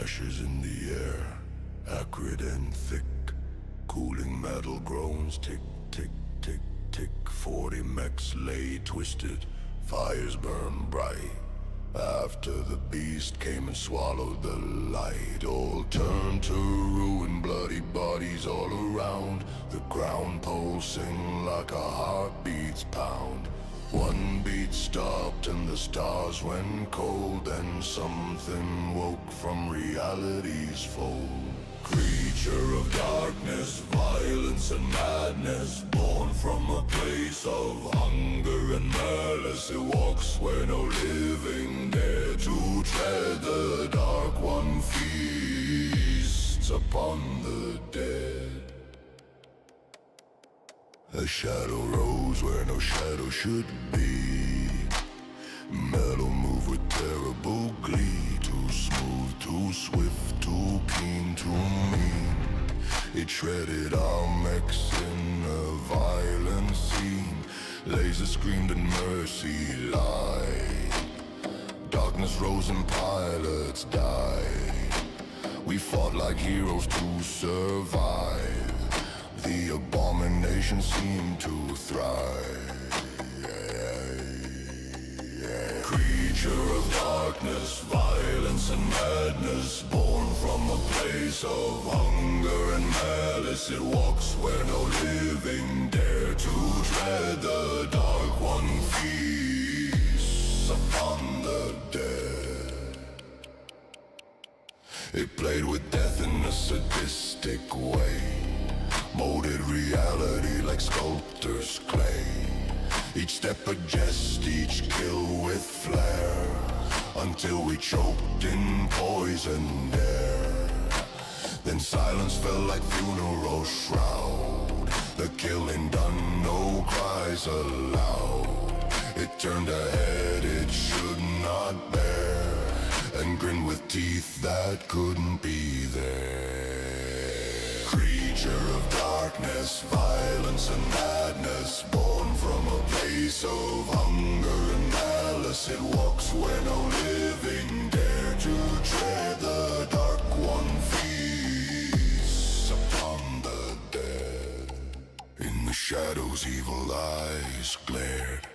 ashes in the air, acrid and thick. Cooling metal groans, tick, tick, tick, tick. 40 mechs lay twisted, fires burn bright. After the beast came and swallowed the light, all turned to ruin, bloody bodies all around. The ground pulsing like a heartbeat's pound. One beat stopped and the stars went cold, and something woke from reality's fold. Creature of darkness, violence and madness, born from a place of hunger and malice. It walks where no living dare to tread. The dark one feasts upon the dead. A shadow rose where no shadow should be. Metal move with terrible glee. Too smooth, too swift, too keen, too mean. It shredded our mechs in a violent scene. Lasers screamed and mercy lied. Darkness rose and pilots died. We fought like heroes to survive. The abomination seemed to thrive. Creature of darkness, violence and madness, born from a place of hunger and malice. It walks where no living dare to tread. The dark one feasts upon the dead. It played with death in a sadistic way, molded reality like sculptor's clay. Each step a jest, each kill with flair, until we choked in poisoned air. Then silence fell like funeral shroud. The killing done, no cries aloud. It turned a head it should not bear, and grinned with teeth that couldn't be there. Creature of darkness, violence and madness, born from a place of hunger and malice. It walks where no living dare to tread. The dark one feasts upon the dead. In the shadows evil eyes glared,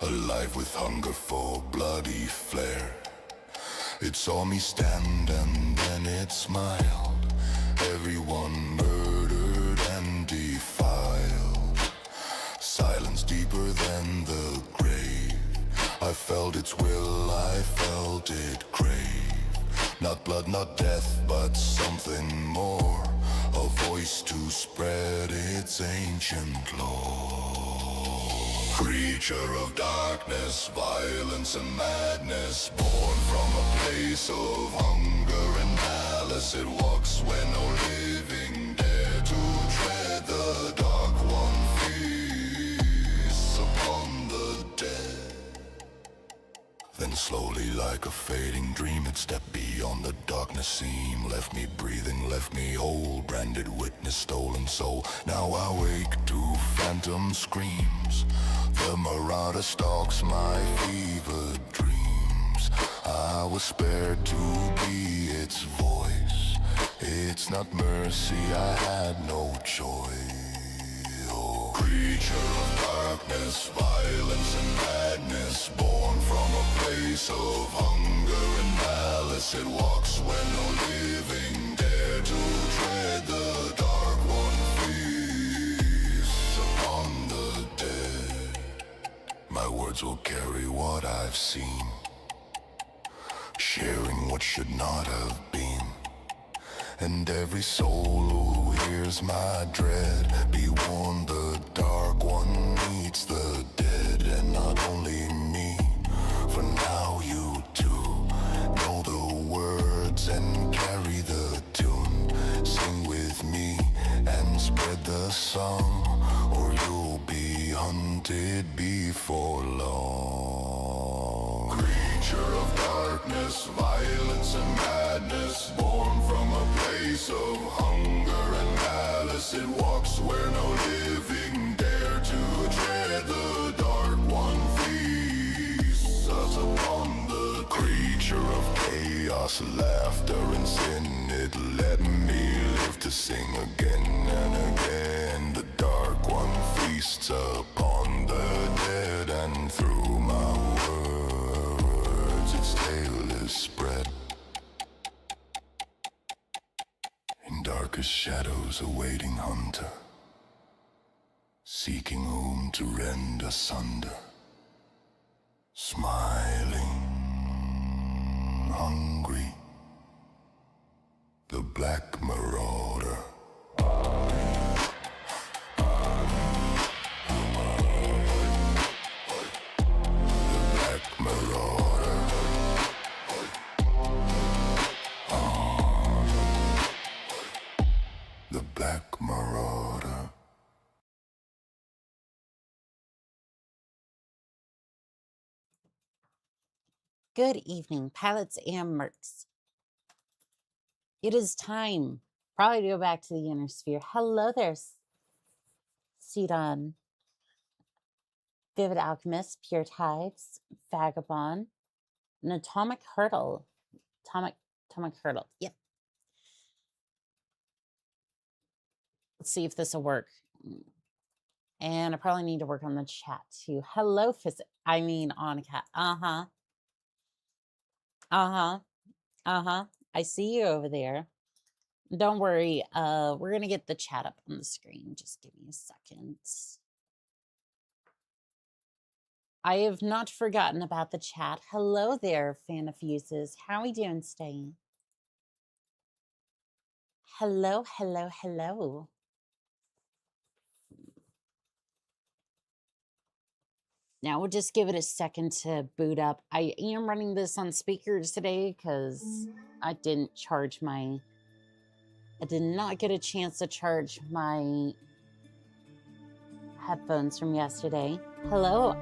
alive with hunger for bloody flare. It saw me stand and then it smiled. Everyone murdered and defiled. Silence deeper than the grave. I felt its will, I felt it crave. Not blood, not death, but something more. A voice to spread its ancient lore. Creature of darkness, violence and madness, born from a place of hunger and malice. It walks where no living dare to tread. The dark one feasts upon the dead. Then slowly like a fading dream it stepped beyond the darkness seam. Left me breathing, left me whole, branded witness, stolen soul. Now I wake to phantom screams. The marauder stalks my fevered dreams. I was spared to be its voice. It's not mercy, I had no choice. Oh. Creature of darkness, violence and madness, born from a place of hunger and malice. It walks where no living dare to tread. The dark one feasts upon the dead. My words will carry what I've seen, sharing what should not have been. And every soul who hears my dread, be warned, the dark one meets the dead. And not only me, for now you too know the words and carry the tune. Sing with me and spread the song, or you'll be hunted before long. Creature of darkness, violence and madness, born from a place of hunger and malice. It walks where no living dare to tread. The dark one feasts us upon the creature of chaos. chaos, laughter, and sin. It let me live to sing again and again. The dark one feasts upon the dead, and through my words its tale is spread. In darkest shadows a waiting hunter, seeking whom to rend asunder. Smiling, hungry, the black marauder. The black marauder. Good evening, pilots and mercs. It is time probably to go back to the inner sphere. Hello there, Sidon, Vivid Alchemist, Pure Tides, Vagabond, an Atomic Hurdle. Atomic Hurdle, yep. Let's see if this will work. And I probably need to work on the chat too. Hello, Oni-chan. I see you over there. Don't worry. We're going to get the chat up on the screen. Just give me a second. I have not forgotten about the chat. Hello there, fan of fuses. How are we doing today? Hello, hello, hello. Now we'll just give it a second to boot up. I am running this on speakers today because I did not get a chance to charge my headphones from yesterday. Hello,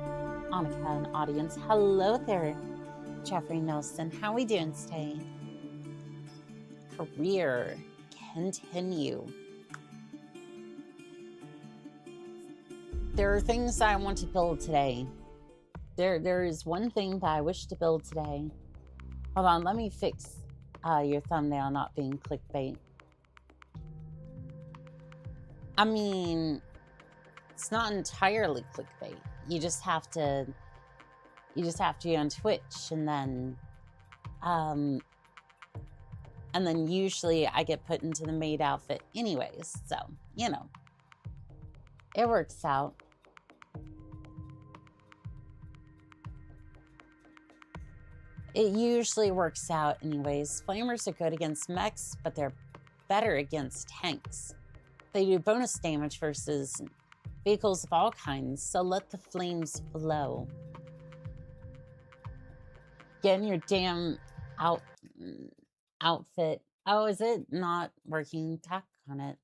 Oni-chan audience. Hello there, Jeffrey Nelson. How are we doing today? Career, continue. There are things I want to build today. There is one thing that I wish to build today. Hold on, let me fix your thumbnail not being clickbait. I mean, it's not entirely clickbait. You just have to be on Twitch, and then usually I get put into the maid outfit anyways, so you know, it works out. It usually works out anyways. Flamers are good against mechs, but they're better against tanks. They do bonus damage versus vehicles of all kinds, so let the flames flow. Getting your damn outfit. Oh, is it not working? Talk on it.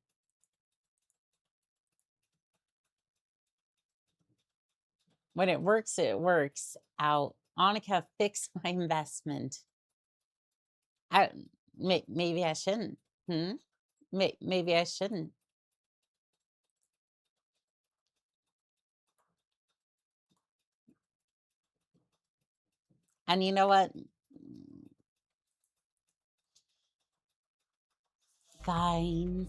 When it works out. Annika, fix my investment. Maybe I shouldn't. Maybe I shouldn't. And you know what? Fine.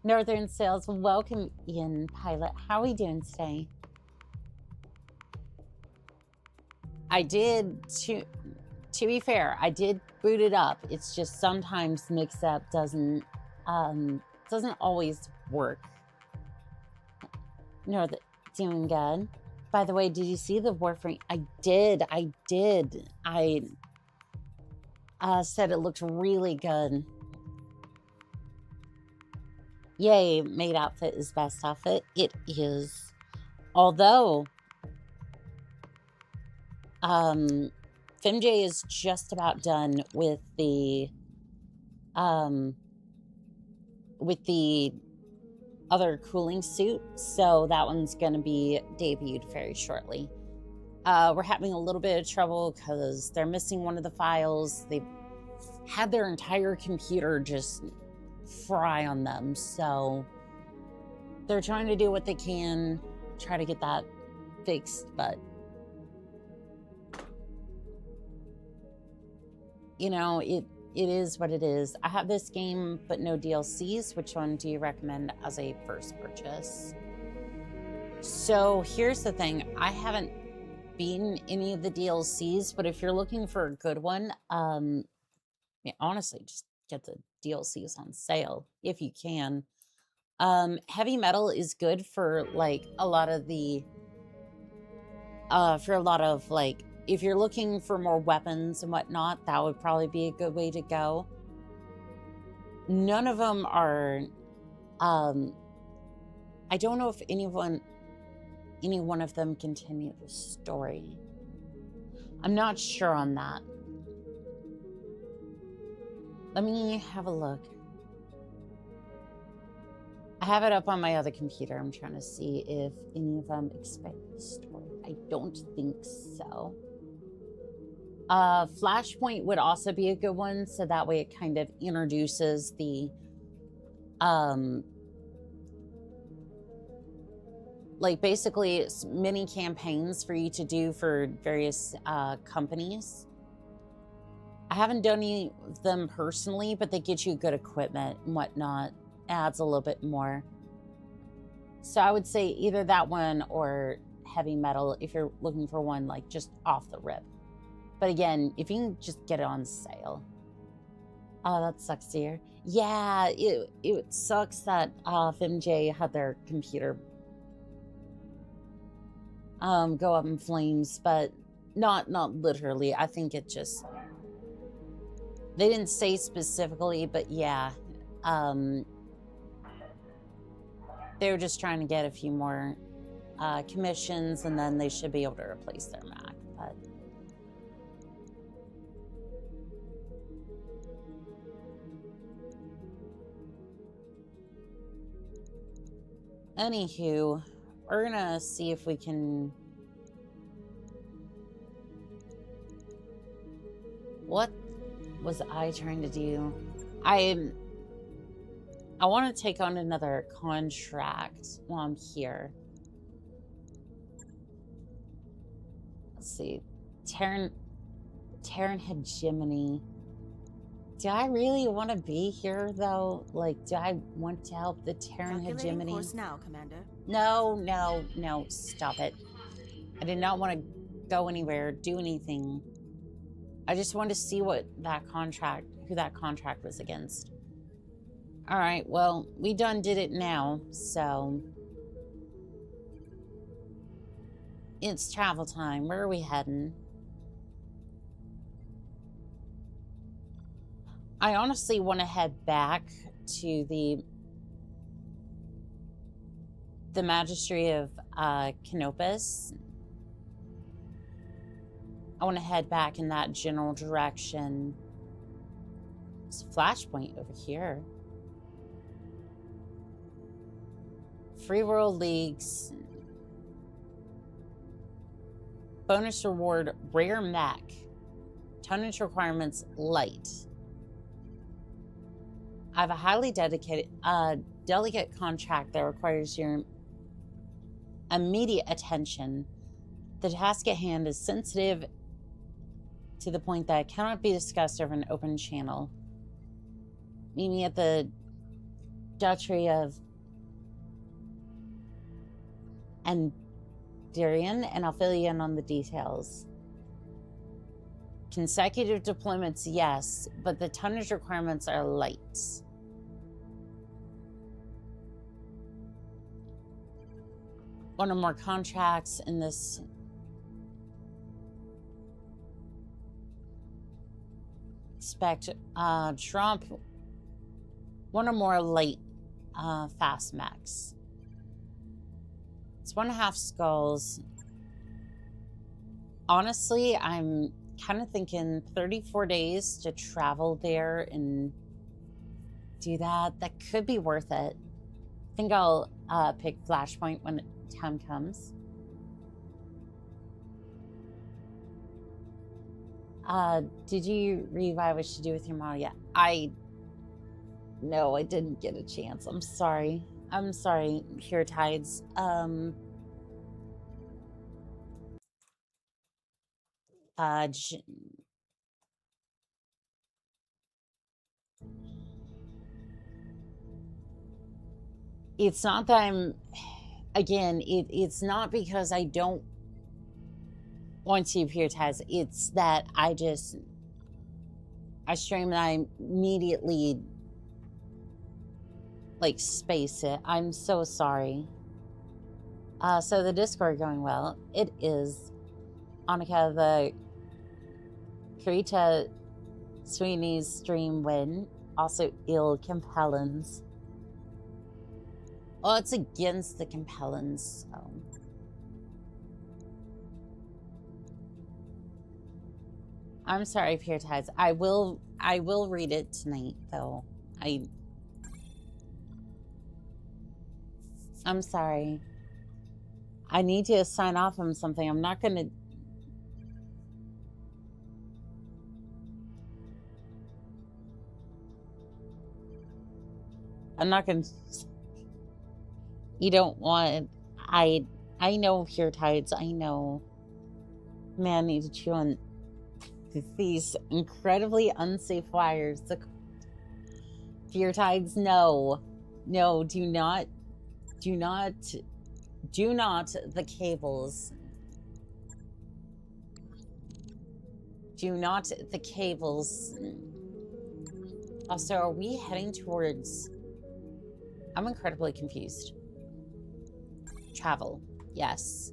Northern Sales, welcome in, pilot. How are we doing today? I did, to be fair, I did boot it up. It's just sometimes mix-up doesn't always work. No, doing good. By the way, did you see the Warframe? I did. I said it looked really good. Yay, maid outfit is best outfit. It is. Although, FemJ is just about done with the other cooling suit, so that one's going to be debuted very shortly. We're having a little bit of trouble because they're missing one of the files. They've had their entire computer just fry on them, so they're trying to do what they can, try to get that fixed, but you know, it is what it is. I have this game, but no DLCs. Which one do you recommend as a first purchase? So here's the thing. I haven't beaten any of the DLCs, but if you're looking for a good one, honestly, just get the DLCs on sale if you can. Heavy metal is good for like a lot of the like, if you're looking for more weapons and whatnot, that would probably be a good way to go. None of them are, I don't know if any one of them continue the story. I'm not sure on that. Let me have a look. I have it up on my other computer. I'm trying to see if any of them expand the story. I don't think so. Flashpoint would also be a good one, so that way it kind of introduces the like basically mini campaigns for you to do for various companies. I haven't done any of them personally, but they get you good equipment and whatnot. Adds a little bit more. So I would say either that one or heavy metal if you're looking for one like just off the rip. But again, if you can just get it on sale. Oh, that sucks to hear. Yeah, it sucks that FMJ had their computer go up in flames, but not literally. I think it just, they didn't say specifically, but yeah. They were just trying to get a few more commissions, and then they should be able to replace their Mac. But anywho, we're gonna see if we can. What was I trying to do? I want to take on another contract while I'm here. Let's see. Terran hegemony. Do I really want to be here though? Like, do I want to help the Terran hegemony? Course now, Commander. No, stop it. I did not want to go anywhere, do anything. I just wanted to see who that contract was against. All right, well, we done did it now, so it's travel time. Where are we heading? I honestly want to head back to the Magistry of Canopus. I want to head back in that general direction. There's a flashpoint over here. Free World Leagues. Bonus reward, rare mech. Tonnage requirements, light. I have a highly delicate contract that requires your immediate attention. The task at hand is sensitive to the point that it cannot be discussed over an open channel. Meet me at the Duchy of Darian, and I'll fill you in on the details. Consecutive deployments, yes, but the tonnage requirements are light. One or more contracts in this spec. Trump. One or more light fast mechs. It's 1.5 skulls. Honestly, I'm kind of thinking 34 days to travel there and do that. That could be worth it. I think I'll pick Flashpoint when time comes. Did you revive what to do with your model yet? No, I didn't get a chance. I'm sorry. Pure Tides. It's not that I'm, again, it's not because I don't want to prioritize. It's that I stream and I immediately, like, space it. I'm so sorry. So the Discord going well. It is. Annika, the Karita Sweeney's stream win. Also, Il Compellens. Well, it's against the Compellens, so. I'm sorry, Pure Tides. I will read it tonight, though. I'm sorry. I need to sign off on something. I'm not gonna. You don't want. I know, Pure Tides. I know. Man, I need to chew on these incredibly unsafe wires. The Pure Tides, no. No, do not. The cables. Do not the cables. Also, are we heading towards... I'm incredibly confused. Travel. Yes.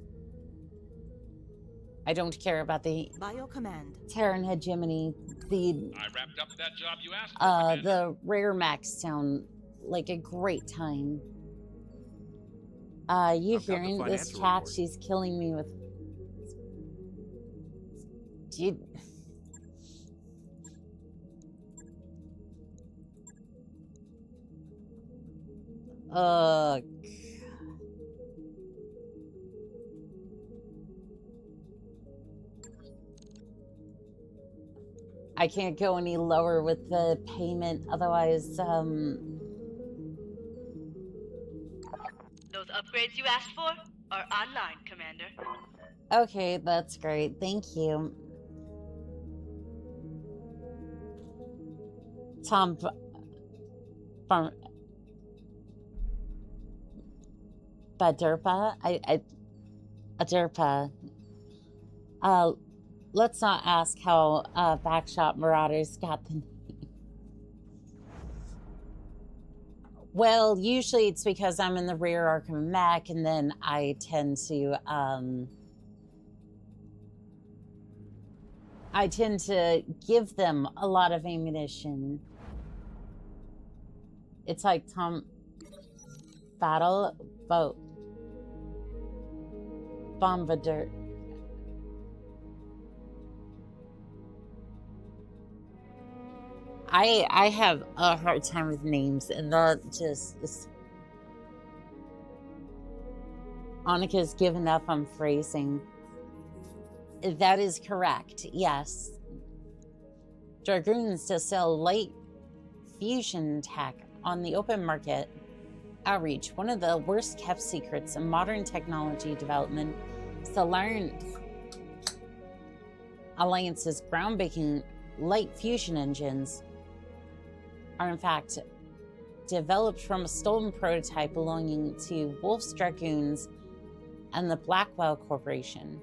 I don't care about the... Bio command. Terran hegemony. I wrapped up that job you asked for, the rare max sound like a great time. You hearing this chat? Report. She's killing me with... Dude... I can't go any lower with the payment, otherwise, Those upgrades you asked for are online, Commander. Okay, that's great. Thank you. Tom... Badurpa? Adurpa. Let's not ask how Backshot Marauders got the name. Well, usually it's because I'm in the rear arc of a mech, and then I tend to give them a lot of ammunition. It's like Tom Battle Boat Bombardier. I have a hard time with names, and that just... Annika's given up on phrasing. That is correct, yes. Dragoons to sell light fusion tech on the open market. Outreach, one of the worst kept secrets in modern technology development. Solaris Alliance's groundbreaking light fusion engines are in fact developed from a stolen prototype belonging to Wolf's Dragoons and the Blackwell Corporation.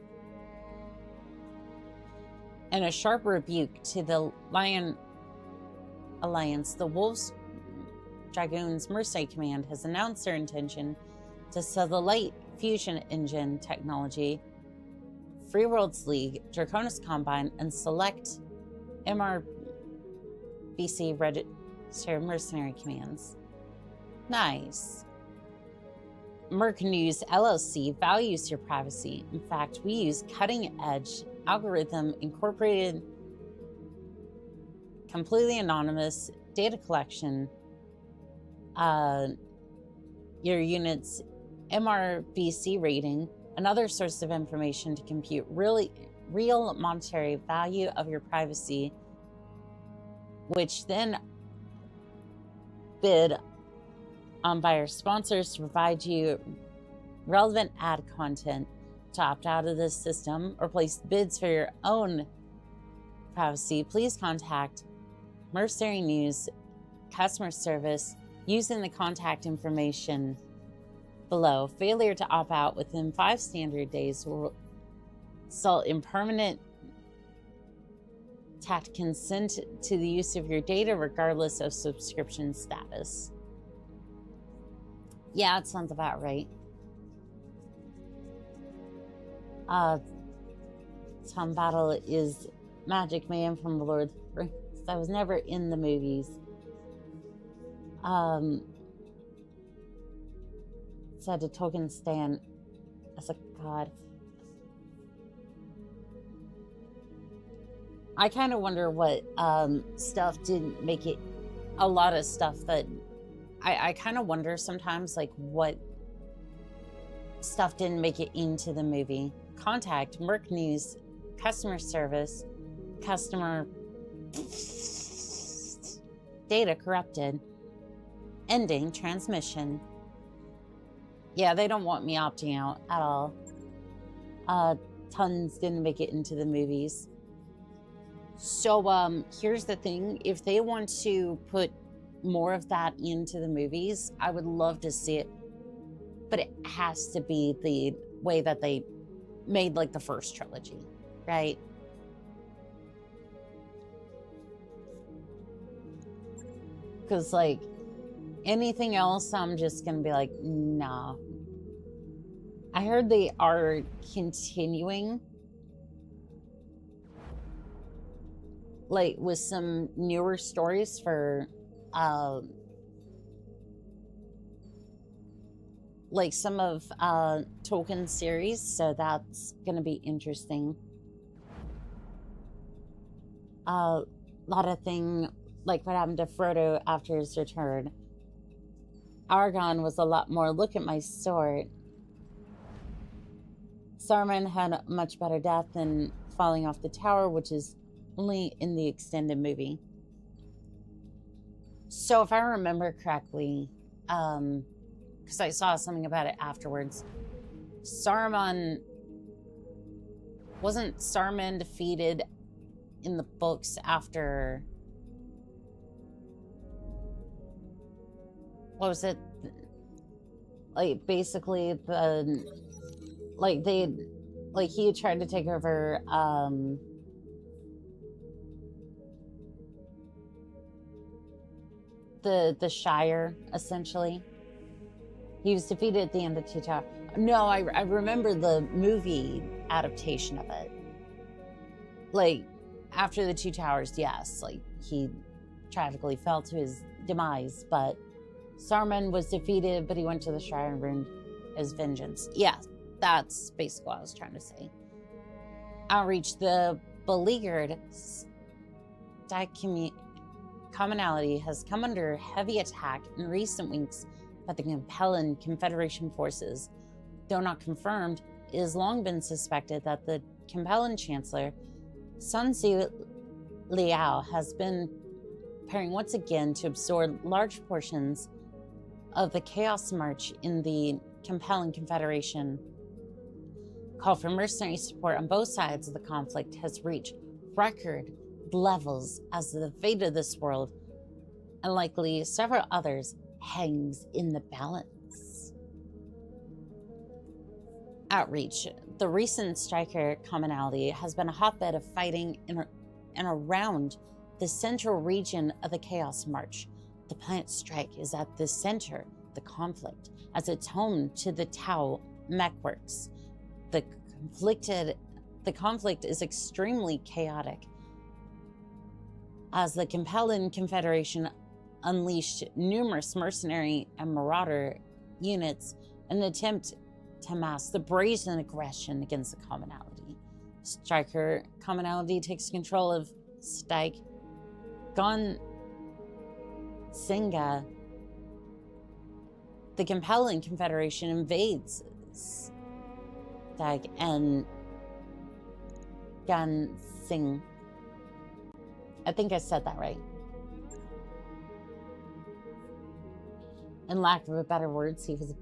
In a sharp rebuke to the Lion Alliance, the Wolf's Dragoons Mercenary Command has announced their intention to sell the light fusion engine technology, Free Worlds League, Draconis Combine, and select MRBC registered mercenary commands. Nice. Merc News LLC values your privacy. In fact, we use cutting-edge algorithm incorporated completely anonymous data collection, your unit's MRBC rating, and other sources of information to compute real monetary value of your privacy, which then bid on by our sponsors to provide you relevant ad content. To opt out of this system or place bids for your own privacy, please contact Mercenary News customer service using the contact information below. Failure to opt out within 5 standard days will result in permanent tacit consent to the use of your data regardless of subscription status. Yeah, it sounds about right. Tom Battle is Magic Man from the Lord of the Rings. I was never in the movies. Said to Tolkien Stan as a god. I kind of wonder what stuff didn't make it. A lot of stuff that I kind of wonder sometimes, like, what stuff didn't make it into the movie. Contact, Merc News, customer service, customer data corrupted, ending transmission. Yeah, they don't want me opting out at all. Tons didn't make it into the movies. So here's the thing. If they want to put more of that into the movies, I would love to see it. But it has to be the way that they made, like, the first trilogy, right? Because, like, anything else, I'm just going to be like, nah. I heard they are continuing, like, with some newer stories for, like, some of Tolkien's series, so that's going to be interesting. A lot of things, like what happened to Frodo after his return. Aragorn was a lot more, look at my sword. Saruman had a much better death than falling off the tower, which is only in the extended movie. So if I remember correctly, because I saw something about it afterwards, wasn't Saruman defeated in the books after, what was it? Like, basically he had tried to take over, the Shire, essentially. He was defeated at the end of Two Towers. No, I remember the movie adaptation of it. Like, after the Two Towers, yes, like, he tragically fell to his demise, but Saruman was defeated, but he went to the Shire and ruined his vengeance. Yeah, that's basically what I was trying to say. Outreach, the beleaguered commonality has come under heavy attack in recent weeks by the Capellan Confederation forces. Though not confirmed, it has long been suspected that the Capellan Chancellor, Sun Tzu Liao, has been preparing once again to absorb large portions of the Chaos March in the Capellan Confederation. Call for mercenary support on both sides of the conflict has reached record levels as the fate of this world, and likely several others, hangs in the balance. Outreach. The recent striker commonality has been a hotbed of fighting in and around the central region of the Chaos March. The planet Strike is at the center of the conflict, as it's home to the Tau mechworks. The conflict is extremely chaotic, as the Capellan Confederation unleashed numerous mercenary and marauder units in an attempt to mask the brazen aggression against the commonality. Striker commonality takes control of Steig, Singa. The Capellan Confederation invades Steig and Sing. I think I said that right. In lack of a better word, he was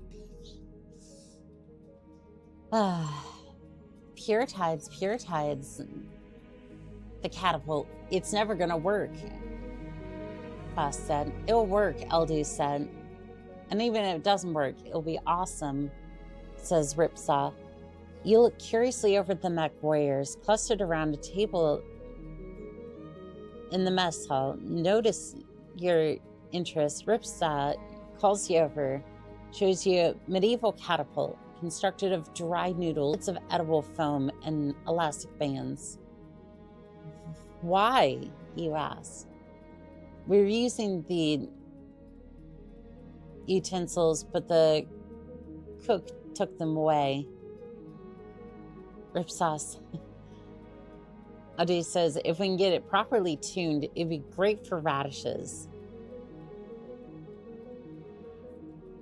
a pure tides. The catapult. It's never gonna work, Boss said. It'll work, Eldus said. And even if it doesn't work, it'll be awesome, says Ripsaw. You look curiously over at the mech warriors clustered around a table in the mess hall. Notice your interest. Ripsaw calls you over, shows you a medieval catapult constructed of dry noodles, bits of edible foam, and elastic bands. Why, you ask? We're using the utensils, but the cook took them away. Ripsauce. Ade says, if we can get it properly tuned, it'd be great for radishes.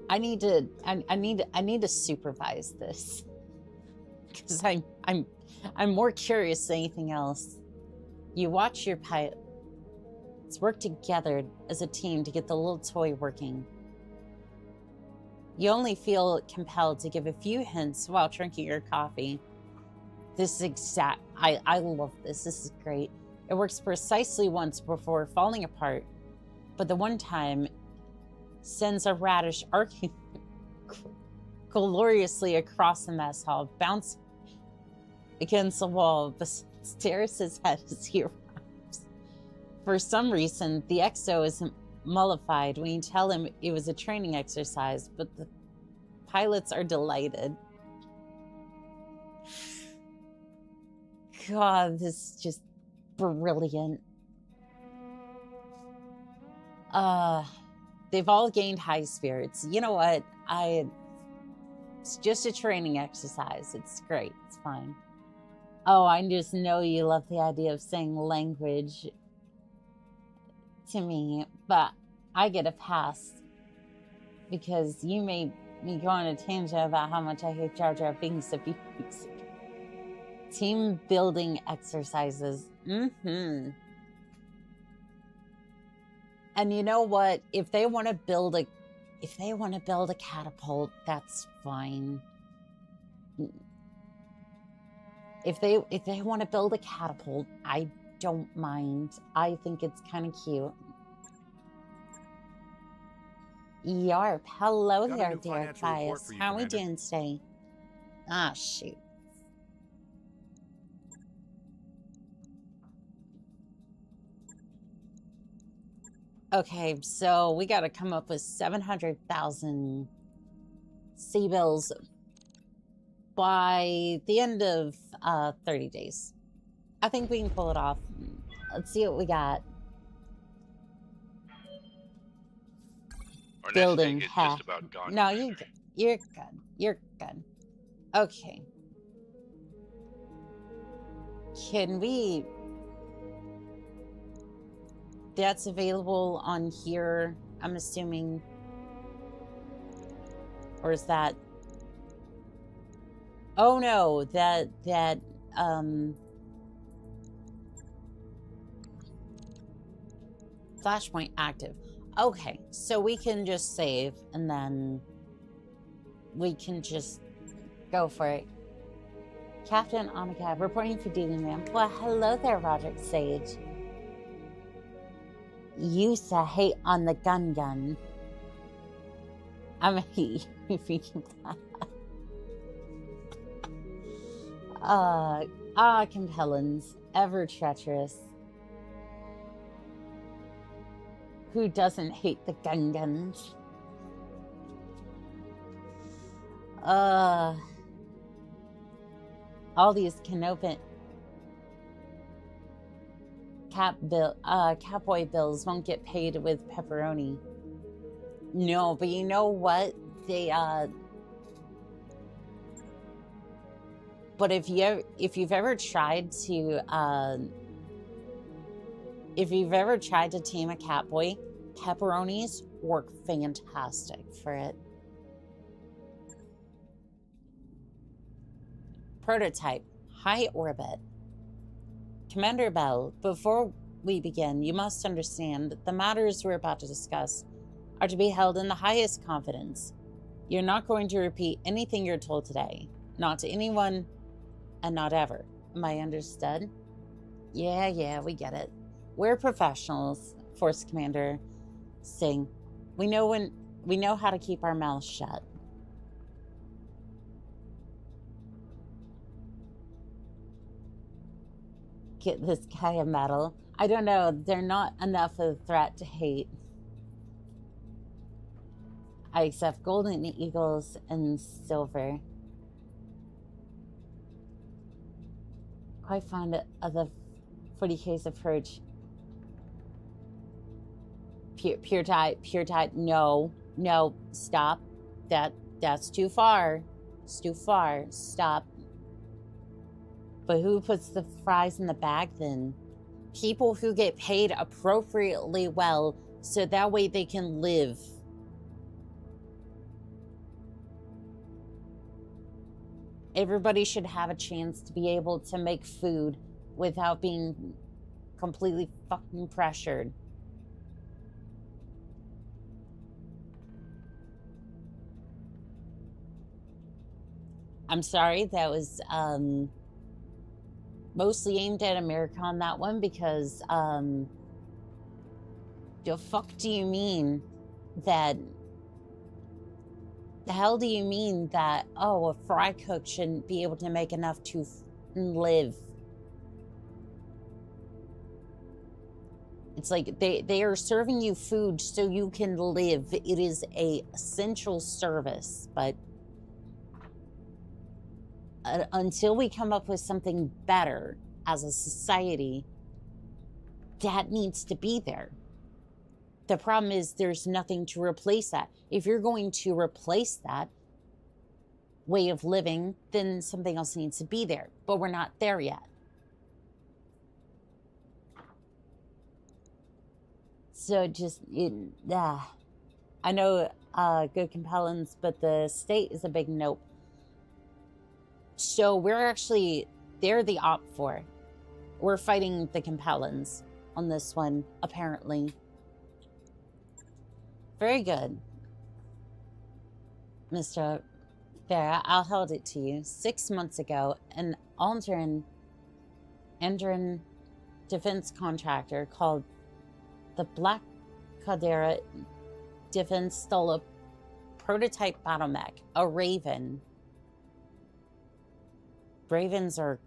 I need to supervise this because I'm more curious than anything else. You watch your pilots work together as a team to get the little toy working. You only feel compelled to give a few hints while drinking your coffee. This is I love this. This is great. It works precisely once before falling apart, but the one time sends a radish arcing gloriously across the mess hall, bounce against the wall, but stares his head as he arrives. For some reason, the XO is mollified when you tell him it was a training exercise, but the pilots are delighted. God, this is just brilliant. They've all gained high spirits. You know what? It's just a training exercise. It's great. It's fine. Oh, I just know you love the idea of saying language to me, but I get a pass because you made me go on a tangent about how much I hate Jar Jar Binks a few weeks ago. Team building exercises. And you know what? If they want to build a catapult, that's fine. If they want to build a catapult, I don't mind. I think it's kind of cute. Yarp. Hello there, dear Bias. How are we doing today? Ah, shoot. Okay, so we got to come up with 700,000 C-bills by the end of 30 days. I think we can pull it off. Let's see what we got. Our Building nest egg is half. just about gone. No, you're good. You're good. You're good. Okay. Can we... That's available on here, I'm assuming. Or is that... Oh no, Flashpoint active. Okay, so we can just save and then we can just go for it. Captain Oni-chan reporting for Dealing Man. Well, hello there, Roderick Sage. Used to hate on the gun. I'm a he. If you can compellins, ever treacherous. Who doesn't hate the guns? All these Canopin Catboy bills won't get paid with pepperoni. No, but you know what? They but if you've ever tried to tame a catboy, pepperonis work fantastic for it. Prototype, high orbit. Commander Bell, before we begin, you must understand that the matters we're about to discuss are to be held in the highest confidence. You're not going to repeat anything you're told today. Not to anyone, and not ever. Am I understood? Yeah, we get it. We're professionals, Force Commander Singh. We know when We know how to keep our mouths shut. Get this guy a medal. I don't know. They're not enough of a threat to hate. I accept golden eagles and silver. Quite fond of the 40 case approach. Pure type. No, stop. That's too far. It's too far. Stop. But who puts the fries in the bag then? People who get paid appropriately well so that way they can live. Everybody should have a chance to be able to make food without being completely fucking pressured. I'm sorry, that was mostly aimed at America on that one because the fuck do you mean that? The hell do you mean that, oh, a fry cook shouldn't be able to make enough to live? It's like they are serving you food so you can live. It is a essential service, but until we come up with something better as a society, that needs to be there. The problem is there's nothing to replace that. If you're going to replace that way of living, then something else needs to be there. But we're not there yet. So just, I know good compellence, but the state is a big nope. So they're the op for. We're fighting the compellence on this one, apparently. Very good, Mr. Farah. I'll hold it to you. 6 months ago, an Andran defense contractor called the Black Caldera Defense stole a prototype battle mech, a Raven. Ravens are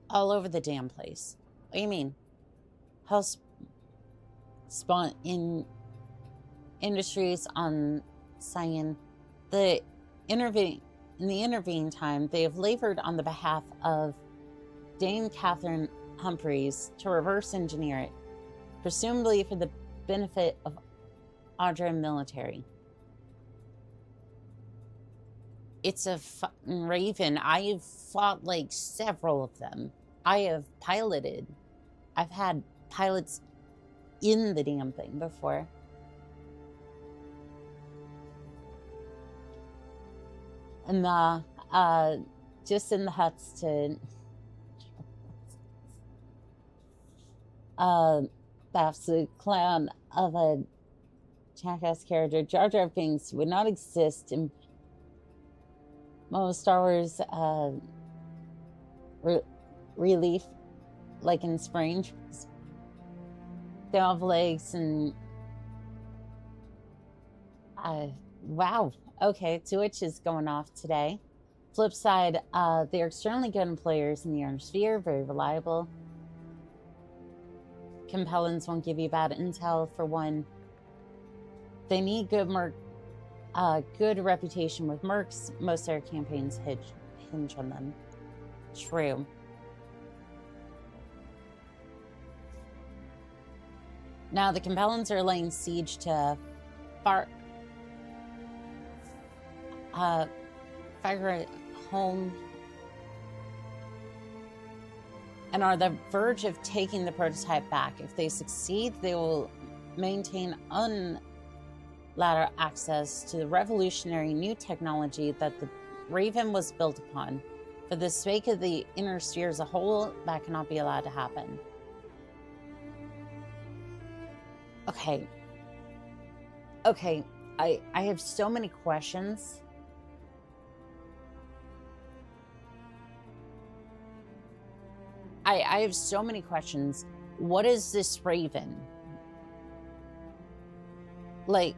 all over the damn place. What do you mean? How spawn in industries on Cyan. In the intervening time, they have labored on the behalf of Dame Catherine Humphreys to reverse engineer it, presumably for the benefit of Audra military. It's a fucking Raven. I've fought like several of them. I have piloted. I've had pilots in the damn thing before. And just in the huts to that's the clown of a jackass character. Jar Jar Binks would not exist in most Star Wars relief, like in spring. They all have legs and wow. Okay, Twitch is going off today. Flip side, they're extremely good employers in the Orange Sphere, very reliable. Compellence won't give you bad intel for one. They need good reputation with mercs. Most of their campaigns hinge on them. True. Now the Compellents are laying siege to fire home and are the verge of taking the prototype back. If they succeed, they will maintain unladdered access to the revolutionary new technology that the Raven was built upon. For the sake of the inner sphere as a whole, that cannot be allowed to happen. Okay. I have so many questions. I have so many questions. What is this Raven? Like,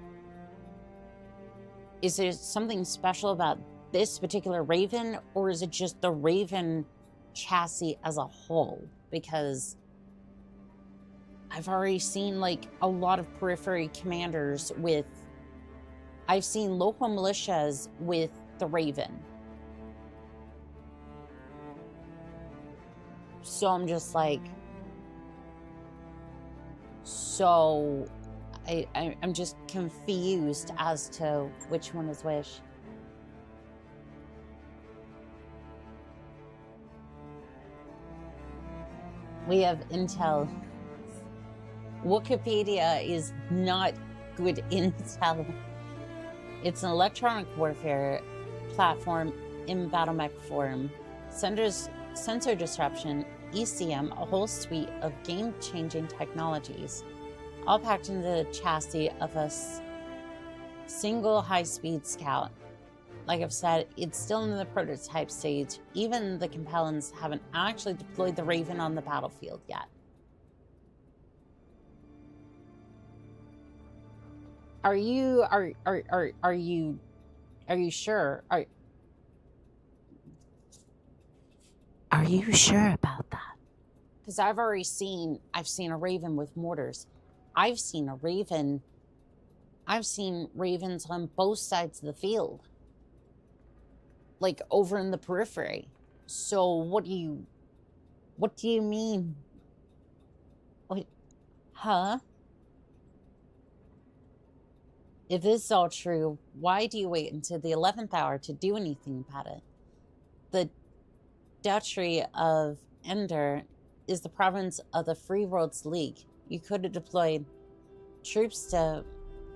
Is there something special about this particular Raven, or is it just the Raven chassis as a whole? Because I've already seen like a lot of periphery commanders with, I've seen local militias with the Raven. So I'm just like, so I'm just confused as to which one is which. We have intel. Wikipedia is not good intel. It's an electronic warfare platform in Battletech form. Sensor disruption, ECM, a whole suite of game-changing technologies, all packed into the chassis of a single high-speed scout. Like I've said, it's still in the prototype stage. Even the Compellants haven't actually deployed the Raven on the battlefield yet. Are you sure? Are you sure about that? Because I've seen a Raven with mortars. I've seen Ravens on both sides of the field. Like over in the periphery. So what do you mean? What, huh? If this is all true, why do you wait until the 11th hour to do anything about it? The Duchy of Ender is the province of the Free Worlds League. You could have deployed troops to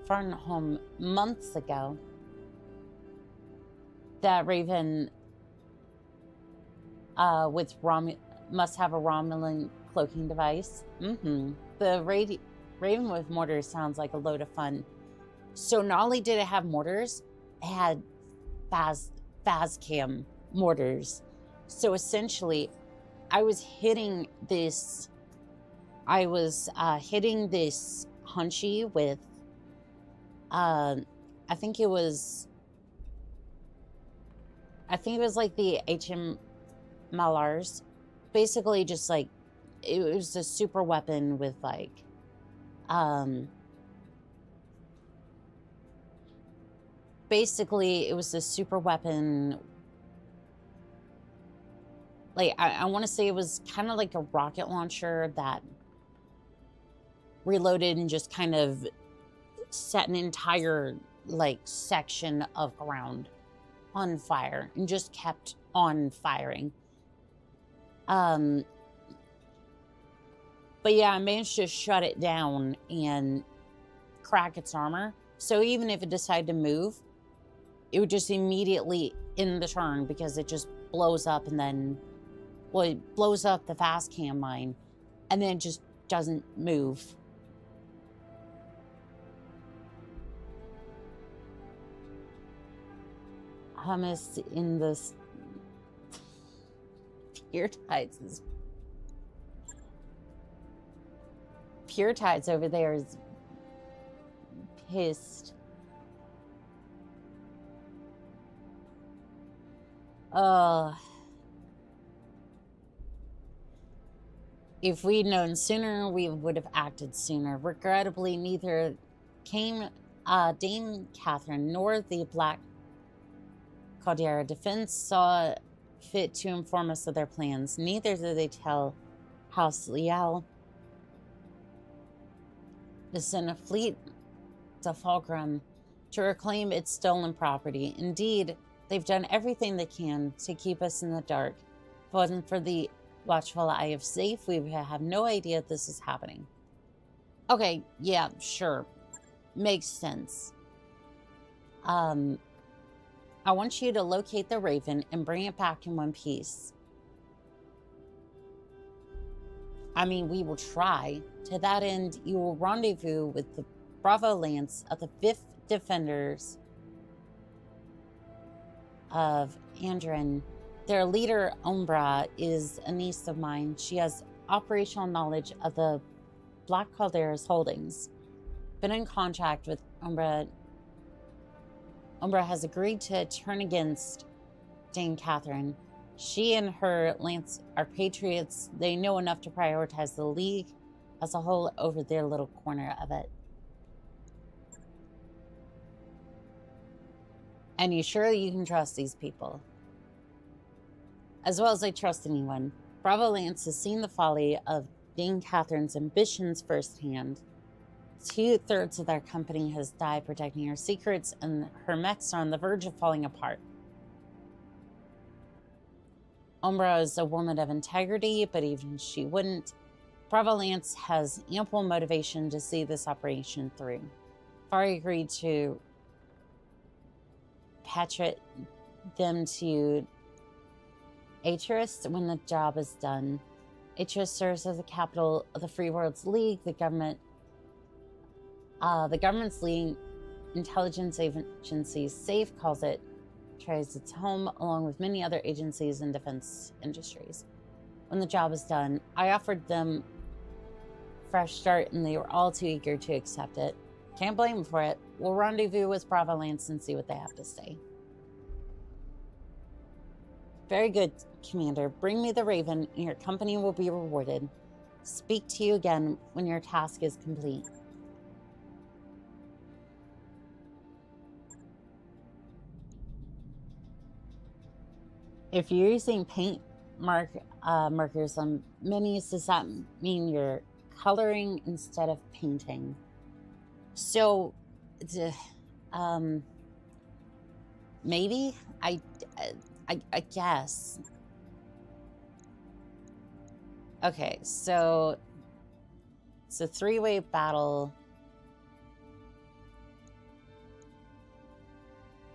Farnholm months ago. That Raven must have a Romulan cloaking device. The Raven with mortars sounds like a load of fun. So not only did it have mortars, it had Phascam mortars. So essentially, I was hitting this Hunchy with, I think it was like the HM Malars. Basically just like, it was a super weapon with like, basically it was a super weapon. Like, I want to say it was kind of like a rocket launcher that reloaded and just kind of set an entire, like, section of ground on fire and just kept on firing. But yeah, I managed to shut it down and crack its armor. So even if it decided to move, it would just immediately end the turn because it just blows up and then... Well, it blows up the fast cam mine, and then it just doesn't move. Hummus in the Pure Tides over there is pissed. If we'd known sooner, we would have acted sooner. Regrettably, neither Dame Catherine nor the Black Caldera Defense saw fit to inform us of their plans. Neither did they tell House Leal to send a fleet to Fulgrim to reclaim its stolen property. Indeed, they've done everything they can to keep us in the dark. If it wasn't for the watchful eye of Safe, we would have no idea this is happening. Okay, yeah, sure. Makes sense. I want you to locate the Raven and bring it back in one piece. I mean, we will try. To that end, you will rendezvous with the Bravo Lance of the 5th Defenders of Andren. Their leader, Umbra, is a niece of mine. She has operational knowledge of the Black Caldera's holdings. Been in contact with Umbra Umbra has agreed to turn against Dame Catherine. She and her lance are patriots. They know enough to prioritize the League as a whole over their little corner of it. And you sure you can trust these people? As well as I trust anyone. Bravo Lance has seen the folly of Dame Catherine's ambitions firsthand. 2/3 of their company has died protecting her secrets, and her mechs are on the verge of falling apart. Umbra is a woman of integrity, but even she wouldn't. Bravo Lance has ample motivation to see this operation through. Fari agreed to repatriate them to Atris when the job is done. Atris serves as the capital of the Free Worlds League. The government's leading intelligence agency, SAFE, calls it tries its home, along with many other agencies and defense industries. When the job is done, I offered them a fresh start, and they were all too eager to accept it. Can't blame them for it. We'll rendezvous with Bravo Lance and see what they have to say. Very good, Commander. Bring me the Raven, and your company will be rewarded. Speak to you again when your task is complete. If you're using paint markers on minis, does that mean you're coloring instead of painting? So, maybe? I guess. Okay, so it's a 3-way battle.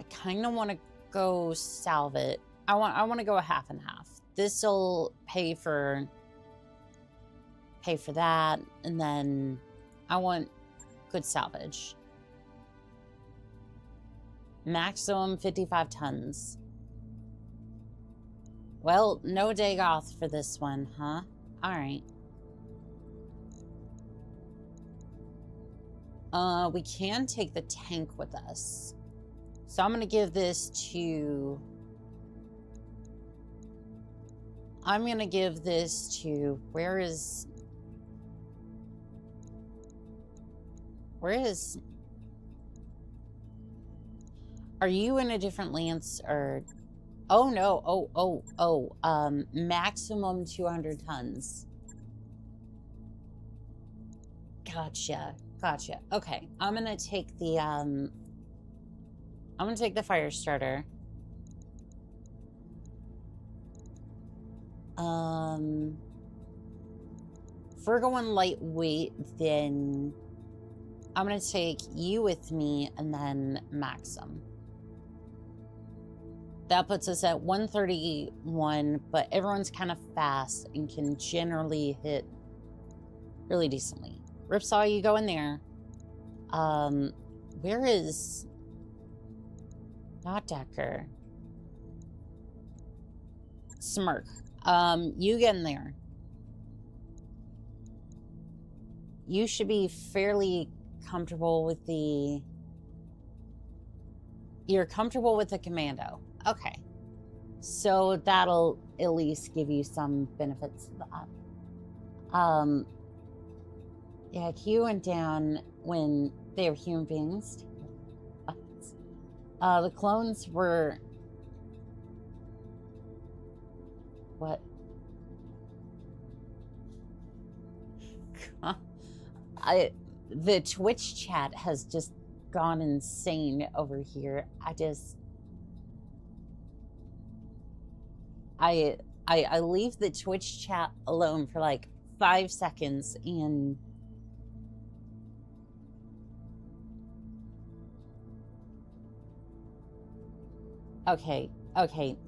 I kind of want to go salve it. I want to go a half and half. This'll pay for that, and then I want good salvage. Maximum 55 tons. Well, no Dagoth for this one, huh? Alright. We can take the tank with us. So I'm gonna give this to... Where is... Are you in a different lance, or... Oh, no. Maximum 200 tons. Gotcha. Okay, I'm gonna take the, fire starter. If we're going lightweight, then I'm gonna take you with me and then Maxim. That puts us at 131, but everyone's kind of fast and can generally hit really decently. Ripsaw, you go in there. Where is... Not Decker. Smirk. You get in there. You should be fairly comfortable with the... You're comfortable with the commando. Okay. So that'll at least give you some benefits of that. Yeah, Q went down when they were human beings. The clones were... What? The Twitch chat has just gone insane over here. I leave the Twitch chat alone for like 5 seconds and okay,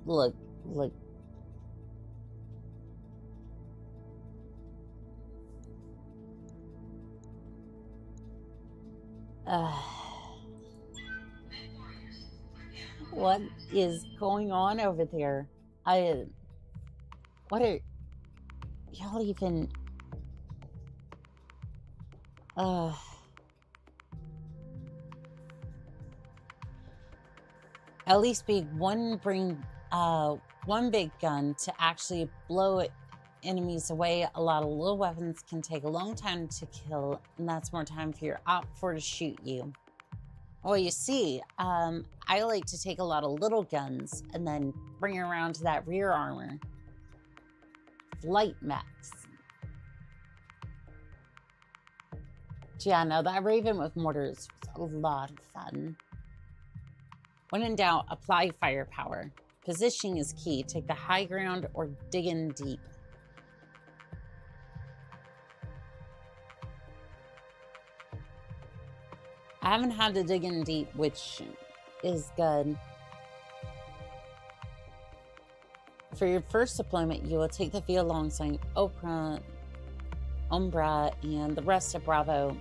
look. What is going on over there? What are y'all even... At least big one big gun to actually blow enemies away. A lot of little weapons can take a long time to kill, and that's more time for your Op4 to shoot you. Well, you see, I like to take a lot of little guns and then bring it around to that rear armor. Light mechs. Yeah, no, that Raven with mortars was a lot of fun. When in doubt, apply firepower. Positioning is key. Take the high ground or dig in deep. I haven't had to dig in deep, which is good. For your first deployment, you will take the field alongside Umbra, and the rest of Bravo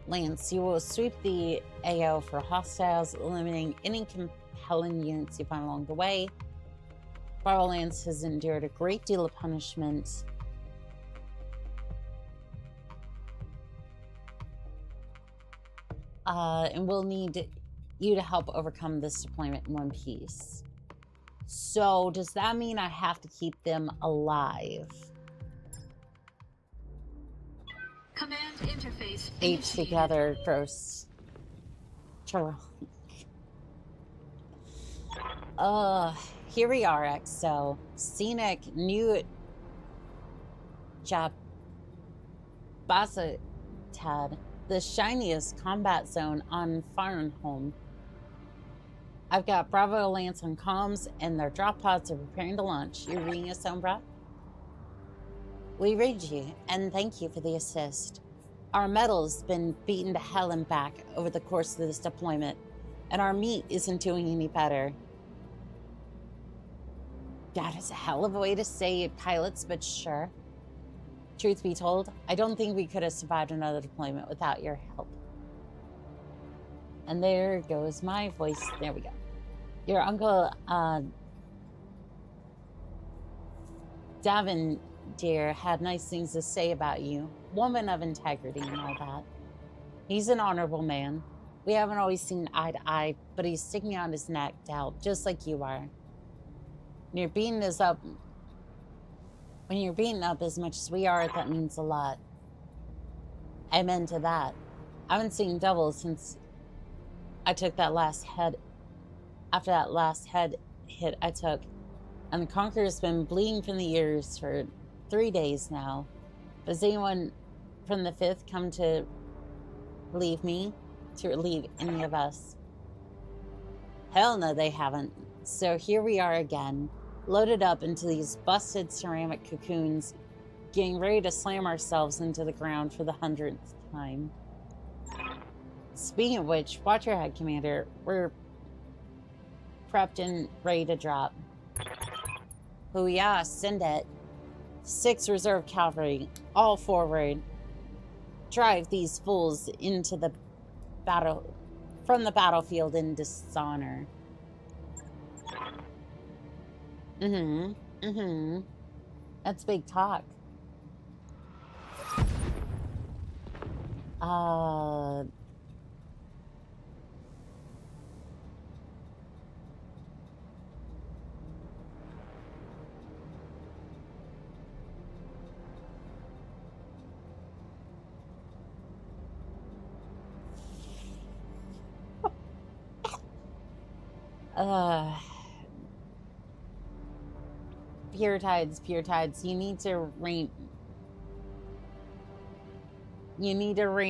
Lance. You will sweep the AO for hostiles, eliminating any compelling units you find along the way. Bravo Lance has endured a great deal of punishment. And we'll need you to help overcome this deployment in one piece. So, does that mean I have to keep them alive? Command interface. H together, gross. Here we are, XO. Scenic New Battletech, the shiniest combat zone on Farnholm. I've got Bravo Lance on comms, and their drop pods are preparing to launch. You reading us, Umbra? We read you, and thank you for the assist. Our metal's been beaten to hell and back over the course of this deployment, and our meat isn't doing any better. That is a hell of a way to say pilots, but sure. Truth be told, I don't think we could have survived another deployment without your help. And there goes my voice. There we go. Your uncle, Davin, dear, had nice things to say about you. Woman of integrity and all that. He's an honorable man. We haven't always seen eye to eye, but he's sticking out his neck out, just like you are. When you're beating us up as much as we are, that means a lot. Amen to that. I haven't seen double since I took that last head. After that last head hit I took, and the Conqueror's been bleeding from the ears for 3 days now. Has anyone from the 5th come to relieve me? To relieve any of us? Hell no, they haven't. So here we are again, loaded up into these busted ceramic cocoons, getting ready to slam ourselves into the ground for the 100th time. Speaking of which, watch your head, Commander. We're prepped and ready to drop. Oh yeah, send it. 6 reserve cavalry, all forward. Drive these fools into the from the battlefield in dishonor. That's big talk. Pure tides, you need to rein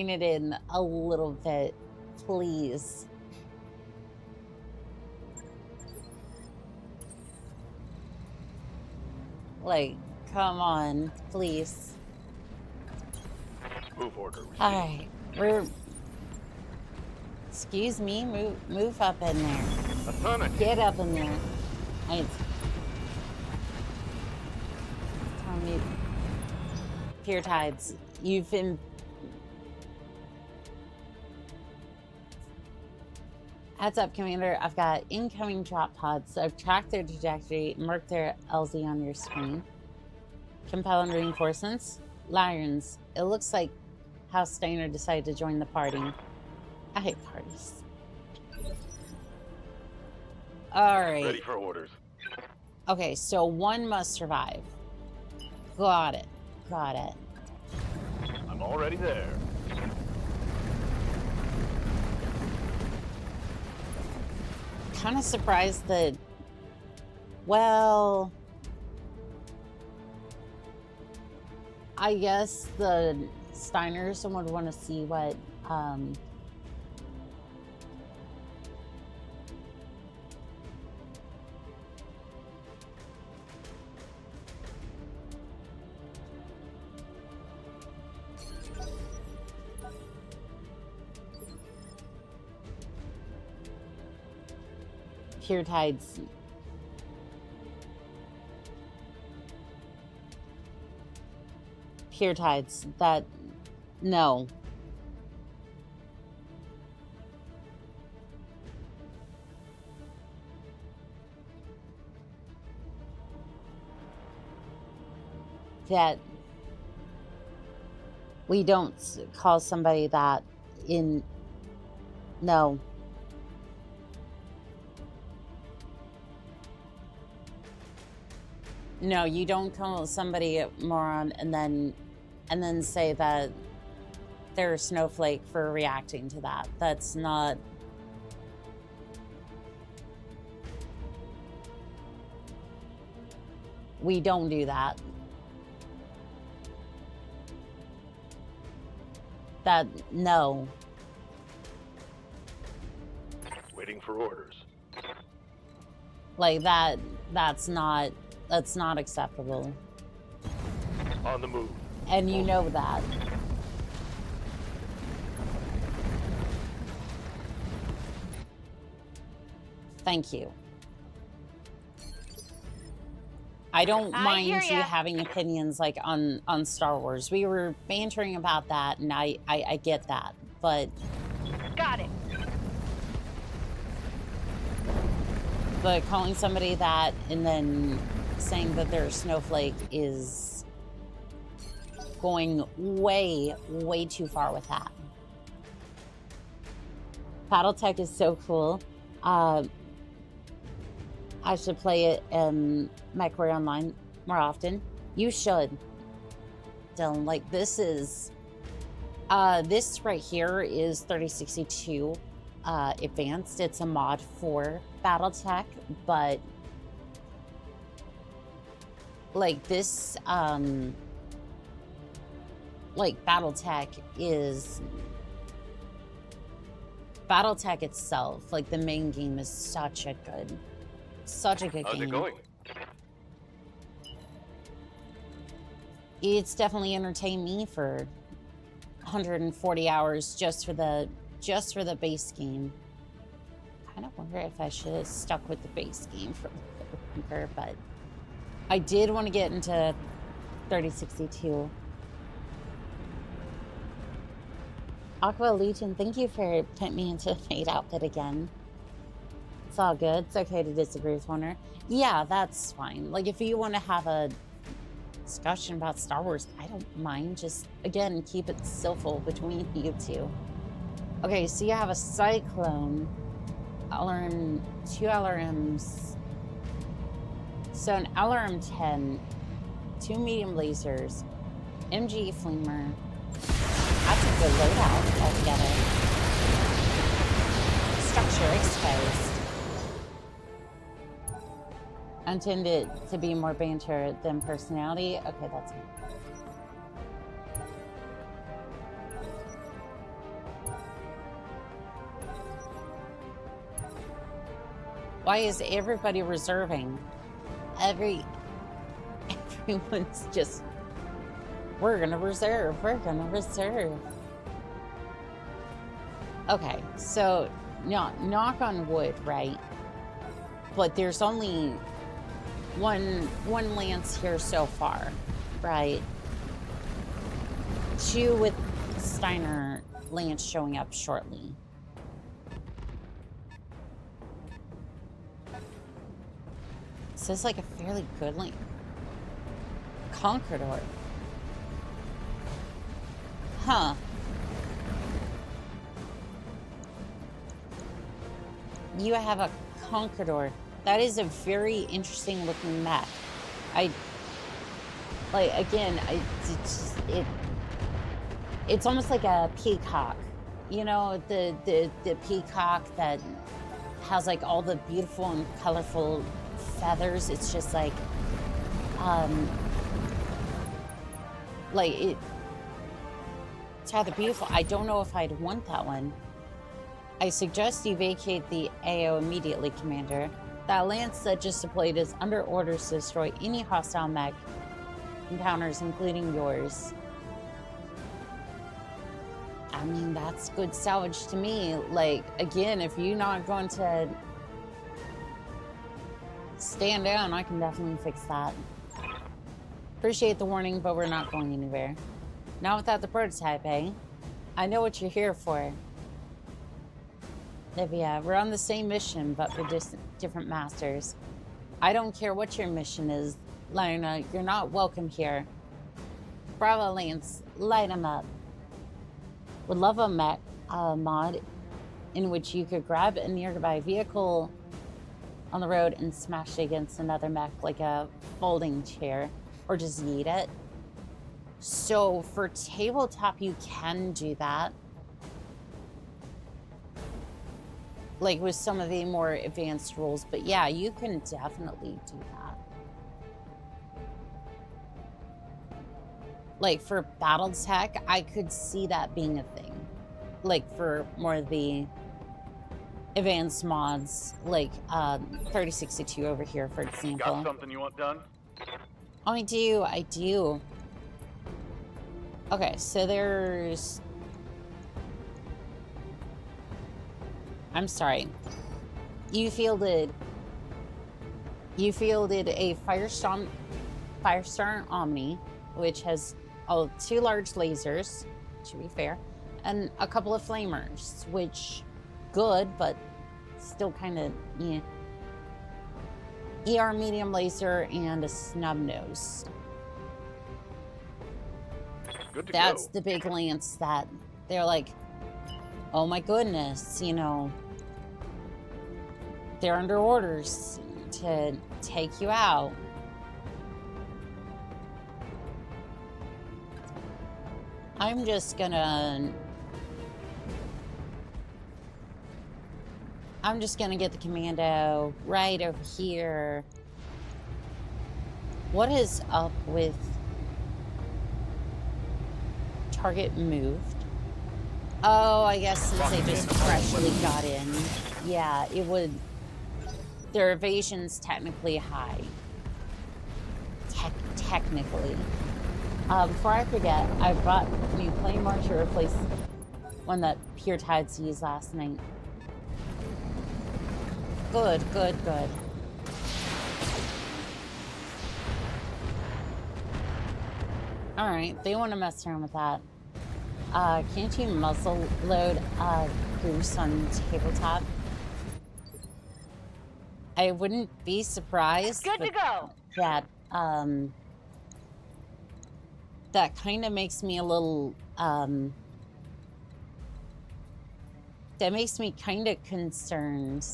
it in a little bit, please. Like, come on, please. Move order. Alright, excuse me, move up in there. Affirmative. Get up in there. It's telling me, pure tides, you've been. Heads up, Commander. I've got incoming drop pods. I've tracked their trajectory and marked their LZ on your screen. Compelling reinforcements. Lions. It looks like House Steiner decided to join the party. I hate parties. All right. Ready for orders. Okay, so one must survive. Got it. Got it. I'm already there. Kind of surprised that, well, I guess the Steiners would want to see what, Pure Tides. Pure Tides. That, no. That we don't call somebody that in, no. No, you don't call somebody a moron and then say that they're a snowflake for reacting to that. That's not. We don't do that. That, no. Waiting for orders. Like that, that's not acceptable. On the move. And you know that. Thank you. I don't mind you having opinions like on Star Wars. We were bantering about that, and I get that, but Got it. But calling somebody that and then saying that they're a snowflake is going way, way too far with that. Battletech is so cool. I should play it in MechWarrior Online more often. You should. Dylan, like this is this right here is 3062 advanced. It's a mod for Battletech, but like this like Battletech itself, like the main game is such a good game. How's it going? It's definitely entertained me for 140 hours just for the base game. I kind of wonder if I should have stuck with the base game for longer, but I did want to get into 3062. Aqua Legion, thank you for putting me into the Fate outfit again. It's all good. It's okay to disagree with one. Yeah, that's fine. Like, if you want to have a discussion about Star Wars, I don't mind. Just, again, keep it civil between you two. Okay, so you have a Cyclone, LRM, 2 LRMs. So an LRM-10, 2 medium lasers, MG Flamer. That's a good loadout altogether. Structure exposed. Intended to be more banter than personality. Okay, that's it. Why is everybody reserving? Everyone's just, we're gonna reserve. Okay, so knock on wood, right? But there's only one lance here so far, right? 2 with Steiner lance showing up shortly. So it's like a fairly good link. Conqueror. Huh. You have a Conqueror. That is a very interesting looking mech. It's almost like a peacock. You know, the peacock that has like all the beautiful and colorful feathers. It's just like it's rather beautiful. I don't know if I'd want that one. I suggest you vacate the AO immediately, Commander. That lance that just deployed is under orders to destroy any hostile mech encounters, including yours. I mean, that's good salvage to me. Like, again, if you're not going to stand down, I can definitely fix that. Appreciate the warning, but we're not going anywhere. Not without the prototype, eh? I know what you're here for. Livia, we're on the same mission, but for different masters. I don't care what your mission is, Luna. You're not welcome here. Bravo, Lance. Light him up. Would love a mech mod in which you could grab a nearby vehicle on the road and smash it against another mech like a folding chair, or just yeet it. So for tabletop, you can do that. Like with some of the more advanced rules, but yeah, you can definitely do that. Like for Battletech, I could see that being a thing. Like for more of the advanced mods, like 3062 over here, for example. Got something you want done? Oh, I do. Okay, so there's... I'm sorry. You fielded a Firestar Omni, which has 2 large lasers, to be fair, and a couple of flamers, which good, but still kind of ER medium laser and a snub nose. Good to That's go. the big lance that they're like, oh my goodness, you know, they're under orders to take you out. I'm just gonna get the commando right over here. What is up with target moved? Oh, I guess since they just freshly got in. Yeah, it would... Their evasion's technically high. Technically. Before I forget, I brought a new Claymore to replace one that Pure Tides used last night. Good. Alright, they want to mess around with that. Can't you muzzle load Goose on tabletop? I wouldn't be surprised. Good to go. That that kind of makes me a little that makes me kind of concerned.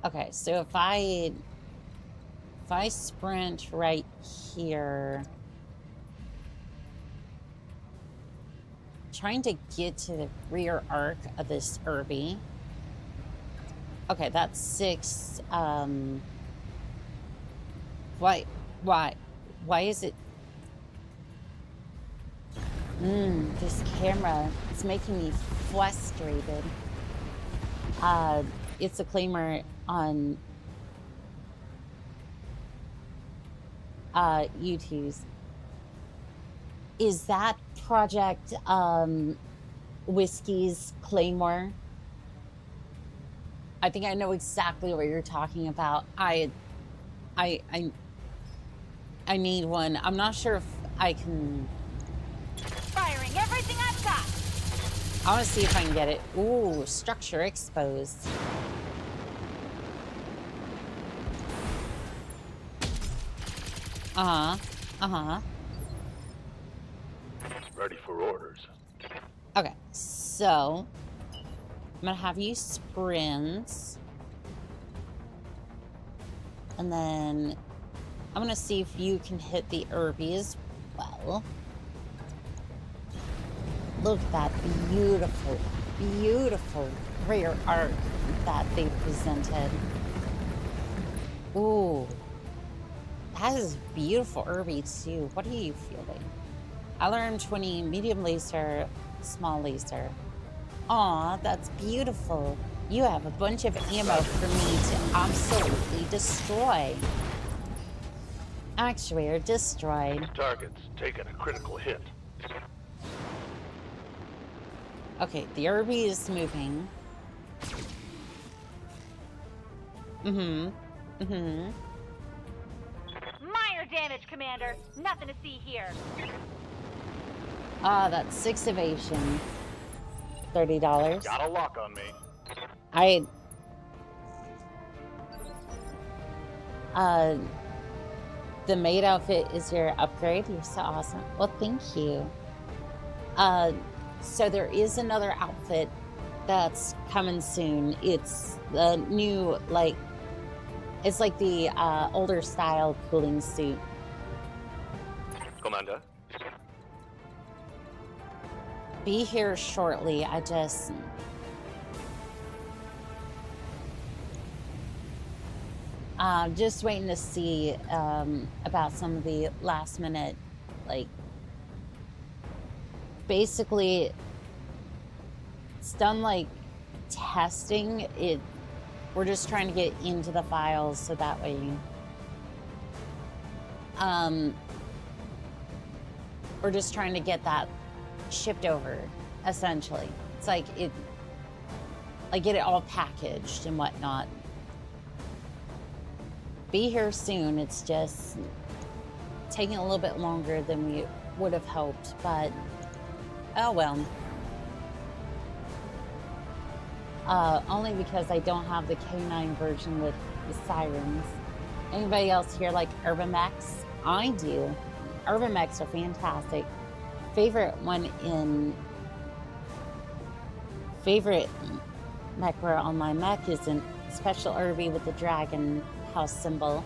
Okay, so if I sprint right here, trying to get to the rear arc of this Irby. Okay, that's 6. Why is it? This camera is making me frustrated. It's a Claymore on U2's. Is that Project Whiskey's Claymore? I think I know exactly what you're talking about. I need one. I'm not sure if I can. Firing everything I've got. I want to see if I can get it. Ooh, structure exposed. Ready for orders. Okay, so I'm gonna have you sprint And then I'm gonna see if you can hit the Irby as well. Look at that beautiful, beautiful rear arc that they presented. Ooh, that is beautiful Irby too. What are you feeling? I learned 20 medium laser, small laser. Aw, that's beautiful. You have a bunch of ammo for me to absolutely destroy. Actuator destroyed. Target's taken a critical hit. Okay, the Irby is moving. Minor damage, Commander. Nothing to see here. Ah, that's 6 evasion. $30. Got a lock on me. The maid outfit is your upgrade. You're so awesome. Well, thank you. So there is another outfit that's coming soon. It's the new, like, it's like the older style cooling suit. Commander. Be here shortly. Just waiting to see about some of the last minute, like, basically it's done like testing. We're just trying to get into the files so that way we're just trying to get that shipped over, essentially. It's like get it all packaged and whatnot. Be here soon. It's just taking a little bit longer than we would have hoped, but oh well. Only because I don't have the K9 version with the sirens. Anybody else here like Urban Mechs? I do. Urban Mechs are fantastic. Favorite mech wear on my mech is a special Irby with the dragon house symbol.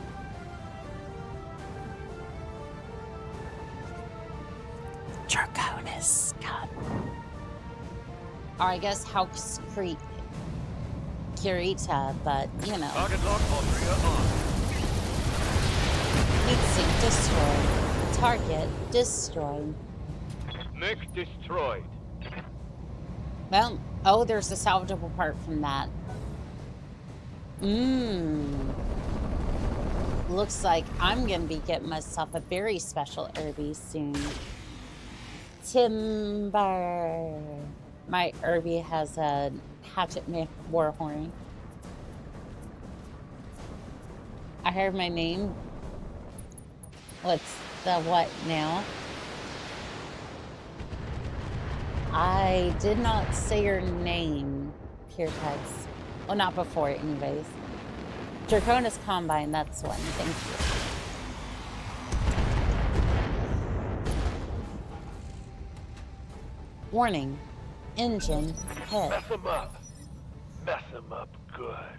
Draconis, God. Or I guess House Creek Kurita, but you know. Target lock Austria on. Heat sink destroyed. Target destroyed. Mech destroyed. Well, oh, there's a salvageable part from that. Looks like I'm gonna be getting myself a very special Irby soon. Timber. My Irby has a hatchet warhorn. I heard my name. What's the what now? I did not say your name, Pure Cuts. Well, not before, anyways. Draconis Combine, that's one. Thank you. Warning. Engine hit. Mess him up. Mess him up good.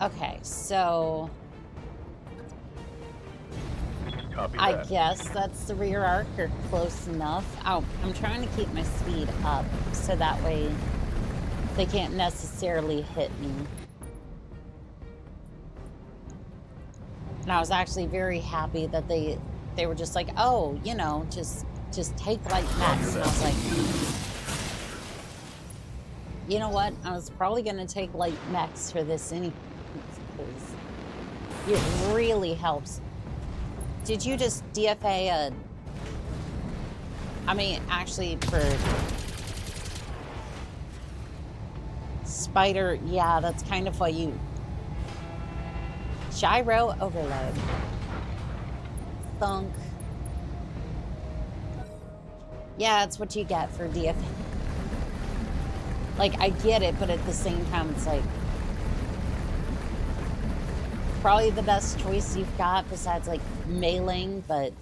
Okay, so Copy I that. guess that's the rear arc, or close enough. Oh, I'm trying to keep my speed up so that way they can't necessarily hit me. And I was actually very happy that they were just like, oh, you know, just take light mechs. And I was like, you know what? I was probably gonna take light mechs for this anyway, because it really helps. Did you just DFA a... I mean, actually, for... Spider, yeah, that's kind of what you... Gyro overload. Thunk. Yeah, that's what you get for DFA. Like, I get it, but at the same time, it's like... Probably the best choice you've got besides, like, mailing, but...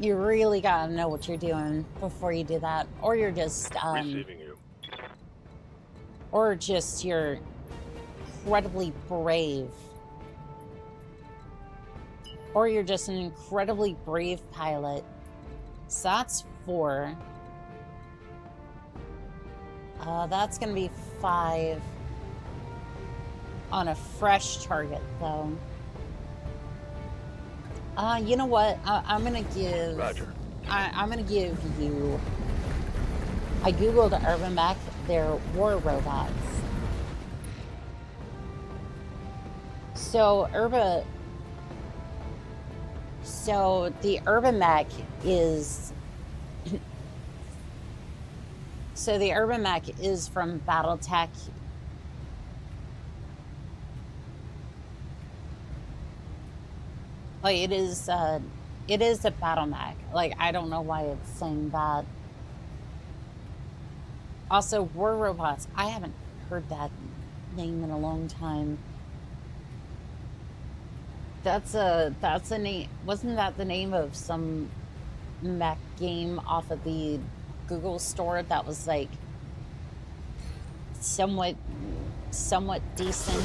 You really gotta know what you're doing before you do that, or you're just Receiving you. or just you're incredibly brave, or you're just an incredibly brave pilot. So that's 4. That's gonna be 5 on a fresh target, though. You know what? I'm gonna give. Roger. I'm gonna give you. I googled Urban Mech. They're war robots. So the Urban Mech is. So the Urban Mech is from Battletech. Like it is a battle mech. Like I don't know why it's saying that. Also, war robots. I haven't heard that name in a long time. That's a name. Wasn't that the name of some mech game off of the Google store that was like somewhat decent?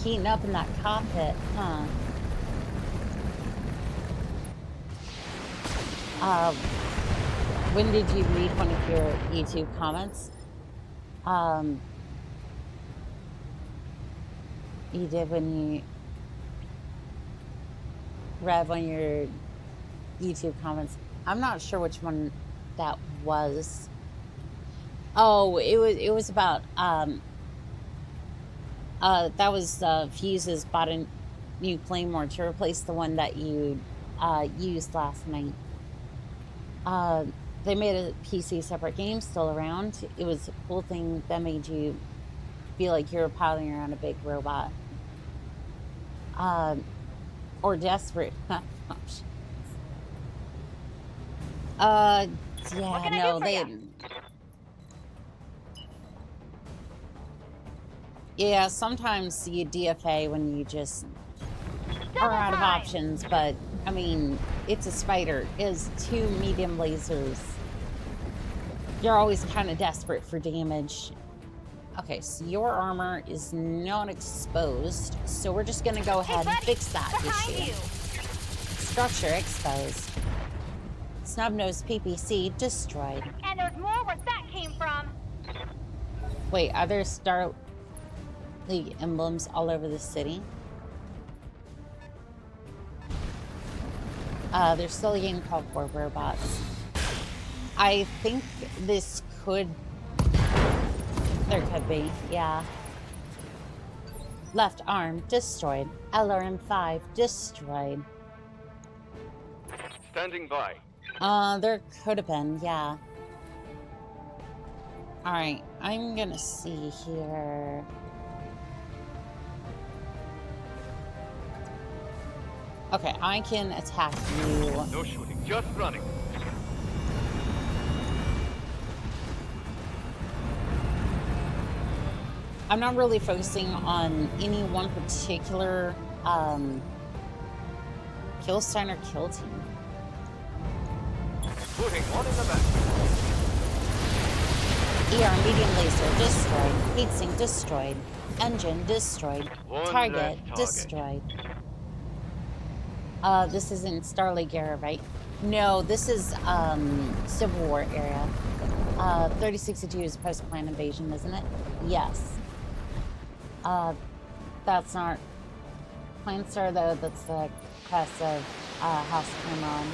Heating up in that cockpit, huh? When did you read one of your YouTube comments? You did when you read one of your YouTube comments. I'm not sure which one that was. Oh, it was about that was Fuse's bought a new Claymore to replace the one that you used last night. They made a PC separate game still around. It was a cool thing that made you feel like you were piloting around a big robot. Or desperate. Yeah, no, they... Yeah, sometimes you DFA when you just are out of options, but, I mean, it's a spider. It has 2 medium lasers. You're always kind of desperate for damage. Okay, so your armor is not exposed, so we're just gonna go ahead and fix that issue. Structure exposed. Snub-nosed PPC destroyed. And there's more where that came from. Wait, are there Star League emblems all over the city? There's still a game called War Robots. I think this could... There could be, yeah. Left arm destroyed. LRM-5 destroyed. Standing by. There could have been, yeah. Alright, I'm gonna see here. Okay, I can attack you. No shooting, just running. I'm not really focusing on any one particular kill sign or kill team. Putting one in the back. ER medium laser destroyed. Heatsink destroyed. Engine destroyed. Target destroyed. This isn't Starleague era, right? No, this is Civil War era. 3062 is post-plan invasion, isn't it? Yes. That's not Planstar though, that's the crest of House Claymore.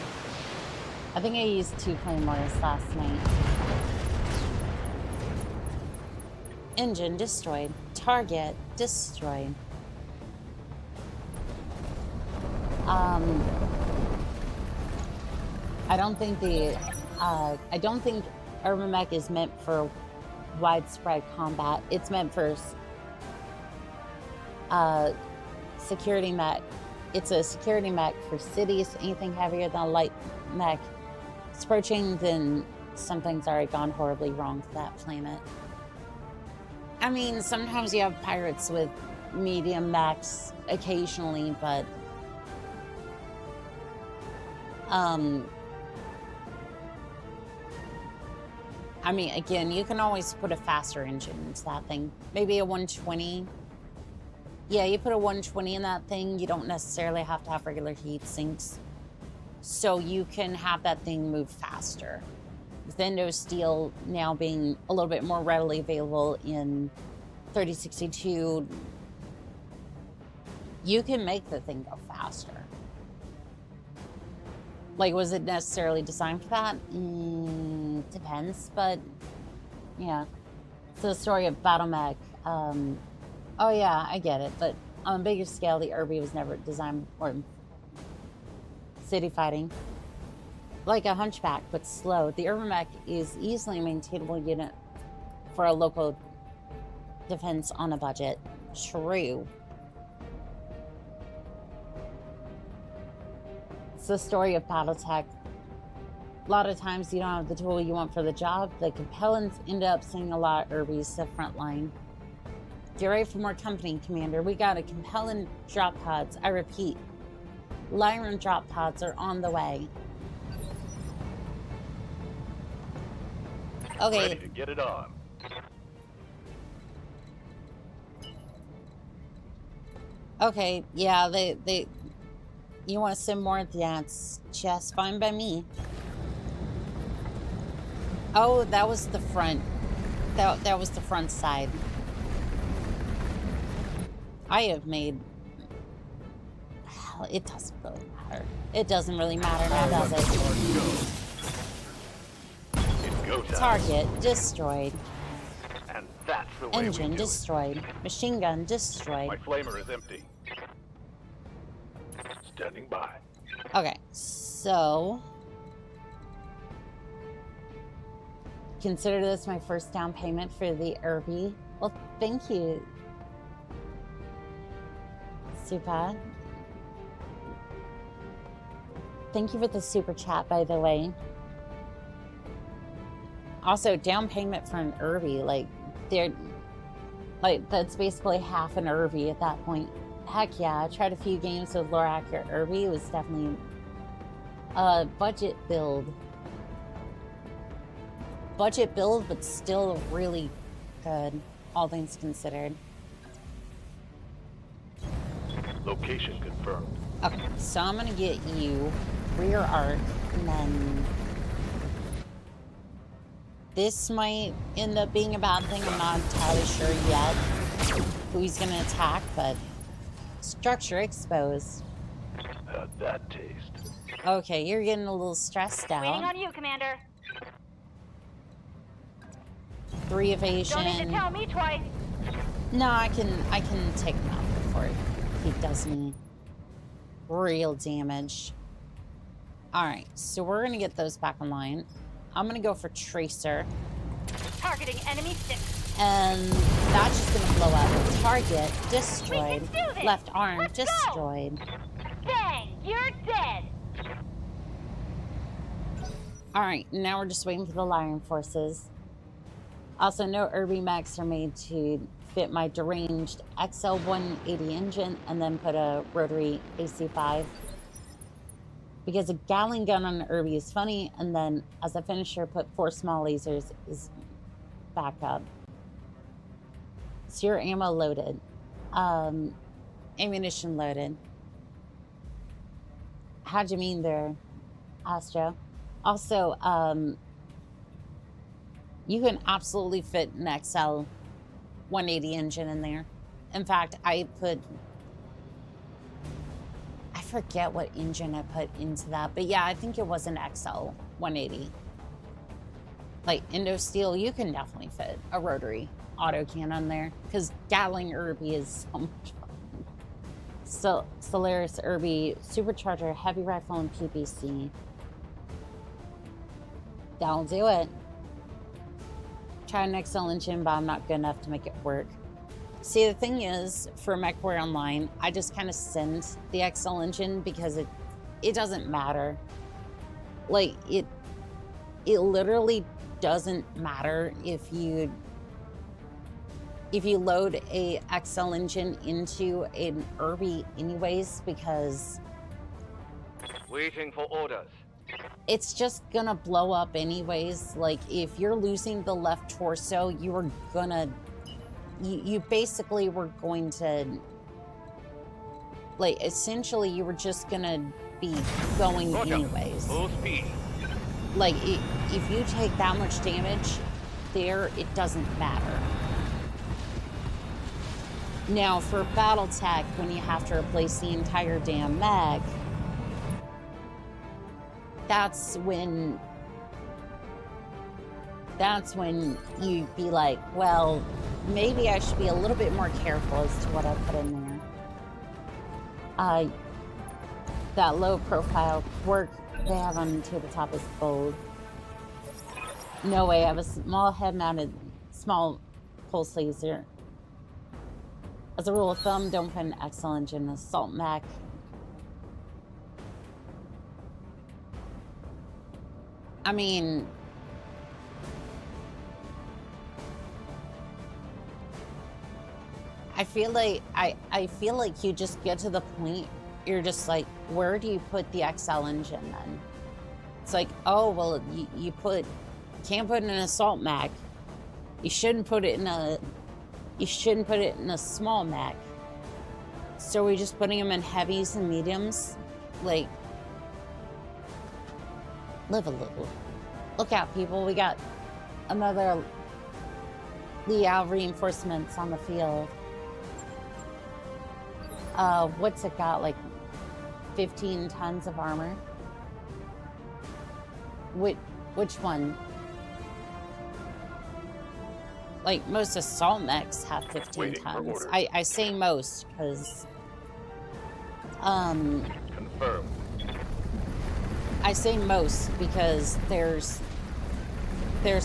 I think I used 2 Claymores last night. Engine destroyed. Target destroyed. I don't think Urban Mech is meant for widespread combat. It's meant for security mech. It's a security mech for cities. Anything heavier than a light mech is approaching, then something's already gone horribly wrong to that planet. I mean, sometimes you have pirates with medium max occasionally, but I mean, again, you can always put a faster engine into that thing. Maybe a 120. Yeah, you put a 120 in that thing, you don't necessarily have to have regular heat sinks. So you can have that thing move faster. With Endosteel now being a little bit more readily available in 3062, you can make the thing go faster. Like, was it necessarily designed for that? Depends, but yeah. So the story of Battletech, oh yeah, I get it, but on a bigger scale, the Irby was never designed for city fighting. Like a hunchback, but slow. The Urban is easily a maintainable unit for a local defense on a budget. True. It's the story of Battletech. A lot of times you don't have the tool you want for the job. The compellents end up sending a lot of Irbies to the front line. Get ready for more company, Commander. We got a compelling drop pods. I repeat, Lyran drop pods are on the way. Okay. Ready to get it on. Okay, yeah, they you want to send more? That's just fine by me. Oh, that was the front. That was the front side. I have made... Hell, it doesn't really matter. It doesn't really matter now, does it? Target destroyed. And that's the way Engine destroyed. Machine gun destroyed. My flamer is empty. Standing by. Okay, so... Consider this my first down payment for the Irby. Well, thank you. Super. Thank you for the super chat, by the way. Also, down payment for an Irby, like, that's basically half an Irby at that point. Heck yeah, I tried a few games with lore accurate Irby. It was definitely a budget build. Budget build, but still really good, all things considered. Location confirmed. Okay, so I'm gonna get you rear arc, and then this might end up being a bad thing. I'm not entirely sure yet who he's gonna attack, but structure exposed. How'd that taste? Okay, you're getting a little stressed out. Waiting on you, Commander. 3 evasion. Don't need to tell me twice. No, I can take him out before he does any real damage. Alright, so we're gonna get those back online. I'm gonna go for Tracer. Targeting enemy 6. And that's just gonna blow up. Target destroyed. We can do this. Left arm Let's destroyed. Go. Bang! You're dead. Alright, now we're just waiting for the Lyran forces. Also, no Irby mechs are made to fit my deranged XL180 engine and then put a rotary AC5. Because a Gatling gun on an Irby is funny, and then as a finisher, put 4 small lasers is backup. So your ammo loaded. Ammunition loaded. How'd you mean there, Astro? Also, you can absolutely fit an XL 180 engine in there. In fact, I forget what engine I put into that, but yeah, I think it was an XL 180. Like Endosteel, you can definitely fit a rotary autocannon there, because Gatling Irby is so much fun. So Solaris Irby, supercharger, heavy rifle, and PPC. That'll do it. Try an XL engine, but I'm not good enough to make it work. See, the thing is, for MechWarrior Online, I just kind of send the XL engine because it doesn't matter. Like, it literally doesn't matter if you if you load a XL engine into an Irby anyways, because Waiting for orders. it's just gonna blow up anyways. Like, if you're losing the left torso, you are gonna... You basically were going to... Like, essentially, you were just gonna be going Roger. anyways. Full speed. Like, if you take that much damage there, it doesn't matter. Now, for Battletech, when you have to replace the entire damn mag, that's when you'd be like, well, maybe I should be a little bit more careful as to what I put in there. That low profile work they have on the tabletop is bold. No way, I have a small head-mounted, small pulse laser. As a rule of thumb, don't put an XL engine in an assault mech. I mean, I feel like you just get to the point, you're just like, where do you put the XL engine then? It's like, oh, well, you can't put it in an assault mech. You shouldn't put it in a small mech. So we're just putting them in heavies and mediums? Like, live a little. Look out, people. We got another Liao reinforcements on the field. What's it got? Like 15 tons of armor? Which one? Like, most assault mechs have 15 Waiting for tons. orders. I say most because Confirmed. I say most because there's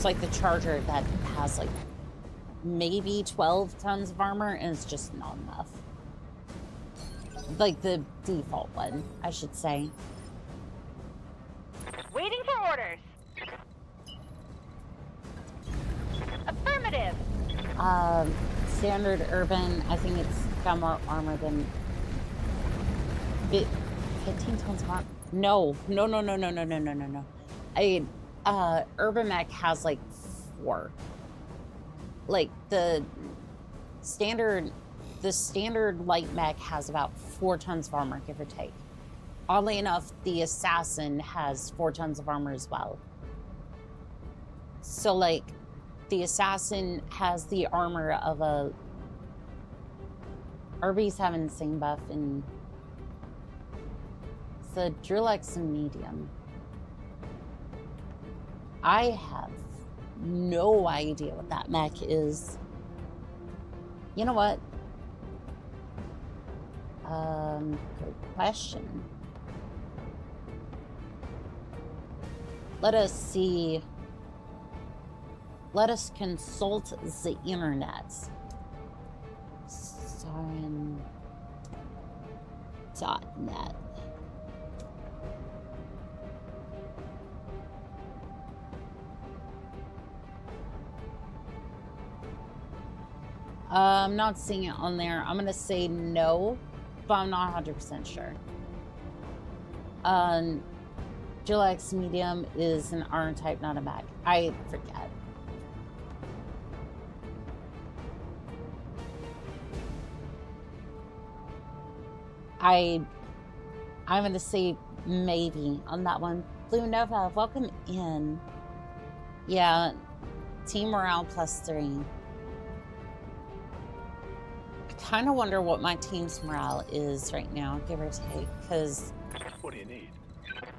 like the Charger that has like maybe 12 tons of armor, and it's just not enough. Like the default one, I should say. Waiting for orders. Affirmative. Standard urban, I think it's got more armor than 15 tons of armor. No. Urban mech has like 4. Like the standard light mech has about 4 tons of armor, give or take. Oddly enough, the assassin has 4 tons of armor as well. So like, the assassin has the armor of a... Irby's having the same buff, and it's a Drilex medium. I have no idea what that mech is. You know what? Good question. Let us see. Let us consult the internet. Sarin.net. I'm not seeing it on there. I'm gonna say no, but I'm not 100% sure. Gilex medium is an armor type, not a mech. I forget. I'm gonna say maybe on that one. Blue Nova, welcome in. Yeah, team morale +3. I kind of wonder what my team's morale is right now, give or take, because What do you need?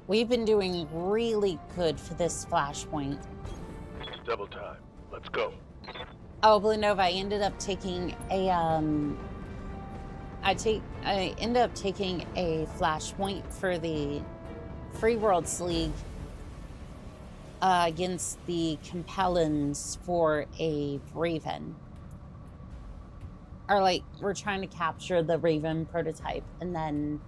we've been doing really good for this flashpoint. Double time. Let's go. Oh, Blue Nova, I ended up taking a I ended up taking a flashpoint for the Free Worlds League against the Compellans for a Raven. Or like, we're trying to capture the Raven prototype, and then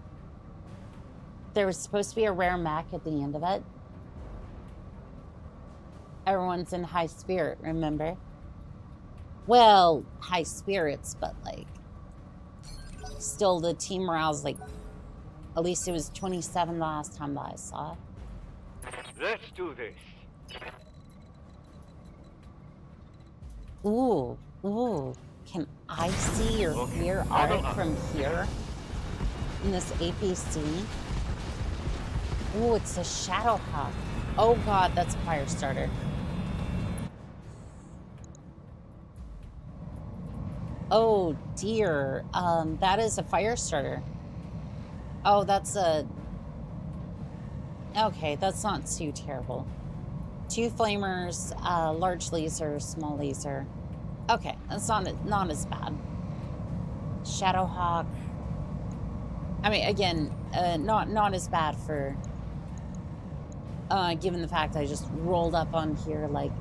there was supposed to be a rare mech at the end of it. Everyone's in high spirit, remember? well, high spirits, but like, still the team morale's like, at least it was 27 the last time that I saw. Let's do this. Ooh, ooh. Can I see or hear art from here? In this APC? Ooh, it's a Shadowhawk. Oh god, that's a fire starter. Oh dear, that is a fire starter. Oh, that's a... Okay, that's not too terrible. 2 flamers, large laser, small laser. Okay, that's not as bad. Shadowhawk. I mean, again, not as bad for... given the fact I just rolled up on here like...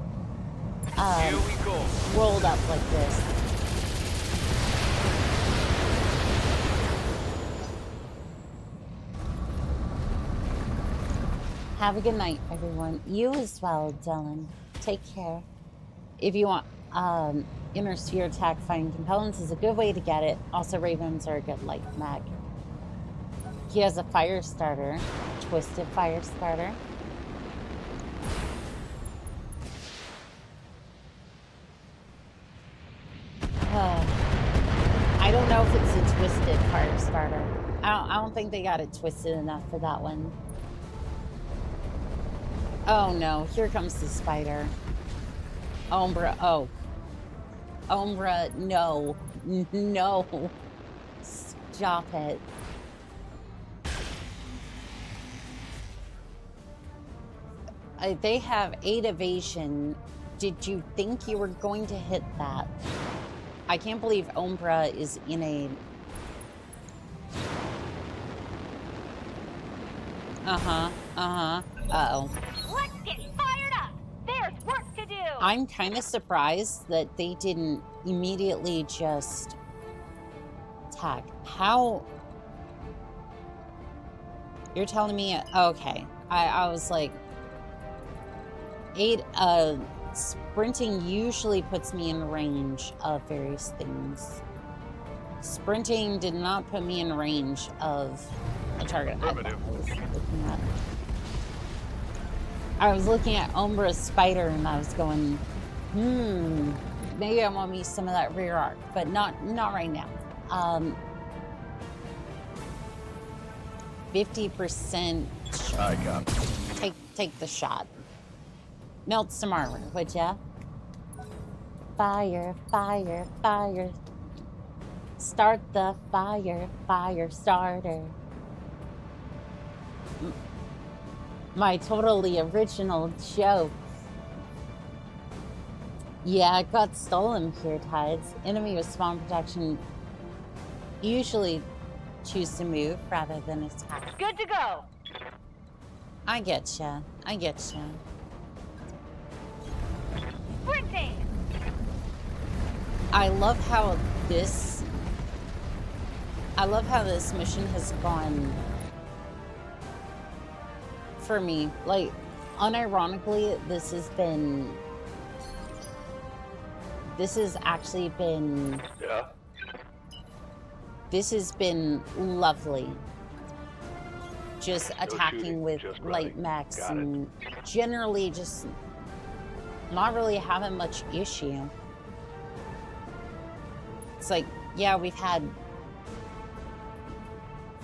Here we go. Rolled up like this. Have a good night, everyone. You as well, Dylan. Take care. If you want inner sphere attack, fighting compellence is a good way to get it. Also, ravens are a good light mag. He has a fire starter, twisted fire starter. I don't know if it's a twisted fire starter. I don't think they got it twisted enough for that one. Oh no, here comes the spider. Umbra, oh. Umbra, no. No. Stop it. They have 8 evasion. Did you think you were going to hit that? I can't believe Umbra is in a... Uh-oh. Let's get fired up! There's work to do! I'm kind of surprised that they didn't immediately just attack. How? You're telling me... Okay. I was like... 8, sprinting usually puts me in range of various things. Sprinting did not put me in range of a target. I was looking at Umbra's spider and I was going, maybe I want me some of that rear arc, but not right now. 50% I got it. Take the shot. Melt some armor, would ya? Fire, fire, fire. Start the fire, fire starter. My totally original joke. Yeah, it got stolen, Pure Tides. Enemy with spawn protection usually choose to move rather than attack. Good to go! I getcha. I getcha. Sprinting! I love how this mission has gone for me. Like, unironically, this has actually been... Yeah? This has been lovely. Just attacking shooting, with just light running. mechs Got and generally just not really having much issue. It's like, yeah, we've had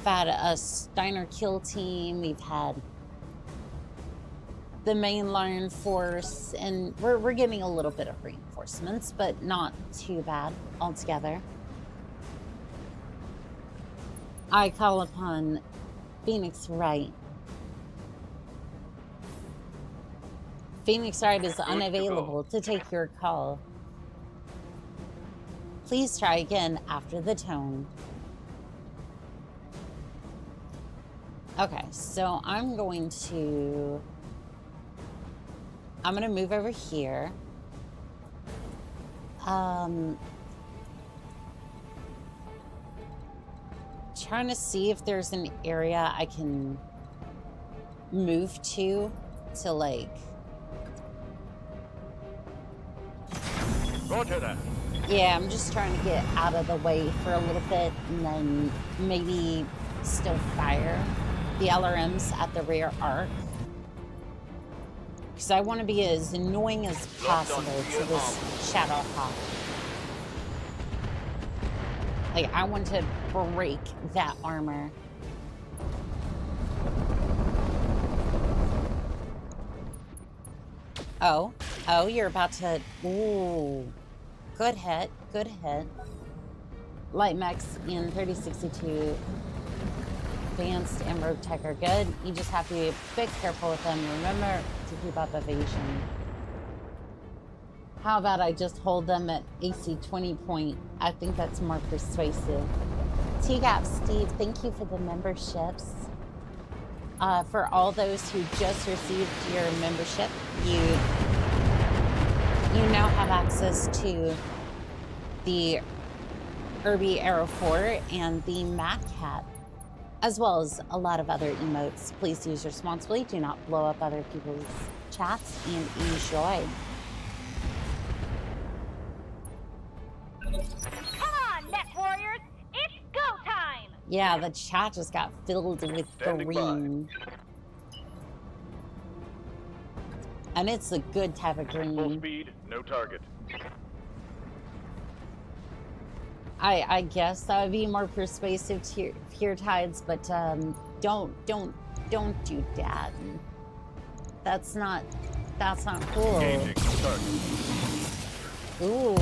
a Steiner kill team, we've had the mainline force, and we're getting a little bit of reinforcements, but not too bad altogether. I call upon Phoenix Wright. Phoenix Wright is unavailable to take your call. Please try again after the tone. Okay, so I'm going to move over here. Trying to see if there's an area I can move to like... Roger that. Yeah, I'm just trying to get out of the way for a little bit and then maybe still fire the LRMs at the rear arc. Because I want to be as annoying as possible to this Shadowhawk. Like, I want to break that armor. Oh, you're about to... Ooh. Good hit, good hit. Light mechs in 3062. Advanced and rogue tech are good. You just have to be a bit careful with them. Remember to keep up evasion. How about I just hold them at AC 20 point? I think that's more persuasive. T-Gap Steve, thank you for the memberships. For all those who just received your membership, you now have access to the Irby Arrow 4 and the Mad Cat, as well as a lot of other emotes. Please use responsibly. Do not blow up other people's chats and enjoy. Come on, Mech Warriors! It's go time! Yeah, the chat just got filled with green. And it's a good type of green. Full speed, no target. I guess that would be more persuasive to Pure Tides, but don't do that. That's not cool. Ooh.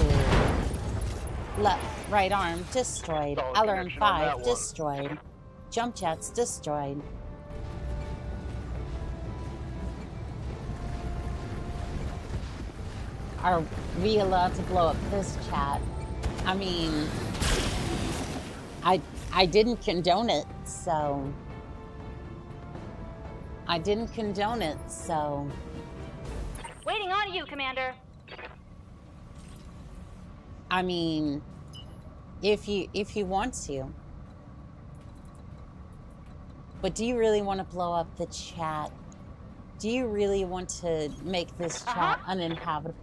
Left, right arm destroyed. LRM 5 destroyed. Jump jets destroyed. Are we allowed to blow up this chat? I mean, I didn't condone it, so... I didn't condone it, so... Waiting on you, Commander. I mean, if you want to. But do you really want to blow up the chat? Do you really want to make this chat uninhabitable?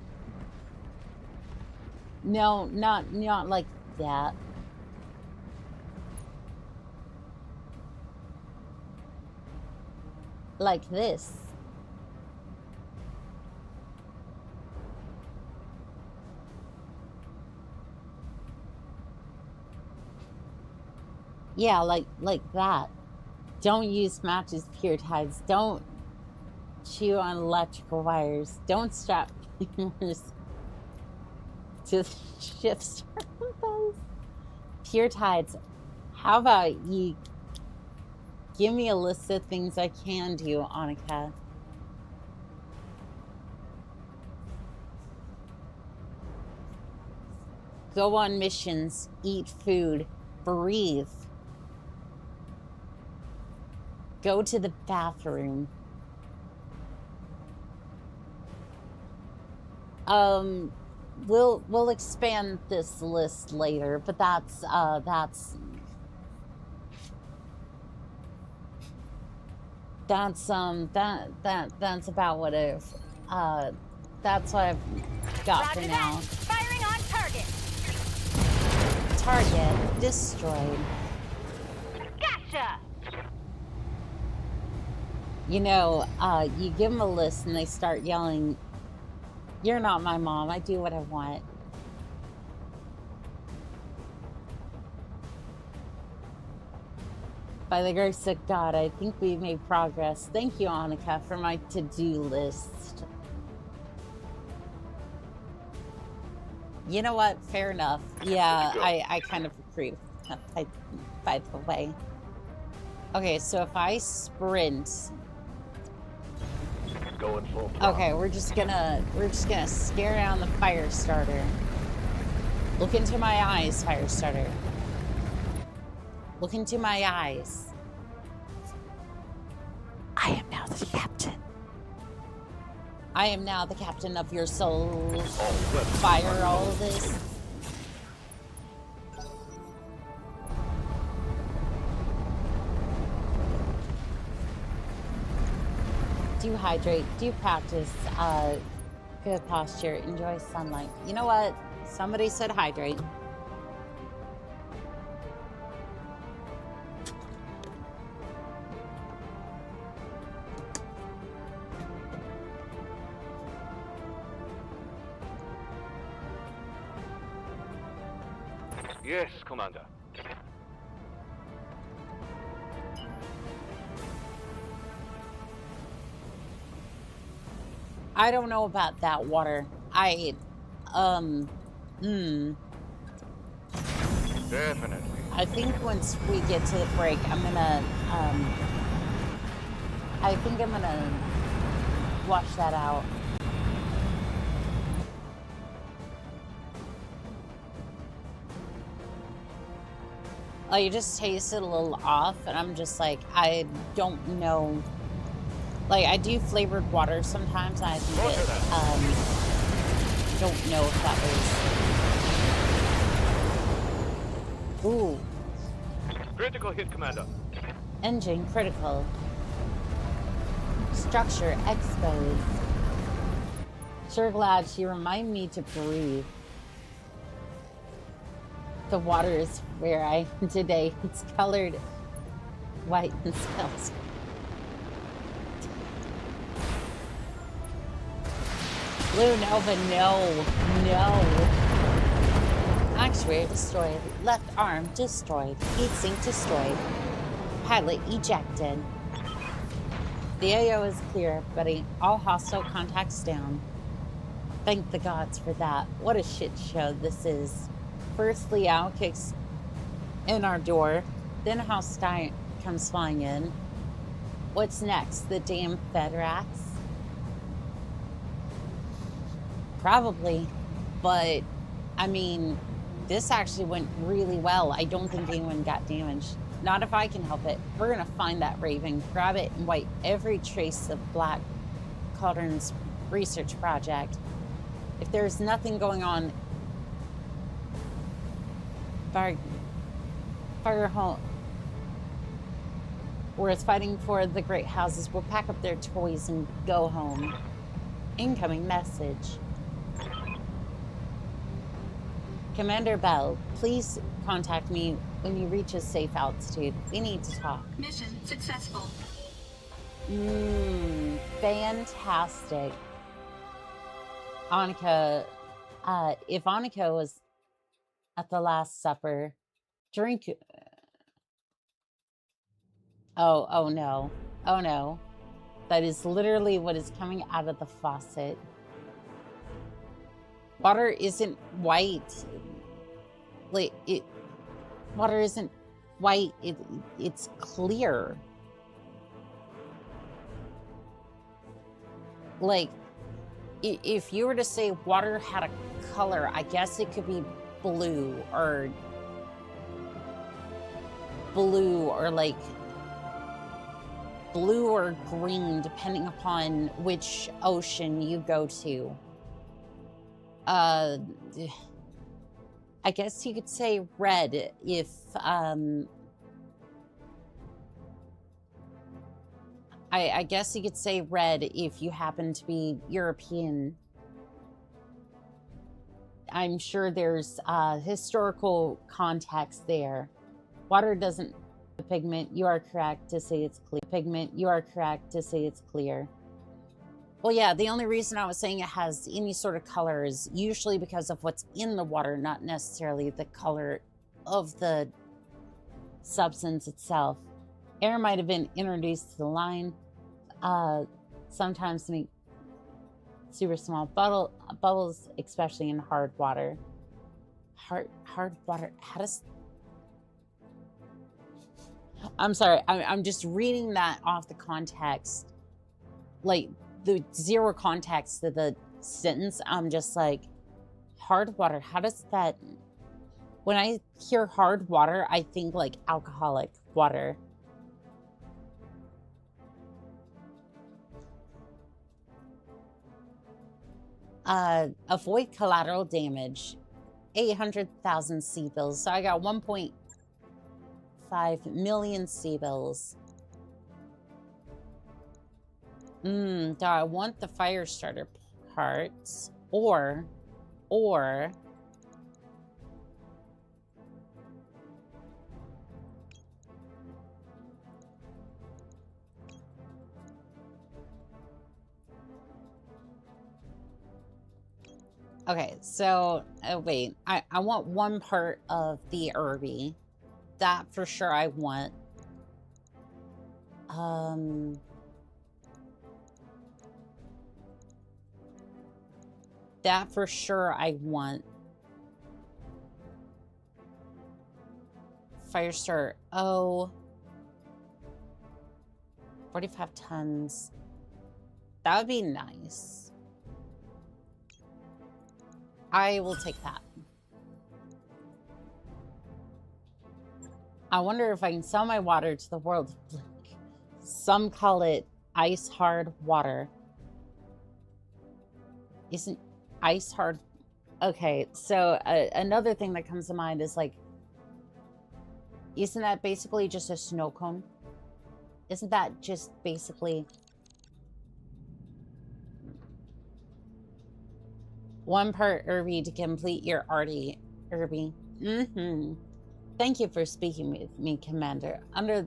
No, not like that. Like this. Yeah, like that. Don't use matches, Pure Tides. Don't chew on electrical wires. Don't strap fingers to the ship's terminals. Pure Tides, how about you give me a list of things I can do, Annika? Go on missions, eat food, breathe. Go to the bathroom. We'll expand this list later, but that's about what that's what I've got Roger for now. that. Firing on target. Target destroyed. Gotcha. You know, you give them a list and they start yelling, "You're not my mom. I do what I want." By the grace of God, I think we've made progress. Thank you, Annika, for my to-do list. You know what? Fair enough. Yeah, I kind of agree with that, by the way. Okay, so if I sprint... Going full throttle. Okay, we're just gonna scare down the fire starter. Look into my eyes, fire starter. Look into my eyes. I am now the captain. I am now the captain of your souls. Fire all of this. Do hydrate, do practice, good posture, enjoy sunlight. You know what? Somebody said hydrate. Yes, Commander. I don't know about that water. Definitely. I think once we get to the break, I'm gonna wash that out. Like, it just tasted a little off, and I'm just like, I don't know. Like, I do flavored water sometimes, and I think don't know if that was. Ooh. Critical hit, Commander. Engine critical. Structure exposed. Sure glad she reminded me to breathe. The water is where I today. It's colored white and smells. Blue Nova, no. Actuator destroyed. Left arm destroyed. Heatsink destroyed. Pilot ejected. The AO is clear, buddy. All hostile contacts down. Thank the gods for that. What a shit show this is. First, Liao kicks in our door. Then House Stein comes flying in. What's next? The damn Fedrax? Probably. But, I mean, this actually went really well. I don't think anyone got damaged. Not if I can help it. We're going to find that Raven, grab it, and wipe every trace of Black Cauldron's research project. If there's nothing going on, fire home. Whereas fighting for the great houses, we'll pack up their toys and go home. Incoming message. Commander Bell, please contact me when you reach a safe altitude. We need to talk. Mission successful. Fantastic. Annika, if Annika was at the Last Supper, drink. Oh no. Oh no. That is literally what is coming out of the faucet. Water isn't white. Like, water isn't white. It's clear. Like, if you were to say water had a color, I guess it could be blue or like blue or green, depending upon which ocean you go to. I guess you could say red if I guess you could say red if you happen to be European. I'm sure there's historical context there. Water doesn't the pigment. You are correct to say it's clear. Pigment. You are correct to say it's clear. Well, yeah, the only reason I was saying it has any sort of color is usually because of what's in the water, not necessarily the color of the substance itself. Air might have been introduced to the line, sometimes to make super small bubbles, especially in hard water. Hard water, how does... I'm sorry, I'm just reading that off the context. Like, the zero context to the sentence, I'm just like, hard water, how does that... When I hear hard water, I think like alcoholic water. Avoid collateral damage. 800,000 C-bills. So I got 1.5 million C-bills. Do I want the fire starter parts? Or Okay, so wait, I want one part of the Irby. That for sure I want. That for sure I want. Firestar. Oh. 45 tons. That would be nice. I will take that. I wonder if I can sell my water to the world of Blink. Some call it ice hard water. Isn't ice hard? Okay, so another thing that comes to mind is like, isn't that basically just a snow cone? Isn't that just basically one part Irby to complete your arty, Irby? Thank you for speaking with me, Commander. Under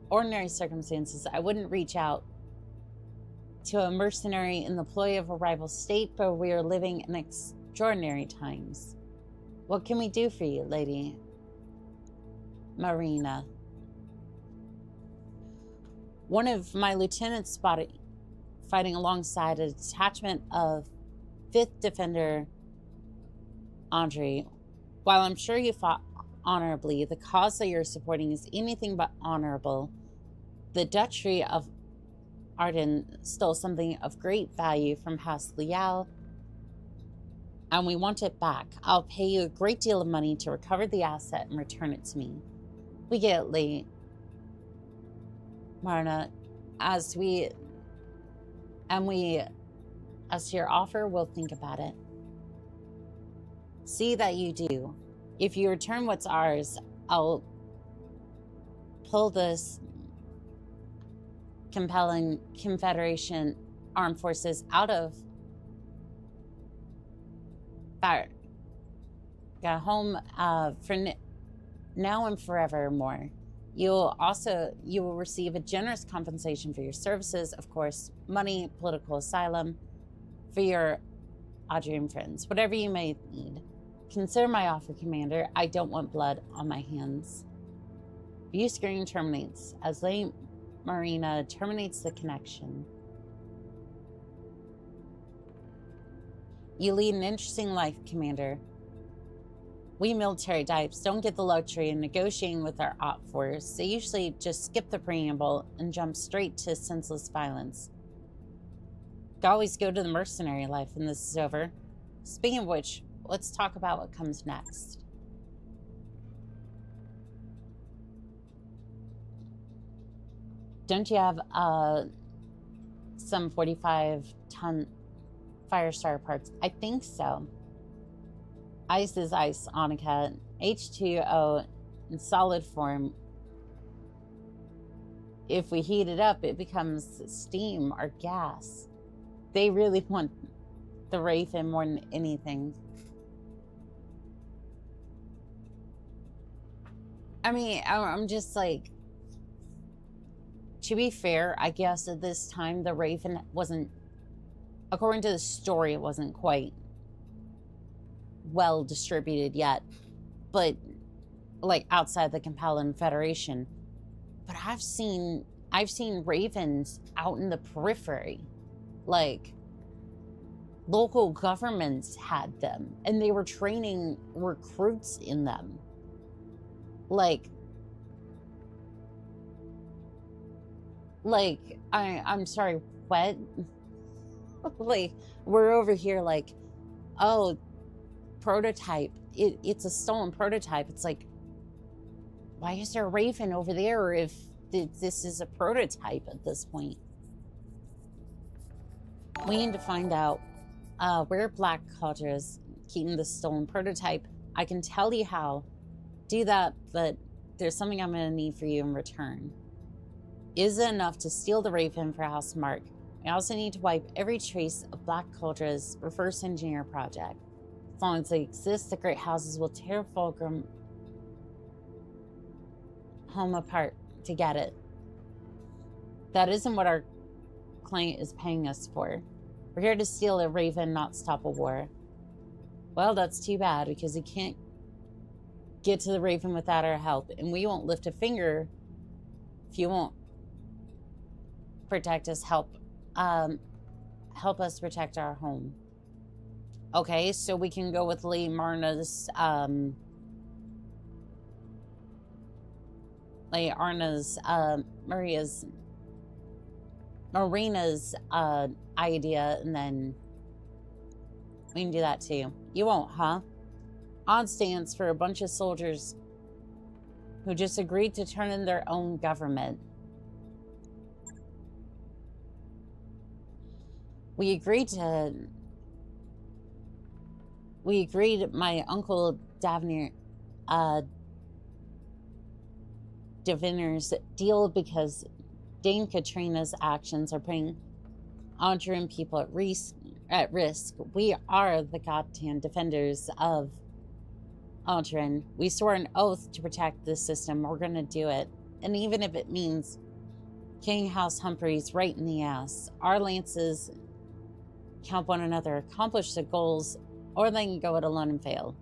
ordinary circumstances, I wouldn't reach out to a mercenary in the ploy of a rival state, but we are living in extraordinary times. What can we do for you, Lady Marina? One of my lieutenants spotted fighting alongside a detachment of 5th Defender Andre. While I'm sure you fought honorably, the cause that you're supporting is anything but honorable. The Duchy of Arden stole something of great value from House Liao, and we want it back. I'll pay you a great deal of money to recover the asset and return it to me. We get it late. Marna, as to your offer, we'll think about it. See that you do. If you return what's ours, I'll pull this compelling Confederation armed forces out of home for now and forevermore. You will receive a generous compensation for your services, of course, money, political asylum, for your Adrian friends, whatever you may need. Consider my offer, Commander. I don't want blood on my hands. View screen terminates as Lady Marina terminates the connection. You lead an interesting life, Commander. We military types don't get the luxury of negotiating with our op force. They usually just skip the preamble and jump straight to senseless violence. You always go to the mercenary life when this is over. Speaking of which, let's talk about what comes next. Don't you have some 45-ton Firestar parts? I think so. Ice is ice, Oni-chan. H2O in solid form. If we heat it up, it becomes steam or gas. They really want the Raven more than anything. I mean, I'm just like, to be fair, I guess at this time the Raven wasn't, according to the story, it wasn't quite well distributed yet, but like outside the compelling Federation. But I've seen Ravens out in the periphery, like local governments had them, and they were training recruits in them. I'm sorry, what? Like, we're over here like, oh, prototype. It's a stolen prototype. It's like, why is there a Raven over there if this is a prototype at this point? We need to find out where Black Culture is keeping the stolen prototype. I can tell you how. Do that, but there's something I'm going to need for you in return. Is it enough to steal the Raven for House Mark? I also need to wipe every trace of Black Culture's reverse engineer project. As long as they exist, the great houses will tear Fulgrim home apart to get it. That isn't what our client is paying us for. We're here to steal a Raven, not stop a war. Well, that's too bad because he can't get to the Raven without our help, and we won't lift a finger if you won't protect us, help us protect our home. Okay, so we can go with Marina's Marina's idea, and then we can do that too. You won't, huh? Odd stance for a bunch of soldiers who just agreed to turn in their own government. We agreed, my uncle Daviner's deal, because Dame Katrina's actions are putting Andrew people at risk. We are the goddamn defenders of Aldrin. We swore an oath to protect this system. We're gonna do it. And even if it means King House Humphreys right in the ass, our lances help one another accomplish the goals, or they can go it alone and fail.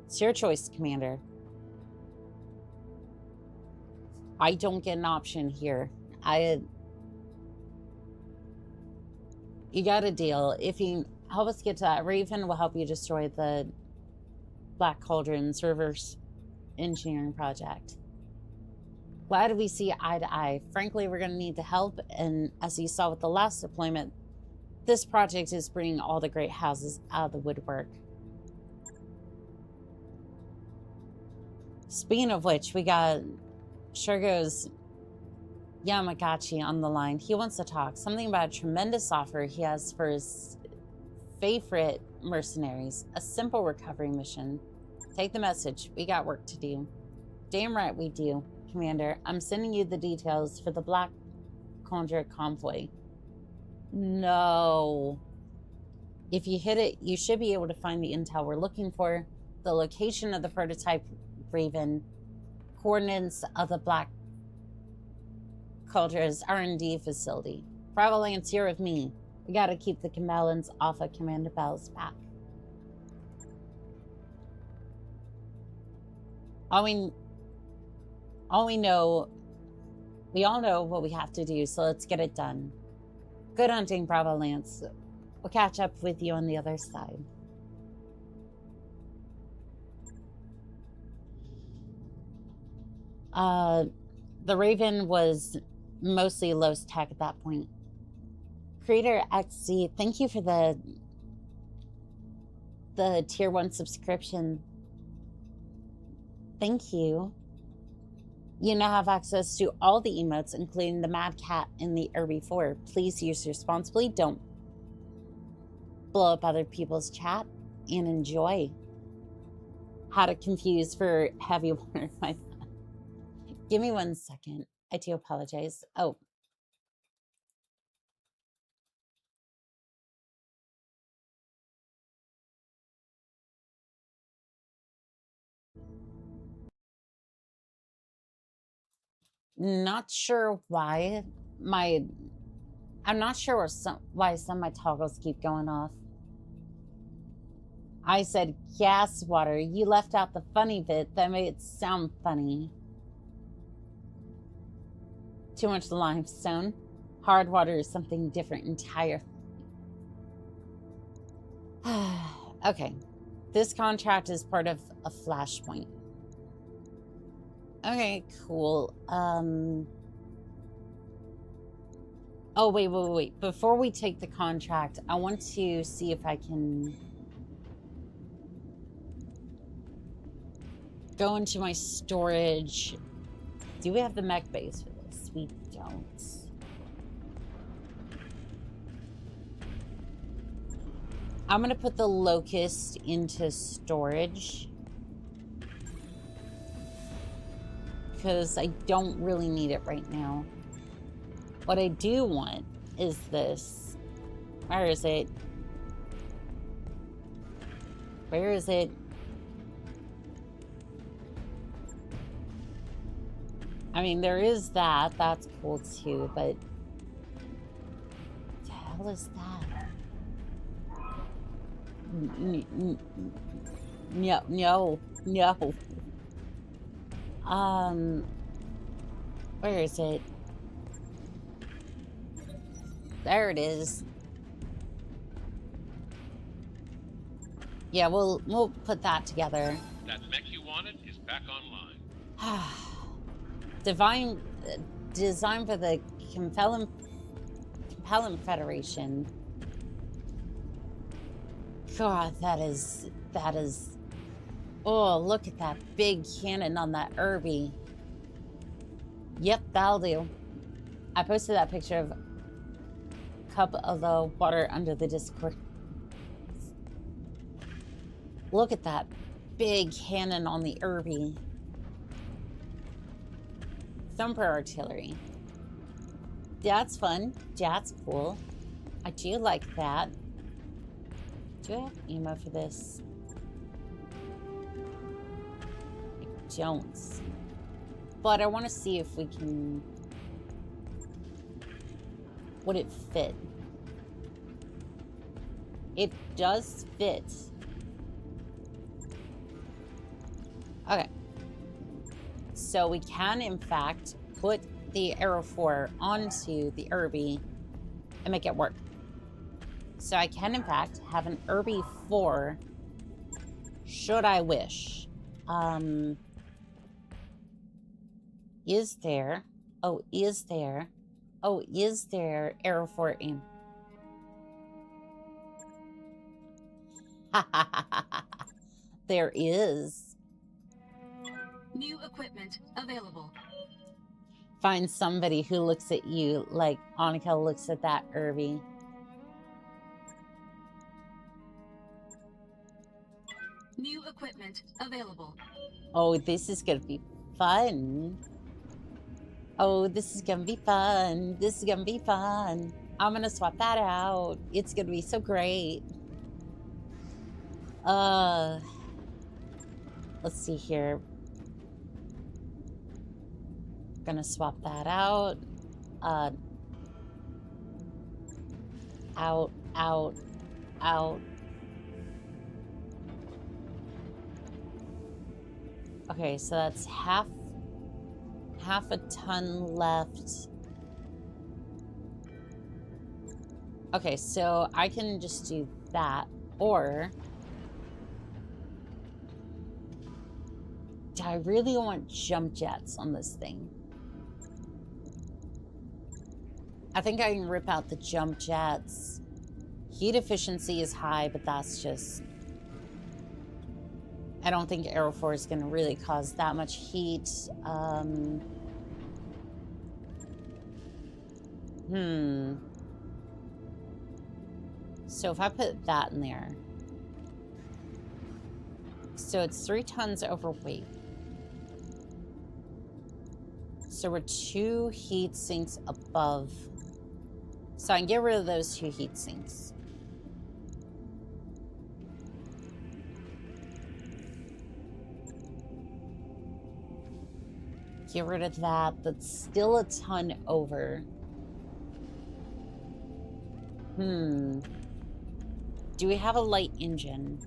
It's your choice, Commander. I don't get an option here. You got a deal. If you help us get to that Raven, we'll help you destroy the Black Cauldron's reverse engineering project. Glad we see eye to eye. Frankly, we're going to need the help, and as you saw with the last deployment, this project is bringing all the great houses out of the woodwork. Speaking of which, we got Shergo's Yamagachi on the line. He wants to talk. Something about a tremendous offer he has for his favorite mercenaries. A simple recovery mission. Take the message. We got work to do. Damn right we do, Commander. I'm sending you the details for the Black Conjure convoy. No. If you hit it, you should be able to find the intel we're looking for, the location of the prototype Raven, coordinates of the Black Culture's R&D facility. Bravo Lance, you're with me. We gotta keep the Camelans off of Commander Bell's back. We all know what we have to do, so let's get it done. Good hunting, Bravo Lance. We'll catch up with you on the other side. The Raven was mostly Los Tech at that point. Creator XZ, thank you for the tier 1 subscription. Thank you. You now have access to all the emotes, including the Mad Cat and the RB4. Please use responsibly. Don't blow up other people's chat, and enjoy. How to confuse for heavy water, my friend. Give me 1 second. I do apologize. Oh. Not sure why I'm not sure why some of my toggles keep going off. I said gas water. You left out the funny bit that made it sound funny. Too much limestone. Hard water is something different entirely. Okay. This contract is part of a flashpoint. Okay, cool. Oh, wait. Before we take the contract, I want to see if I can go into my storage. Do we have the mech base for this? We don't. I'm gonna put the Locust into storage, because I don't really need it right now. What I do want is this. Where is it? Where is it? I mean, there is that. That's cool too, but what the hell is that? No, no, no. Where is it? There it is. Yeah, we'll put that together. That mech you wanted is back online. Designed for the Compelling Federation. God, that is. Oh, look at that big cannon on that Irby. Yep, that'll do. I posted that picture of cup of the water under the Discord. Look at that big cannon on the Irby. Thumper artillery. That's fun. That's cool. I do like that. Do I have ammo for this? I don't. But I want to see if we can... Would it fit? It does fit. Okay. So we can, in fact, put the Arrow 4 onto the Irby and make it work. So I can, in fact, have an Irby 4 should I wish. Is there... Oh, is there... Oh, is there Arrow 4 aim? There is. New equipment available. Find somebody who looks at you like Annika looks at that Irby. New equipment available. Oh, this is gonna be fun. Oh, this is gonna be fun. This is gonna be fun. I'm gonna swap that out. It's gonna be so great. Let's see here. Gonna swap that out. Out. Okay, so that's half a ton left. Okay, so I can just do that, or do I really want jump jets on this thing? I think I can rip out the jump jets. Heat efficiency is high, but that's just... I don't think Arrow 4 is going to really cause that much heat. So if I put that in there... So it's 3 tons overweight. So we're 2 heat sinks above. So I can get rid of those 2 heat sinks. Get rid of that. That's still a ton over. Do we have a light engine?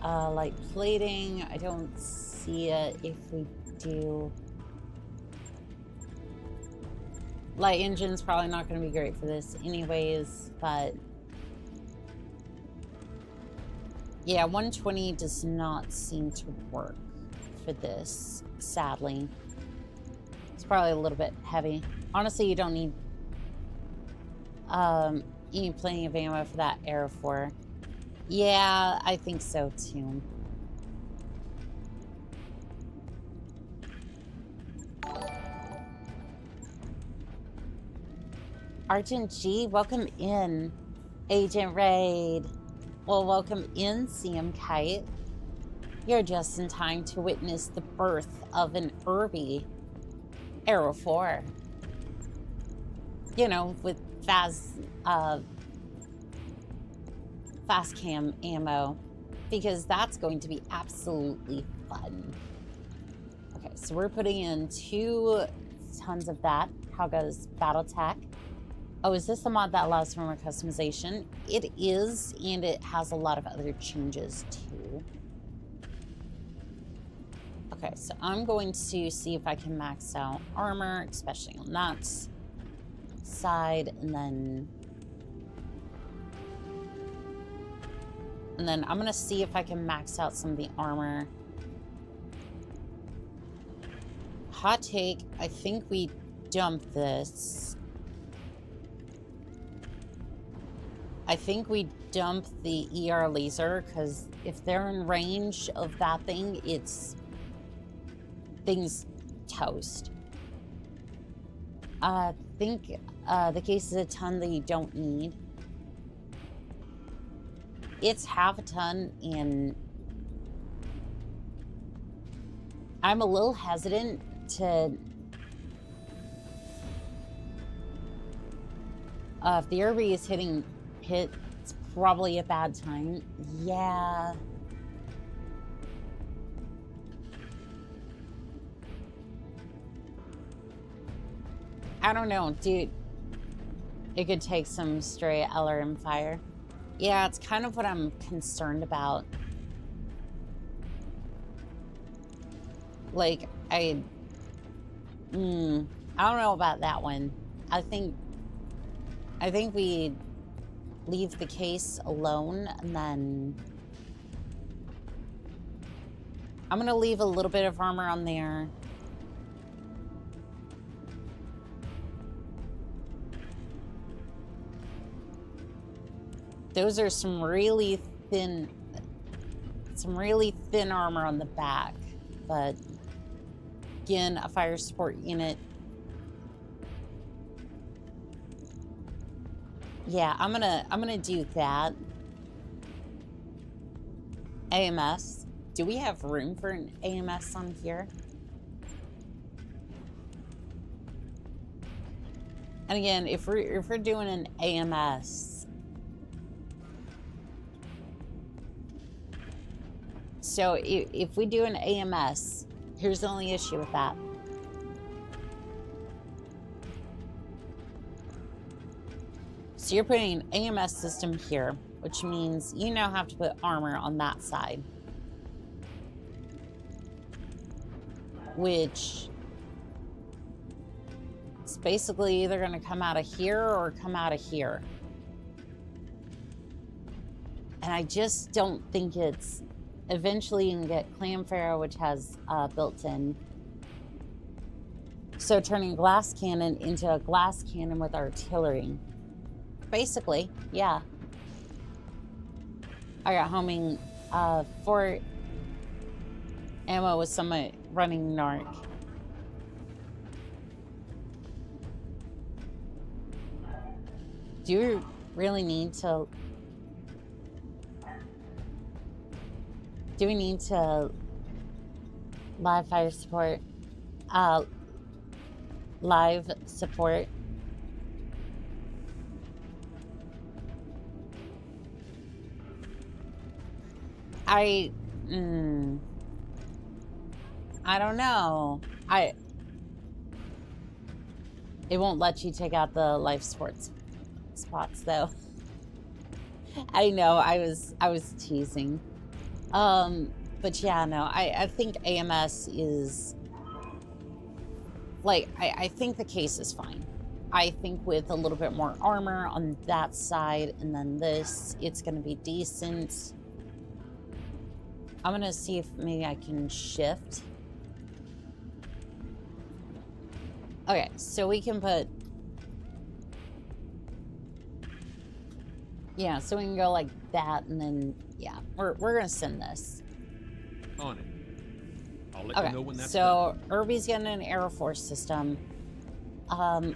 Light plating. I don't see it. If we do... Light engine's probably not going to be great for this anyways, but... Yeah, 120 does not seem to work for this, sadly. It's probably a little bit heavy. Honestly, you don't need... you need plenty of ammo for that Arrow 4. Yeah, I think so too. Argent G, welcome in. Agent Raid. Well, welcome in, CM Kite. You're just in time to witness the birth of an Irby Arrow 4. You know, with fast cam ammo, because that's going to be absolutely fun. Okay, so we're putting in 2 tons of that. How goes Battletech? Oh, is this the mod that allows for more customization? It is, and it has a lot of other changes too. Okay, so I'm going to see if I can max out armor, especially on that side, and then I'm gonna see if I can max out some of the armor. Hot take, I think we dump this. I think we dump the ER laser, because if they're in range of that thing, thing's toast. I think the case is a ton that you don't need. It's half a ton, and I'm a little hesitant to... if the RV is hit, it's probably a bad time. Yeah. I don't know, dude. It could take some stray LRM fire. Yeah, it's kind of what I'm concerned about. Like, I don't know about that one. I think we leave the case alone, and then I'm gonna leave a little bit of armor on there. Those are some really thin armor on the back, but again, a fire support unit. Yeah, I'm gonna do that. AMS. Do we have room for an AMS on here? And again, if we're doing an AMS, so if we do an AMS, here's the only issue with that. So you're putting an AMS system here, which means you now have to put armor on that side. Which it's basically either going to come out of here or come out of here. And I just don't think it's... Eventually you can get Clamphara, which has built-in. So turning a glass cannon into a glass cannon with artillery. Basically, yeah. I got homing 4 ammo with someone running narc. Do you really need to... Do we need to live fire support? Live support? I don't know. It won't let you take out the life sports spots though. I know, I was teasing. But yeah, no, I think AMS is like, I think the case is fine. I think with a little bit more armor on that side and then this, it's gonna be decent. I'm gonna see if maybe I can shift. Okay, so we can put... Yeah, so we can go like that, and then, yeah, we're gonna send this. On it. I'll let you know when that's so Irby's getting an Air Force system.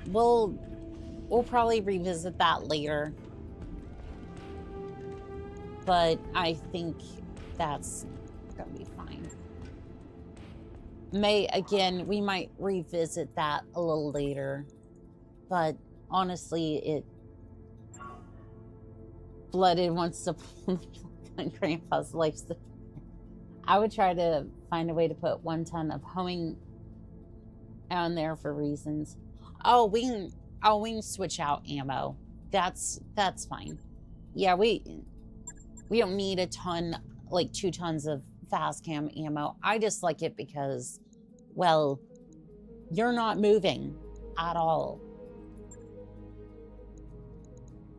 We'll probably revisit that later. But I think that's gonna be fine. Again, we might revisit that a little later. But honestly, it Blooded wants to pull on Grandpa's life support. I would try to find a way to put 1 ton of homing on there for reasons. Oh, we can Oh, we can switch out ammo. That's fine. Yeah, we don't need a ton, like 2 tons of fast cam ammo. I just like it because, well, you're not moving at all.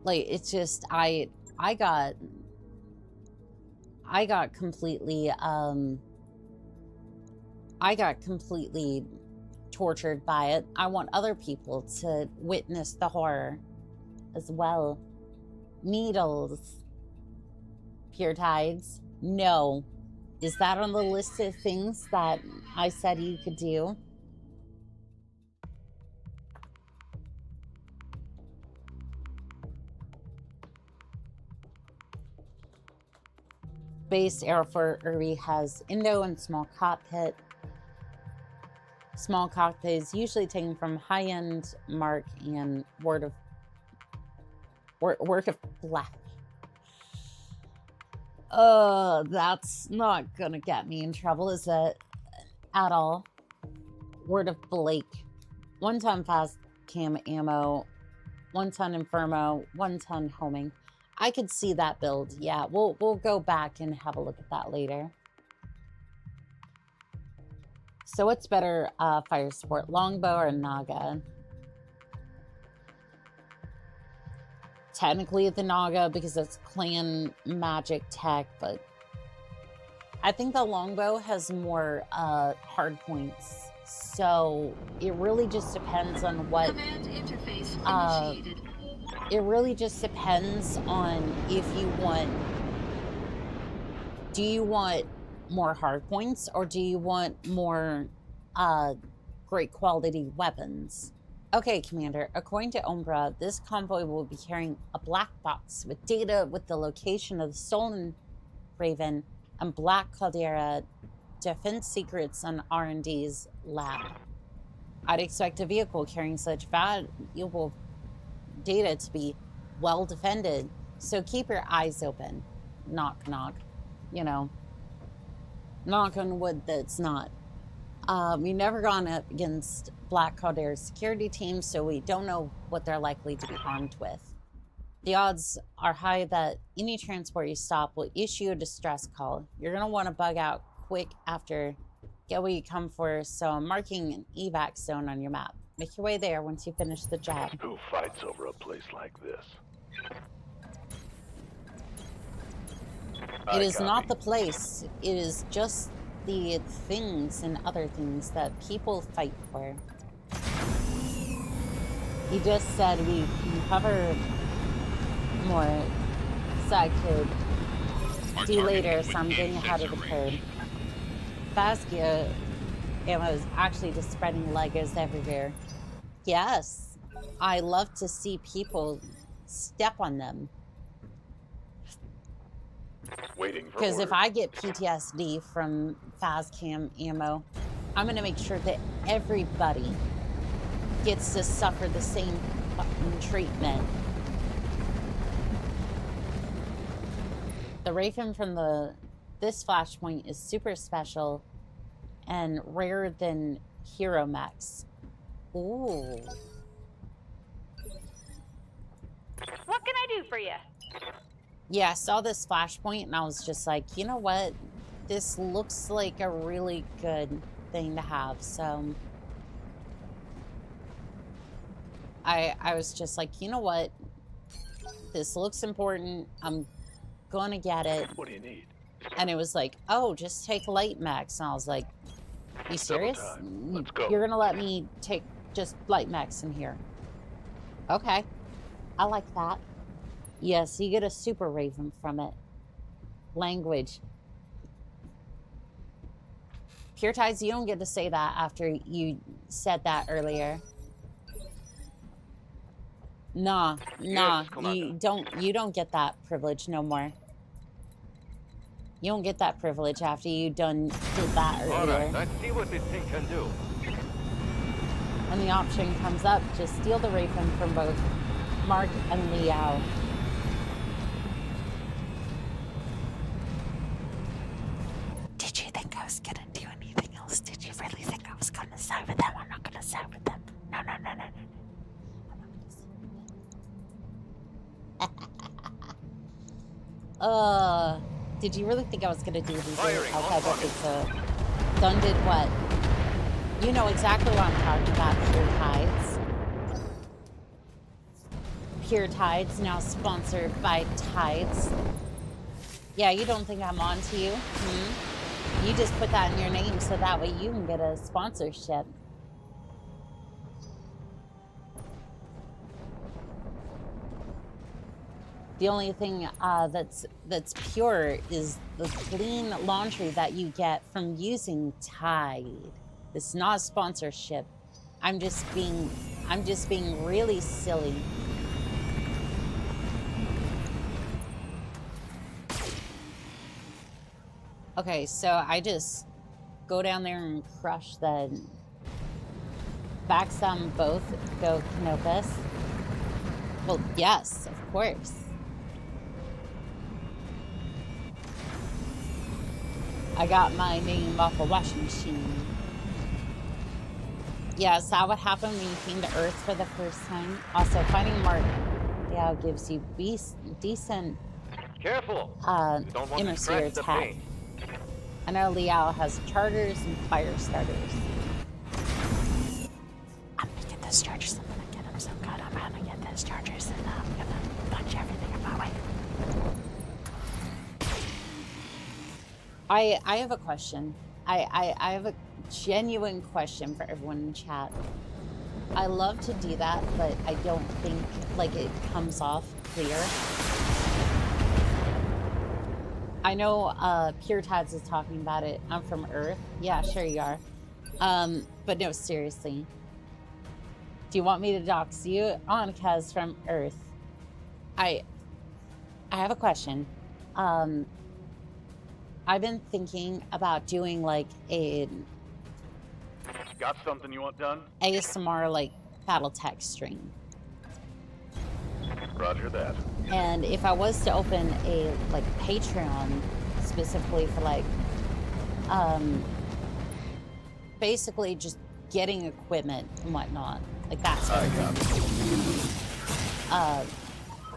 Like, it's just, I got completely, tortured by it. I want other people to witness the horror as well. Needles. Pure tides. No. Is that on the list of things that I said you could do? Base Airfort Uri has Indo and small cockpit. Small cockpit is usually taken from high-end Mark and Word of Black. That's not gonna get me in trouble, is it? At all. Word of Blake. 1 ton fast cam ammo, 1 ton Infermo, 1 ton homing. I could see that build. Yeah, we'll go back and have a look at that later. So what's better fire support, longbow or Naga? Technically the Naga because it's clan magic tech, but I think the longbow has more hard points. So it really just depends on what Command interface initiated. it really just depends on if you want, do you want more hard points or do you want more great quality weapons? Okay, Commander, according to Umbra, this convoy will be carrying a black box with data with the location of the stolen Raven and Black Caldera defense secrets on R&D's lab. I'd expect a vehicle carrying such valuable data to be well defended, so keep your eyes open. Knock, knock. You know, knock on wood that's not. We've never gone up against Black Caldera's security team, so we don't know what they're likely to be armed with. The odds are high that any transport you stop will issue a distress call. You're going to want to bug out quick after get what you come for, so I'm marking an evac zone on your map. Make your way there once you finish the job. Who fights over a place like this? It is not the place. It is just the things and other things that people fight for. He just said we can cover more, so I could do later, so I'm getting ahead of the curve. Fascia ammo is actually just spreading Legos everywhere. Yes, I love to see people step on them. Waiting for Because if orders. I get PTSD from FazCam ammo, I'm going to make sure that everybody gets to suffer the same fucking treatment. The Raven from this flashpoint is super special and rarer than Hero Mechs. Ooh. What can I do for you? Yeah, I saw this flashpoint and I was just like, you know what? This looks like a really good thing to have. So I was just like, you know what? This looks important. I'm gonna get it. What do you need? And it was like, oh, just take light mechs. And I was like, you serious? time. Let's go. You're gonna let me take just light mechs in here? Okay. I like that. Yes, you get a super Raven from it. Language. Pure Tides, you don't get to say that after you said that earlier. Nah, Yes, Commander. you don't get that privilege no more. You don't get that privilege after you did that earlier. Alright, let's see what this thing can do. When the option comes up, just steal the Raven from both Mark and Liao. Did you think I was gonna do anything else? Did you really think I was gonna side with them? I'm not gonna side with them. No. I'm not Did you really think I was gonna do these? Firing on Okay, target. it's done did what? You know exactly what I'm talking about, Pure Tides. Pure Tides, now sponsored by Tides. Yeah, you don't think I'm on to you? Hmm? You just put that in your name so that way you can get a sponsorship. The only thing that's pure is the clean laundry that you get from using Tide. It's not a sponsorship. I'm just being really silly. Okay, so I just go down there and crush the backstab them both. Go Canopus. Well, yes, of course. I got my name off a washing machine. Yeah, is that what happened when you came to Earth for the first time? Also, finding Mark, yeah, gives you decent Careful. You don't want to interstellar scratch the attack. paint. I know Liao has chargers and fire starters. I'm gonna get those chargers. I'm gonna get them so good. I'm gonna get those chargers and I'm gonna punch everything in my way. I have a question. I have a genuine question for everyone in chat. I love to do that, but I don't think like it comes off clear. I know Pure Tides is talking about it. I'm from Earth. Yeah, sure you are. But no, seriously. Do you want me to dox you? Anika's from Earth. I have a question. I've been thinking about doing like a Got something you want done? ASMR like Battletech stream. Roger that. And if I was to open a like Patreon specifically for like basically just getting equipment and whatnot, like that sort of thing.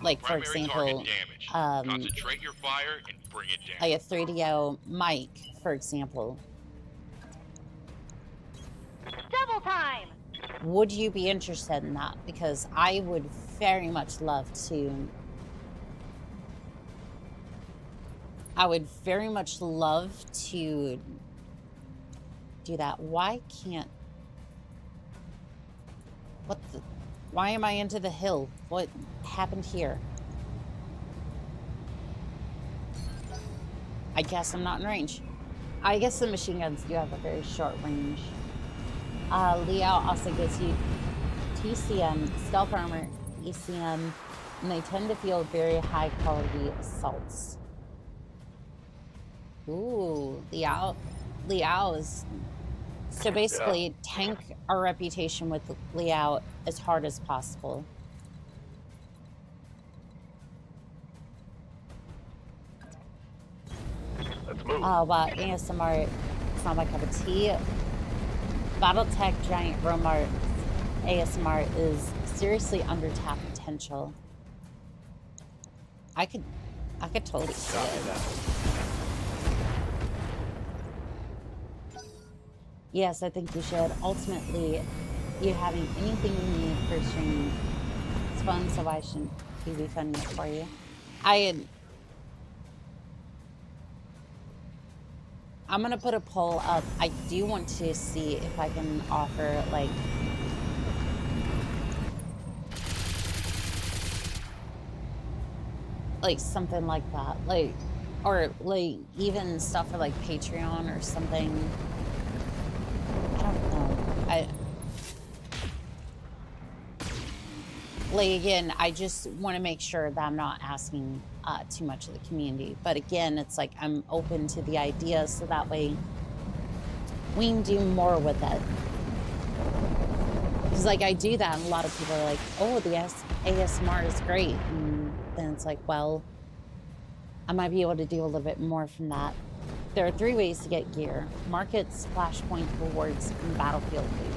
Like for example, concentrate your fire and bring it down. like a 3DO mic, for example. Double time! Would you be interested in that? Because I would very much love to. I would very much love to do that. Why can't? What the? Why am I into the hill? What happened here? I guess I'm not in range. I guess the machine guns do have a very short range. Liao also gives you TCM, stealth armor, ECM, and they tend to feel very high quality assaults. Ooh, Liao is... So basically, tank our reputation with Liao as hard as possible. Let's move. Well, ASMR, it's not my cup of tea. Battletech Giant Romar ASMR is seriously under tap potential. I could totally see it. Yes, I think you should. Ultimately, you having anything you need for streaming, it's fun, so why shouldn't we be funding it for you? I'm gonna put a poll up. I do want to see if I can offer like something like that, or even stuff for like Patreon or something. I don't know. Again, I just want to make sure that I'm not asking too much of the community. But again, it's like I'm open to the idea so that way we can do more with it. Because like I do that and a lot of people are like, oh, the ASMR is great. And then it's like, well, I might be able to do a little bit more from that. There are 3 ways to get gear: markets, flashpoint, rewards, and battlefield loot.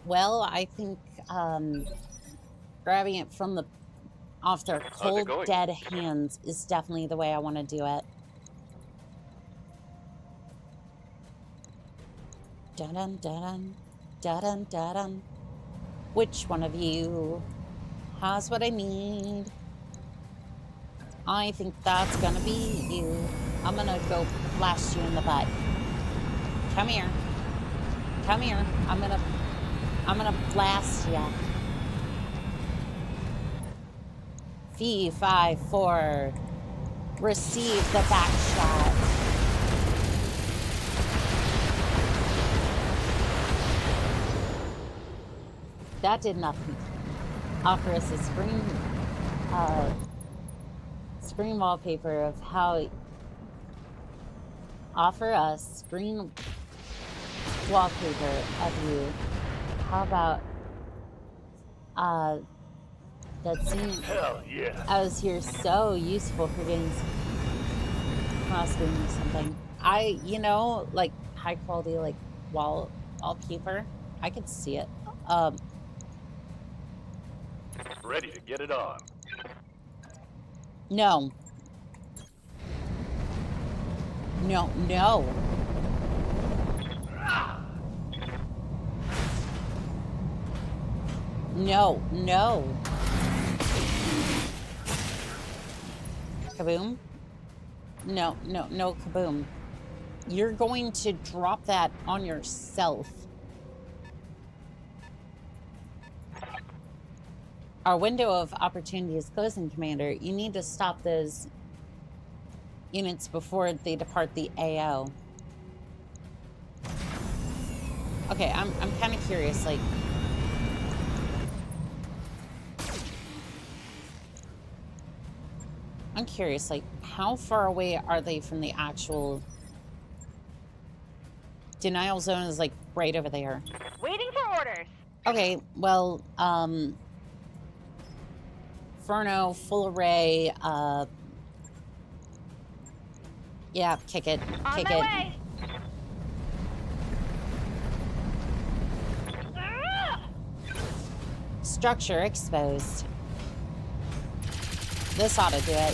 well, I think grabbing it from off their cold, dead hands is definitely the way I want to do it. Dun dun dun dun dun. Which one of you has what I need? I think that's gonna be you. I'm gonna go blast you in the butt. Come here. Come here. I'm gonna blast ya. Fee, 5, 4. Receive the back shot. That did nothing. Offer us a screen wallpaper of how. Offer us screen wallpaper of you. How about that scene? Hell yeah. I was here so useful for getting cross-screen or something. You know, like high quality, like wallpaper. I could see it. Ready to get it on. No. No, no. No, no. Kaboom? No, no, no kaboom. You're going to drop that on yourself. Our window of opportunity is closing, Commander. You need to stop those units before they depart the AO. Okay, I'm kind of curious, like... I'm curious, like, how far away are they from the actual... Denial zone is, like, right over there. Waiting for orders. Okay, well, Inferno, full array, yeah, kick it, On kick my it. way. Structure exposed. This ought to do it.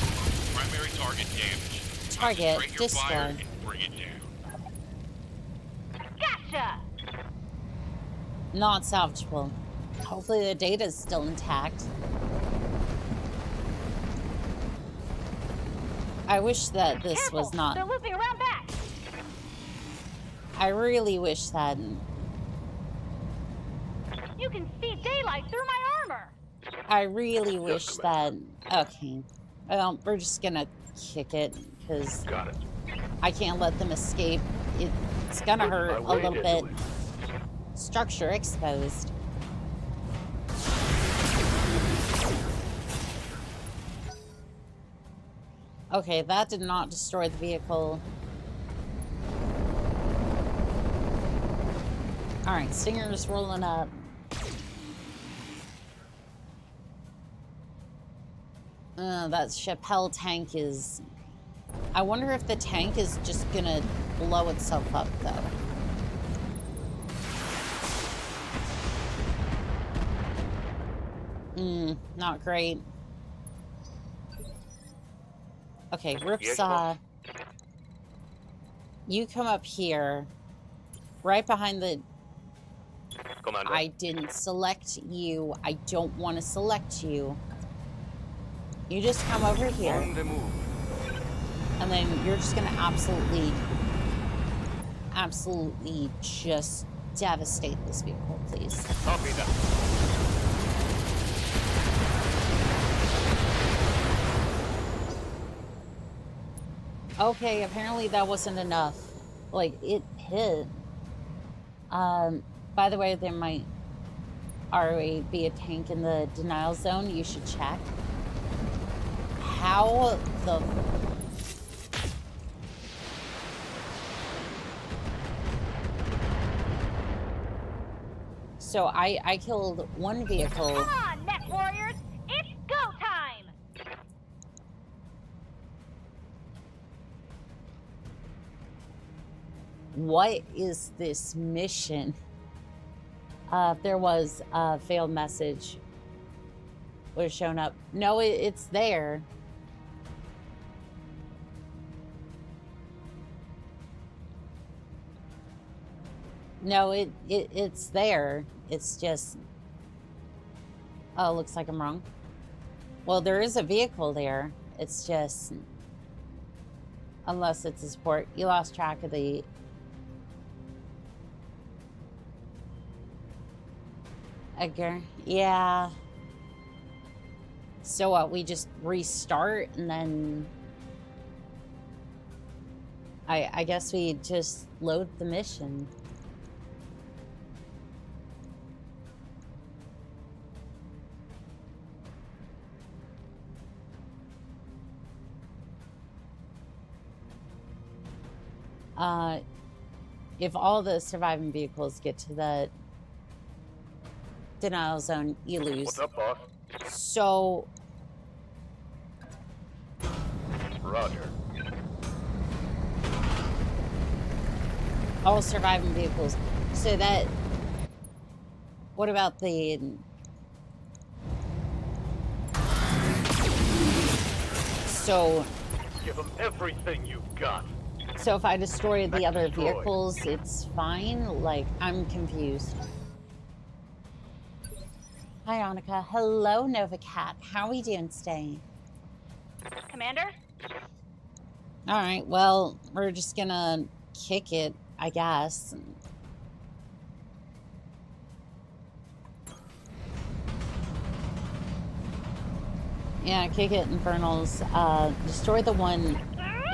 Primary target damaged. Target Concentrate your fire destroyed. and bring it down. Gotcha. Not salvageable. Hopefully the data is still intact. I wish that this Careful. was not... They're looping around back. I really wish that... You can see daylight through my armor. I really wish that... Okay. Well, we're just gonna kick it, because Got it. I can't let them escape. It's gonna hurt a little bit. Structure exposed. Okay, that did not destroy the vehicle. Alright, Stinger's rolling up. That Chappelle tank is... I wonder if the tank is just gonna blow itself up, though. Not great. Okay, Ripsaw. You come up here. Right behind the... Commander. I didn't select you. I don't want to select you. You just come over here. On the move. And then you're just gonna absolutely just devastate this vehicle, please. Copy that. Okay, apparently that wasn't enough. Like, it hit. By the way, there might already be a tank in the denial zone. You should check. How the... So I killed one vehicle. Come on, Mech Warriors. It's go time. What is this mission? If there was a failed message, would have shown up. No, it's there. No, it's there. It's just... Oh, looks like I'm wrong. Well, there is a vehicle there. It's just... Unless it's a support. You lost track of the... Edgar. Yeah. So what, we just restart and then... I guess we just load the mission. If all the surviving vehicles get to the denial zone, you lose. What's up, boss? So... Roger. All surviving vehicles. So that... What about the... So... Give them everything you've got. So if I destroy the other Destroyed. vehicles, it's fine? Like, I'm confused. Hi, Annika. Hello, Nova Cat. How are we doing today? Commander? Alright, well, we're just gonna kick it, I guess. Yeah, kick it, Infernals. Destroy the one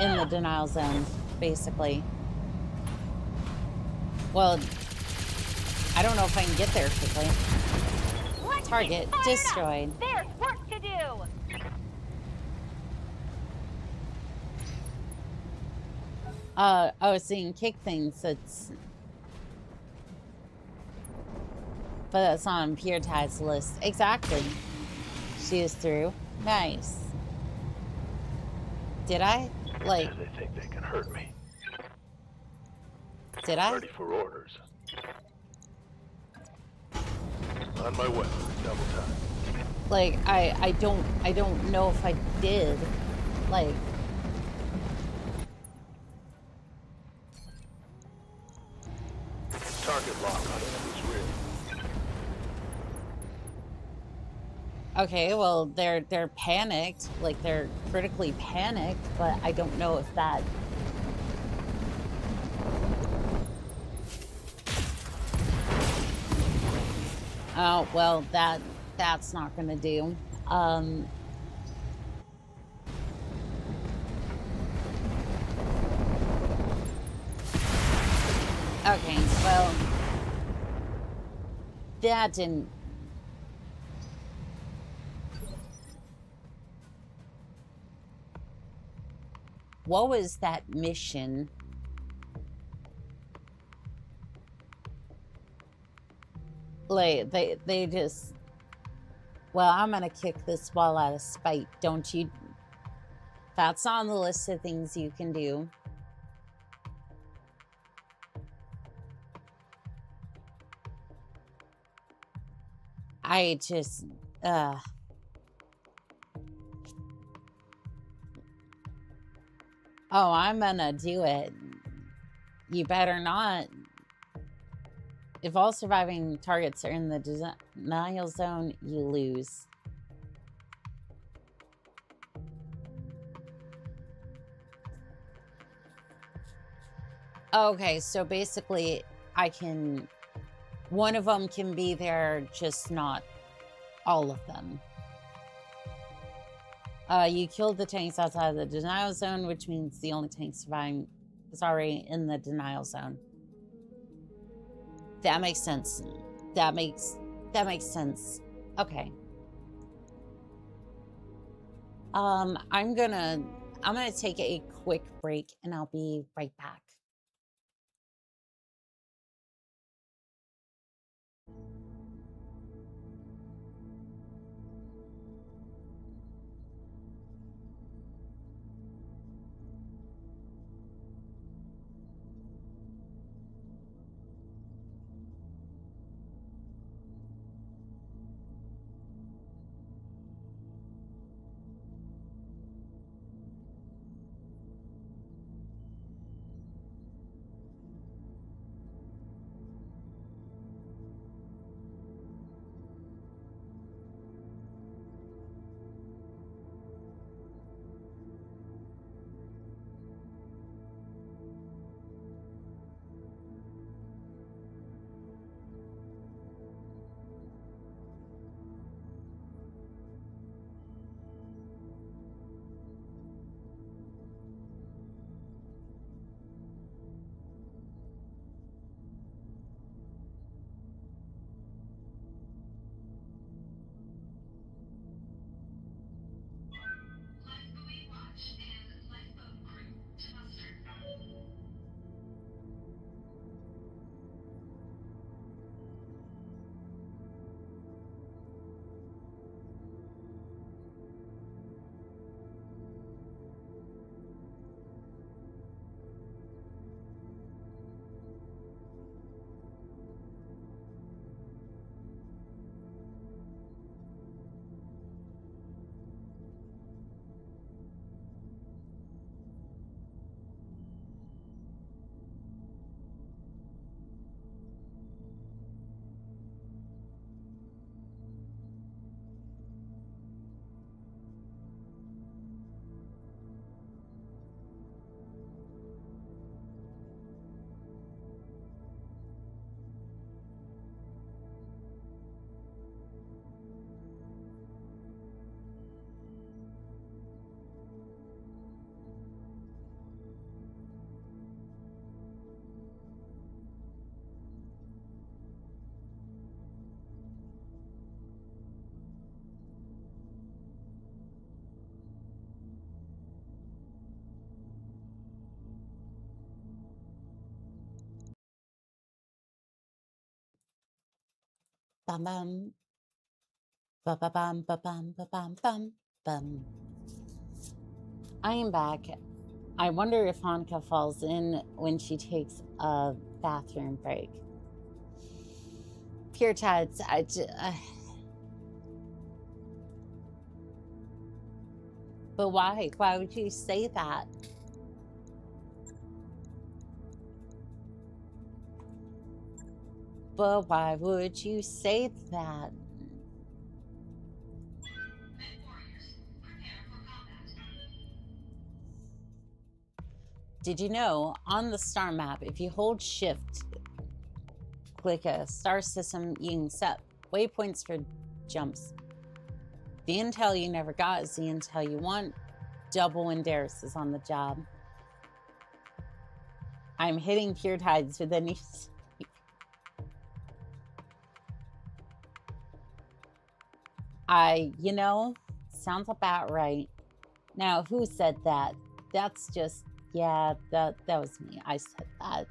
in the denial zone, basically. Well, I don't know if I can get there quickly. Target destroyed. There's work to do. Oh, so you can kick things, it's... But that's not on Pure Tide's list. Exactly. She is through. Nice. Did I? Like... They think they can hurt me. Did I? Ready for orders. On my way. Double time. Like, I don't know if I did. Like... Target lock on enemy's rear. Okay, well, they're panicked. Like, they're critically panicked, but I don't know if that... Oh, well, that's not gonna do. Okay, well... That didn't... What was that mission? Like, they just... Well, I'm gonna kick this wall out of spite, don't you? That's on the list of things you can do. I just... Oh, I'm gonna do it. You better not. If all surviving targets are in the denial zone, you lose. Okay, so basically, I can... One of them can be there, just not all of them. You killed the tanks outside of the denial zone, which means the only tank surviving is already in the denial zone. That makes sense. That makes sense. Okay. I'm gonna take a quick break and I'll be right back. Bum bum. Ba ba bum ba bum ba bum bum bum. I am back. I wonder if Hanukkah falls in when she takes a bathroom break. Pure tides. But why? Why would you say that? But why would you say that? Did you know on the star map, if you hold shift, click a star system, you can set waypoints for jumps. The intel you never got is the intel you want. Double Windarius is on the job. I'm hitting pure tides with a new... you know, sounds about right. Now, who said that? That's just, yeah, that was me. I said that.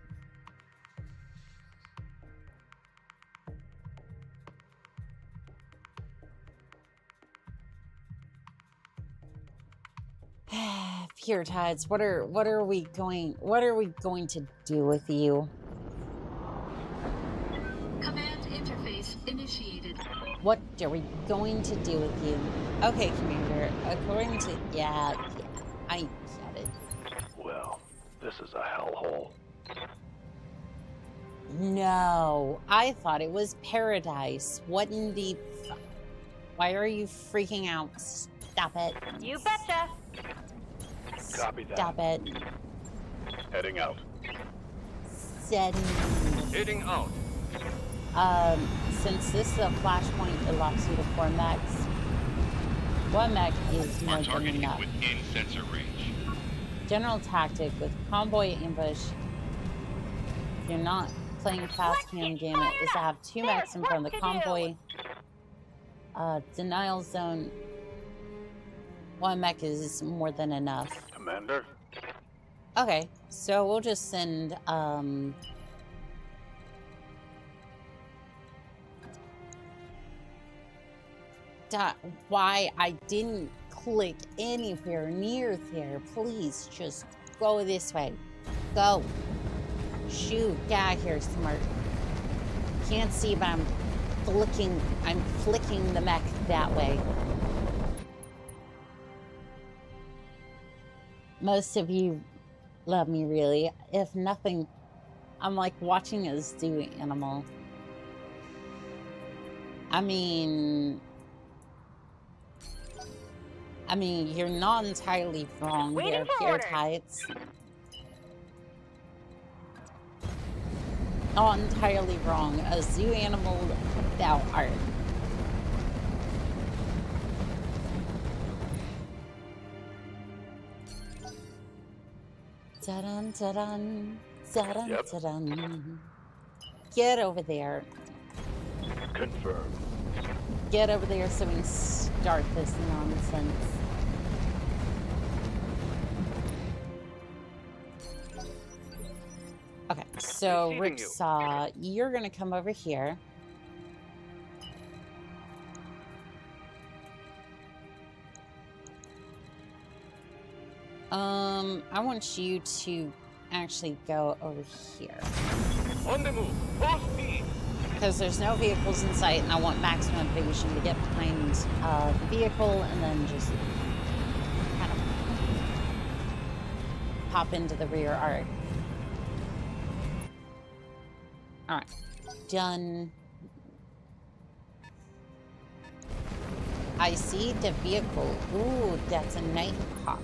Pure tides, what are we going to do with you? Command interface initiated. What are we going to do with you? Okay, Commander, according to... Yeah, I get it. Well, this is a hellhole. No, I thought it was paradise. What in the... Why are you freaking out? Stop it. You betcha. Copy that. Stop it. Heading out. Send... Heading out. Since this is a flashpoint, it locks you to 4 mechs. 1 mech is more Our than target is enough. within sensor range. General tactic with convoy ambush. If you're not playing fast hand game, is to have 2 mechs in front of the convoy. Denial zone. 1 mech is more than enough. Commander? Okay, so we'll just send why I didn't click anywhere near there. Please just go this way. Go. Shoot. Get out of here, smart. Can't see, but I'm flicking the mech that way. Most of you love me, really. If nothing, I'm like watching a zoo animal. I mean, you're not entirely wrong there, Pure Tides. Not entirely wrong. A zoo animal thou art. Ta-dun, ta-dun, ta-dun, Yep. ta-dun. Get over there. Confirmed. Get over there so we can start this nonsense. Okay, so Receiving you. Ricksaw, you're gonna come over here. I want you to actually go over here. On the move. Full speed. Because there's no vehicles in sight, and I want maximum vision to get behind the vehicle and then just kind of pop into the rear arc. Alright. Done. I see the vehicle. Ooh, that's a Nighthawk.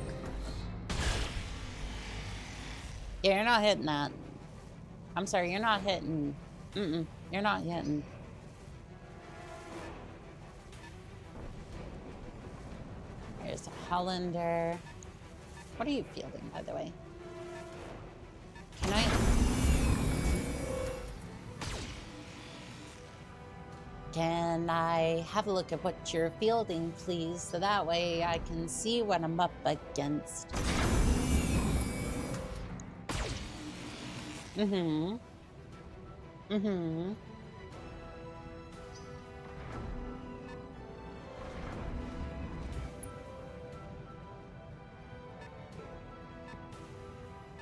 Yeah, you're not hitting that. I'm sorry, you're not hitting. You're not hitting. Here's a Hollander. What are you fielding, by the way? Can I have a look at what you're fielding, please? So that way I can see what I'm up against.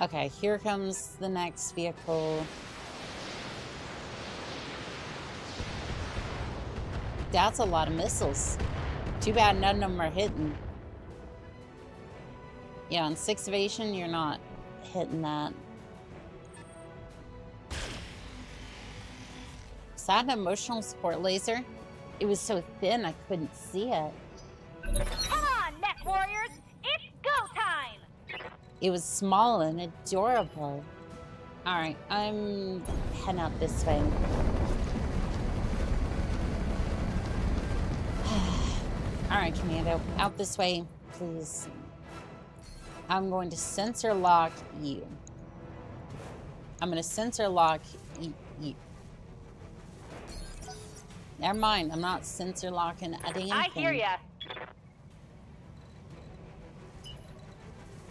Okay, here comes the next vehicle. That's a lot of missiles. Too bad none of them are hitting. Yeah, on 6 evasion, you're not hitting that. Is that an emotional support laser? It was so thin I couldn't see it. Come on, mech warriors! It's go time! It was small and adorable. Alright, I'm heading out this way. Alright, Commando, out this way, please. I'm going to sensor lock you. I'm going to sensor lock you. Never mind, I'm not sensor locking a damn thing. I hear ya.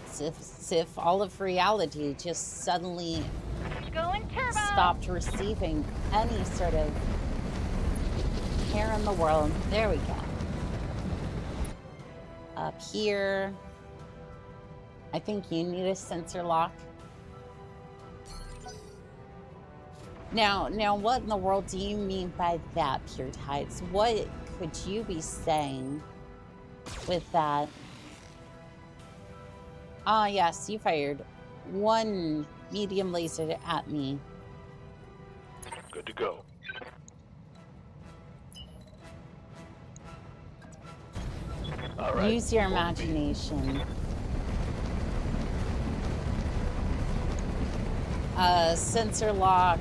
As if all of reality just suddenly Going turbo. stopped receiving any sort of care in the world. There we go. Up here. I think you need a sensor lock. Now, what in the world do you mean by that, Pure Tides? What could you be saying with that? Ah, yes, you fired 1 medium laser at me. Good to go. All right. Use your full speed. imagination. Sensor lock.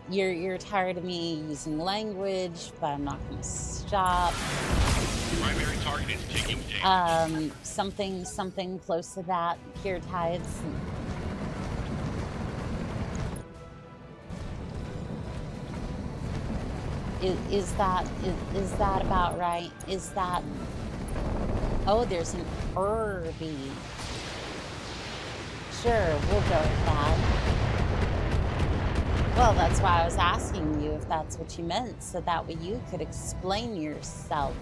You're tired of me using language, but I'm not going to stop. Primary target is taking damage. Something close to that. Pure Tides. Is that about right? Is that? Oh, there's an Irby. Sure, we'll go with that. Well, that's why I was asking you if that's what you meant, so that way you could explain yourself.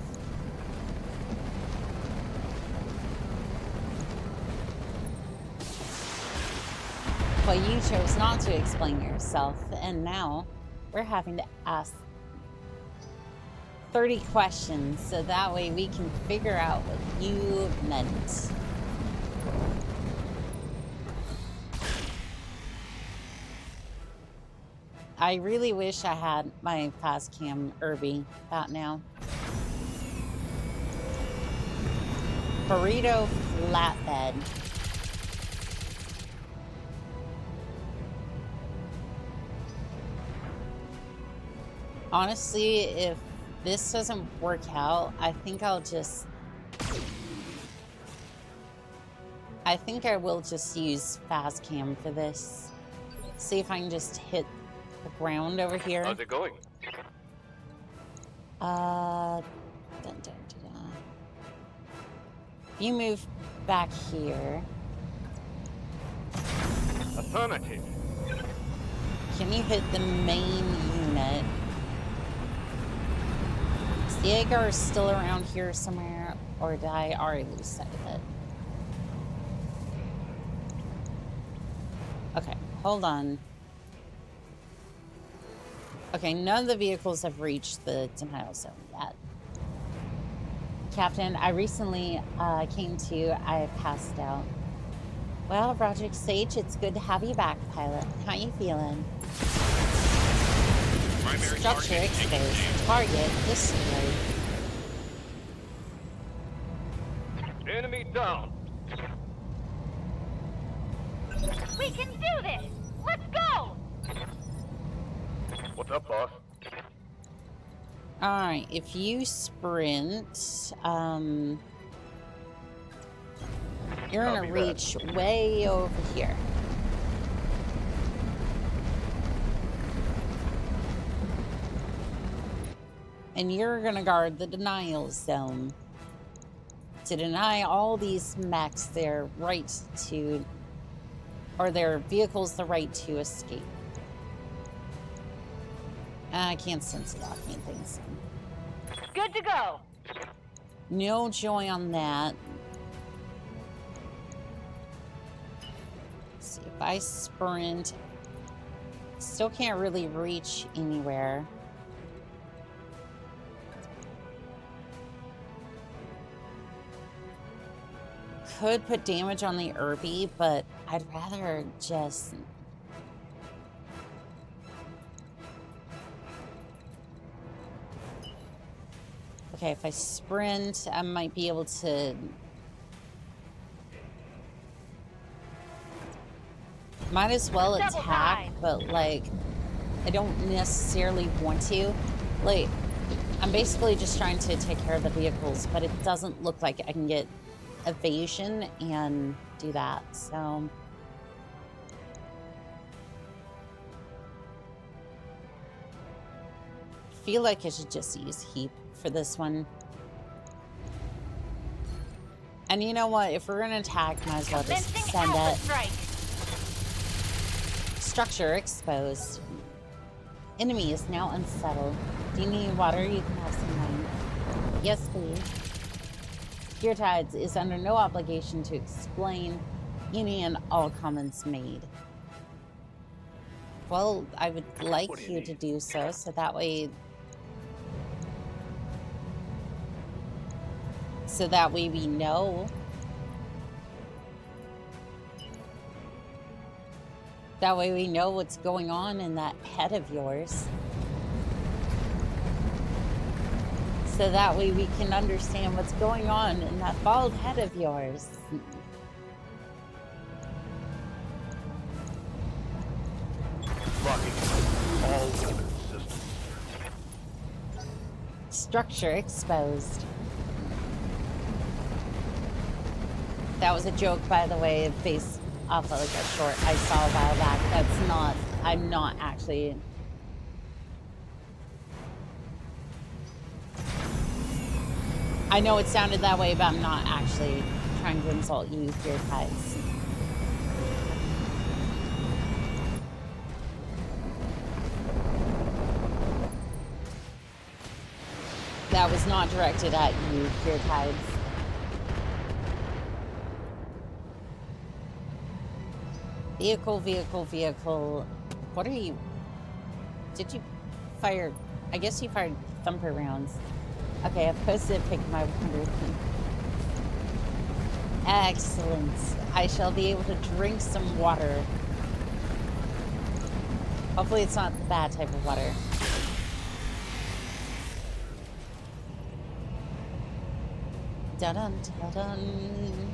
Well, you chose not to explain yourself, and now we're having to ask 30 questions, so that way we can figure out what you meant. I really wish I had my fast cam Irby about now. Burrito flatbed. Honestly, if this doesn't work out, I think I will just use fast cam for this. See if I can just hit the ground over here. How's it going? Dun, dun, dun, dun. You move back here. Affirmative. Can you hit the main unit? Is the Agar still around here somewhere, or did I already lose sight of it? Okay, hold on. Okay, none of the vehicles have reached the denial zone yet. Captain, I recently came to, I passed out. Well, Project Sage, it's good to have you back, pilot. How you feeling? Primary Structure target is taking exposed. damage. Target destroyed. Enemy down. We can do this! Let's go! What's up, boss? Alright, if you sprint, you're I'll gonna be reach way over here. And you're gonna guard the denial zone to deny all these mechs their right to, or their vehicles the right to escape. I can't sense lock anything, so. Good to go. No joy on that. I sprint, still can't really reach anywhere. Could put damage on the Irby, but I'd rather just... Okay, if I sprint, I might be able to... Might as well attack, but, like, I don't necessarily want to. Like, I'm basically just trying to take care of the vehicles, but it doesn't look like I can get evasion and do that, so... I feel like I should just use heap for this one. And you know what? If we're gonna attack, might as well just send it. Structure exposed. Enemy is now unsettled. Do you need water? You can have some wine. Yes, please. Gear Tides is under no obligation to explain any and all comments made. Well, I would like you to do so, so that way... So that way we know. That way we know what's going on in that head of yours. So that way we can understand what's going on in that bald head of yours. Locking all weapon systems. Structure exposed. That was a joke, by the way, based off of like a short I saw a while back. That's not, I'm not actually... I know it sounded that way, but I'm not actually trying to insult you, Gear Tides. That was not directed at you, Gear Tides. Vehicle, vehicle, vehicle. What are you... Did you fire... I guess you fired thumper rounds. Okay, I've posted a pic of my 100. Excellent. I shall be able to drink some water. Hopefully it's not the bad type of water. Dun-dun, dun-dun.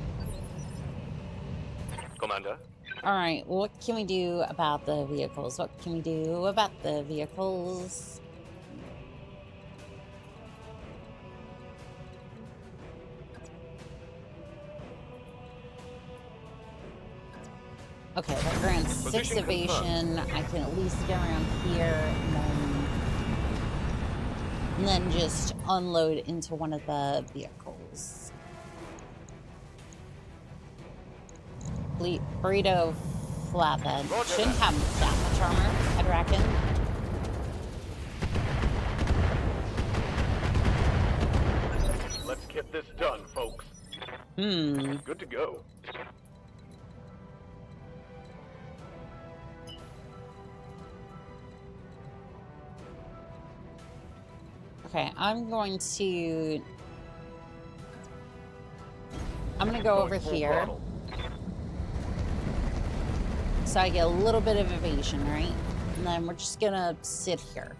Commander. Alright, what can we do about the vehicles? What can we do about the vehicles? Okay, that grants 6 evasion. I can at least get around here and then just unload into one of the vehicles. Burrito flatbed. Shouldn't have that much armor, I'd reckon. Let's get this done, folks. Good to go. Okay, I'm gonna go over here. So I get a little bit of evasion, right? And then we're just gonna sit here.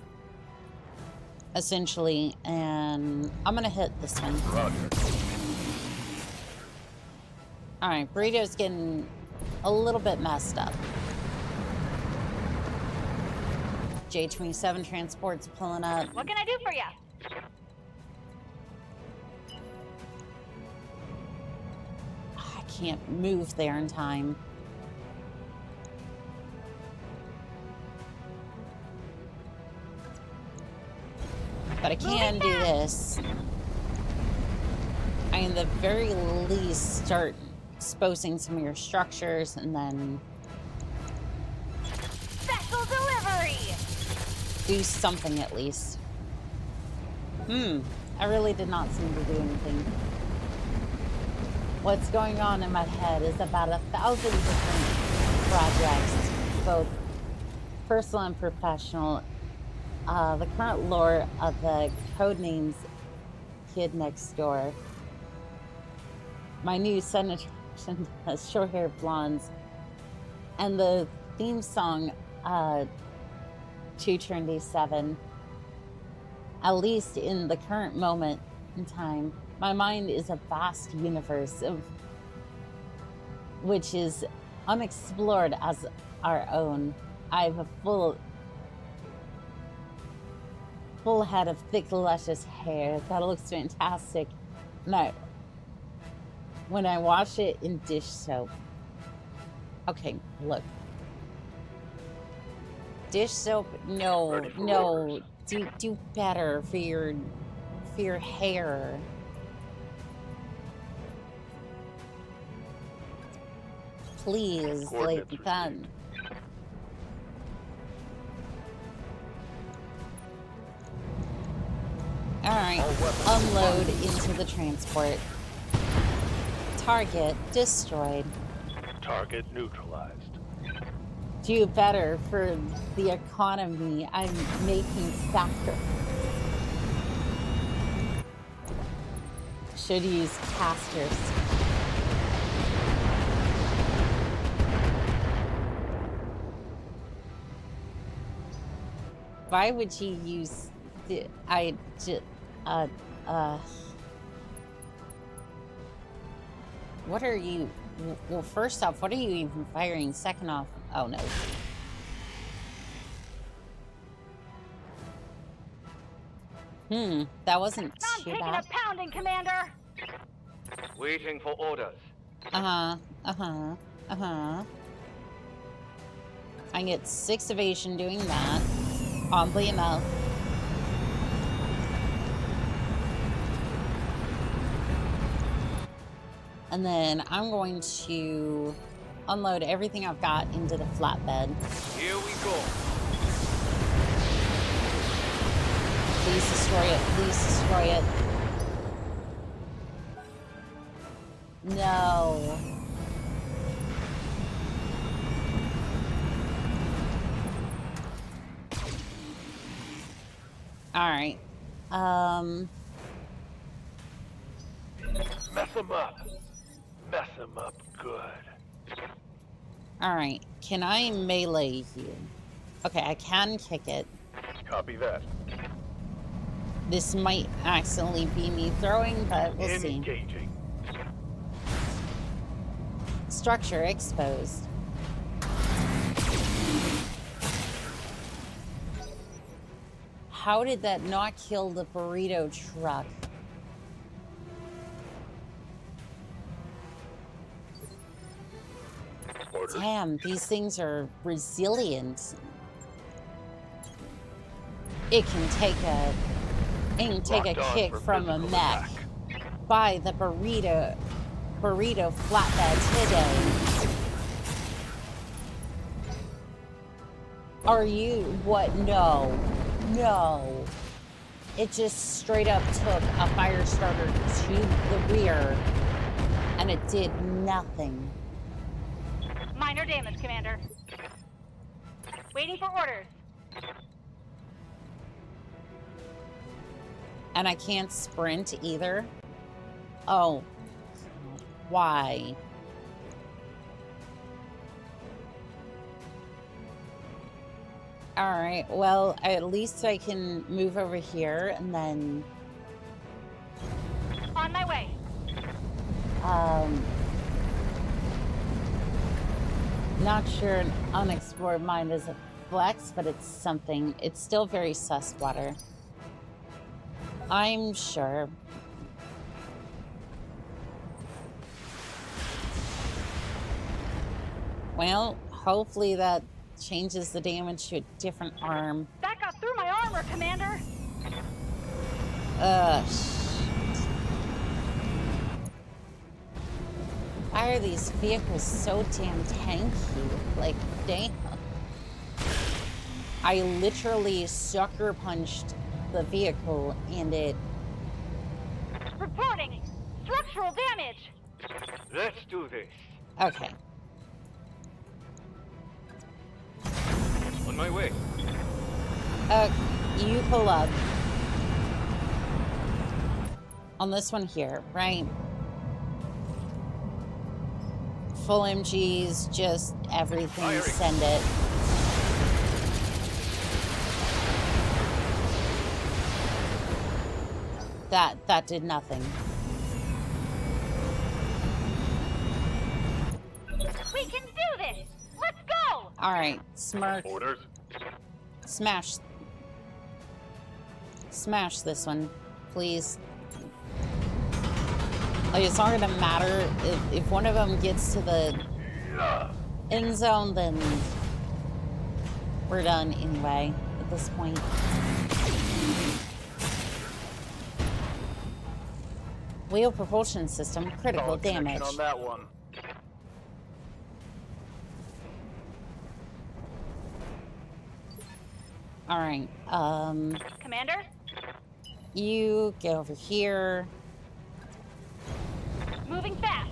Essentially, and I'm gonna hit this one. Alright, Burrito's getting a little bit messed up. J27 transport's pulling up. What can I do for you? I can't move there in time. But I can do this. I, in the very least, start exposing some of your structures and then Special delivery! do something at least. I really did not seem to do anything. What's going on in my head is about 1,000 different projects, both personal and professional. The current lore of the codenames Kid Next Door. My new sudden attraction has short-haired blondes. And the theme song to Trinity 7. At least in the current moment in time, my mind is a vast universe of which is unexplored as our own. I have a full head of thick, luscious hair that looks fantastic. When I wash it in dish soap. Okay, look. Dish soap, no. Do better for your hair. Please, like that. Alright, unload into the transport. Target destroyed. Target neutralized. Do better for the economy. I'm making sacrifice. Should use casters. Why would you use the what are you? Well, first off, what are you even firing? Second off, oh no. That wasn't too taking bad. a pounding, Commander. Waiting for orders. I get 6 evasion doing that. Oddly enough. And then I'm going to unload everything I've got into the flatbed. Here we go. Please destroy it. Please destroy it. No. All right. Mess them up. Mess them up good. All right. Can I melee you? Okay, I can kick it. Copy that. This might accidentally be me throwing, but we'll see. Engaging. Structure exposed. How did that not kill the burrito truck? Orders. Damn, these things are resilient. It can take a Locked on kick for from a physical mech. attack. By the burrito flatbed today. Are you what? No. It just straight up took a fire starter to the rear and it did nothing. Minor damage, Commander. Waiting for orders. And I can't sprint either. Oh. Why? Alright, well, at least I can move over here and then... On my way. Not sure an unexplored mine is a flex, but it's something. It's still very sus water. I'm sure. Well, hopefully that changes the damage to a different arm. That got through my armor, Commander. Why are these vehicles so damn tanky? Like, damn. I literally sucker punched the vehicle and it... Reporting structural damage. Let's do this. Okay. my way. You pull up. On this one here, right? Full MGs, just everything, Firing. send it. That did nothing. We can do this! Let's go! Alright, Smirk, Orders? smash this one, please. Like, it's not gonna matter if one of them gets to the end zone, then we're done anyway at this point. Wheel propulsion system, critical Solid connection damage. on that one. Alright, Commander? you get over here. Moving fast.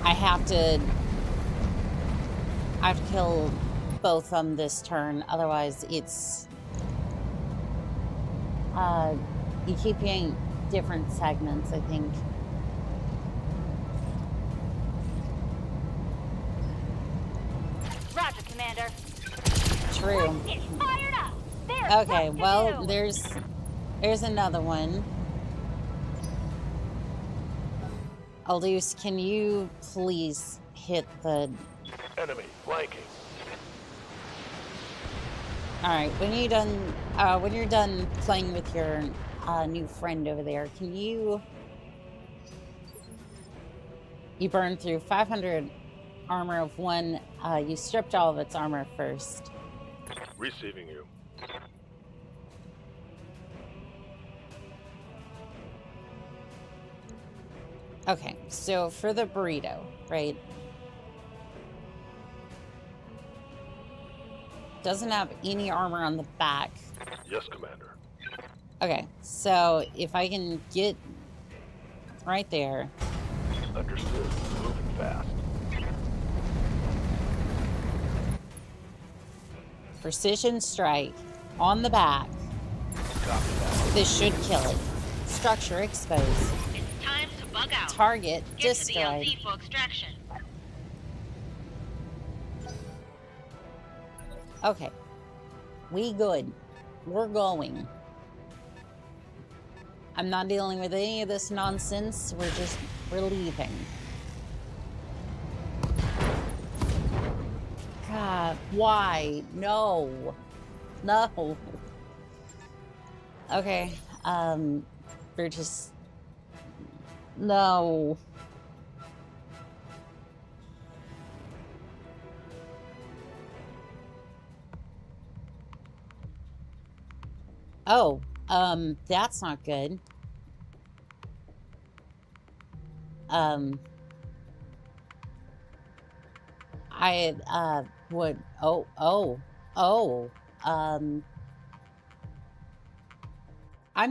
I have to kill both of them this turn, otherwise it's you keep getting different segments, I think. Roger, Commander. True. It's fired up. There's Okay, work to well, do. there's another one. Aldous, can you please hit the... Enemy flanking. Alright, when you're done playing with your new friend over there, can you... You burned through 500 armor of one. You stripped all of its armor first. Receiving you. Okay, so for the burrito, right? Doesn't have any armor on the back. Yes, Commander. Okay, so if I can get right there. Understood. Moving fast. Precision strike on the back. Copy that. This should kill it. Structure exposed. It's time to bug out. Target Get to the destroyed. LZ for extraction. Okay. We good. We're going. I'm not dealing with any of this nonsense. We're leaving. God, why? No. No. Okay. We're just... No. Oh, that's not good. I'm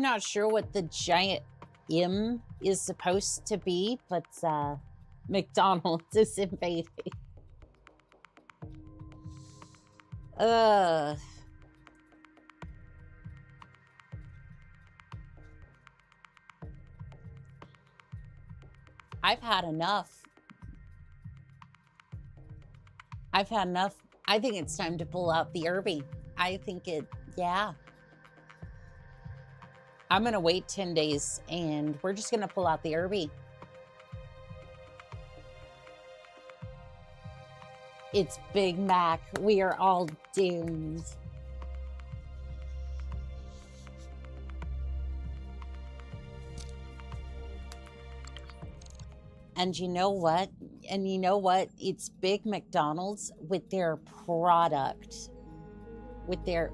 not sure what the giant M is supposed to be, but, McDonald's is invading. I've had enough. I've had enough. I think it's time to pull out the Irby. Yeah. I'm gonna wait 10 days and we're just gonna pull out the Irby. It's Big Mac. We are all doomed. And you know what? It's Big McDonald's with their product. With their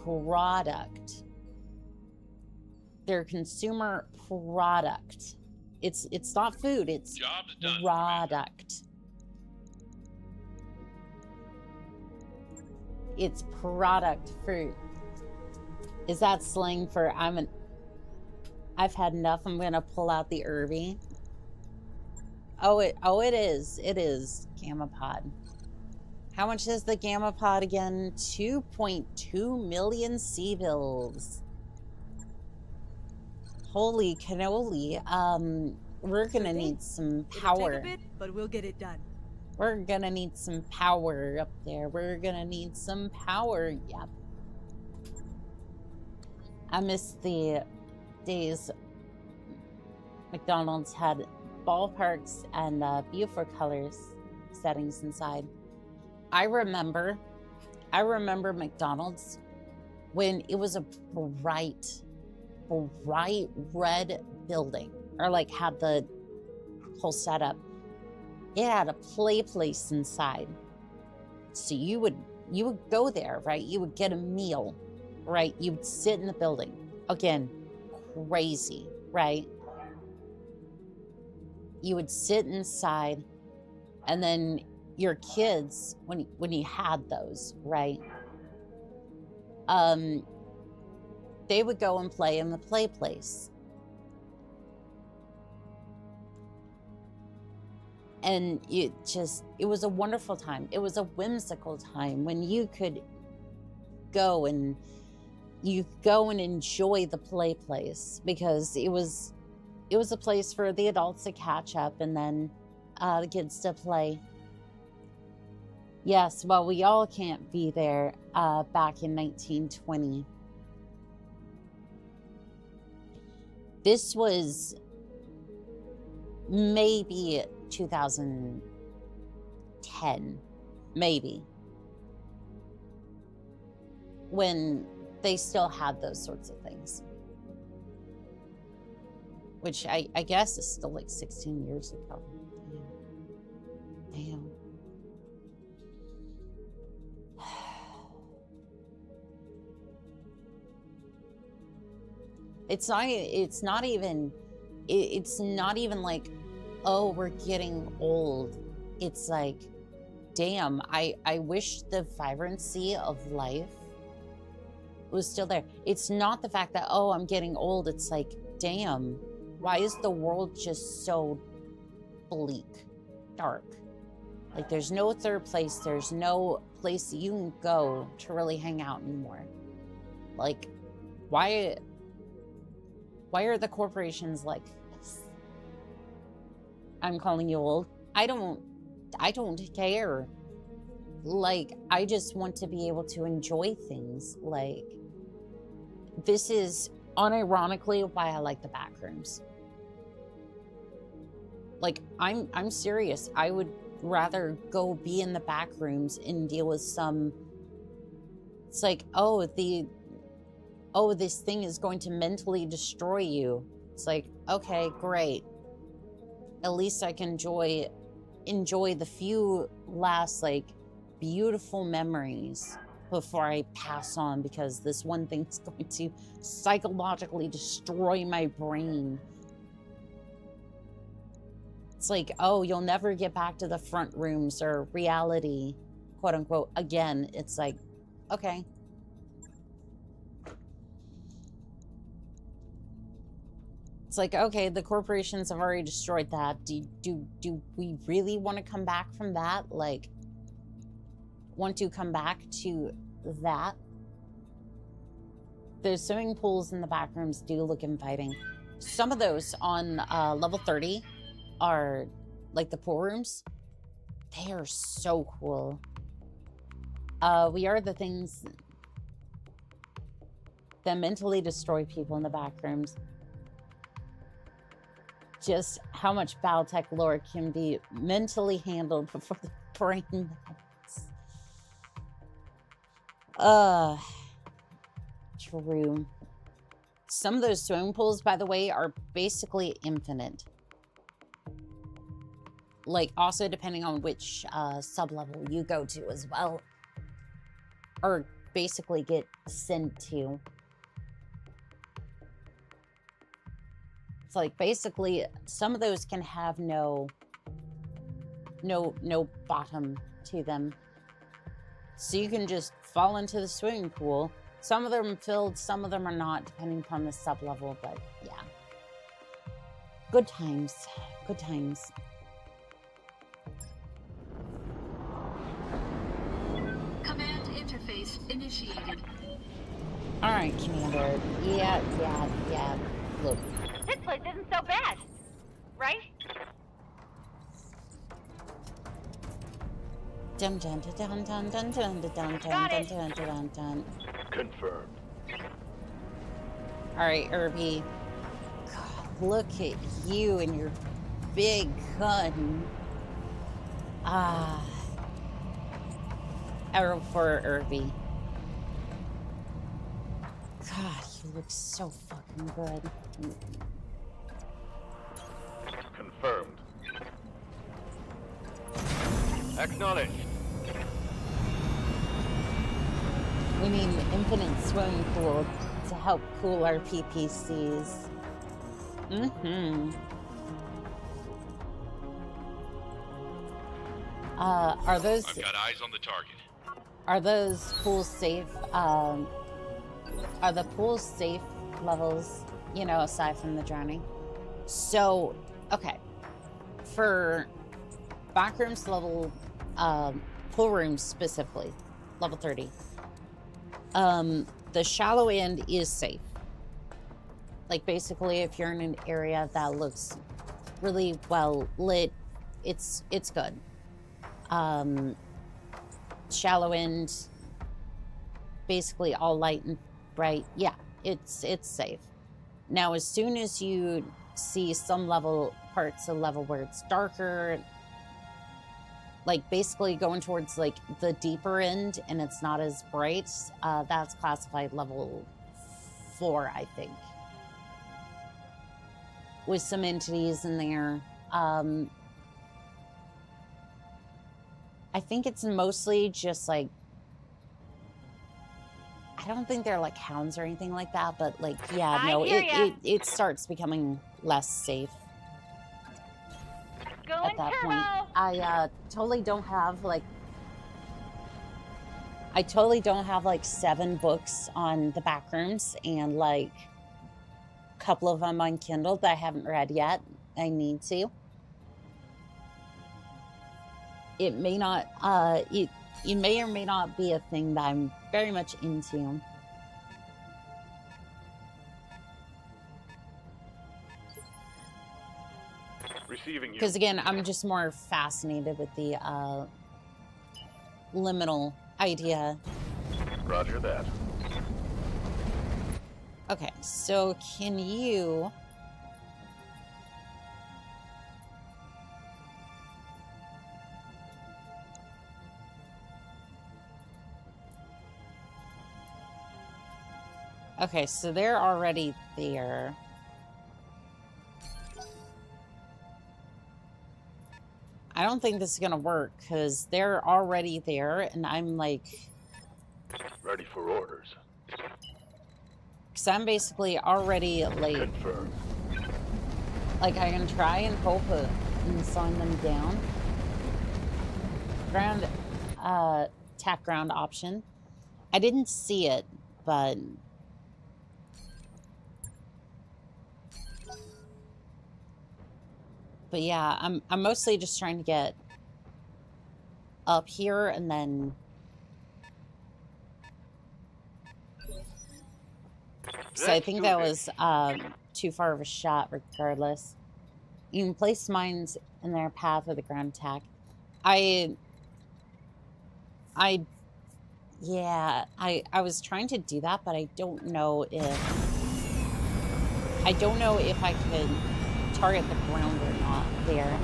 product. Their consumer product. It's not food, it's Job's done. product. It's product fruit. Is that slang for I've had enough, I'm gonna pull out the Irby? Oh, it is. It is Gamma Pod. How much is the Gamma Pod again? 2.2 million C-bills. Holy cannoli. We're gonna need some power. It'll take a bit, but we'll get it done. We're gonna need some power up there. We're gonna need some power. Yep. I miss the days McDonald's had ballparks and beautiful colors settings inside. I remember McDonald's when it was a bright red building, or like had the whole setup. It had a play place inside. So you would go there, right? You would get a meal, right? You would sit in the building. Again, crazy, right? You would sit inside, and then your kids, when you had those, right? They would go and play in the play place. And it was a wonderful time. It was a whimsical time when you could go and enjoy the play place, because it was a place for the adults to catch up and then the kids to play. Yes, well, we all can't be there back in 1920. This was maybe 2010, maybe, when they still had those sorts of things. Which I guess is still like 16 years ago. Damn. It's not even like, oh, we're getting old. It's like, damn, I wish the vibrancy of life was still there. It's not the fact that, oh, I'm getting old. It's like, damn, why is the world just so bleak, dark? Like, there's no third place. There's no place you can go to really hang out anymore. Like, why are the corporations like this? I'm calling you old. I don't care. Like, I just want to be able to enjoy things. Like, this is unironically why I like the back rooms. Like, I'm serious. I would rather go be in the back rooms and deal with some, it's like, oh, this thing is going to mentally destroy you. It's like, okay, great. At least I can enjoy the few last, like, beautiful memories before I pass on, because this one thing is going to psychologically destroy my brain. It's like, oh, you'll never get back to the front rooms or reality, quote unquote, again. It's like, okay. It's like, okay, the corporations have already destroyed that. Do we really want to come back from that? Like, want to come back to that? The swimming pools in the back rooms do look inviting. Some of those on level 30 are, like, the pool rooms. They are so cool. We are the things that mentally destroy people in the back rooms. Just how much Battletech lore can be mentally handled before the brain melts. True. Some of those swimming pools, by the way, are basically infinite. Like, also depending on which sub-level you go to as well. Or basically get sent to. It's like, basically, some of those can have no bottom to them. So you can just fall into the swimming pool. Some of them are filled, some of them are not, depending upon the sub-level, but yeah. Good times. Good times. initiated. All right, Commander. Yeah. Look. This place isn't so bad, right? Dun dun dun dun dun dun dun dun dun dun dun dun. Confirmed. All right, Irby. God, look at you and your big gun. Arrow for Irby. God, you look so fucking good. Confirmed. Acknowledged. We need an infinite swimming pool to help cool our PPCs. Are those... I've got eyes on the target. Are those pools safe? Are the pools safe levels, you know, aside from the drowning? So, okay. For backrooms level, pool rooms specifically, level 30, the shallow end is safe. Like, basically, if you're in an area that looks really well lit, it's good. Shallow end, basically all light and bright, yeah, it's safe. Now, as soon as you see some parts of level where it's darker, like basically going towards like the deeper end and it's not as bright, that's classified level 4, I think, with some entities in there. I think it's mostly just like, I don't think they're like hounds or anything like that, but like, yeah, no, it starts becoming less safe at that point. I totally don't have like 7 books on the backrooms and like a couple of them on Kindle that I haven't read yet. I need to. It may not, it may or may not be a thing that I'm very much into. Receiving you. Because again, I'm just more fascinated with the liminal idea. Roger that. Okay, so can you... Okay, so they're already there. I don't think this is gonna work because they're already there and I'm like... Ready for orders. Because I'm basically already like... Confirmed. Like I can try and hope in slowing them down. Ground, attack ground option. I didn't see it, but... But yeah, I'm mostly just trying to get up here and then... So I think that was too far of a shot regardless. You can place mines in their path of the ground attack. I was trying to do that, but I don't know if I could target the ground or not there.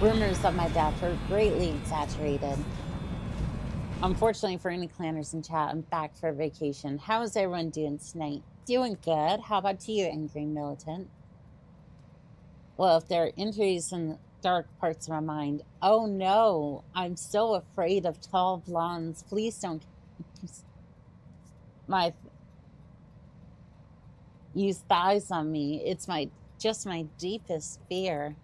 Rumors of my death are greatly exaggerated. Unfortunately for any clanners in chat, I'm back for vacation. How is everyone doing tonight? Doing good. How about you, Angry Militant? Well, if there are injuries in the dark parts of my mind, oh no, I'm so afraid of tall blondes. Please don't use thighs on me. It's just my deepest fear.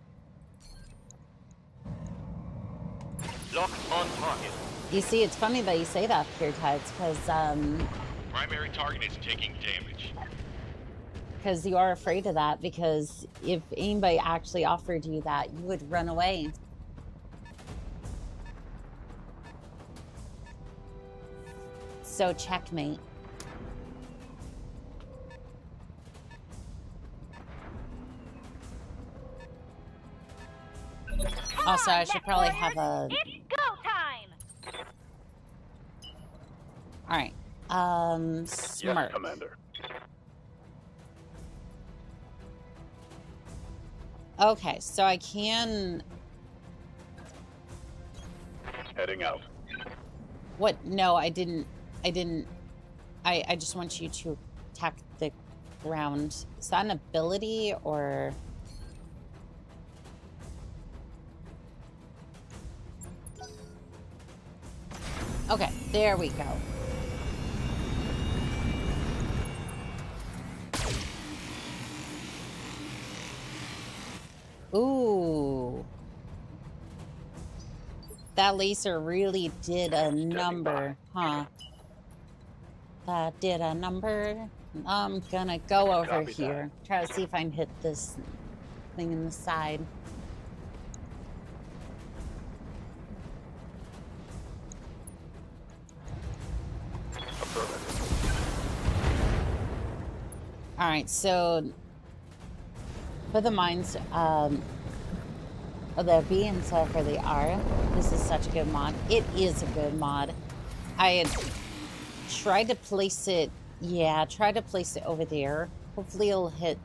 Locked on target. You see, it's funny that you say that, Pure Tides, because Primary target is taking damage. because you are afraid of that, because if anybody actually offered you that, you would run away. So checkmate. Also, I should probably have a... It's go time! Alright. Smart. Yes, Commander. Okay, so I can... Heading out. What? No, I didn't. I just want you to attack the ground. Is that an ability or... Okay, there we go. Ooh. That laser really did a number, huh? That did a number. I'm gonna go over here. Try to see if I can hit this thing in the side. Alright, so for the mines, the B and stuff for the R, this is such a good mod. It is a good mod. I had tried to place it, yeah, try to place it over there. Hopefully it'll hit.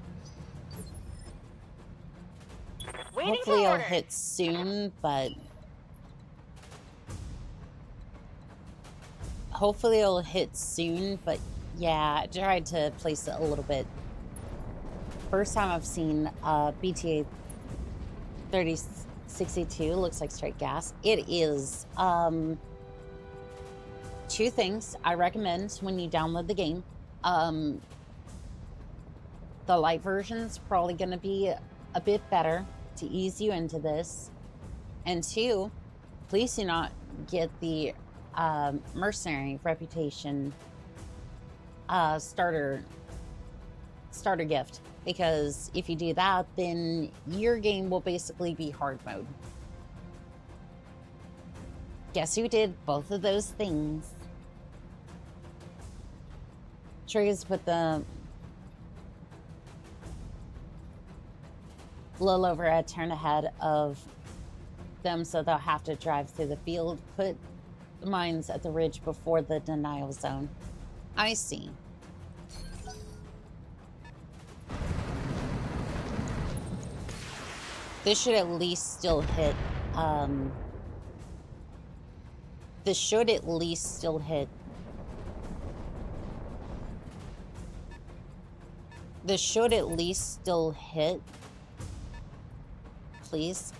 Hopefully it'll hit soon, but hopefully it'll hit soon, but yeah, I tried to place it a little bit. First time I've seen BTA 3062, looks like straight gas. It is. Two things I recommend when you download the game. The light version's probably going to be a bit better to ease you into this. And two, please do not get the mercenary reputation starter gift, because if you do that, then your game will basically be hard mode. Guess who did both of those things? Triggers put the little over a turn ahead of them, so they'll have to drive through the field. Put the mines at the ridge before the denial zone. I see. This should at least still hit, this should at least still hit. This should at least still hit. Please.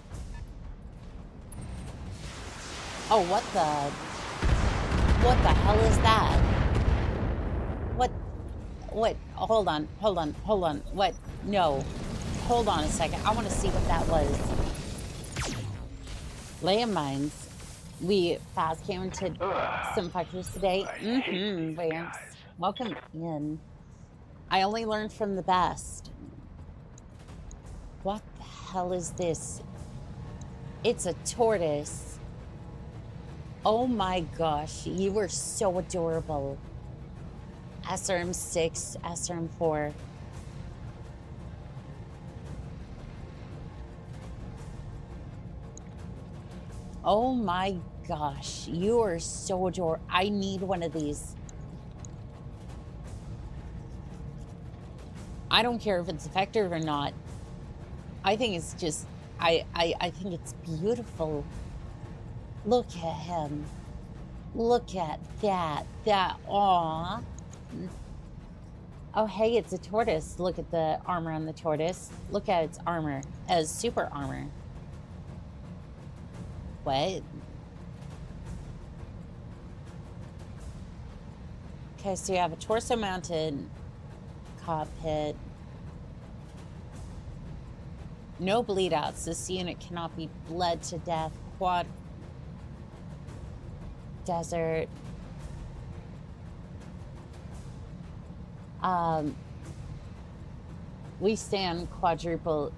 Oh, what the hell is that? What? Hold on. What? No. Hold on a second. I want to see what that was. Landmines. We fast counted some fuckers today. Vance. Welcome in. I only learned from the best. What the hell is this? It's a tortoise. Oh my gosh, you were so adorable. SRM 6, SRM 4. Oh my gosh, you are so adorable. I need one of these. I don't care if it's effective or not. I think it's just, I think it's beautiful. Look at him. Look at that. Aw. Oh, hey, it's a tortoise. Look at the armor on the tortoise. Look at its armor as super armor. What? Okay, so you have a torso-mounted cockpit. No bleed-outs. This unit cannot be bled to death. Quad desert. We stand quadrupeds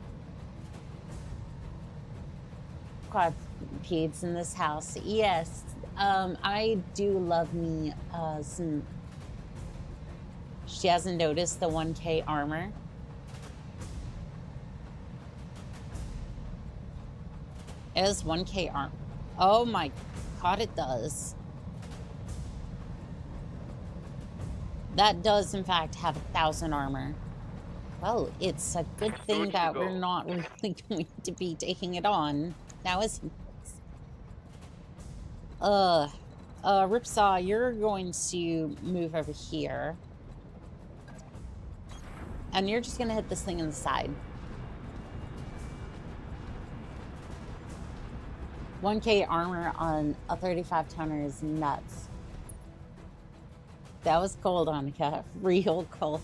in this house. Yes. I do love me some... She hasn't noticed the 1K armor. It is 1K armor. Oh my god, it does. That does, in fact, have 1,000 armor. Well, it's a good thing that we're not really going to be taking it on. Now, isn't it? Ripsaw, you're going to move over here. And you're just gonna hit this thing in the side. 1K armor on a 35 tonner is nuts. That was cold, Annika. Real cold.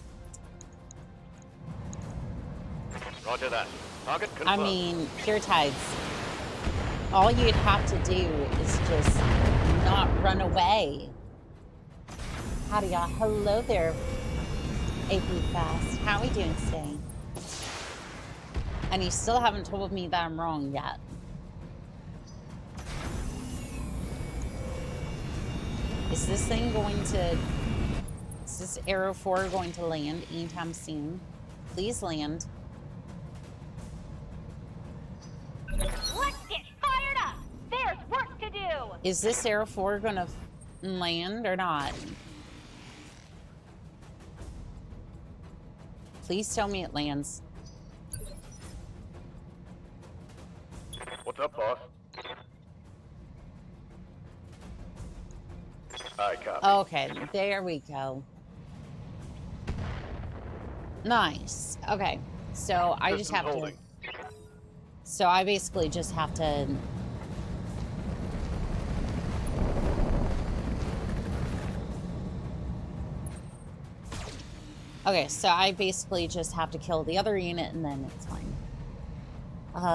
Roger that. Target confirmed. I mean, pure tides. All you'd have to do is just not run away. Howdy, y'all. Hello there, AP Fast. How are we doing today? And you still haven't told me that I'm wrong yet. Is this thing going to... Is this Arrow 4 going to land anytime soon? Please land. Let's get fired up! There's work to do! Is this Arrow 4 gonna land or not? Please tell me it lands. What's up, boss? I copy. Okay, there we go. Nice. Okay, so I just have to... So I basically just have to... Okay, so I basically just have to kill the other unit and then it's fine.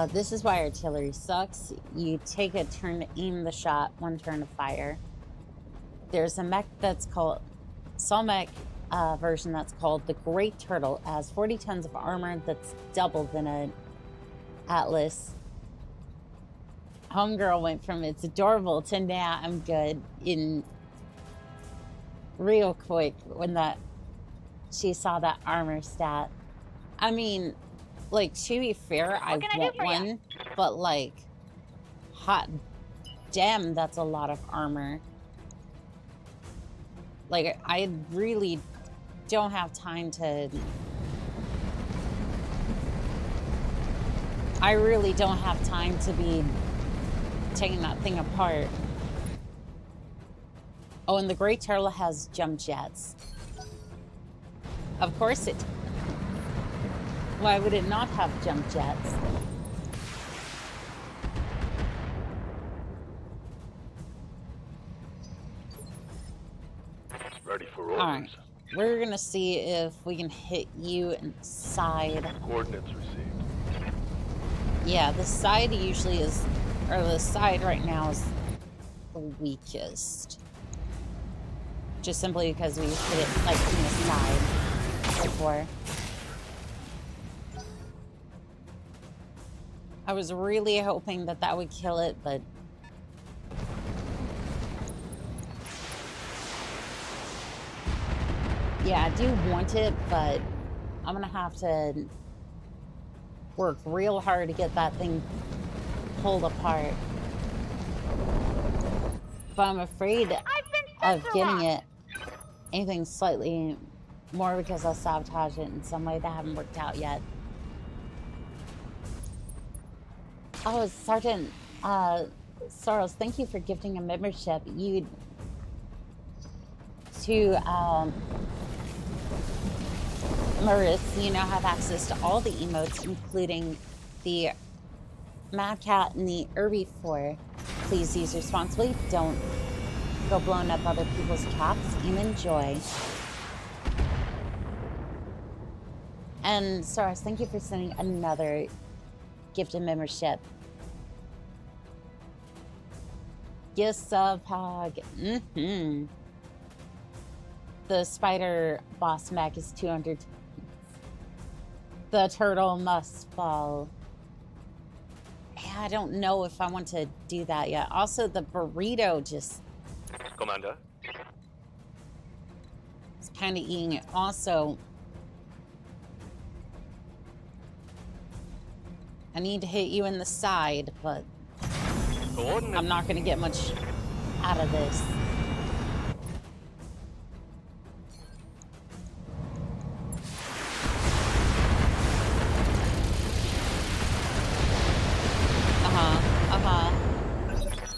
This is why artillery sucks. You take a turn to aim the shot, 1 turn to fire. There's a mech that's called... Solmech version that's called the Great Turtle. It has 40 tons of armor that's double than an Atlas. Homegirl went from it's adorable to now I'm good in real quick when that she saw that armor stat. I mean, like, to be fair, I want one, but like, hot damn, that's a lot of armor. Like, I really don't have time to... I really don't have time to be taking that thing apart. Oh, and the Great Turtle has jump jets. Of course it... Why would it not have jump jets? Ready for orders. Alright. We're gonna see if we can hit you inside. Coordinates received. Yeah, the side usually is... Or the side right now is the weakest. Just simply because we hit it, like, from the side before. I was really hoping that that would kill it, but... Yeah, I do want it, but I'm gonna have to work real hard to get that thing pulled apart. But I'm afraid of getting it anything slightly more because I'll sabotage it in some way that haven't worked out yet. Oh, Sergeant Soros, thank you for gifting a membership. You to Maris, you now have access to all the emotes, including the Mad Cat and the Herbivore. Please use responsibly. Don't go blowing up other people's cats and enjoy. And Soros, thank you for sending another gifted membership. Yes, Pog. The spider boss mech is 200. The turtle must fall. Yeah, I don't know if I want to do that yet. Also, the burrito just Commander. It's kind of eating it. Also, I need to hit you in the side, but Coordinates. I'm not going to get much out of this.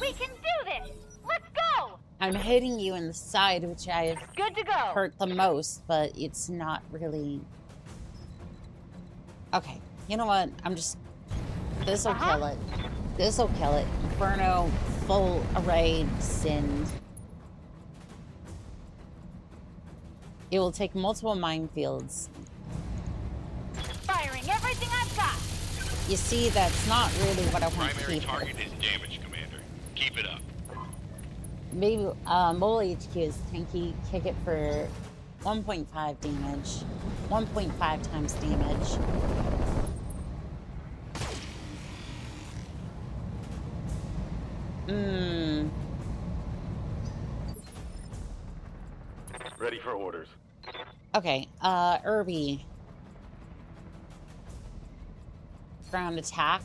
We can do this! Let's go! I'm hitting you in the side, which I have Good to go! hurt the most, but it's not really... Okay, you know what? I'm just... This'll kill it. This'll kill it. Inferno, full array, Sin. It will take multiple minefields. Firing everything I've got! You see, that's not really what I want to Primary keep. target is damaged, Commander. Keep it up. Maybe Mole HQ is tanky. Kick it for 1.5 damage. 1.5 times damage. Ready for orders. Okay, Irby. Ground attack.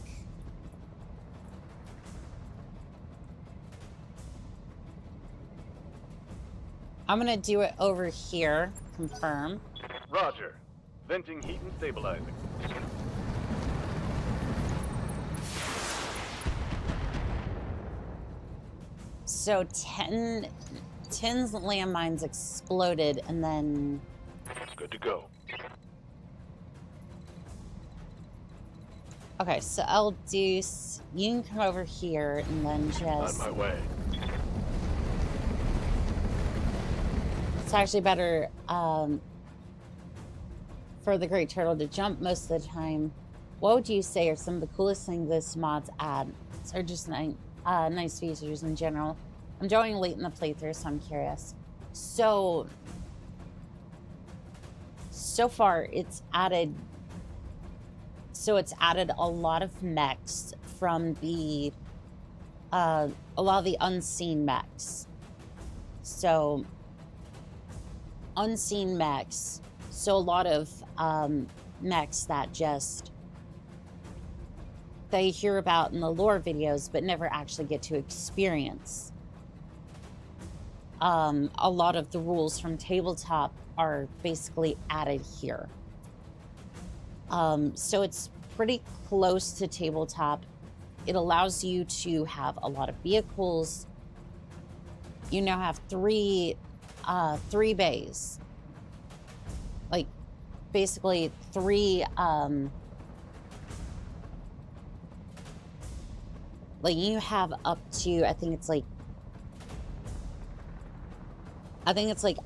I'm gonna do it over here. Confirm. Roger. Venting, heat, and stabilizing. So 10's landmines exploded, and then Good to go. okay. So I'll do. You can come over here, and then just. On my way. It's actually better for the Great Turtle to jump most of the time. What would you say are some of the coolest things this mod's add? Or just nice features in general? I'm joining late in the playthrough, so I'm curious. So far, it's added... So it's added a lot of mechs from the... a lot of the unseen mechs. So... unseen mechs, so a lot of mechs that just they hear about in the lore videos but never actually get to experience. A lot of the rules from tabletop are basically added here, so it's pretty close to tabletop. It allows you to have a lot of vehicles. You now have three bays, like basically three like you have up to I think it's like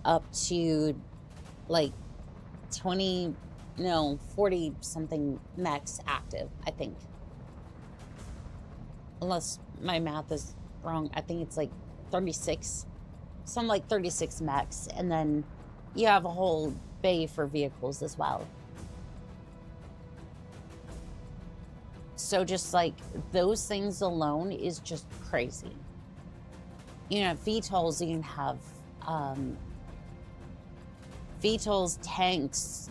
up to like 40 something mechs active, I think, unless my math is wrong. I think it's like 36, some like 36 mechs, and then you have a whole bay for vehicles as well. So just like those things alone is just crazy. You know, VTOLs, you can have VTOLs, tanks,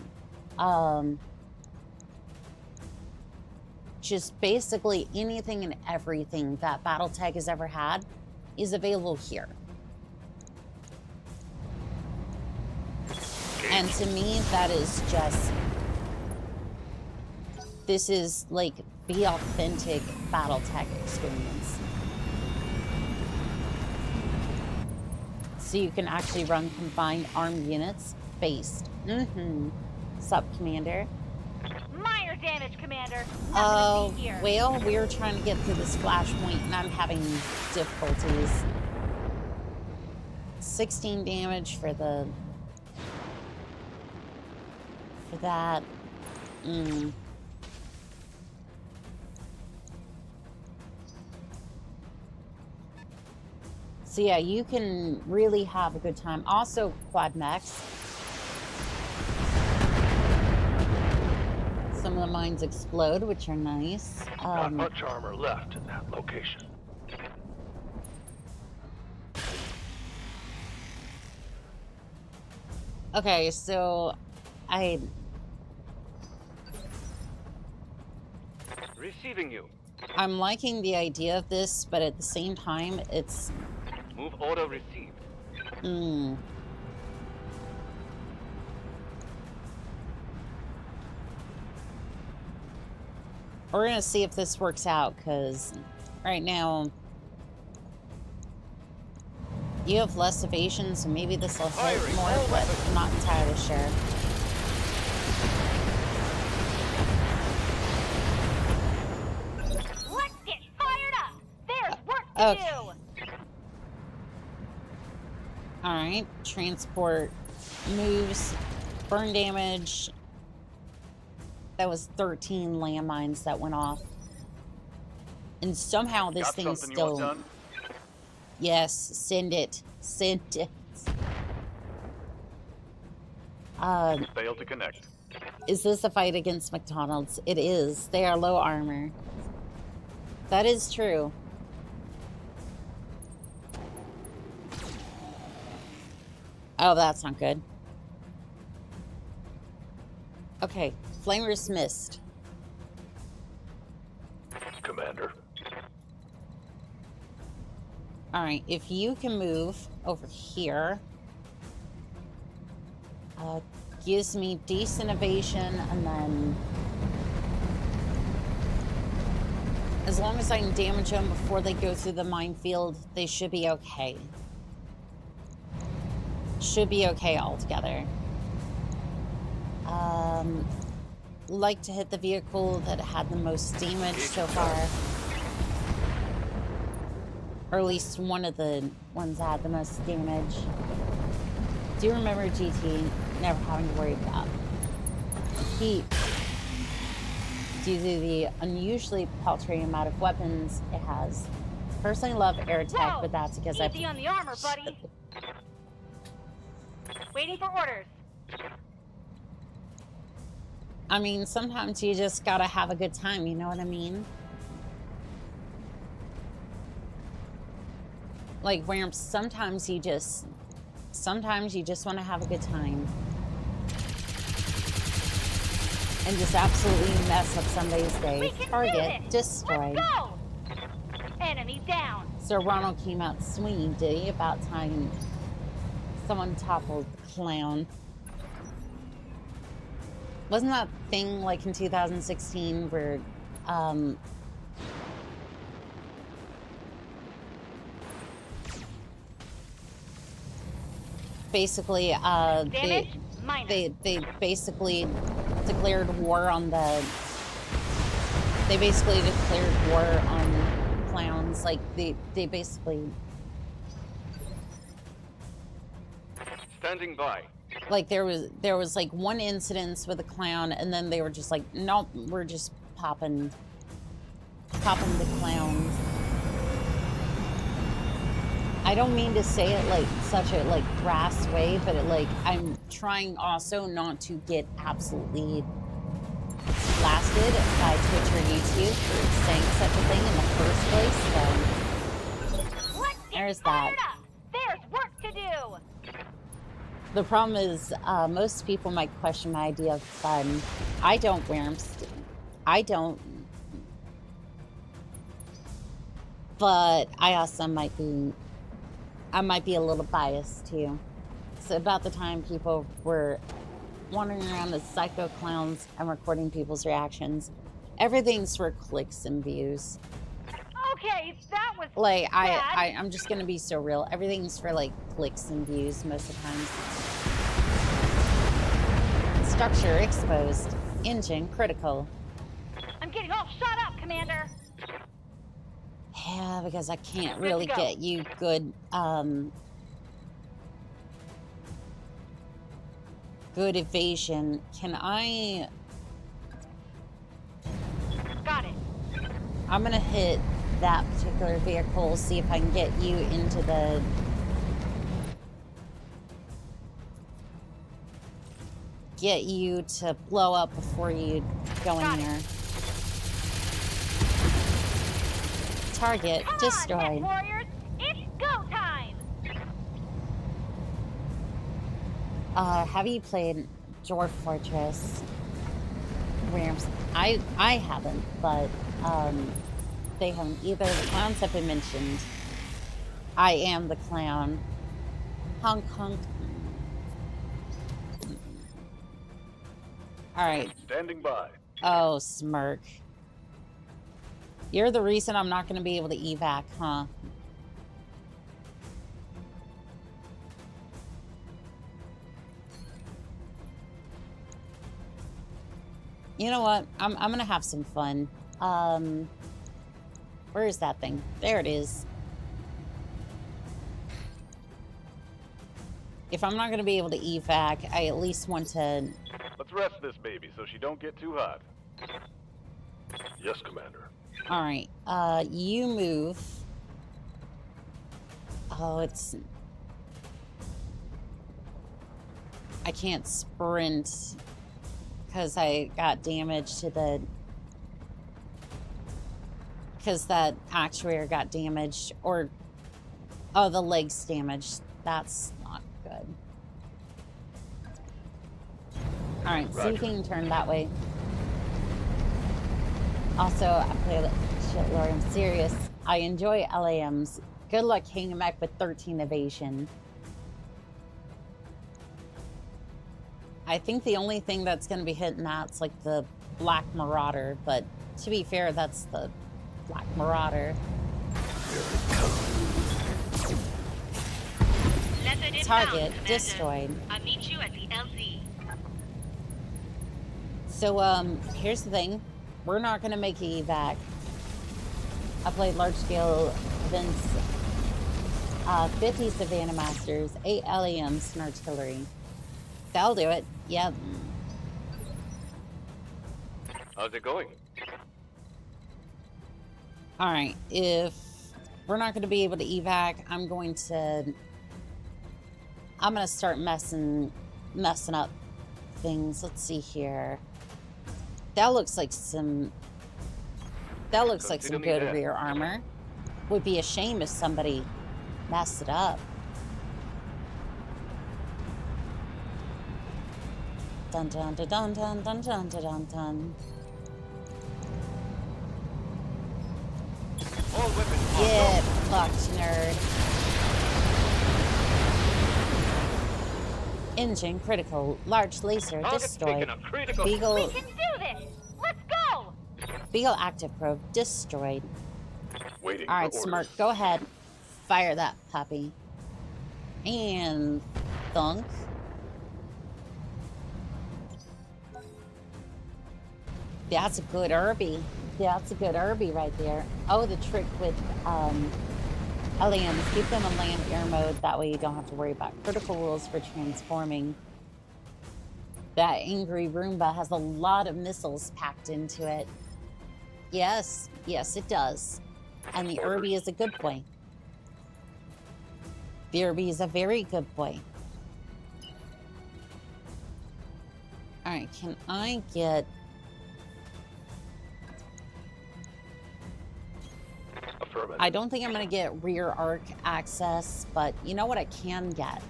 just basically anything and everything that Battletech has ever had is available here. And to me, that is just, this is like the authentic Battletech experience. So you can actually run combined armed units based. Sup, Commander? Minor damage, Commander. Oh, Nothing to see here. well, we're trying to get through this flashpoint and I'm having difficulties. 16 damage for the... for that. So yeah, you can really have a good time. Also, quad mechs. Some of the mines explode, which are nice. Not much armor left in that location. Okay, so I Receiving you. I'm liking the idea of this, but at the same time, it's Move order received. We're gonna see if this works out, because right now you have less evasion, so maybe this will hit Firing more, all but weapons. I'm not entirely sure. Let's get fired up! There's work to Okay. do! Alright, transport moves, burn damage. That was 13 landmines that went off. And somehow this Got thing's something you want still... done? Yes, send it. Send it. Failed to connect. Is this a fight against McDonald's? It is. They are low armor. That is true. Oh, that's not good. Okay, flamers missed. Commander. Alright, if you can move over here, gives me decent evasion, and then as long as I can damage them before they go through the minefield, they should be okay. Should be okay altogether. Like to hit the vehicle that had the most damage so far. Or at least one of the ones that had the most damage. Do you remember GT never having to worry about heat? Due to the unusually paltry amount of weapons it has. Personally love air tech, Whoa! but that's because Easy on the armor, buddy. Waiting for orders. I mean, sometimes you just gotta have a good time, you know what I mean? Like, where sometimes you just want to have a good time. And just absolutely mess up somebody's day. We can do Target this. destroyed. Let's go! Enemy down. So Ronald came out swinging, did he? About time someone toppled the clown. Wasn't that thing like in 2016 where basically Damage? Minor. they basically declared war on they basically declared war on clowns. Like they basically Standing by. like there was like one incident with a clown, and then they were just like, nope, we're just popping the clowns. I don't mean to say it like such a like crass way, but it, like I'm trying also not to get absolutely blasted by Twitch or YouTube for saying such a thing in the first place. So Let's get there's fired that. up. There's work to do. The problem is most people might question my idea of fun. I don't wear them. I don't. But I also might be a little biased too. So about the time people were wandering around as psycho clowns and recording people's reactions, everything's for clicks and views. Okay, that was Like bad. I'm just gonna be so real. Everything's for like clicks and views most of the time. Structure exposed. Engine critical. I'm getting all shot up, Commander. Yeah, because I can't Good to really go. get you good good evasion. Can I Got it. I'm gonna hit that particular vehicle, see if I can get you into the get you to blow up before you go in Got it. there. Target Come on, destroyed. Mech Warriors. It's go time. Have you played Dwarf Fortress? I haven't, but they haven't either. The clowns have been mentioned. I am the clown. Honk honk. All right. Standing by. Oh, Smirk. You're the reason I'm not going to be able to evac, huh? You know what? I'm going to have some fun. Where is that thing? There it is. If I'm not going to be able to evac, I at least want to... Let's rest this baby so she don't get too hot. Yes, Commander. All right. You move. Oh, it's... I can't sprint because I got damage to the... Because that actuator got damaged, or... Oh, the leg's damaged. That's not good. Alright, see if you can turn that way. Also, I play the shit, Lord, I'm serious. I enjoy LAMs. Good luck hanging back with 13 evasion. I think the only thing that's going to be hitting that's like the Black Marauder, but to be fair, that's the Black Marauder. Target destroyed. I'll meet you at the LZ. So, here's the thing. We're not going to make an evac. I played large-scale events, 50 Savannah Masters, 8 LAMs, and artillery. That'll do it. Yep. How's it going? Alright, if we're not going to be able to evac, I'm going to start messing up things. Let's see here. That looks like some good rear armor. Would be a shame if somebody messed it up. Dun dun dun dun dun dun dun dun dun. All weapons. Get fucked, nerd. Engine critical. Large laser destroyed. Beagle. We can do this! Let's go! Beagle active probe destroyed. Waiting. All right, Smirk, go ahead. Fire that puppy. And thunk. That's a good Irby. That's a good Irby right there. Oh, the trick with LAMs, keep them in land air mode. That way you don't have to worry about critical rules for transforming. That angry Roomba has a lot of missiles packed into it. Yes, yes, it does. And the Irby is a good boy. The Irby is a very good boy. All right, can I get... I don't think I'm going to get rear arc access, but you know what I can get?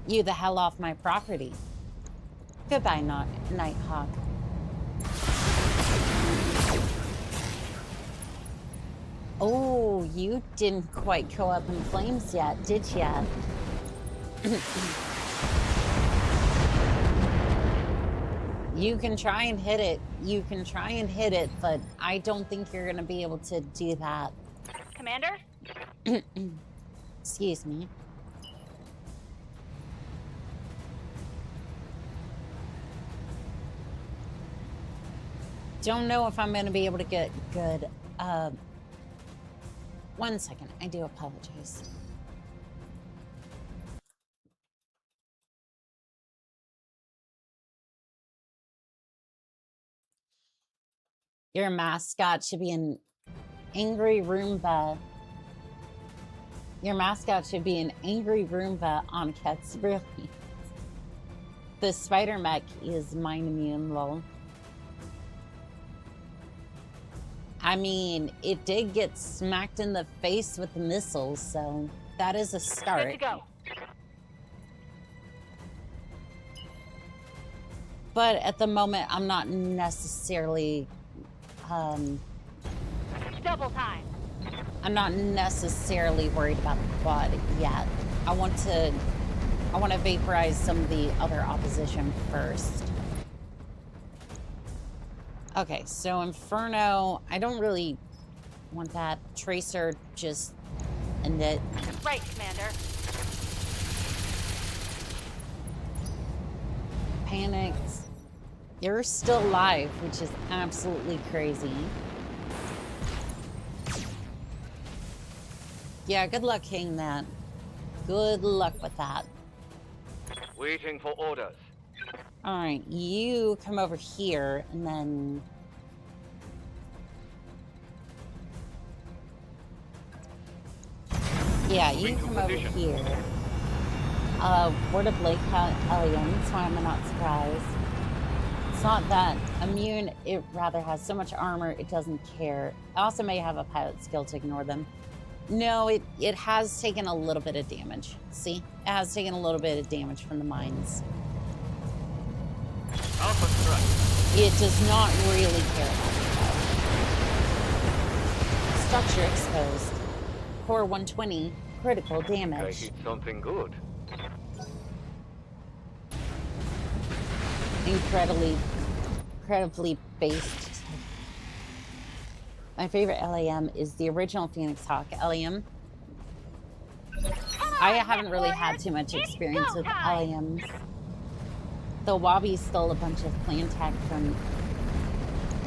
You the hell off my property. Goodbye, Nighthawk. Oh, you didn't quite go up in flames yet, did ya? You can try and hit it. You can try and hit it, but I don't think you're going to be able to do that. Commander? Excuse me. Don't know if I'm going to be able to get good. 1 second. I do apologize. Your mascot should be an angry Roomba. Your mascot should be an angry Roomba on Cat's Brilliant. The spider mech is mine immune, lol. I mean, it did get smacked in the face with the missiles, so that is a start. Good to go. But at the moment, I'm not necessarily, Double time. I'm not necessarily worried about the quad yet. I want to vaporize some of the other opposition first. Okay, so Inferno, I don't really want that. Tracer, just end it. Right, Commander. Panicked. You're still alive, which is absolutely crazy. Yeah, good luck hitting that. Good luck with that. Waiting for orders. Alright, you come over here, and then... Yeah, you come over here. Word of Lake Alien, so I'm not surprised. It's not that immune, it rather has so much armor, it doesn't care. I also may have a pilot skill to ignore them. No, it has taken a little bit of damage. See? It has taken a little bit of damage from the mines. Alpha strike. It does not really care about it, though. Structure exposed. Core 120, critical I damage. hit something good. Incredibly based. My favorite LAM is the original Phoenix Hawk LAM. I haven't really had too much experience with LAMs. The Wabi stole a bunch of clan tech from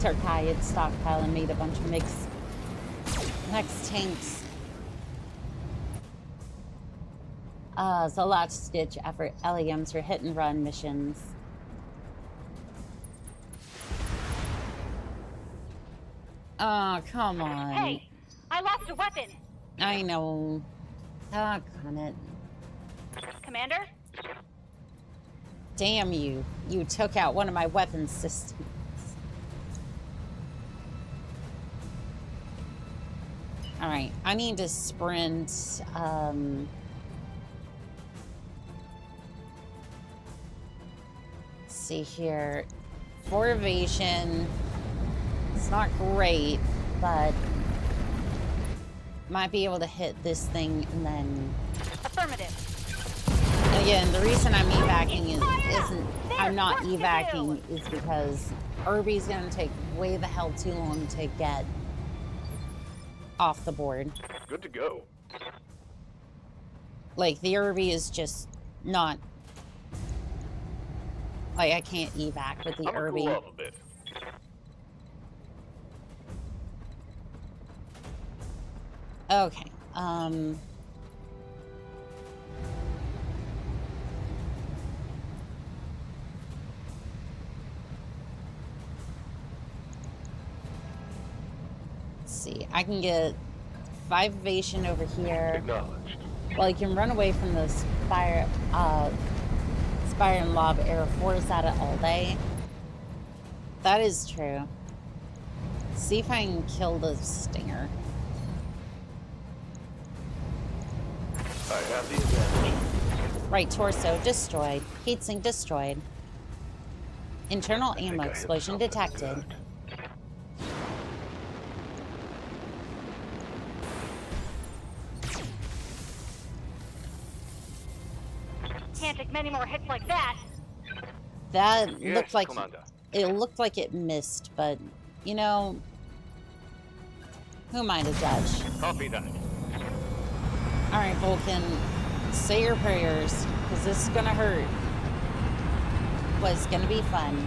Turkey stockpile and made a bunch of mixed tanks. So last ditch effort LAMs for hit and run missions. Oh, come on. Hey, I lost a weapon. I know. Oh, on it. Commander? Damn you. You took out one of my weapon systems. Alright, I need to sprint. Let's see here. 4 evasion. It's not great, but might be able to hit this thing and then... Affirmative. Again, the reason I'm evacing I'm not evacing is because Irby's gonna take way the hell too long to get off the board. Good to go. Like, the Irby is just not... Like, I can't evac with the Irby. Cool off a bit. Okay, let's see, I can get 5 evasion over here. Acknowledged. Well, you can run away from the Spire and Lob Air Force at it all day. That is true. See if I can kill the Stinger. I have the advantage. Right torso destroyed. Heatsink destroyed. Internal I think ammo I hit explosion something detected. good. Can't take many more hits like that. That Yes, looked like Commander. it looked like it missed, but you know, who am I to judge? Copy that. All right, Vulcan, say your prayers, because this is gonna hurt. But it's gonna be fun.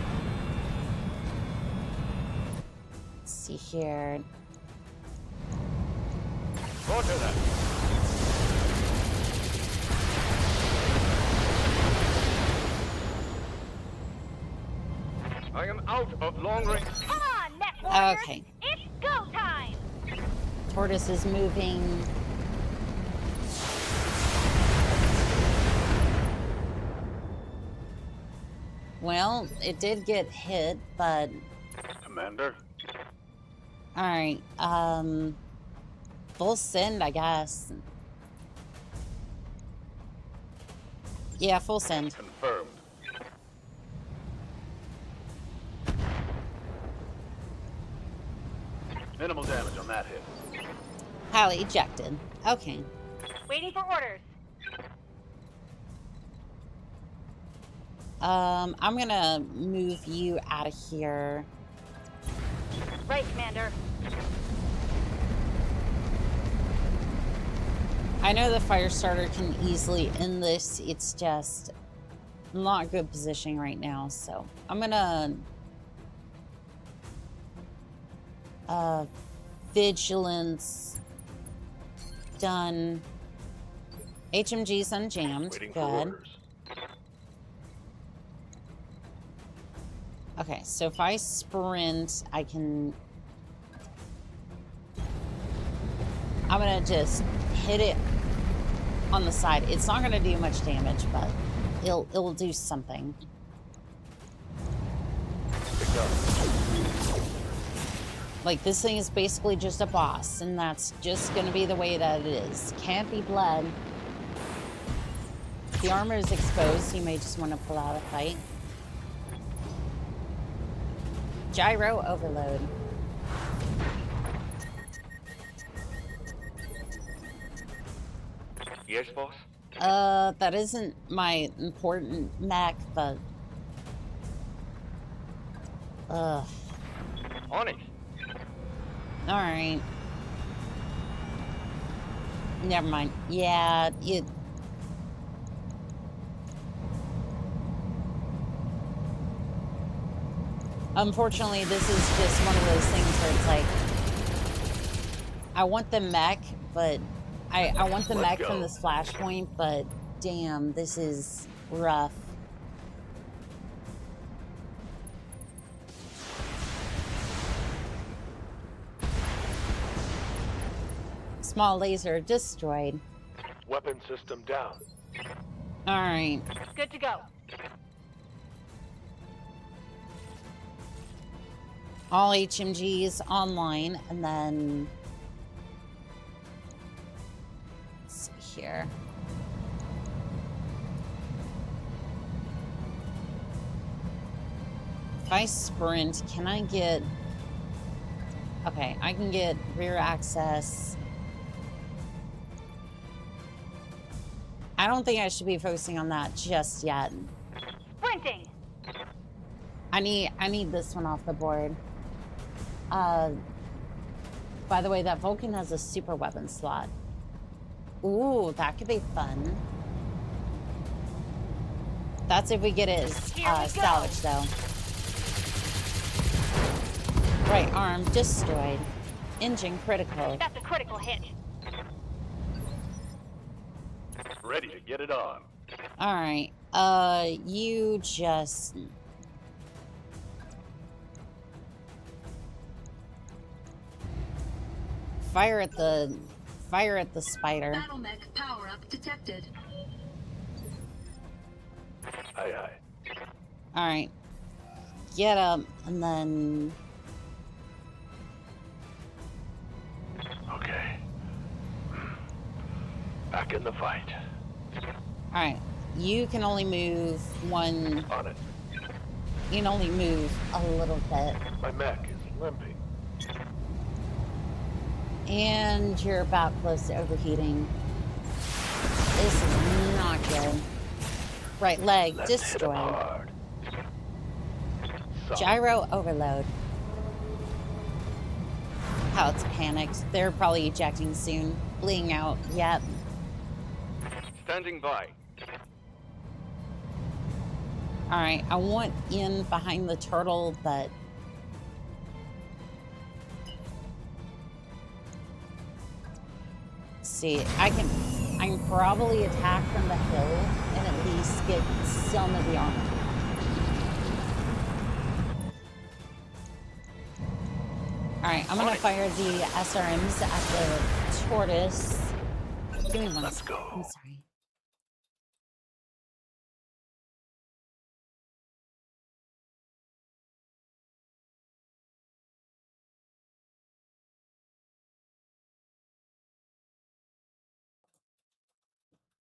Let's see here. Roger that. I am out of long range. Come on, Net Warriors. Okay. It's go time. Tortoise is moving. Well, it did get hit, but Commander? alright, full send, I guess. Yeah, full send. Confirmed. Highly ejected. Okay. Waiting for orders. I'm gonna move you out of here. Right, Commander. I know the fire starter can easily end this. It's just not good positioning right now. So I'm gonna vigilance done. HMG's unjammed. Waiting for Good. orders. Okay, so if I sprint, I can... I'm gonna just hit it on the side. It's not gonna do much damage, but it'll do something. Picked up. Like, this thing is basically just a boss, and that's just gonna be the way that it is. Can't be bled. If the armor is exposed, you may just want to pull out a fight. Gyro overload. Yes, boss? That isn't my important mech, but... Ugh. On it. Alright. Never mind. Yeah, it... Unfortunately, this is just one of those things where it's like... I want the mech, but... I want the mech from this flashpoint, but damn, this is rough. Small laser destroyed. Weapon system down. Alright. Good to go. All HMGs online, and then... Let's see here. If I sprint, can I get... Okay, I can get rear access. I don't think I should be focusing on that just yet. Sprinting. I need this one off the board. By the way, that Vulcan has a super weapon slot. Ooh, that could be fun. That's if we get it salvaged, though. Right arm destroyed. Engine critical. That's a critical hit. Ready to get it on. Alright, you just... Fire at the spider. Battle mech power up detected. Aye, aye. Alright. Get up, and then... Okay. Back in the fight. Alright. You can only move one... On it. You can only move a little bit. My mech is limping. And you're about close to overheating. This is not good. Right leg Let's hit 'em destroyed. hard. Gyro overload. How it's panicked. They're probably ejecting soon. Bleeding out. Yep. Standing by. Alright, I want in behind the turtle, but... See, I can probably attack from the hill and at least get some of the armor. Alright, I'm gonna fire the SRMs at the tortoise. Give me one Let's second. go. I'm sorry.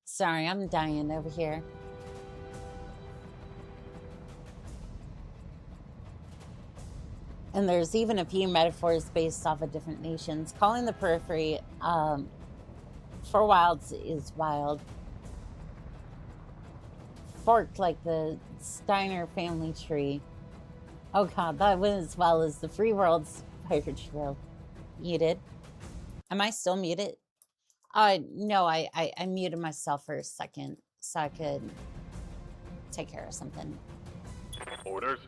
Sorry, I'm dying over here. And there's even a few metaphors based off of different nations. Calling the periphery for wilds is wild. Forked like the Steiner family tree. Oh god, that went as well as the free world's fire drill. Muted. Am I still muted? No, I muted myself for a second so I could take care of something. Orders?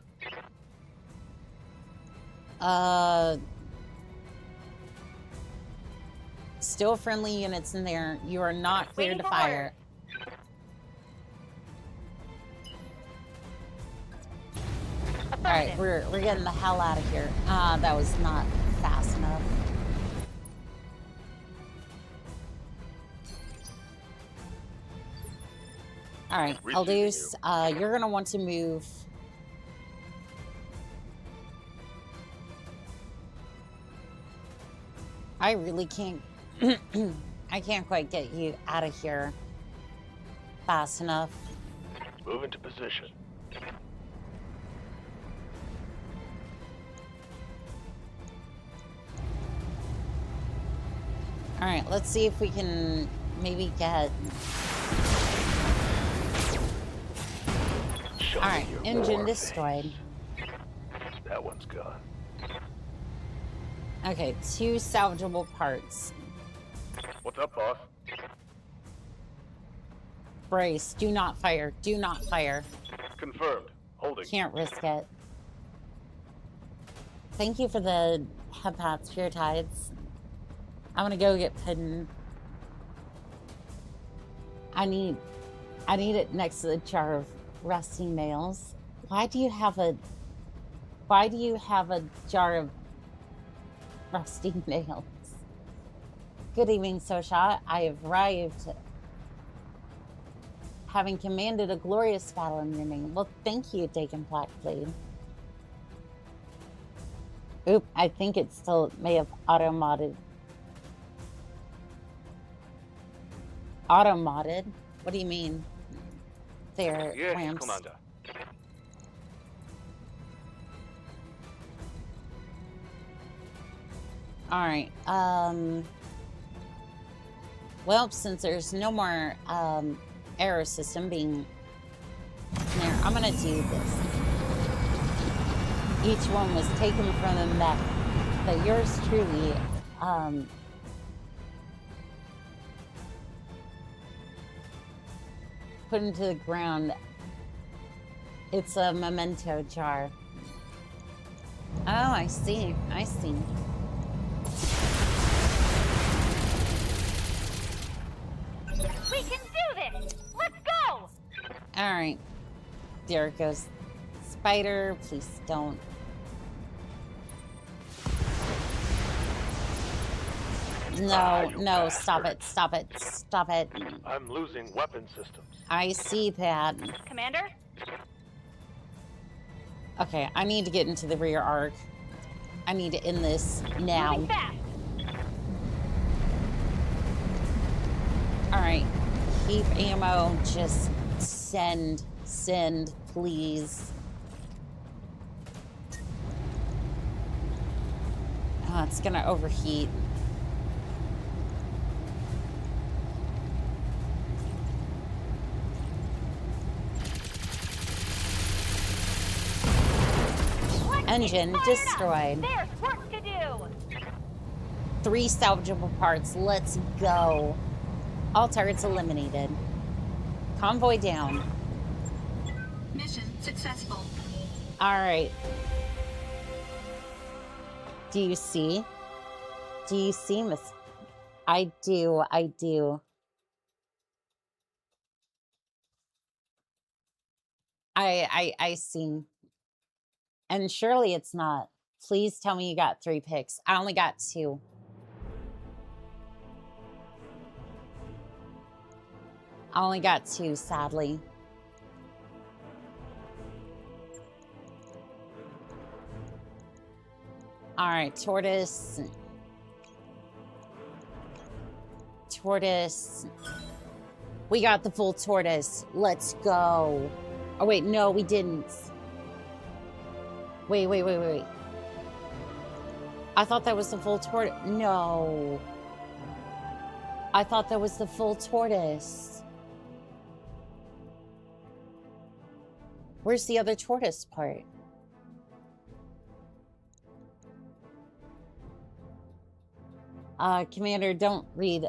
Still friendly units in there. You are not cleared to fire. Alright, we're getting the hell out of here. That was not fast enough. Alright, Aldous, you're gonna want to move. I really can't I can't quite get you out of here fast enough. Move into position. All right, let's see if we can maybe get... All right, engine destroyed. That one's gone. Okay, 2 salvageable parts. What's up, boss? Brace, do not fire, do not fire. Confirmed. Holding. Can't risk it. Thank you for the hepats, pure tides. I'm gonna go get Puddin'. I need it next to the jar of rusty nails. Why do you have a jar of rusty nails? Good evening, Sosha. I have arrived, having commanded a glorious battle in your name. Well, thank you, Dagon Blackblade. Oop, I think it still may have auto-modded. Auto-modded? What do you mean? There, yes, ramps. Commander. Alright, well, since there's no more, arrow system being there, I'm gonna do this. Each one was taken from the mech that yours truly, put into the ground. It's a memento jar. Oh, I see. I see. We can do this! Let's go! Alright. There it goes. Spider, please don't. No, no, stop it, stop it, stop it. I'm losing weapon systems. I see that. Commander? Okay, I need to get into the rear arc. I need to end this now. Moving fast. Alright. Keep ammo. Just send, please. Oh, it's gonna overheat. Engine destroyed. There's work to do. 3 salvageable parts. Let's go. All turrets eliminated. Convoy down. Mission successful. All right. Do you see? Do you see, Miss? I do. I do. I see. And surely it's not. Please tell me you got 3 picks. I only got 2. I only got 2, sadly. All right, tortoise. Tortoise. We got the full tortoise. Let's go. Oh, wait, no, we didn't. Wait. I thought that was the full tortoise. No. I thought that was the full tortoise. Where's the other tortoise part? Commander, don't read.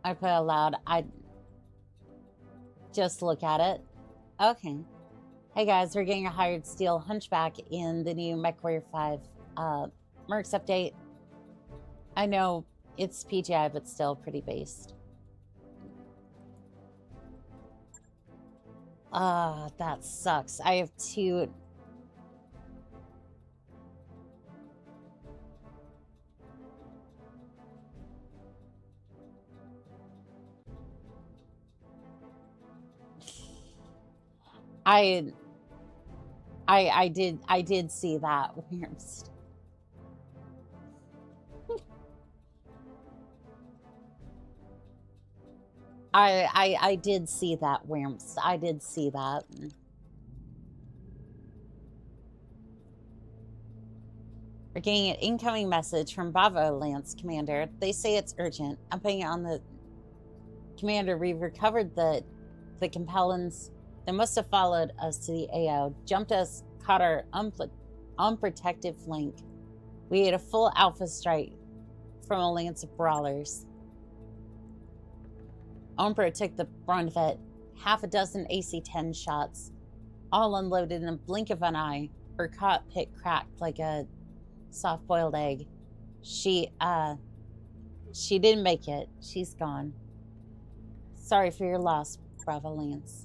I put it aloud. I just look at it. Okay. Hey guys, we're getting a hired steel hunchback in the new MechWarrior 5 Mercs update. I know it's PGI, but still pretty based. That sucks. I have two. I did see that. I did see that, Wimps. I did see that. We're getting an incoming message from Bravo Lance Commander. They say it's urgent. I'm putting it on the Commander. We've recovered the compellents. They must have followed us to the AO, jumped us, caught our unprotected flank. We ate a full alpha strike from a lance of brawlers. Umbra took the brunt of it, half a dozen AC-10 shots, all unloaded in a blink of an eye. Her cockpit cracked like a soft-boiled egg. She didn't make it. She's gone. Sorry for your loss, Bravo Lance.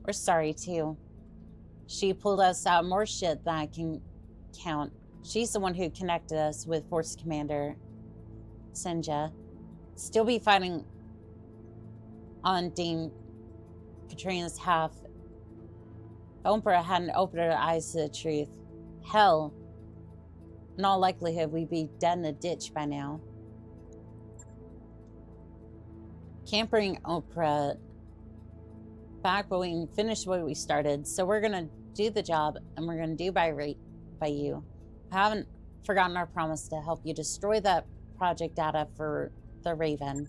We're sorry, too. She pulled us out more shit than I can count. She's the one who connected us with Force Commander Senja. Still be fighting on Dame Katrina's half. Oprah hadn't opened her eyes to the truth. Hell, in all likelihood, we'd be dead in a ditch by now. Can't bring Oprah back, but we can finish what we started. So we're gonna do the job, and we're gonna do by you. I haven't forgotten our promise to help you destroy that project data for the Raven.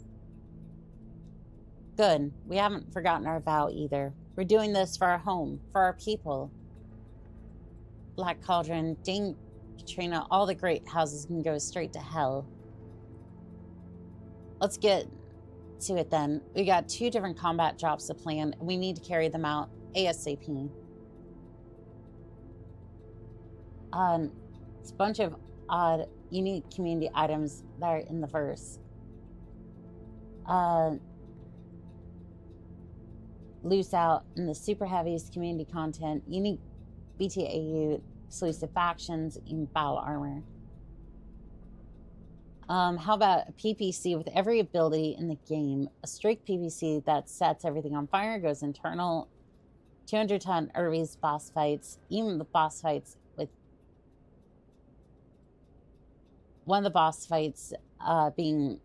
Good. We haven't forgotten our vow either. We're doing this for our home, for our people. Black Cauldron, Dame Katrina, all the great houses can go straight to hell. Let's get to it then. We got 2 different combat jobs to plan, and we need to carry them out ASAP. It's a bunch of odd, unique community items that are in the verse. Loose out in the super heaviest community content, unique BTAU, exclusive factions, and battle armor. How about a PPC with every ability in the game? A strict PPC that sets everything on fire, goes internal, 200-ton Irvy's boss fights, even the boss fights with one of the boss fights being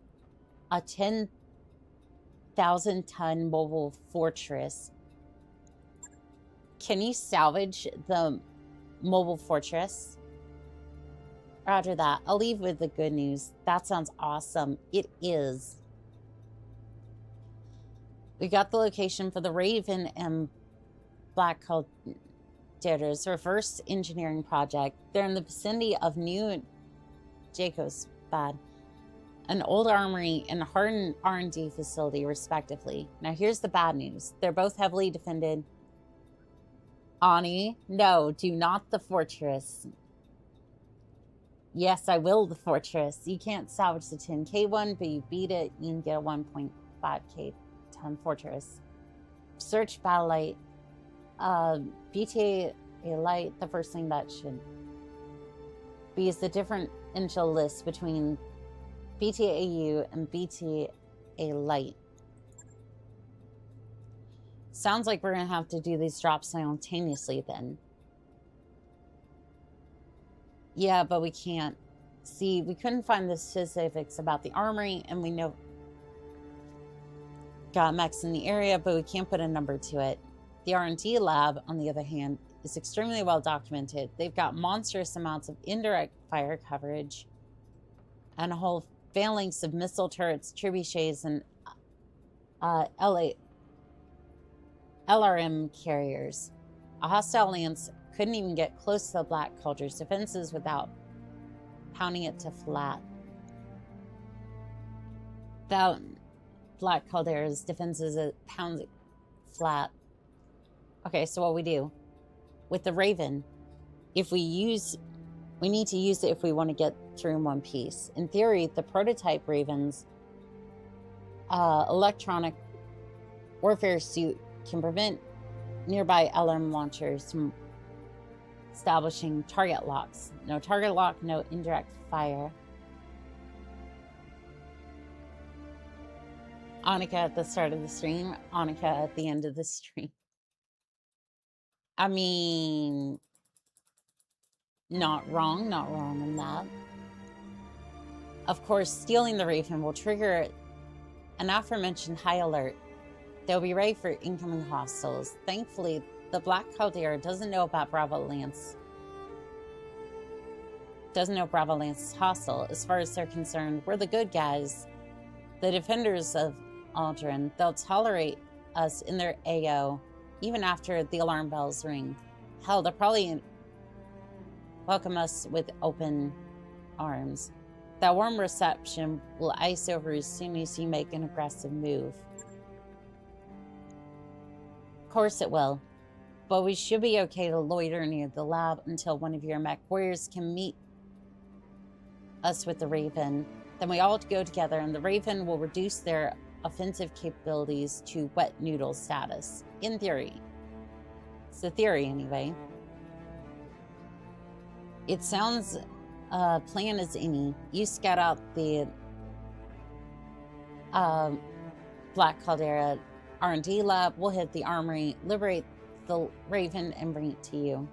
a 10,000-ton mobile fortress. Can you salvage the mobile fortress? Roger that. I'll leave with the good news. That sounds awesome. It is. We got the location for the Raven and Black Cauldron's reverse engineering project. They're in the vicinity of New Jacobsbad, an old armory and hardened R&D facility, respectively. Now, here's the bad news. They're both heavily defended. Ani, no, do not the fortress. Yes, I will the fortress. You can't salvage the 10K one, but you beat it, you can get a 1.5K ton fortress. Search Battletech. BTA Light, the first thing that should be is the differential list between BTAU and BTA Light. Sounds like we're going to have to do these drops simultaneously then. Yeah, but we can't. See, we couldn't find the specifics about the armory, and we know got mechs in the area, but we can't put a number to it. The R&D lab, on the other hand, is extremely well documented. They've got monstrous amounts of indirect fire coverage and a whole phalanx of missile turrets, trebuchets, and LRM carriers. A hostile lance couldn't even get close to the Black Calder's defenses without pounding it to flat. Without Black Calder's defenses, it pounds it flat. Okay, so what we do with the Raven, we need to use it if we want to get through in one piece. In theory, the prototype Raven's electronic warfare suit can prevent nearby LM launchers from establishing target locks. No target lock, no indirect fire. Annika at the start of the stream, Annika at the end of the stream. I mean, not wrong in that. Of course, stealing the Raven will trigger an aforementioned high alert. They'll be ready for incoming hostiles. Thankfully, the Black Caldera doesn't know about Bravo Lance. Doesn't know Bravo Lance is hostile. As far as they're concerned, we're the good guys. The defenders of Aldrin. They'll tolerate us in their AO, even after the alarm bells ring. Hell, they'll probably welcome us with open arms. That warm reception will ice over as soon as you make an aggressive move. Of course it will. But we should be okay to loiter near the lab until one of your mech warriors can meet us with the Raven. Then we all go together and the Raven will reduce their offensive capabilities to wet noodle status. In theory. It's the theory anyway. It sounds plain as any. You scout out the Black Caldera R&D lab. We'll hit the armory, liberate the Raven, and bring it to you.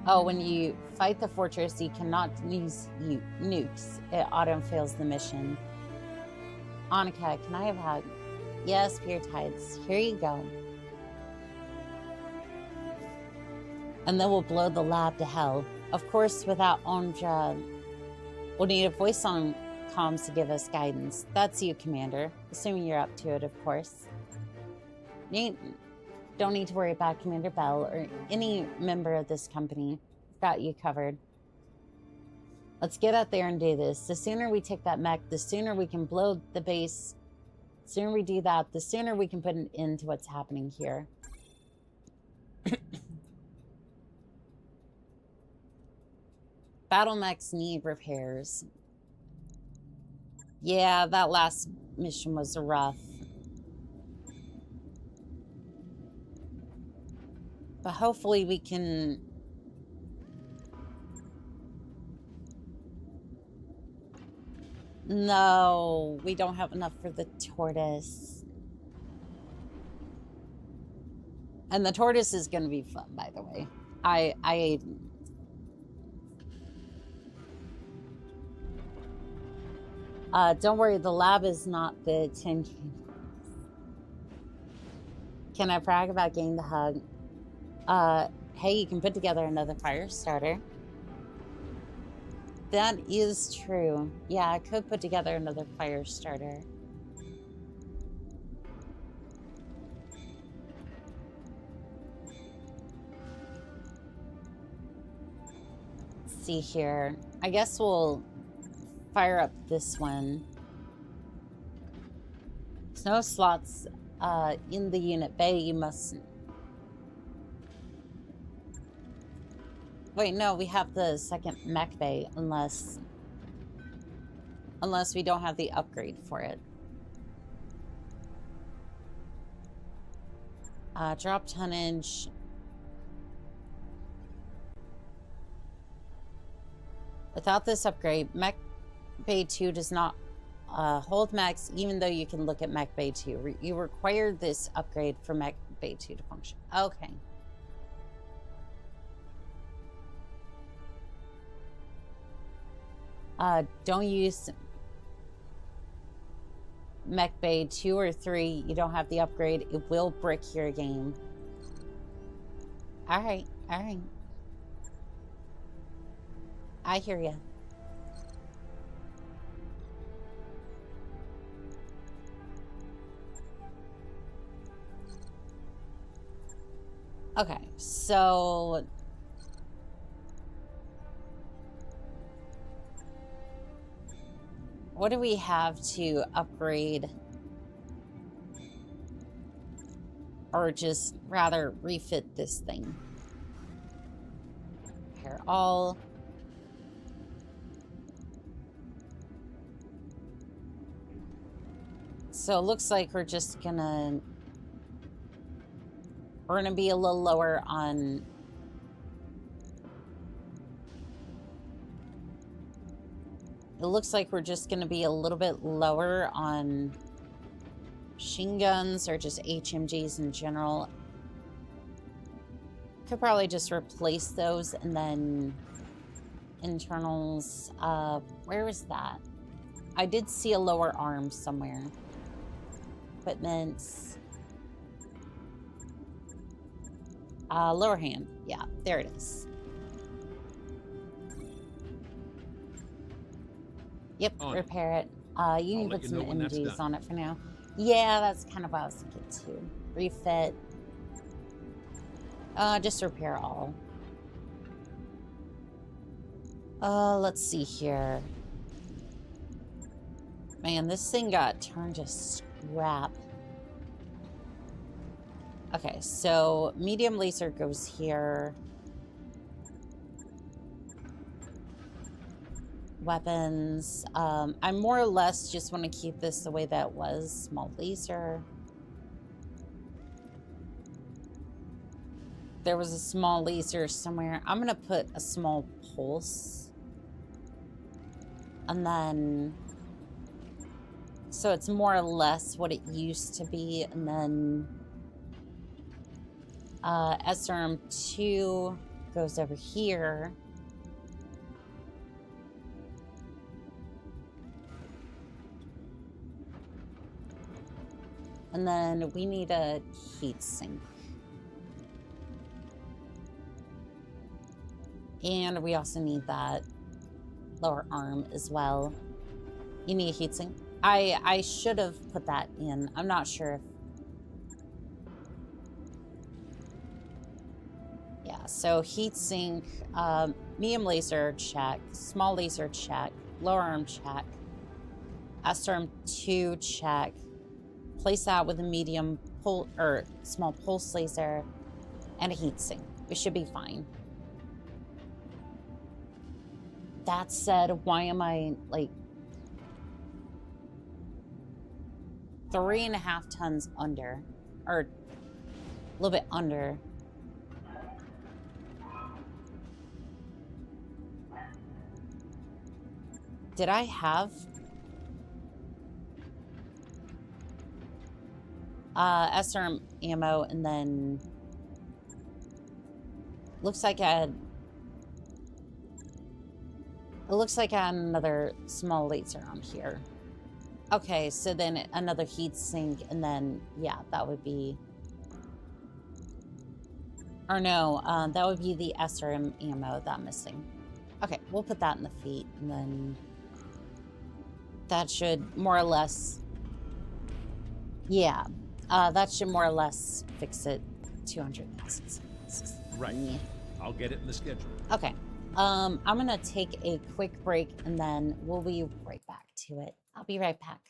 Oh, when you fight the fortress, you cannot use nukes. It auto-fails the mission. Annika, can I have a hug? Yes, Pure Tides. Here you go. And then we'll blow the lab to hell. Of course, without Ondra, we'll need a voice on comms to give us guidance. That's you, Commander. Assuming you're up to it, of course. Don't need to worry about Commander Bell or any member of this company. We've got you covered. Let's get out there and do this. The sooner we take that mech, the sooner we can blow the base. The sooner we do that, the sooner we can put an end to what's happening here. Battle mechs need repairs. Yeah, that last mission was rough. But hopefully we can... No, we don't have enough for the tortoise. And the tortoise is going to be fun, by the way. Don't worry, the lab is not the 10 games. Can I brag about getting the hug? Hey, you can put together another fire starter. That is true. Yeah, I could put together another fire starter. Let's see here. I guess we'll fire up this one. There's no slots in the unit bay. You must... Wait, no, we have the second mech bay, unless we don't have the upgrade for it. Drop tonnage. Without this upgrade, Mech Bay 2 does not hold mechs, even though you can look at Mech Bay 2. You require this upgrade for Mech Bay 2 to function. Okay. Don't use Mech Bay 2 or 3. You don't have the upgrade. It will brick your game. All right. All right. I hear you. Okay, so what do we have to upgrade? Or just rather refit this thing? Repair all. So it looks like we're just gonna... We're gonna be a little lower on... It looks like we're just gonna be a little bit lower on machine guns or just HMGs in general. Could probably just replace those and then internals. Where was that? I did see a lower arm somewhere. Equipment. Lower hand. Yeah, there it is. Yep, repair it. You can put some MGs on it for now. Yeah, that's kind of what I was thinking too. Refit. Just repair all. Let's see here. Man, this thing got turned to scrap. Okay, so medium laser goes here. Weapons. I more or less just want to keep this the way that it was. Small laser. There was a small laser somewhere. I'm gonna put a small pulse. And then... So it's more or less what it used to be. And then... SRM2 goes over here. And then we need a heat sink. And we also need that lower arm as well. You need a heat sink. I should have put that in. I'm not sure if... Yeah, so heat sink, medium laser check, small laser check, lower arm check, SRM2 check. Place that with a medium or small pulse laser and a heat sink. We should be fine. That said, why am I like 3.5 tons under, or a little bit under? Did I have SRM ammo, and then looks like I had... It looks like I had another small laser on here. Okay, so then another heat sink, and then, yeah, that would be... Or no, that would be the SRM ammo that I'm missing. Okay, we'll put that in the feet, and then... That should more or less... Yeah. That should more or less fix it. 200,000. Right. Yeah. I'll get it in the schedule. Okay. I'm gonna take a quick break and then we'll be right back to it. I'll be right back.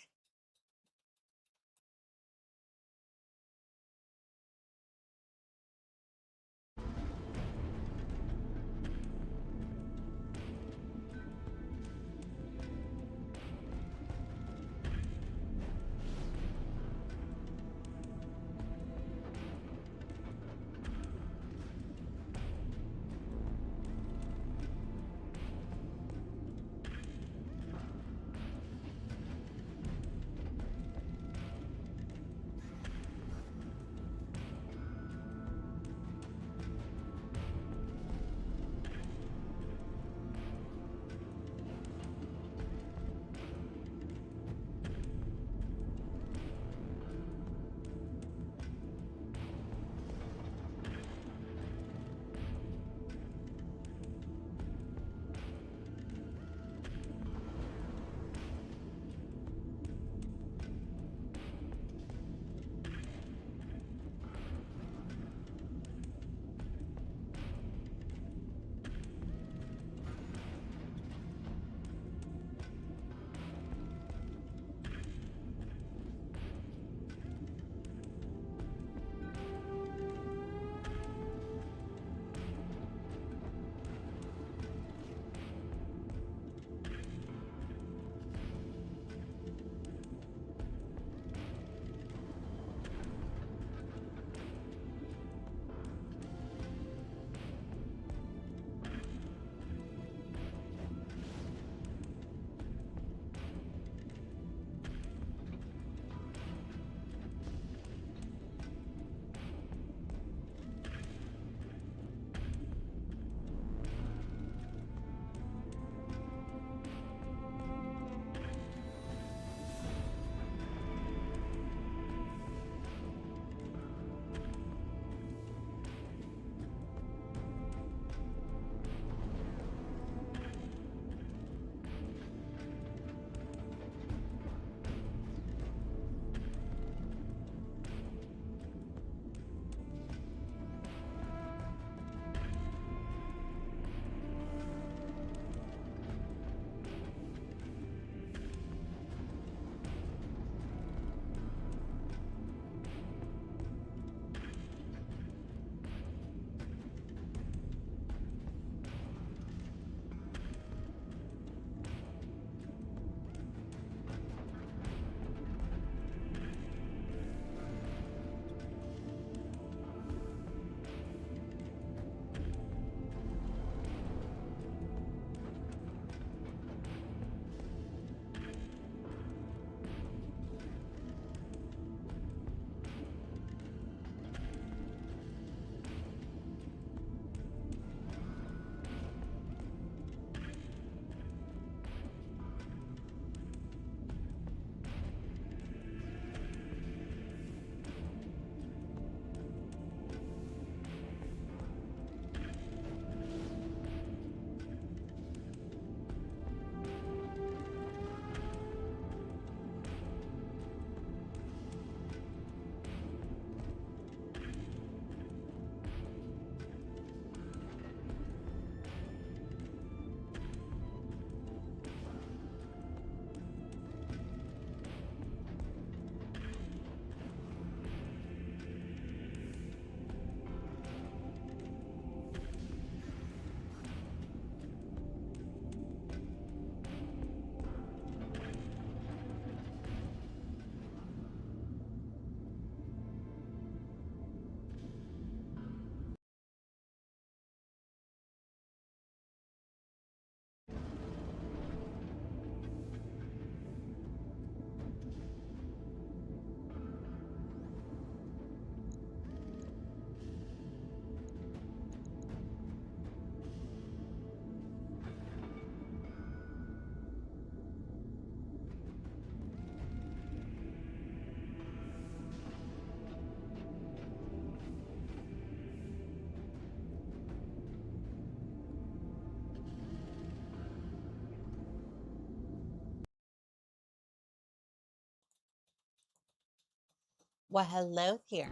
Well, hello there.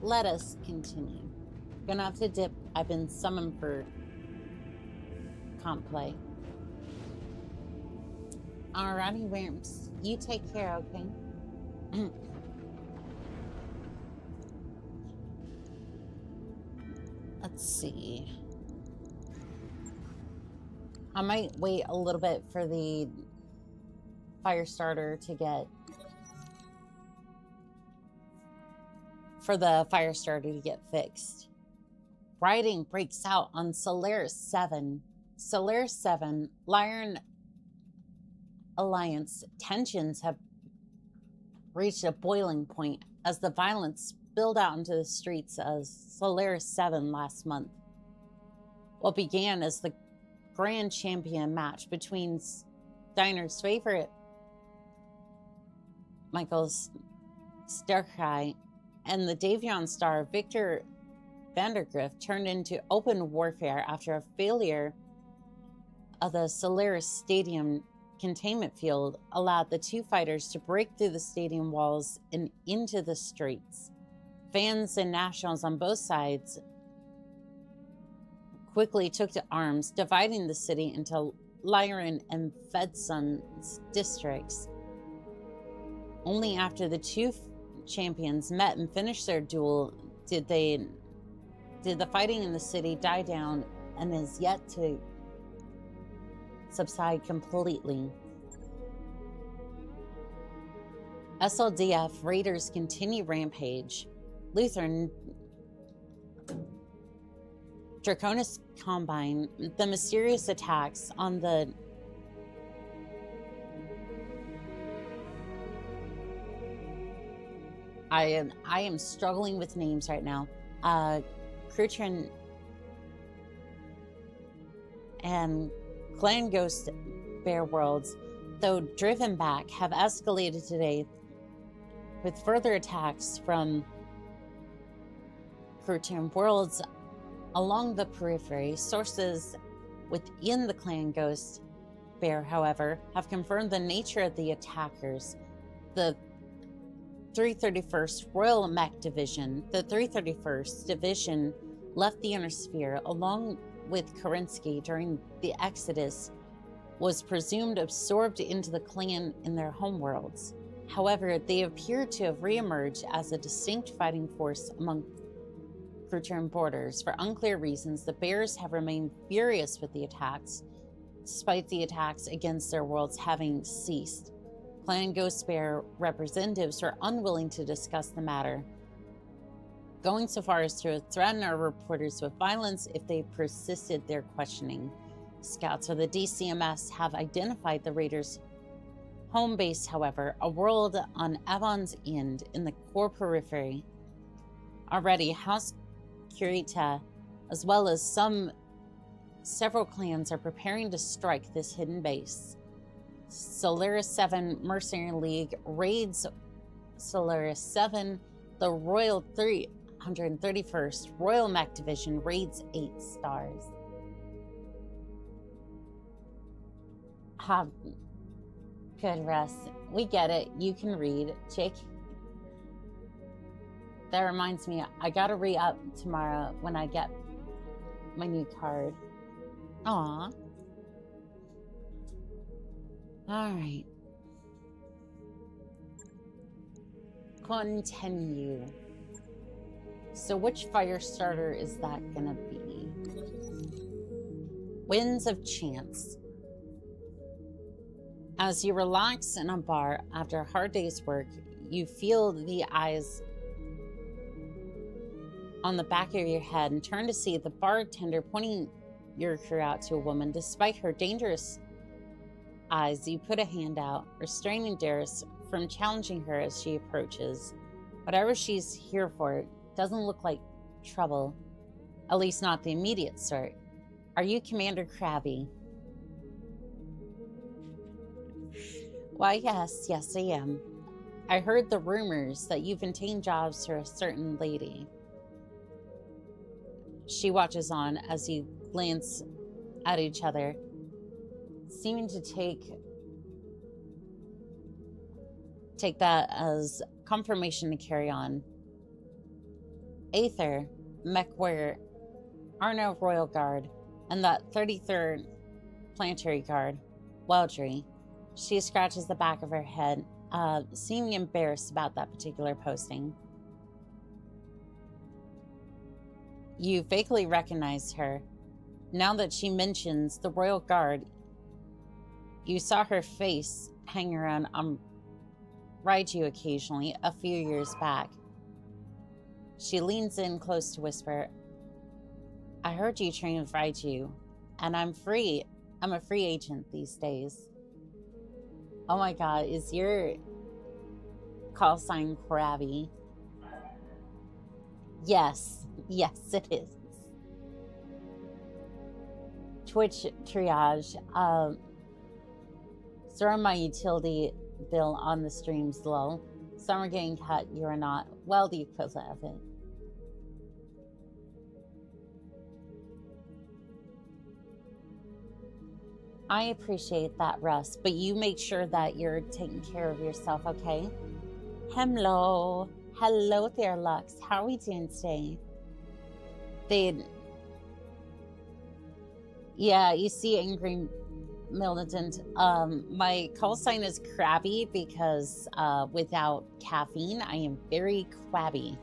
Let us continue. Gonna have to dip. I've been summoned for comp play. Alrighty, Worms. You take care, okay? Let's see. I might wait a little bit for the fire starter to get... fixed. Rioting breaks out on Solaris 7. Solaris 7, Lyran Alliance tensions have reached a boiling point as the violence spilled out into the streets of Solaris 7 last month. What began as the grand champion match between Steiner's favorite, Michael Sterkai, and the Davion star Victor Vandergriff turned into open warfare after a failure of the Solaris Stadium containment field allowed the two fighters to break through the stadium walls and into the streets. Fans and nationals on both sides quickly took to arms, dividing the city into Lyran and Fedson's districts. Only after the two champions met and finished their duel did the fighting in the city die down and is yet to subside completely. SLDF raiders continue rampage. Lutheran Draconis Combine, the mysterious attacks on the I am struggling with names right now. Krutrin and Clan Ghost Bear Worlds, though driven back, have escalated today with further attacks from Krutrin Worlds along the periphery. Sources within the Clan Ghost Bear, however, have confirmed the nature of the attackers. The 331st Royal Mech Division, the 331st Division left the Inner Sphere along with Kerensky during the Exodus, was presumed absorbed into the clan in their homeworlds. However, they appear to have reemerged as a distinct fighting force among Krutrin borders. For unclear reasons, the Bears have remained furious with the attacks, despite the attacks against their worlds having ceased. Clan Ghost Bear representatives were unwilling to discuss the matter, going so far as to threaten our reporters with violence if they persisted their questioning. Scouts of the DCMS have identified the raiders' home base, however, a world on Avon's End in the core periphery. Already, House Kurita, as well as several clans, are preparing to strike this hidden base. Solaris 7 Mercenary League raids Solaris 7. The Royal 331st Royal Mech Division raids 8 stars. Good, Russ. We get it. You can read. Jake. That reminds me, I gotta re-up tomorrow when I get my new card. Aw. Alright. Continue. So which fire starter is that gonna be? Winds of Chance. As you relax in a bar after a hard day's work, you feel the eyes on the back of your head and turn to see the bartender pointing your crew out to a woman. Despite her dangerous eyes, you put a hand out, restraining Darius from challenging her as she approaches. Whatever she's here for doesn't look like trouble, at least not the immediate sort. Are you Commander Krabby? Why, yes, I am. I heard the rumors that you've obtained jobs for a certain lady. She watches on as you glance at each other, seeming to take that as confirmation to carry on. Aether, Mechware, Arno Royal Guard, and that 33rd Planetary Guard, Weldry. She scratches the back of her head, seeming embarrassed about that particular posting. You vaguely recognized her. Now that she mentions the Royal Guard, you saw her face hang around Raiju occasionally a few years back. She leans in close to whisper, I heard you train with Raiju, and I'm free. I'm a free agent these days. Oh my god, is your call sign Krabby? Yes, yes it is. Twitch triage. Throwing my utility bill on the streams low. Some are getting cut, you are not. Well, the equivalent of it. I appreciate that, Russ, but you make sure that you're taking care of yourself, okay? Hello. Hello there, Lux. How are we doing today? Yeah, you see Angry Militant. My call sign is Krabby because without caffeine, I am very crabby.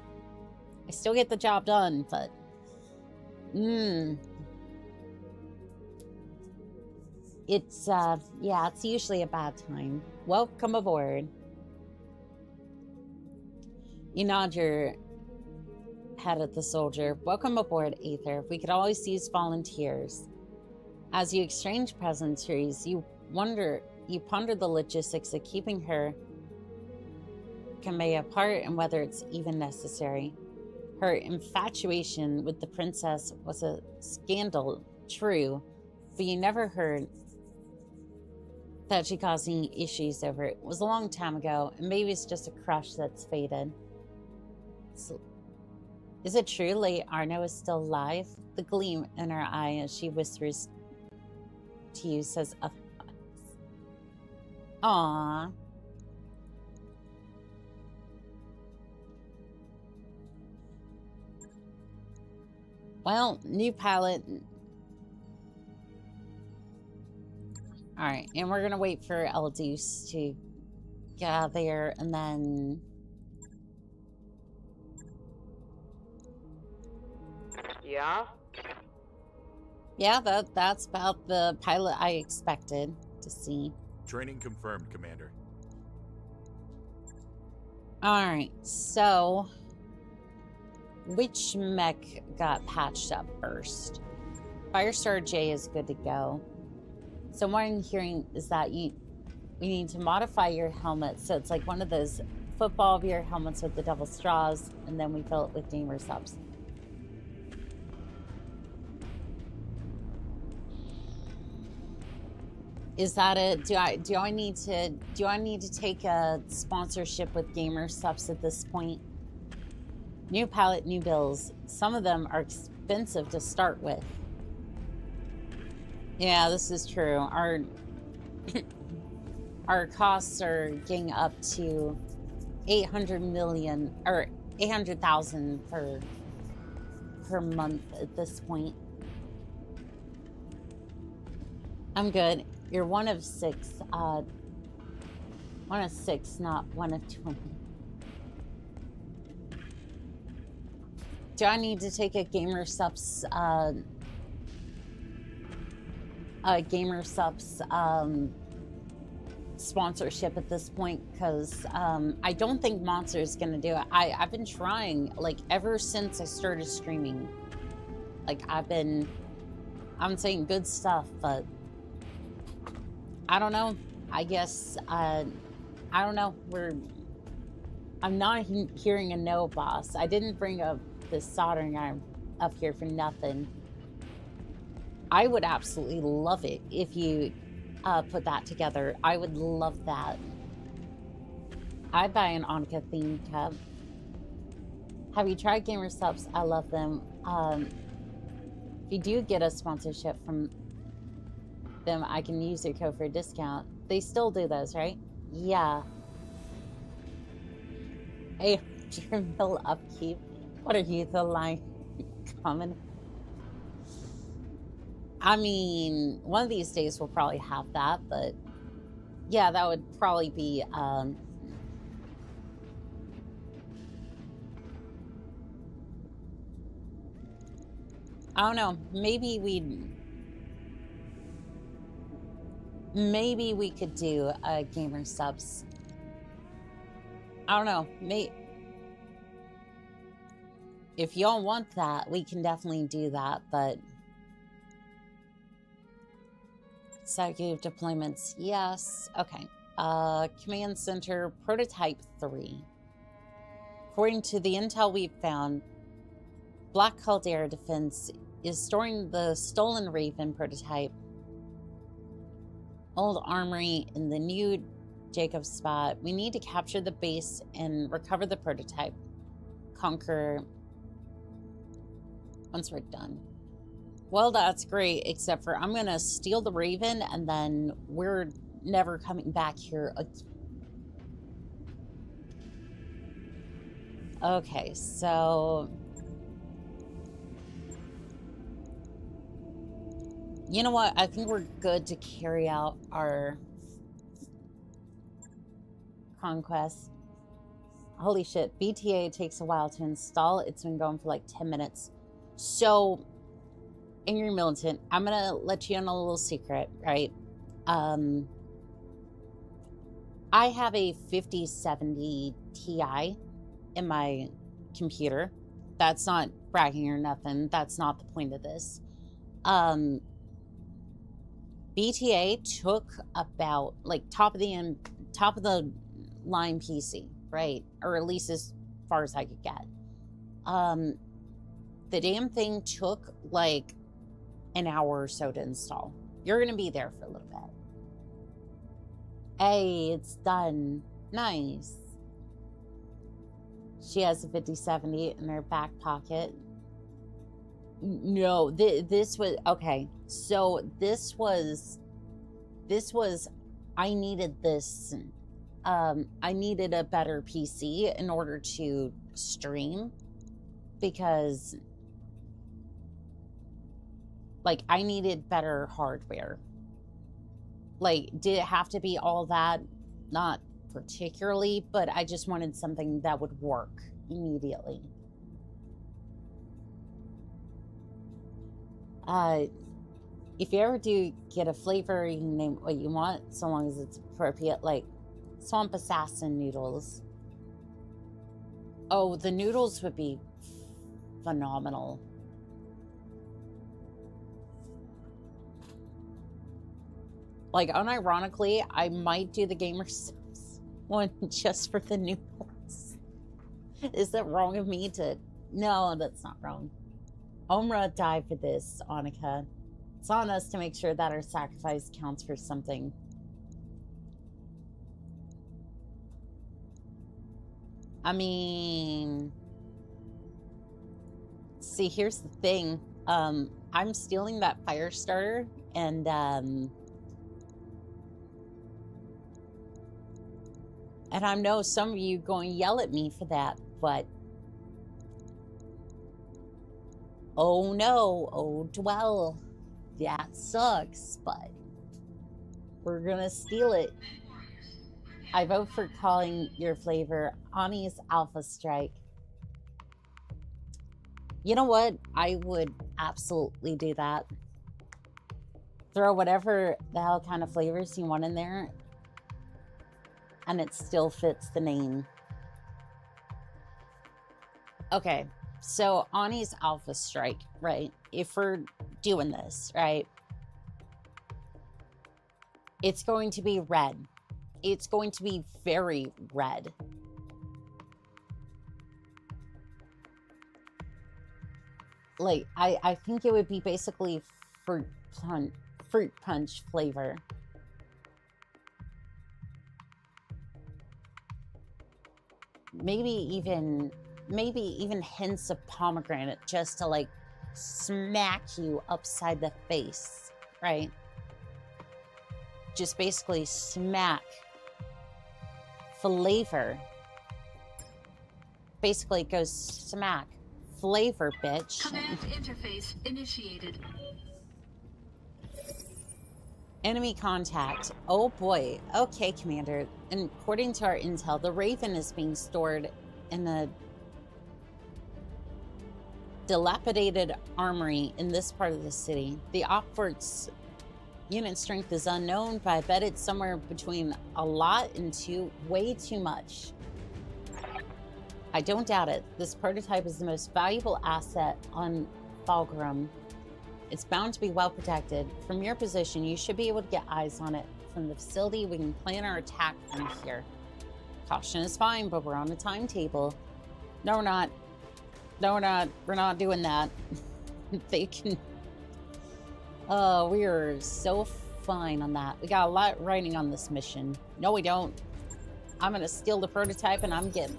I still get the job done, but... It's, yeah, it's usually a bad time. Welcome aboard. You nod your head at the soldier. Welcome aboard, Aether. We could always use volunteers. As you exchange pleasantries, you ponder the logistics of keeping her Kamei apart and whether it's even necessary. Her infatuation with the princess was a scandal, true, but you never heard that she caused any issues over it. It was a long time ago, and maybe it's just a crush that's faded. So, is it true Lady Arno is still alive? The gleam in her eye as she whispers to you says otherwise. Aww. Well, new palette. Alright, and we're gonna wait for Eldeuce to get out there, and then... Yeah? Yeah, that's about the pilot I expected to see. Training confirmed, Commander. Alright, so... which mech got patched up first? Firestar J is good to go. So what I'm hearing is that we need to modify your helmet so it's like one of those football veer helmets with the double straws, and then we fill it with gamer subs. Is that it? Do I need to take a sponsorship with gamer subs at this point? New palette, new bills. Some of them are expensive to start with. Yeah, this is true. Our costs are getting up to 800 million or 800,000 per month at this point. I'm good. You're one of six. One of six, not one of 20. Do I need to take a gamer subs sponsorship at this point? Because I don't think Monster is gonna do it. I've been trying like ever since I started streaming. Like I'm saying good stuff, but I don't know. I guess I don't know. I'm not hearing a no, boss. I didn't bring up this soldering iron up here for nothing. I would absolutely love it if you put that together. I would love that. I'd buy an Anka themed cup. Have you tried Gamer Subs? I love them. If you do get a sponsorship from them, I can use your code for a discount. They still do those, right? Yeah. Hey, mill upkeep. What are you, the line coming? I mean, one of these days we'll probably have that, but yeah, that would probably be, I don't know, maybe we could do gamer subs. I don't know, if y'all want that, we can definitely do that, but executive deployments, yes. Okay. Command Center, Prototype 3. According to the intel we've found, Black Caldera Defense is storing the stolen Raven prototype, old armory in the new Jacob spot. We need to capture the base and recover the prototype. Conquer once we're done. Well, that's great, except for I'm gonna steal the Raven and then we're never coming back here. Okay, so you know what? I think we're good to carry out our conquest. Holy shit, BTA takes a while to install. It's been going for like 10 minutes. So, Angry Militant, I'm gonna let you in on a little secret, right? I have a 5070 Ti in my computer. That's not bragging or nothing. That's not the point of this. BTA took about like top of the line PC, right? Or at least as far as I could get. The damn thing took like an hour or so to install. You're gonna be there for a little bit. Hey, it's done. Nice. She has a 5070 in her back pocket. No, this was okay. So this was I needed this. I needed a better PC in order to stream because like I needed better hardware. Like, did it have to be all that? Not particularly, but I just wanted something that would work immediately. If you ever do get a flavor, you can name it what you want, so long as it's appropriate, like Swamp Assassin noodles. Oh, the noodles would be phenomenal. Like, unironically, I might do the gamer subs one just for the noodles. Is that wrong of me to... No, that's not wrong. Omra died for this, Annika. It's on us to make sure that our sacrifice counts for something. I mean... See, here's the thing. I'm stealing that fire starter, and I know some of you going to yell at me for that, but... Oh no, oh dwell. That sucks, but... we're gonna steal it. I vote for calling your flavor Ani's Alpha Strike. You know what? I would absolutely do that. Throw whatever the hell kind of flavors you want in there, and it still fits the name. Okay, so Ani's Alpha Strike, right? If we're doing this, right? It's going to be red. It's going to be very red. Like, I think it would be basically fruit punch flavor. Maybe even hints of pomegranate, just to like smack you upside the face, right? Just basically smack flavor basically it goes smack. Flavor, bitch. Command interface initiated. Enemy contact. Oh boy. Okay, Commander. And according to our intel, the Raven is being stored in a dilapidated armory in this part of the city. The Opfort's unit strength is unknown, but I bet it's somewhere between a lot and way too much. I don't doubt it. This prototype is the most valuable asset on Fulgrim. It's bound to be well protected. From your position, you should be able to get eyes on it. From the facility, we can plan our attack from here. Caution is fine, but we're on a timetable. No, we're not. No, we're not. We're not doing that. They can... Oh, we are so fine on that. We got a lot riding on this mission. No, we don't. I'm gonna steal the prototype and I'm getting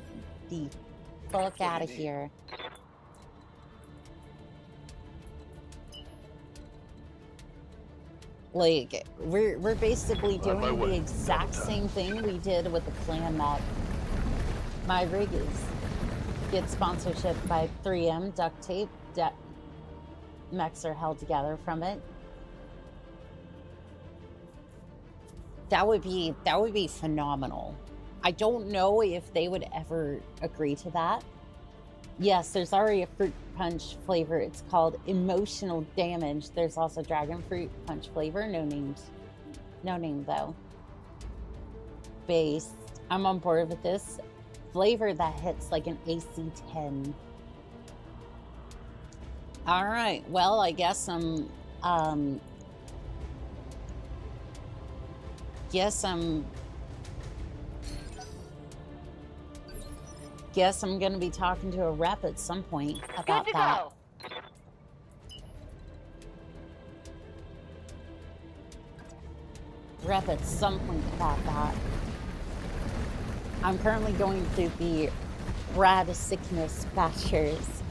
the fuck out of here. Like, we're basically doing the exact same thing we did with the plan that my rig is. Get sponsorship by 3M, duct tape, mechs are held together from it. That would be phenomenal. I don't know if they would ever agree to that. Yes, there's already a fruit punch flavor. It's called emotional damage. There's also dragon fruit punch flavor. No names. No name though. Base. I'm on board with this. Flavor that hits like an AC 10. All right. Well, I guess I'm gonna be talking to a rep at some point about that. Go. Rep at some point about that. I'm currently going through the Brad Sickness Batcher's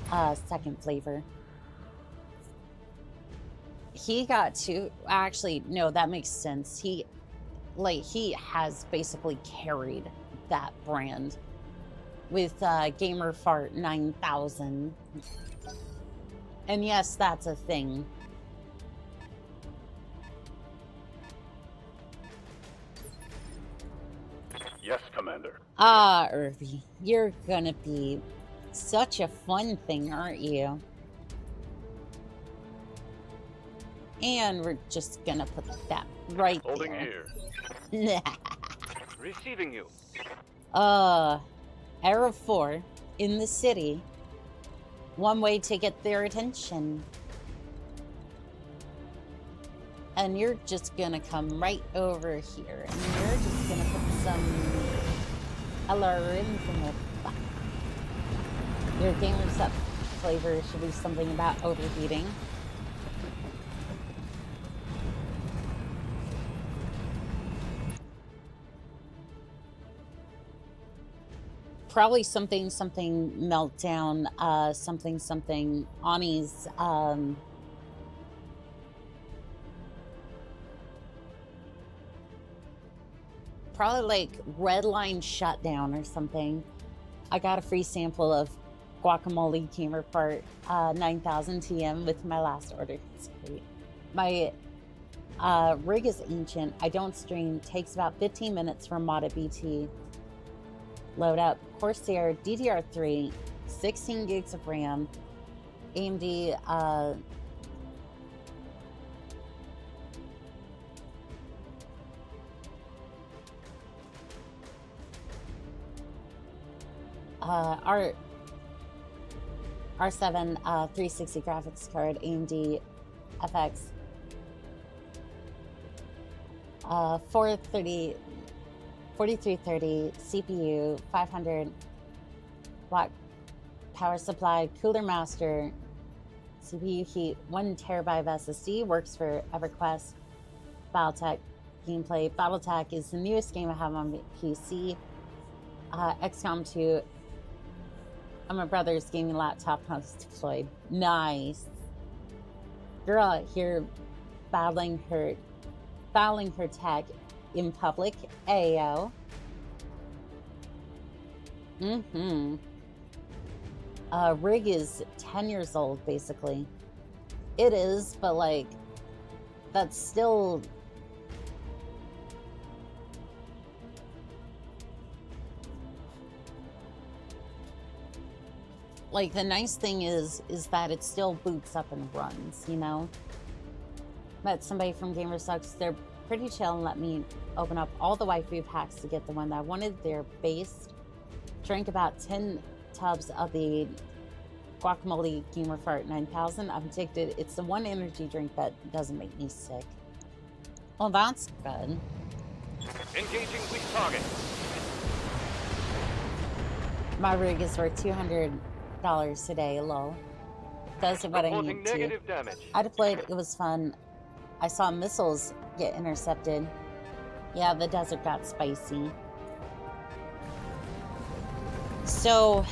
second flavor. He got to actually no, that makes sense. He has basically carried that brand with Gamer Fart 9000. And yes, that's a thing. Yes, Commander. Ah, Irby, you're gonna be such a fun thing, aren't you? And we're just gonna put that right Holding there. here. Receiving you. Arrow 4 in the city. One way to get their attention. And you're just gonna come right over here. And you're just gonna put some alarms in the back. Your gamer set flavor should be something about overheating. Probably something meltdown, something Ani's probably like red line shutdown or something. I got a free sample of guacamole gamer part 9000 TM with my last order. It's great. My rig is ancient. I don't stream. Takes about 15 minutes for modded BT. Load up Corsair DDR3, 16 gigs of RAM, AMD R7 360 graphics card, AMD FX 4330 CPU, 500 watt power supply, cooler master, CPU heat, 1 terabyte of SSD, works for EverQuest, Battletech gameplay. Battletech is the newest game I have on PC. XCOM 2. On my brother's gaming laptop has deployed. Nice. Girl out here battling her tech in public. Ayo. rig is 10 years old, basically. It is, but like, that's still... Like, the nice thing is that it still boots up and runs, you know? Met somebody from Gamer Sucks. They're pretty chill and let me open up all the waifu packs to get the one that I wanted. They're based. Drank about 10 tubs of the Guacamole Gamer Fart 9000. I'm addicted. It's the one energy drink that doesn't make me sick. Well, that's good. Engaging weak target. My rig is worth $200 today, lol. Does what I Reporting need to. negative damage. I deployed, it was fun. I saw missiles get intercepted. Yeah, the desert got spicy. So,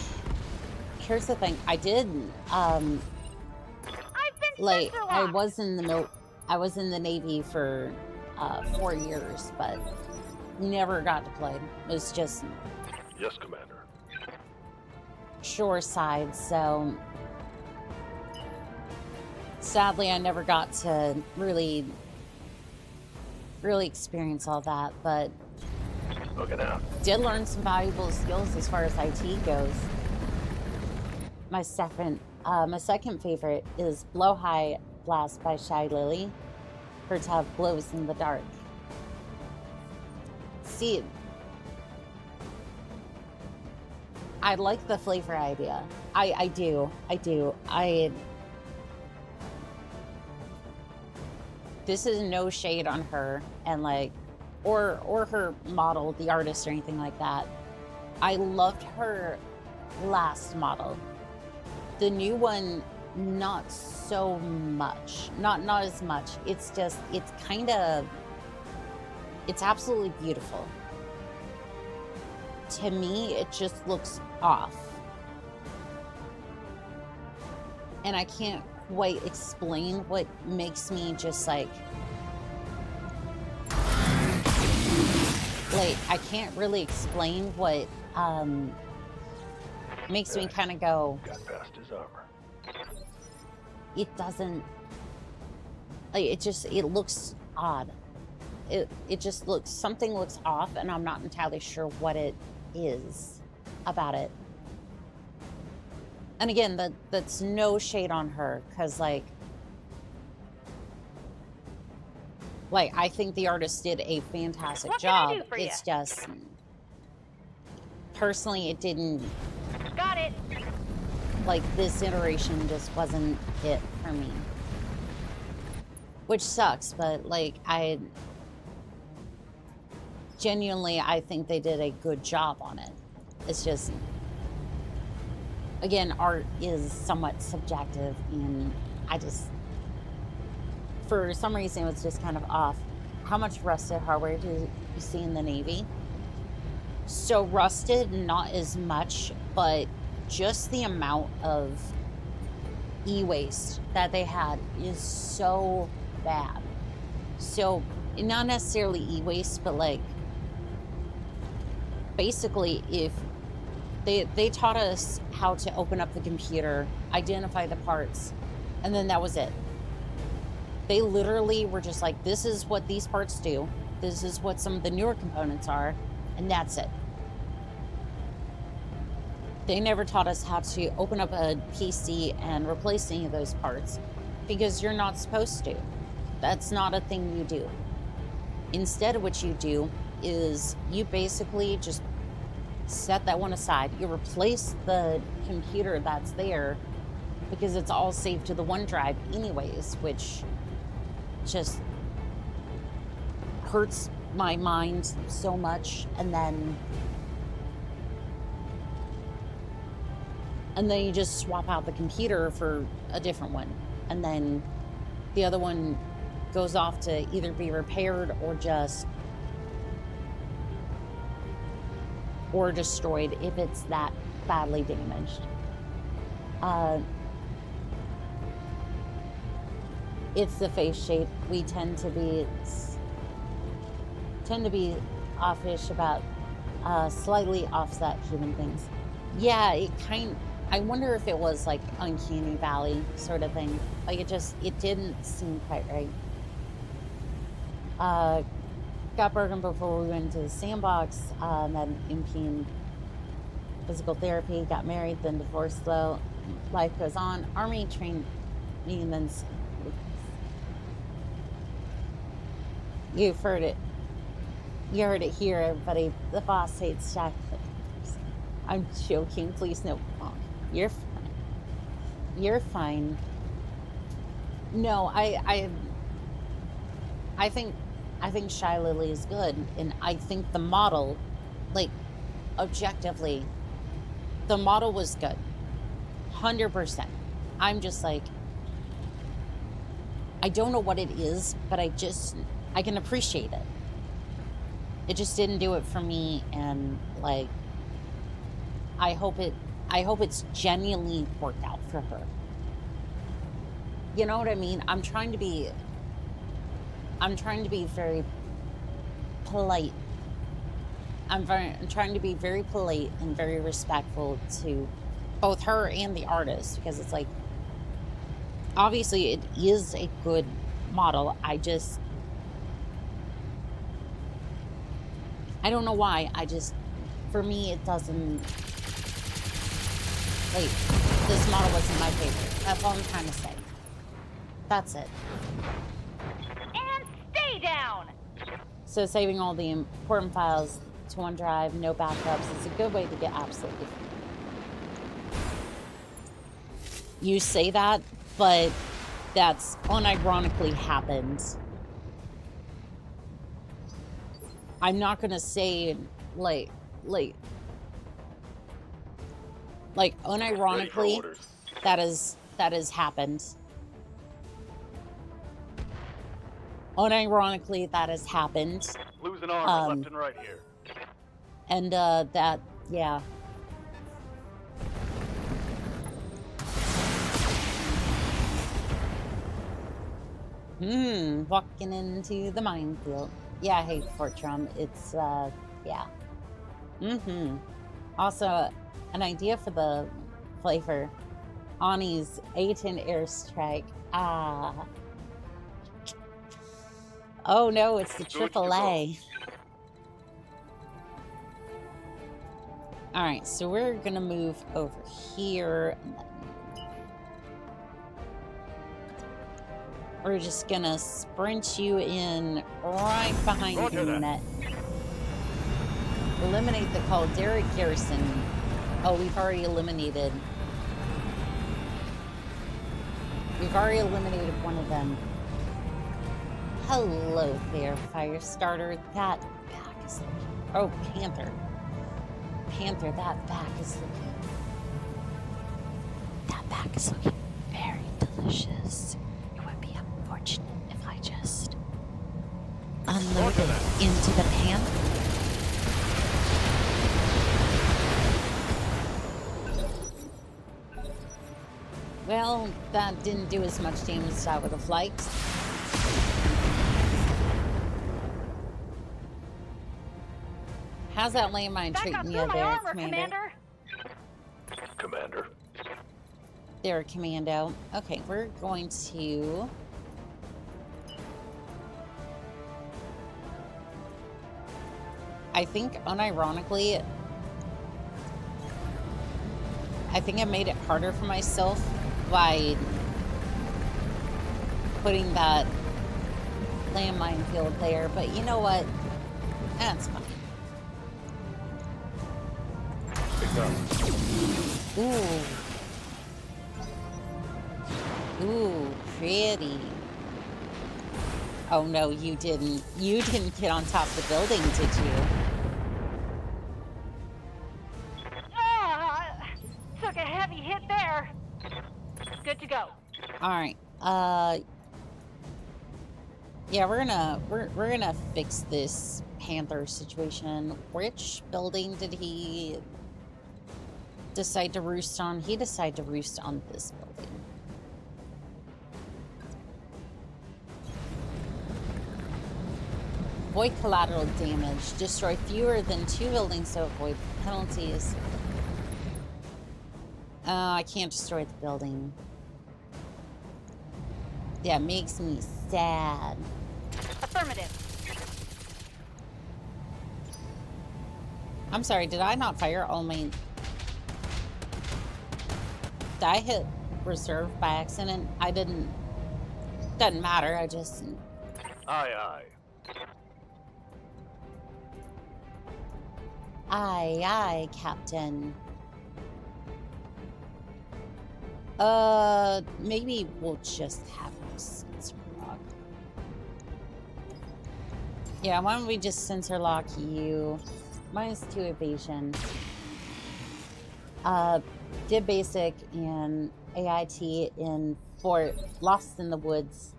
here's the thing. I did, like, I was in the Navy for 4 years, but never got deployed. It was just Yes, Commander. shore side, so sadly I never got to really experience all that, but Looking out. did learn some valuable skills as far as IT goes. My second favorite is Blow High Blast by Shy Lily. Her tub glows in the dark. See, I like the flavor idea. I do. This is no shade on her and like, or her model, the artist or anything like that. I loved her last model. The new one, not so much. Not as much. It's just, it's absolutely beautiful. To me, it just looks off. And I can't quite explain what makes me just like I can't really explain what makes me kind of go, Got past his armor. it doesn't, like, it looks odd. It just looks, something looks off, and I'm not entirely sure what it is about it. And again, that's no shade on her, because like I think the artist did a fantastic job. It's just, personally, it didn't. Got it. Like, this iteration just wasn't it for me. Which sucks, but like, I think they did a good job on it. It's just, again, art is somewhat subjective, and I just, for some reason, it was just kind of off. How much rusted hardware do you see in the Navy? So rusted, not as much, but just the amount of e-waste that they had is so bad. So, not necessarily e-waste, but like, basically, if they taught us how to open up the computer, identify the parts, and then that was it. They literally were just like, this is what these parts do, this is what some of the newer components are, and that's it. They never taught us how to open up a PC and replace any of those parts, because you're not supposed to. That's not a thing you do. Instead, what you do is you basically just set that one aside. You replace the computer that's there, because it's all saved to the OneDrive anyways, which just hurts my mind so much. And then you just swap out the computer for a different one, and then the other one goes off to either be repaired or destroyed if it's that badly damaged. It's the face shape. We tend to be offish about slightly offset human things. Yeah, I wonder if it was like Uncanny Valley sort of thing. Like it didn't seem quite right. Got broken before we went to the sandbox. Then impeded physical therapy. Got married, then divorced. Though life goes on. Army trained me, and then you've heard it. You heard it here, everybody. The boss hates chocolate. I'm joking. Please no. You're fine. You're fine. No, I think Shy Lily is good, and I think the model, like, objectively, the model was good. 100%. I'm just like, I don't know what it is, but I can appreciate it. It just didn't do it for me, and like, I hope it's genuinely worked out for her. You know what I mean? I'm trying to be very polite. I'm trying to be very polite and very respectful to both her and the artist, because it's like, obviously it is a good model. I don't know why. For me, it doesn't, like, this model wasn't my favorite. That's all I'm trying to say. That's it. And stay down! So saving all the important files to OneDrive, no backups, is a good way to get absolutely free. You say that, but that's unironically happened. I'm not gonna say like unironically that has happened. Unironically, that has happened. Losing armor left and right here. And that, yeah. Walking into the minefield. Yeah, I hate Patron. It's yeah. Also, an idea for the flavor. Ani's A10 airstrike. Ah. Oh no, it's the AAA. Alright, so we're gonna move over here. We're just gonna sprint you in right behind the internet. Eliminate the Caldera Garrison. Oh, we've already eliminated. We've already eliminated one of them. Hello there, Firestarter. That back is looking... Oh, Panther. Panther, that back is looking... That back is looking very delicious. It would be unfortunate if I just unloaded into the Panther. Well, that didn't do as much damage as I would have liked. How's that landmine treating you there, Commander? Commander. There, Commando. Okay, we're going to... I think, unironically, I think I made it harder for myself by putting that landmine field there, but you know what? That's fine. Ooh, pretty. Oh no, you didn't. You didn't get on top of the building, did you? Took a heavy hit there. Good to go. All right. Yeah, we're gonna fix this Panther situation. Which building did he decide to roost on? He decided to roost on this building. Avoid collateral damage. Destroy fewer than 2 buildings to avoid penalties. I can't destroy the building. That makes me sad. Affirmative. I'm sorry, did I not fire all my... Did I hit reserve by accident? I didn't... Doesn't matter, I just... Aye, aye. Aye, Captain. Maybe we'll just have a sensor lock. Yeah, why don't we just sensor lock you? -2 evasion. Did basic in AIT in Fort Lost in the Woods.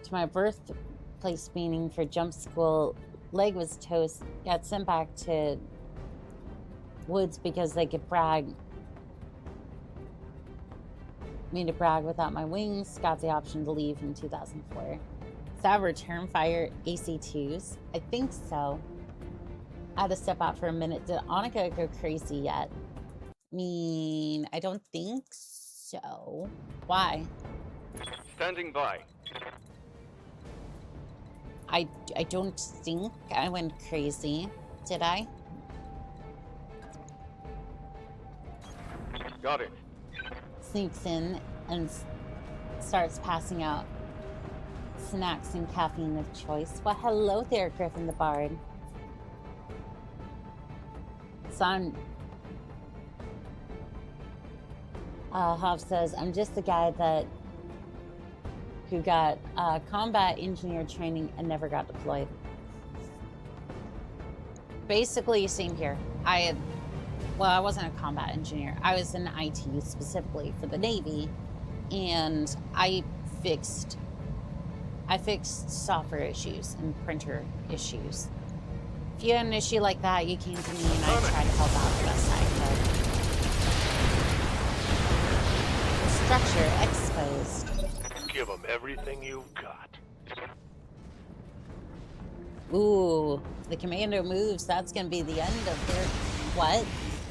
To my birthplace meeting for jump school, leg was toast. Got sent back to Woods because they could brag. Me to brag without my wings. Got the option to leave in 2004. Is that return fire AC2s? I think so. I had to step out for a minute. Did Annika go crazy yet? I mean, I don't think so. Why? Standing by. I don't think I went crazy. Did I? Got it. Sneaks in and starts passing out snacks and caffeine of choice. Well, hello there, Griffin the Bard. Son. Hoff says, I'm just the guy who got combat engineer training and never got deployed. Basically, same here. I wasn't a combat engineer. I was in IT specifically for the Navy, and I fixed software issues and printer issues. If you had an issue like that, you came to me and I tried to help out the best I could. Structure exposed. Give them everything you've got. Ooh, the commando moves. That's going to be the end of their... What?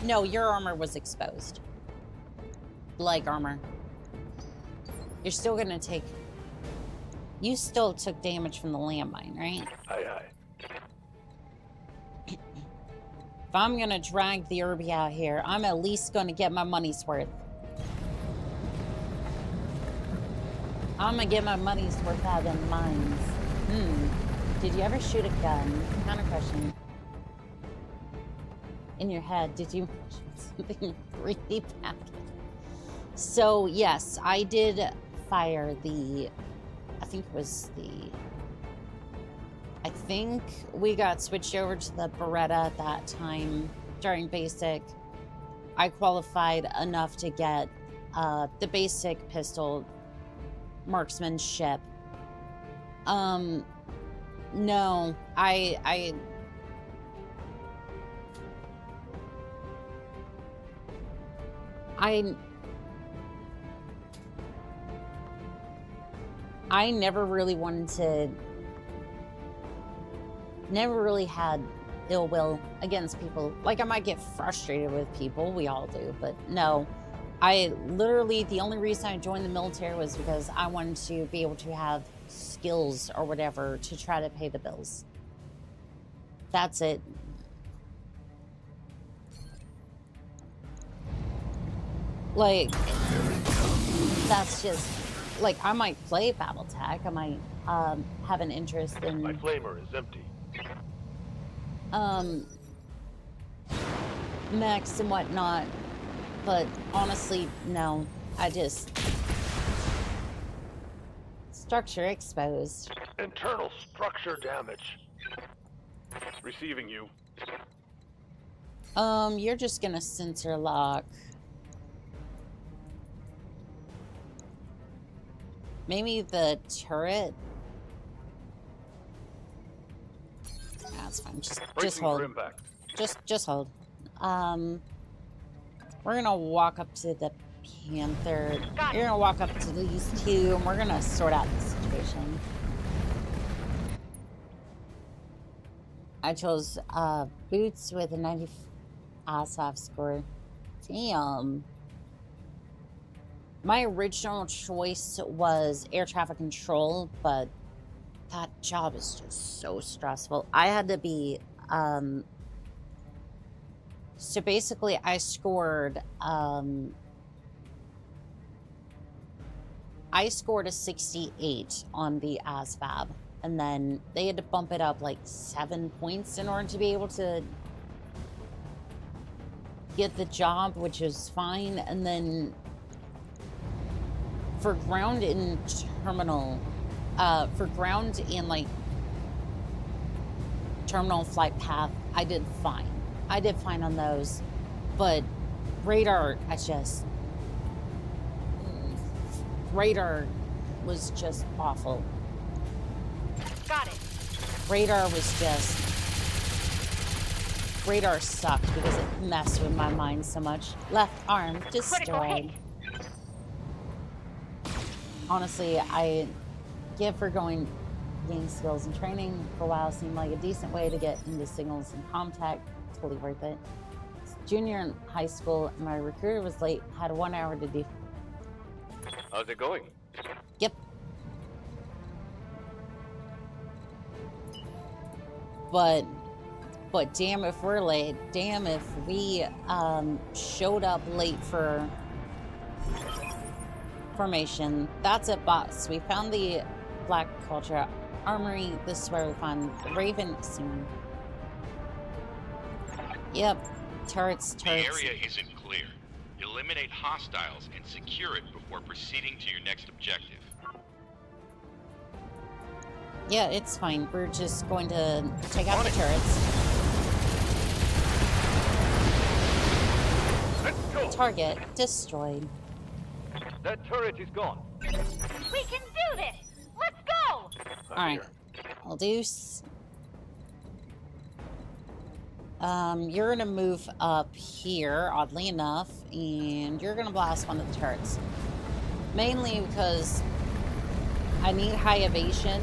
No, your armor was exposed. Leg armor. You're still going to take... You still took damage from the landmine, right? Aye, aye. If I'm going to drag the Irby out here, I'm at least going to get my money's worth. I'm going to get my money's worth out of them mines. Did you ever shoot a gun? Counter question. In your head, did you shoot something really bad? So, yes, I did fire the... I think it was the... I think we got switched over to the Beretta at that time during basic. I qualified enough to get the basic pistol marksmanship. No, I never really wanted to, never really had ill will against people. Like, I might get frustrated with people, we all do, but no. I literally, the only reason I joined the military was because I wanted to be able to have skills or whatever to try to pay the bills. That's it. Like, that's just, like, I might play Battletech. I might have an interest in... My flamer is empty. mechs and whatnot. But honestly, no. I just... Structure exposed. Internal structure damage. Receiving you. You're just gonna sensor lock. Maybe the turret? That's fine. Just hold. Just hold. We're gonna walk up to the Panther. You're gonna walk up to these two, and we're gonna sort out the situation. I chose boots with a 90 ASOF score. Damn. My original choice was air traffic control, but that job is just so stressful. I had to be, so basically I scored a 68 on the ASVAB, and then they had to bump it up like 7 points in order to be able to get the job, which is fine. And then for ground and terminal, for ground and like terminal flight path, I did fine. I did fine on those, but radar, radar was just awful. Got it. Radar sucked because it messed with my mind so much. Left arm destroyed. Honestly, I give for gain skills and training for a while seemed like a decent way to get into signals and contact. Totally worth it. Junior in high school, my recruiter was late, had 1 hour to do. How's it going? Yep. But damn if we're late. Damn if we showed up late for formation. That's it, boss. We found the Black Culture Armory. This is where we find Raven soon. Yep. Turrets. The area isn't clear. Eliminate hostiles and secure it before proceeding to your next objective. Yeah, it's fine. We're just going to take out the turrets. Let's go. Target destroyed. That turret is gone. We can do this! Let's go! Alright. I'll do... you're gonna move up here, oddly enough, and you're gonna blast one of the turrets. Mainly because I need high evasion,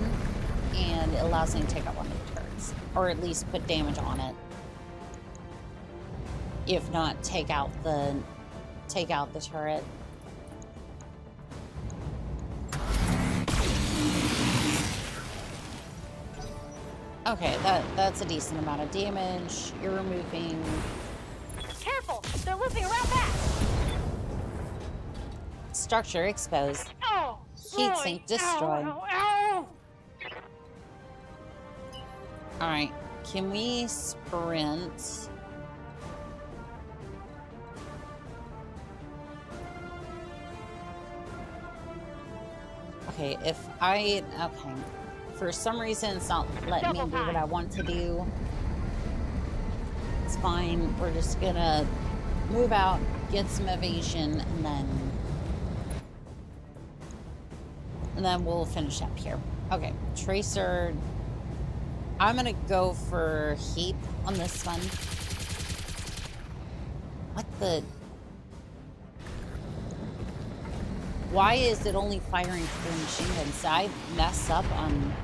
and it allows me to take out one of the turrets. Or at least put damage on it. If not, take out the turret. Okay, that's a decent amount of damage. You're removing... Careful! They're looping around back! Structure exposed. Oh! Heatsink destroyed. Ow, ow, ow. Alright, can we sprint? Okay, okay. For some reason, it's not letting me do what I want to do. It's fine. We're just gonna move out, get some evasion, and then we'll finish up here. Okay, Tracer. I'm gonna go for heat on this one. What the? Why is it only firing through machine guns? Did I mess up on...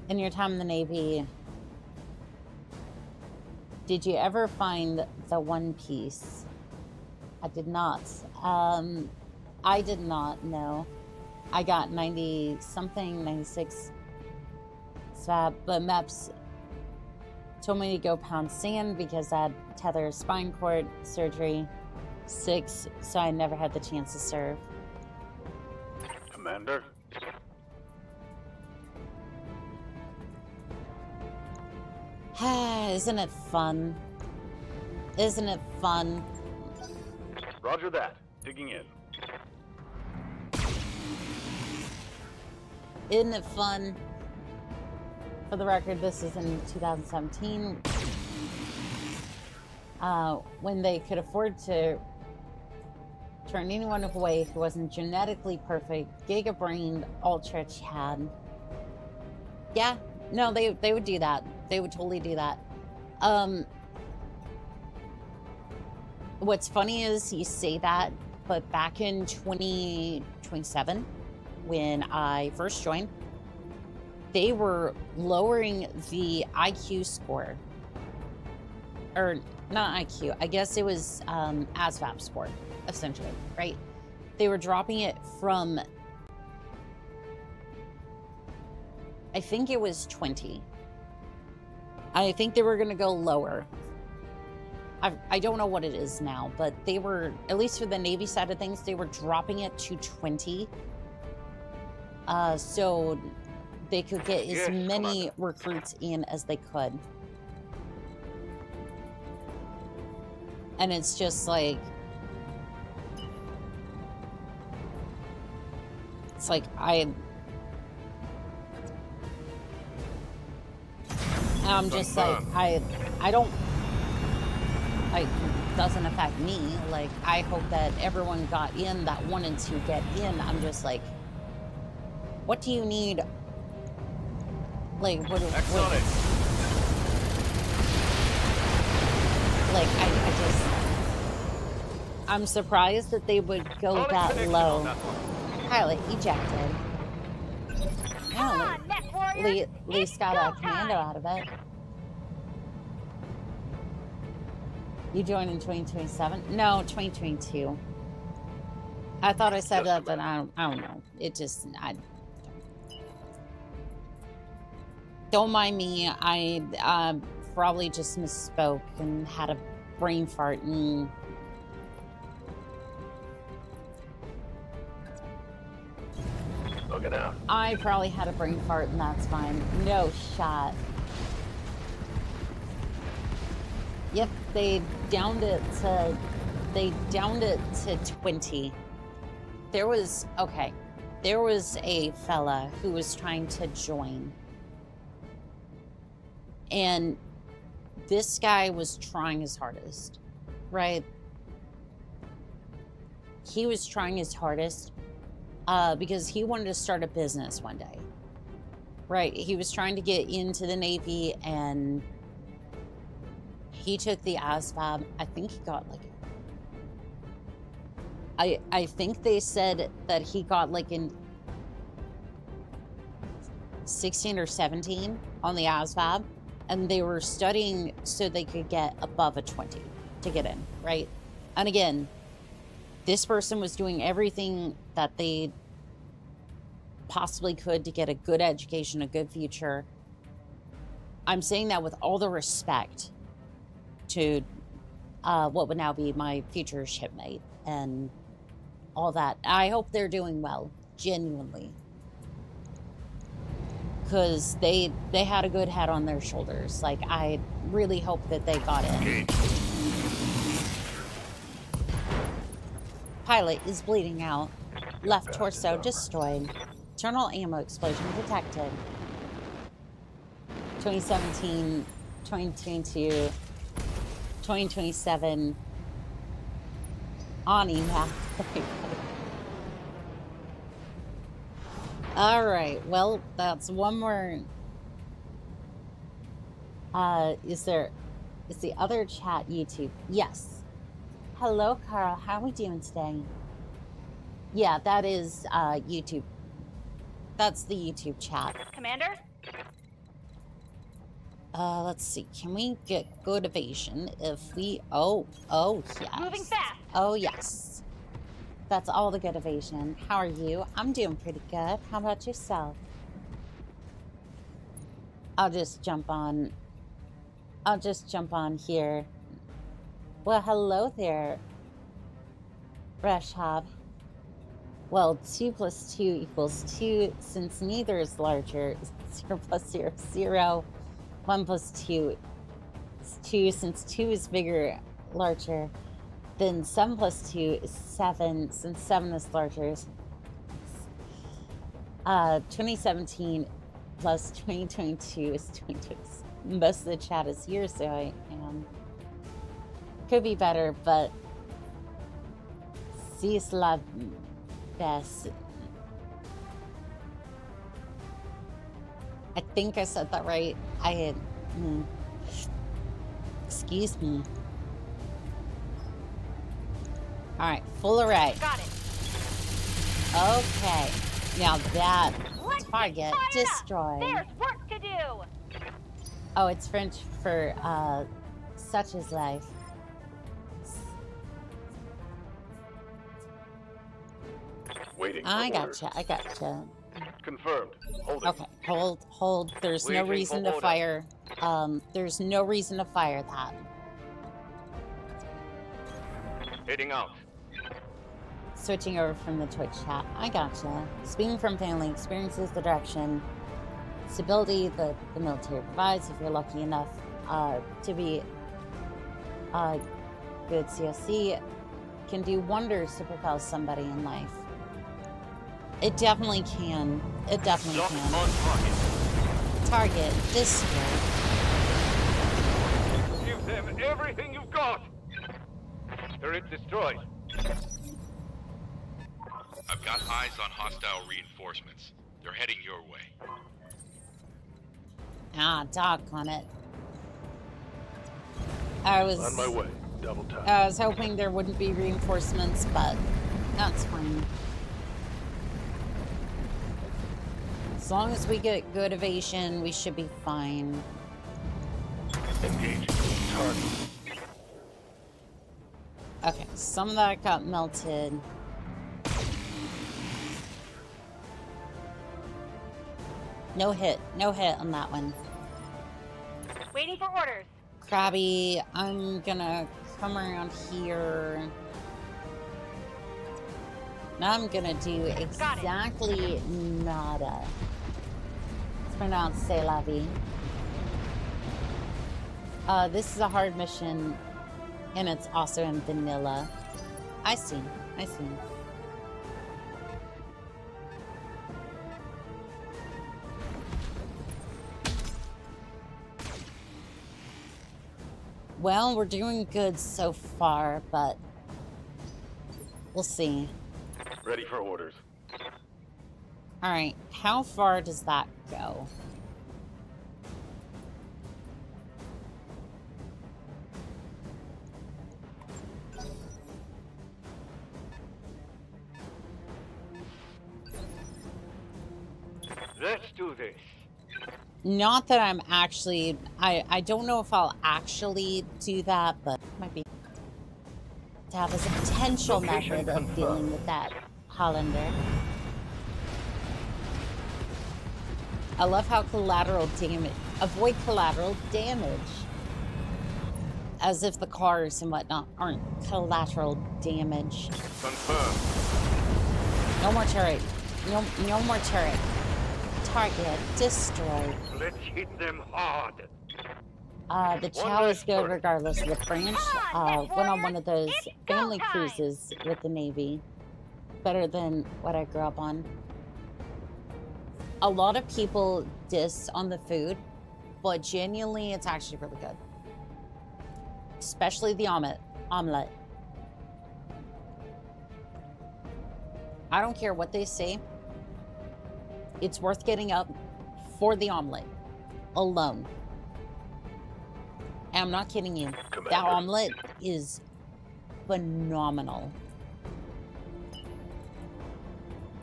in your time in the Navy, did you ever find the One Piece? I did not. I did not, no. I got 90-something, 96 swab, but MEPS told me to go pound sand because I had tether spine cord surgery 6, so I never had the chance to serve. Commander? Isn't it fun? Isn't it fun? Roger that. Digging in. Isn't it fun? For the record, this is in 2017. When they could afford to turn anyone away who wasn't genetically perfect, giga-brained, ultra Chad. Yeah, no, they would do that. They would totally do that. What's funny is you say that, but back in 2027, when I first joined, they were lowering the IQ score or not IQ, I guess it was ASVAB score, essentially, right? They were dropping it from, I think it was 20. I think they were going to go lower. I don't know what it is now, but they were, at least for the Navy side of things, they were dropping it to 20. So they could get as many recruits in as they could. And it's just like, it's like I'm just like, I don't, like, doesn't affect me. Like, I hope that everyone got in that wanted to get in. I'm just like, what do you need? Like, what like, I just, I'm surprised that they would go that low. Pilot ejected. Yeah, at least got a commando out of it. You joined in 2027? No, 2022. I thought I said that, but I don't know. It just, don't mind me. I probably just misspoke and had a brain fart and Looking out. I probably had a brain fart and that's fine. No shot. Yep, they downed it to 20. There was a fella who was trying to join. And this guy was trying his hardest, right? He was trying his hardest because he wanted to start a business one day, right? He was trying to get into the Navy and he took the ASVAB. I think he got like, I think they said that he got like in 16 or 17 on the ASVAB. And they were studying so they could get above a 20 to get in, right? And again, this person was doing everything that they possibly could to get a good education, a good future. I'm saying that with all the respect to what would now be my future shipmate and all that. I hope they're doing well, genuinely. Because they had a good head on their shoulders. Like, I really hope that they got in. Pilot is bleeding out. Left torso destroyed. Internal ammo explosion detected. 2017, 2022, 2027. Oni-chan. All right, well, that's one more. Is the other chat YouTube? Yes. Hello, Carl. How are we doing today? Yeah, that is YouTube. That's the YouTube chat. Commander? Let's see. Can we get good evasion if we... Oh, yes. Moving fast. Oh, yes. That's all the good evasion. How are you? I'm doing pretty good. How about yourself? I'll just jump on here. Well, hello there, Rashab. Well, 2 + 2 = 2. Since neither is larger, 0 + 0 is 0. 1 + 2 is 2. Since 2 is bigger, larger, then 7 + 2 is 7. Since 7 is larger, 2017 plus 2022 is 2020. Most of the chat is here, so I am. Could be better, but Cislav best. I think I said that right. I had. Excuse me. All right, full array. Got it. Okay. Now that target destroyed. There's work to do. Oh, it's French for Such is life. Waiting for I orders. gotcha. I gotcha. Confirmed. Holding. Okay, hold. There's no Waiting reason for to fire. There's no reason to fire that. Heading out. Switching over from the Twitch chat. I gotcha. Speaking from family experiences, the direction, stability that the military provides, if you're lucky enough to be a good CSC, can do wonders to propel somebody in life. It definitely can. It definitely Lock can. on target. Target this way. Give them everything you've got. Turret destroyed. I've got eyes on hostile reinforcements. They're heading your way. Ah, dock on it. I was On my way. Double time. I was hoping there wouldn't be reinforcements, but that's fine. As long as we get good evasion, we should be fine. Engage. Target. Okay, some of that got melted. No hit on that one. Waiting for orders. Krabby, I'm gonna come around here. Now I'm gonna do exactly nada. It's pronounced c'est la vie. This is a hard mission, and it's also in vanilla. I see. Well, we're doing good so far, but we'll see. Ready for orders. All right, how far does that go? Let's do this. Not that I'm actually... I don't know if I'll actually do that, but might be to have as a potential Location method of dealing with that Hollander. I love how collateral damage... Avoid collateral damage. As if the cars and whatnot aren't collateral damage. Confirmed. No more turret. No more turret. Target destroyed. Let's hit them hard. The chow is good regardless of the branch. Went on one of those family cruises with the Navy. Better than what I grew up on. A lot of people diss on the food, but genuinely it's actually really good. Especially the omelet. I don't care what they say. It's worth getting up for the omelet alone. And I'm not kidding you. Commander. That omelet is phenomenal.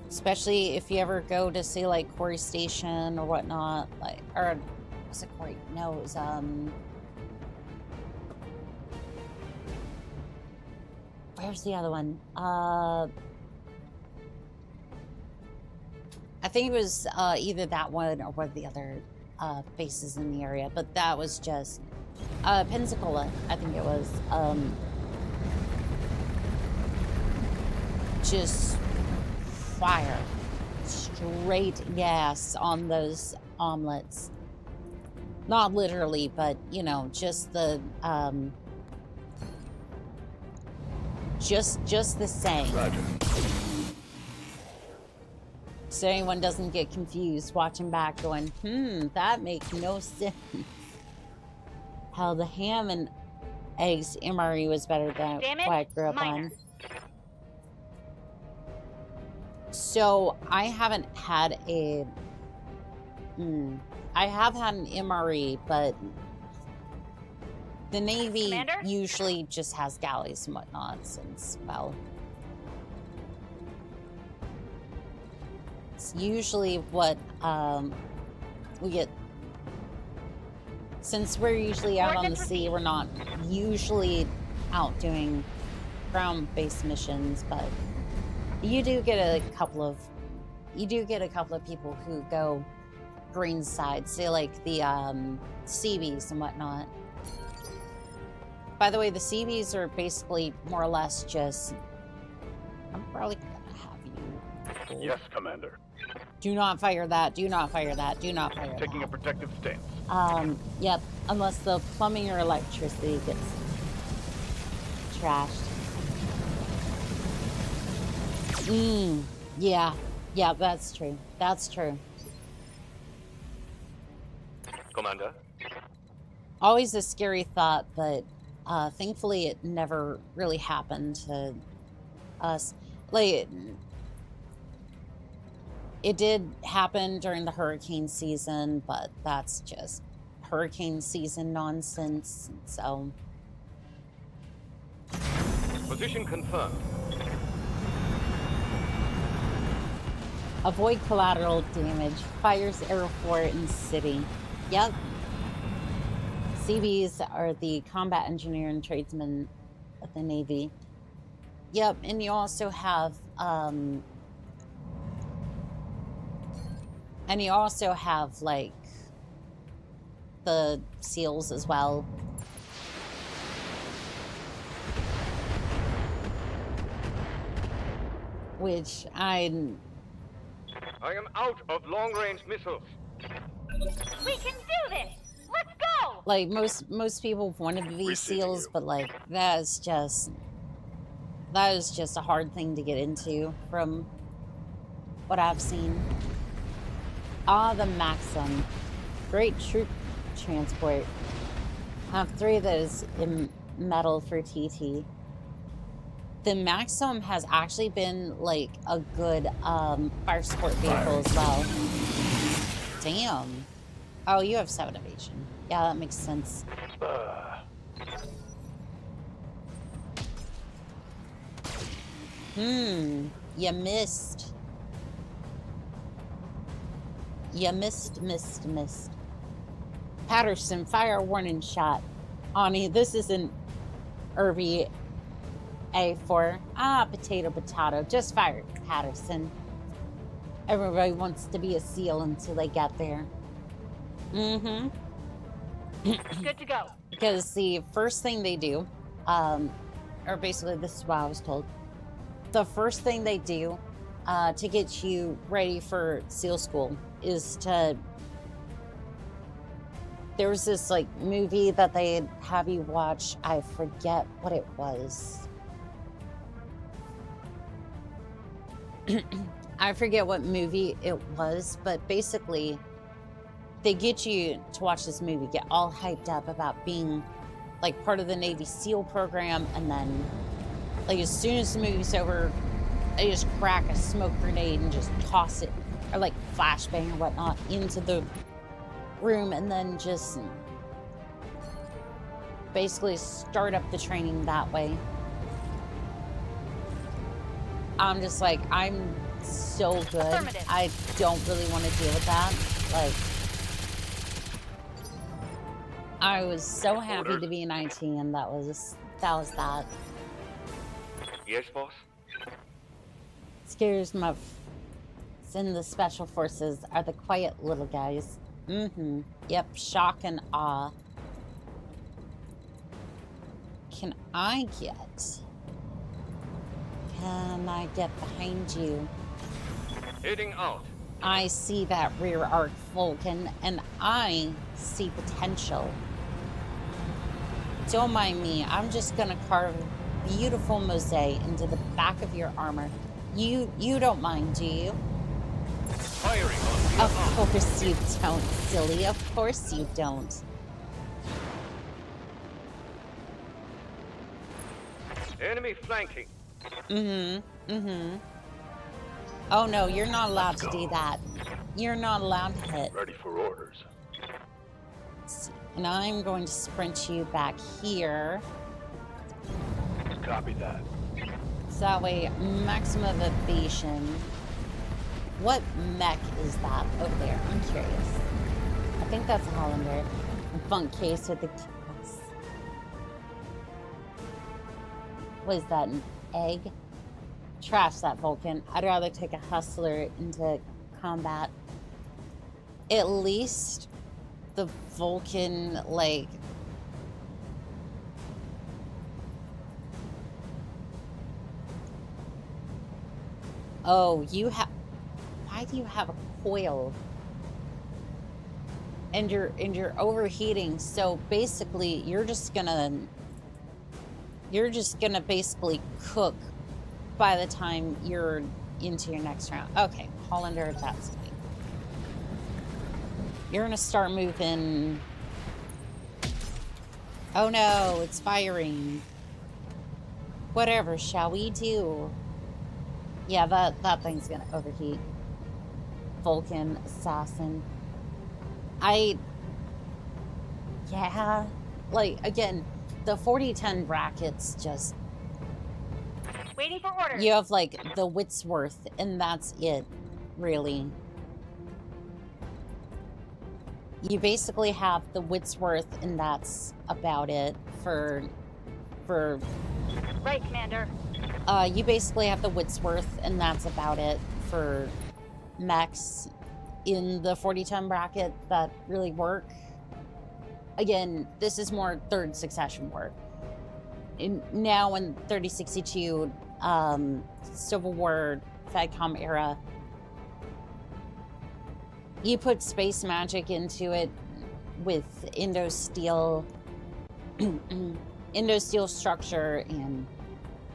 Especially if you ever go to, say, like, Quarry Station or whatnot. Like, or, was it Quarry? No, it was, where's the other one? I think it was either that one or one of the other bases in the area, but that was just Pensacola, I think it was. Just fire, straight gas on those omelets. Not literally, but you know, just the just the same. Roger. So anyone doesn't get confused watching back going, that makes no sense. How the ham and eggs MRE was better than what I grew up on. So I haven't had a... I have had an MRE, but the Navy usually just has galleys and whatnot since, well... It's usually what we get Since we're usually out on the sea, we're not usually out doing ground-based missions, but you do get a couple of people who go green side, say like the CBs and whatnot. By the way, the CBs are basically more or less just, I'm probably gonna have you. Yes, Commander. Do not fire that, do not fire that, do not fire that. Taking a protective stance. Yep, unless the plumbing or electricity gets trashed. Yeah, that's true. That's true. Commander? Always a scary thought, but thankfully it never really happened to us. Like, it did happen during the hurricane season, but that's just hurricane season nonsense, so. Position confirmed. Avoid collateral damage. Fires airport in city. Yep. CBs are the combat engineer and tradesmen of the Navy. Yep, and you also have like the SEALs as well. Which I am out of long-range missiles. We can do this! Let's go! like most people want to be SEALs, but like that is just a hard thing to get into from what I've seen. The Maxim. Great troop transport. I have 3 that is in metal for TT. The Maxim has actually been like a good fire support vehicle as well. Damn. Oh, you have 7 evasion. Yeah, that makes sense. You missed. You missed. Patterson, fire warning shot. Oni, this isn't Irby A4. Potato. Just fire it, Patterson. Everybody wants to be a SEAL until they get there. Good to go. Because the first thing they do, or basically this is what I was told, the first thing they do to get you ready for SEAL school is to, there was this like movie that they'd have you watch, I forget what it was. I forget what movie it was, but basically they get you to watch this movie, get all hyped up about being like part of the Navy SEAL program, and then like as soon as the movie's over, they just crack a smoke grenade and just toss it, or like flashbang or whatnot, into the room, and then just basically start up the training that way. I'm just like, I'm so good. I don't really want to deal with that. Like, I was so happy to be in IT, and that was that. Yes, boss? Scares muff. In the special forces are the quiet little guys. Yep, shock and awe. Can I get behind you? Heading out. I see that rear arc Vulcan, and I see potential. Don't mind me, I'm just gonna carve a beautiful mosaic into the back of your armor. You don't mind, do you? Firing on. Of course you don't, silly. Of course you don't. Enemy flanking. Oh no, you're not allowed to do that. You're not allowed to hit. Ready for orders. And I'm going to sprint you back here. Copy that. So that way, maximum evasion. What mech is that over there? I'm curious. I think that's a Hollander. bunk case with the chaos. What is that, an egg? Trash that Vulcan. I'd rather take a hustler into combat. At least the Vulcan, like... Oh, you have... Why do you have a coil? And you're overheating, so basically you're just gonna basically cook by the time you're into your next round. Okay, Hollander, that's fine. You're gonna start moving. Oh no, it's firing. Whatever shall we do? Yeah, that thing's gonna overheat. Vulcan assassin. Yeah, like, again, the 40-10 brackets just... Waiting for orders. You have, like, the Witsworth, and that's it, really. You basically have the Witsworth, and that's about it for... Right, Commander. You basically have the Witsworth, and that's about it for mechs in the 40-10 bracket that really work. Again, this is more third succession work. Now in 3062, Civil War, FedCom era, you put space magic into it with Indo-Steel, Indo-Steel structure and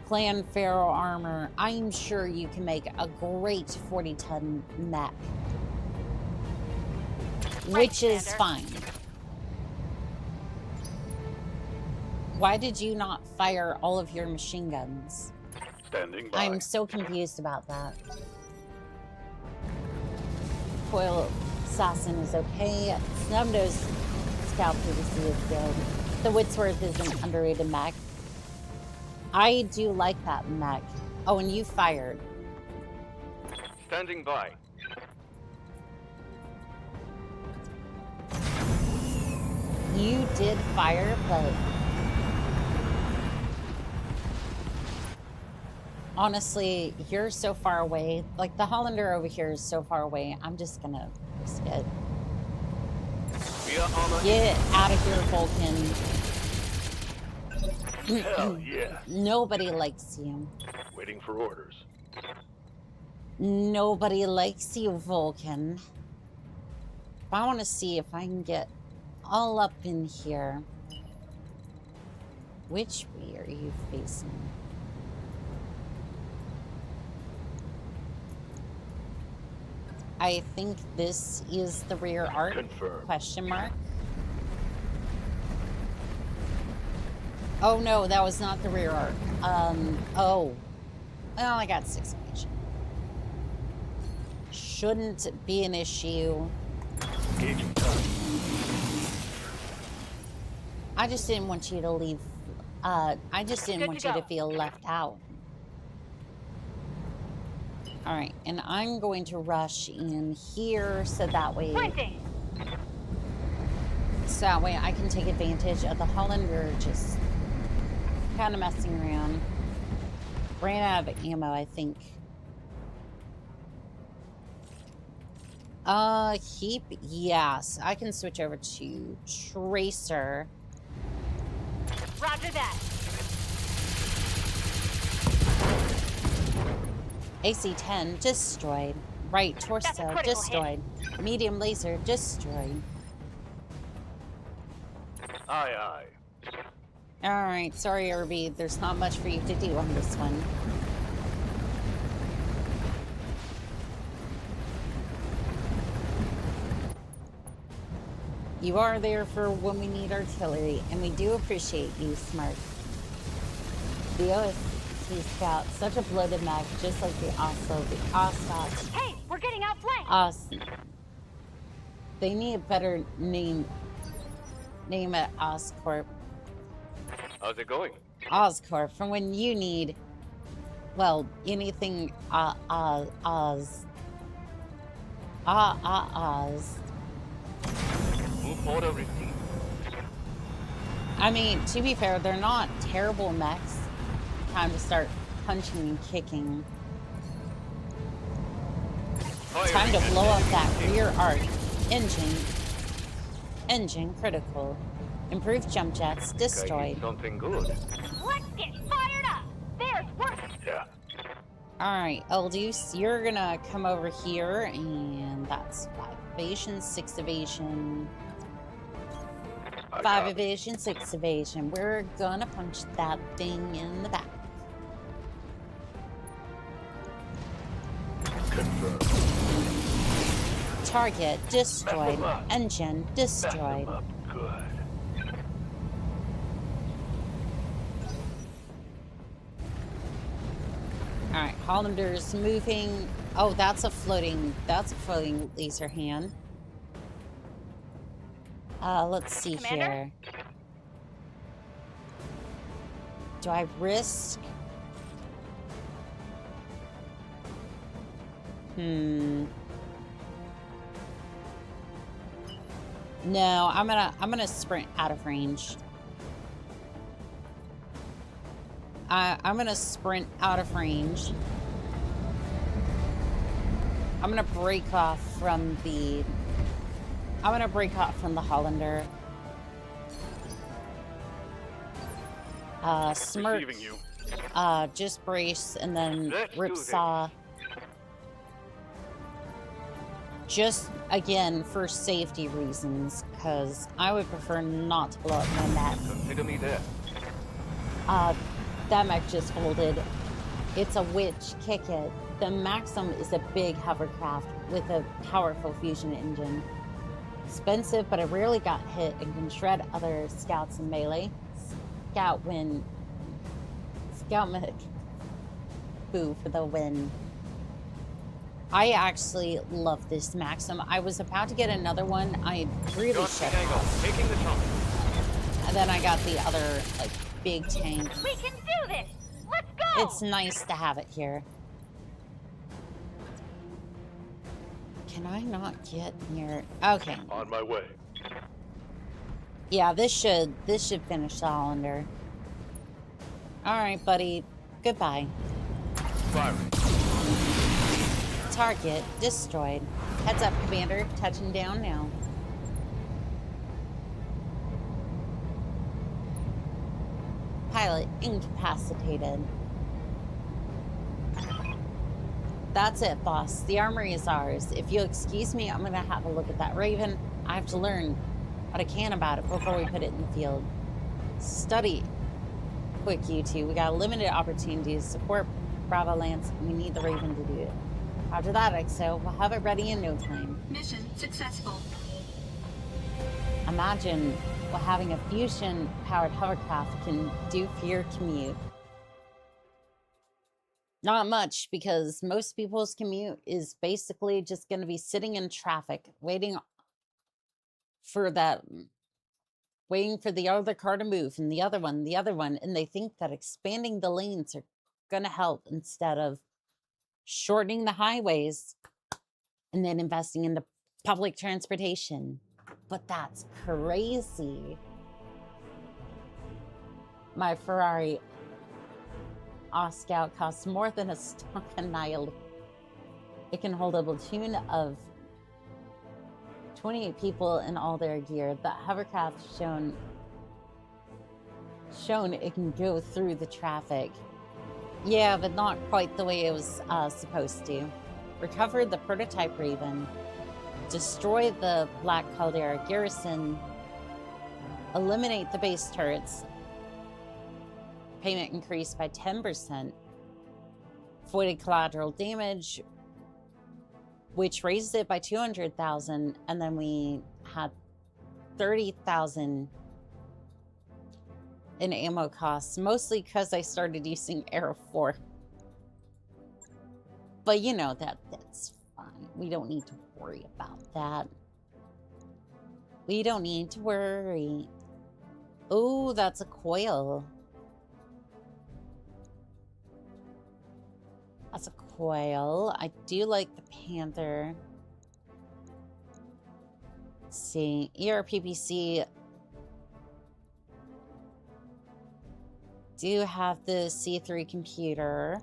Clan Pharaoh armor. I'm sure you can make a great 40-10 mech. Which is fine. Why did you not fire all of your machine guns? Standing by. I'm so confused about that. Coil Assassin is okay. Snubnose Scout PVC is good. The Witsworth is an underrated mech. I do like that mech. Oh, and you fired. Standing by. You did fire, but honestly, you're so far away. Like, the Hollander over here is so far away. I'm just gonna risk it. Get out of here, Vulcan. Hell yeah. Nobody likes you. Waiting for orders. Nobody likes you, Vulcan. I want to see if I can get all up in here. Which way are you facing? I think this is the rear arc. Confirmed. Question mark. Oh no, that was not the rear arc. Oh. Well, I got 6 vision. Shouldn't be an issue. Engaging time. I just didn't want you to leave. I just didn't want you to feel left out. All right, and I'm going to rush in here so that way. Pointing. So that way I can take advantage of the Hollander just kind of messing around. Ran out of ammo, I think. Heap, yes. I can switch over to Tracer. Roger that. AC-10 destroyed. Right torso destroyed. Medium laser destroyed. Aye, aye. Alright, sorry, Irby. There's not much for you to do on this one. You are there for when we need artillery, and we do appreciate you, Smart. The OST Scout, such a bloated mech, just like the Oscot. Hey, we're getting outflanked. Awesome. They need a better name. Name it Oscorp. How's it going? Oscorp, from when you need, well, anything Oz. Move order received. I mean, to be fair, they're not terrible mechs. Time to start punching and kicking. Time to blow up that rear arc. Engine critical. Improved jump jets destroyed. Something good. Let's get fired up. There's work. Yeah. Alright, Eldus, you're gonna come over here, and that's 5 evasion, 6 evasion. 5 evasion, 6 evasion. We're gonna punch that thing in the back. Confirmed. Target destroyed. Engine destroyed. Good. Alright, Hollander's moving. Oh, that's a floating laser hand. Let's see here. Do I risk? No, I'm gonna sprint out of range. I'm gonna sprint out of range. I'm gonna break off from the Hollander. Smirk. You. Just brace and then Let's ripsaw. Just again for safety reasons, because I would prefer not to blow up my mech. Consider me there. That mech just folded. It's a witch. Kick it. The Maxim is a big hovercraft with a powerful fusion engine. Expensive, but it rarely got hit and can shred other scouts in melee. Scout win. Scout mech. Boo for the win. I actually love this Maxim. I was about to get another one. I really should have. Taking the trumpet. And then I got the other, like, big tank. We can do this. Let's go. It's nice to have it here. Can I not get near? Okay. On my way. Yeah, this should finish the Hollander. All right, buddy. Goodbye. Firing. Target destroyed. Heads up, Commander. Touching down now. Pilot incapacitated. That's it, boss. The armory is ours. If you'll excuse me, I'm gonna have a look at that Raven. I have to learn what I can about it before we put it in the field. Study. Quick, you two. We got a limited opportunity to support Bravo Lance, and we need the Raven to do it. After that, EXO, we'll have it ready in no time. Mission successful. Imagine what having a fusion-powered hovercraft can do for your commute. Not much, because most people's commute is basically just going to be sitting in traffic, waiting for the other car to move, and the other one, and they think that expanding the lanes are going to help instead of shortening the highways and then investing in the public transportation. But that's crazy. My Ferrari Scout costs more than a stock Annihilate. It can hold a platoon of 28 people in all their gear. The hovercraft shown it can go through the traffic. Yeah, but not quite the way it was supposed to. Recover the prototype Raven. Destroy the Black Caldera garrison. Eliminate the base turrets. Payment increased by 10%. Avoided collateral damage, which raised it by 200,000, and then we had 30,000 in ammo costs, mostly because I started using Arrow 4. But you know that's fine. We don't need to worry about that. We don't need to worry. Oh, that's a coil. That's a coil. I do like the Panther. Let's see. ERPPC do have the C3 computer.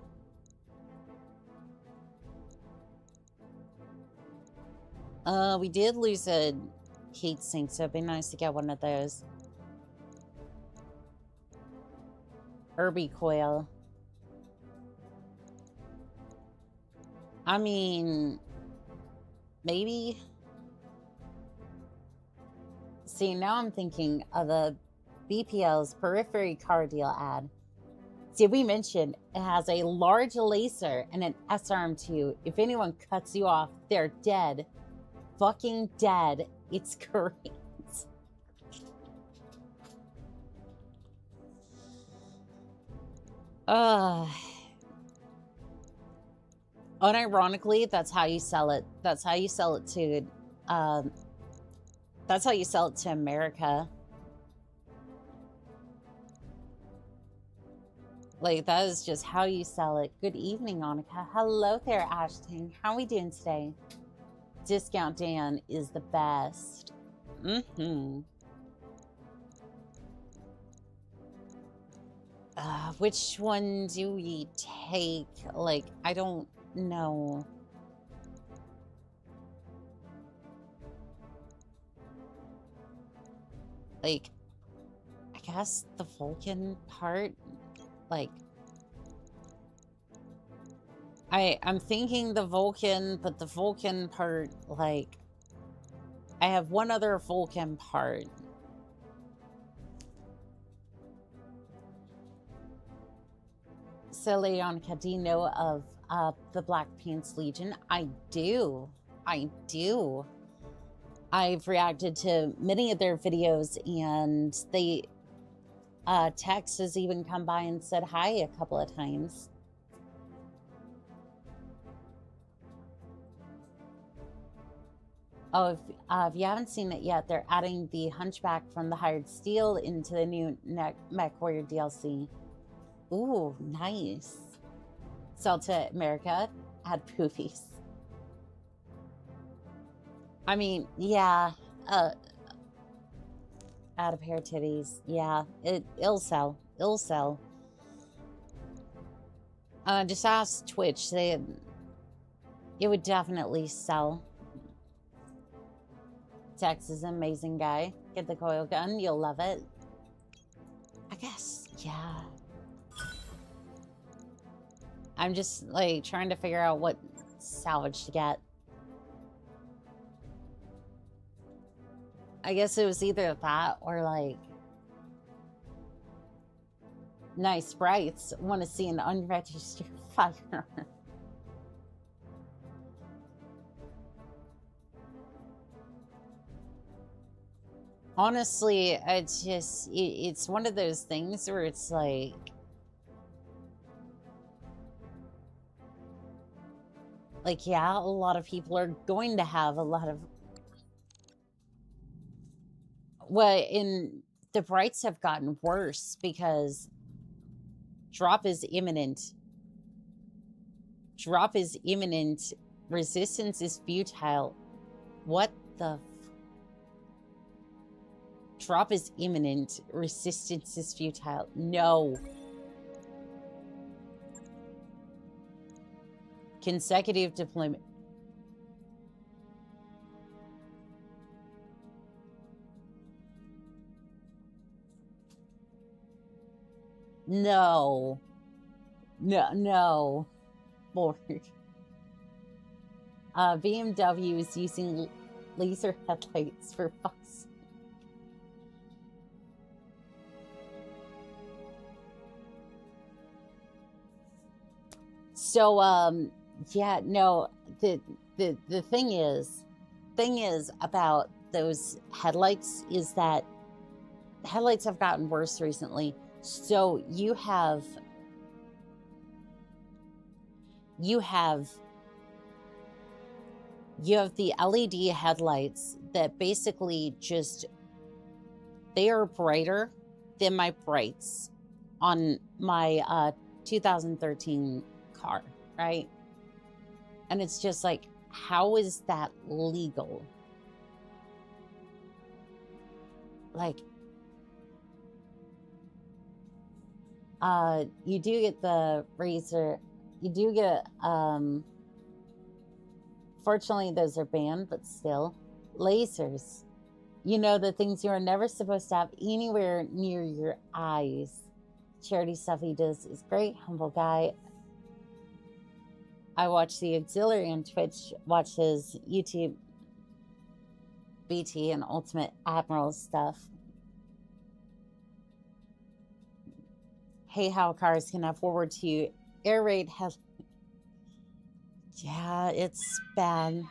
We did lose a heat sink, so it'd be nice to get one of those. Herbie coil. I mean, maybe. See, now I'm thinking of the BPL's periphery car deal ad. Did we mention it has a large laser and an SRM2? If anyone cuts you off, they're dead. Fucking dead. It's great. Unironically, that's how you sell it. That's how you sell it to, that's how you sell it to America. Like, that is just how you sell it. Good evening, Annika. Hello there, Ashton. How are we doing today? Discount Dan is the best. Which one do we take? Like, I don't know. Like, I guess the Vulcan part, like, I'm thinking the Vulcan, but the Vulcan part, like, I have one other Vulcan part. So, Leonica, do you know of the Black Pants Legion? I do. I do. I've reacted to many of their videos, and they, Tex has even come by and said hi a couple of times. Oh, if you haven't seen it yet, they're adding the Hunchback from the Hired Steel into the new Mech Warrior DLC. Ooh, nice. Sell to America, add poofies. I mean, yeah, add a pair of titties. Yeah, it'll sell. It'll sell. Just ask Twitch. It would definitely sell. Tex is an amazing guy. Get the coil gun. You'll love it. I guess, yeah. I'm just, like, trying to figure out what salvage to get. I guess it was either that or, like, nice sprites. Want to see an unregistered firearm. Honestly, it's just, it's one of those things where it's like, yeah, a lot of people are going to have a lot of, well, in the brights have gotten worse because drop is imminent. Drop is imminent. Resistance is futile. What the drop is imminent. Resistance is futile. No. Consecutive deployment. No. No, no. Lord. BMW is using laser headlights for fuck's sake. So, yeah, no, the thing is about those headlights is that headlights have gotten worse recently. So you have the LED headlights that basically just, they are brighter than my brights on my 2013 car, right? And it's just like, how is that legal? Like, You do get the razor. You do get, fortunately those are banned, but still. Lasers. You know, the things you are never supposed to have anywhere near your eyes. Charity stuff he does is great. Humble guy. I watch the auxiliary on Twitch, watch his YouTube BT and Ultimate Admiral stuff. Hey, how cars can have forward to air raid has. Yeah, it's bad.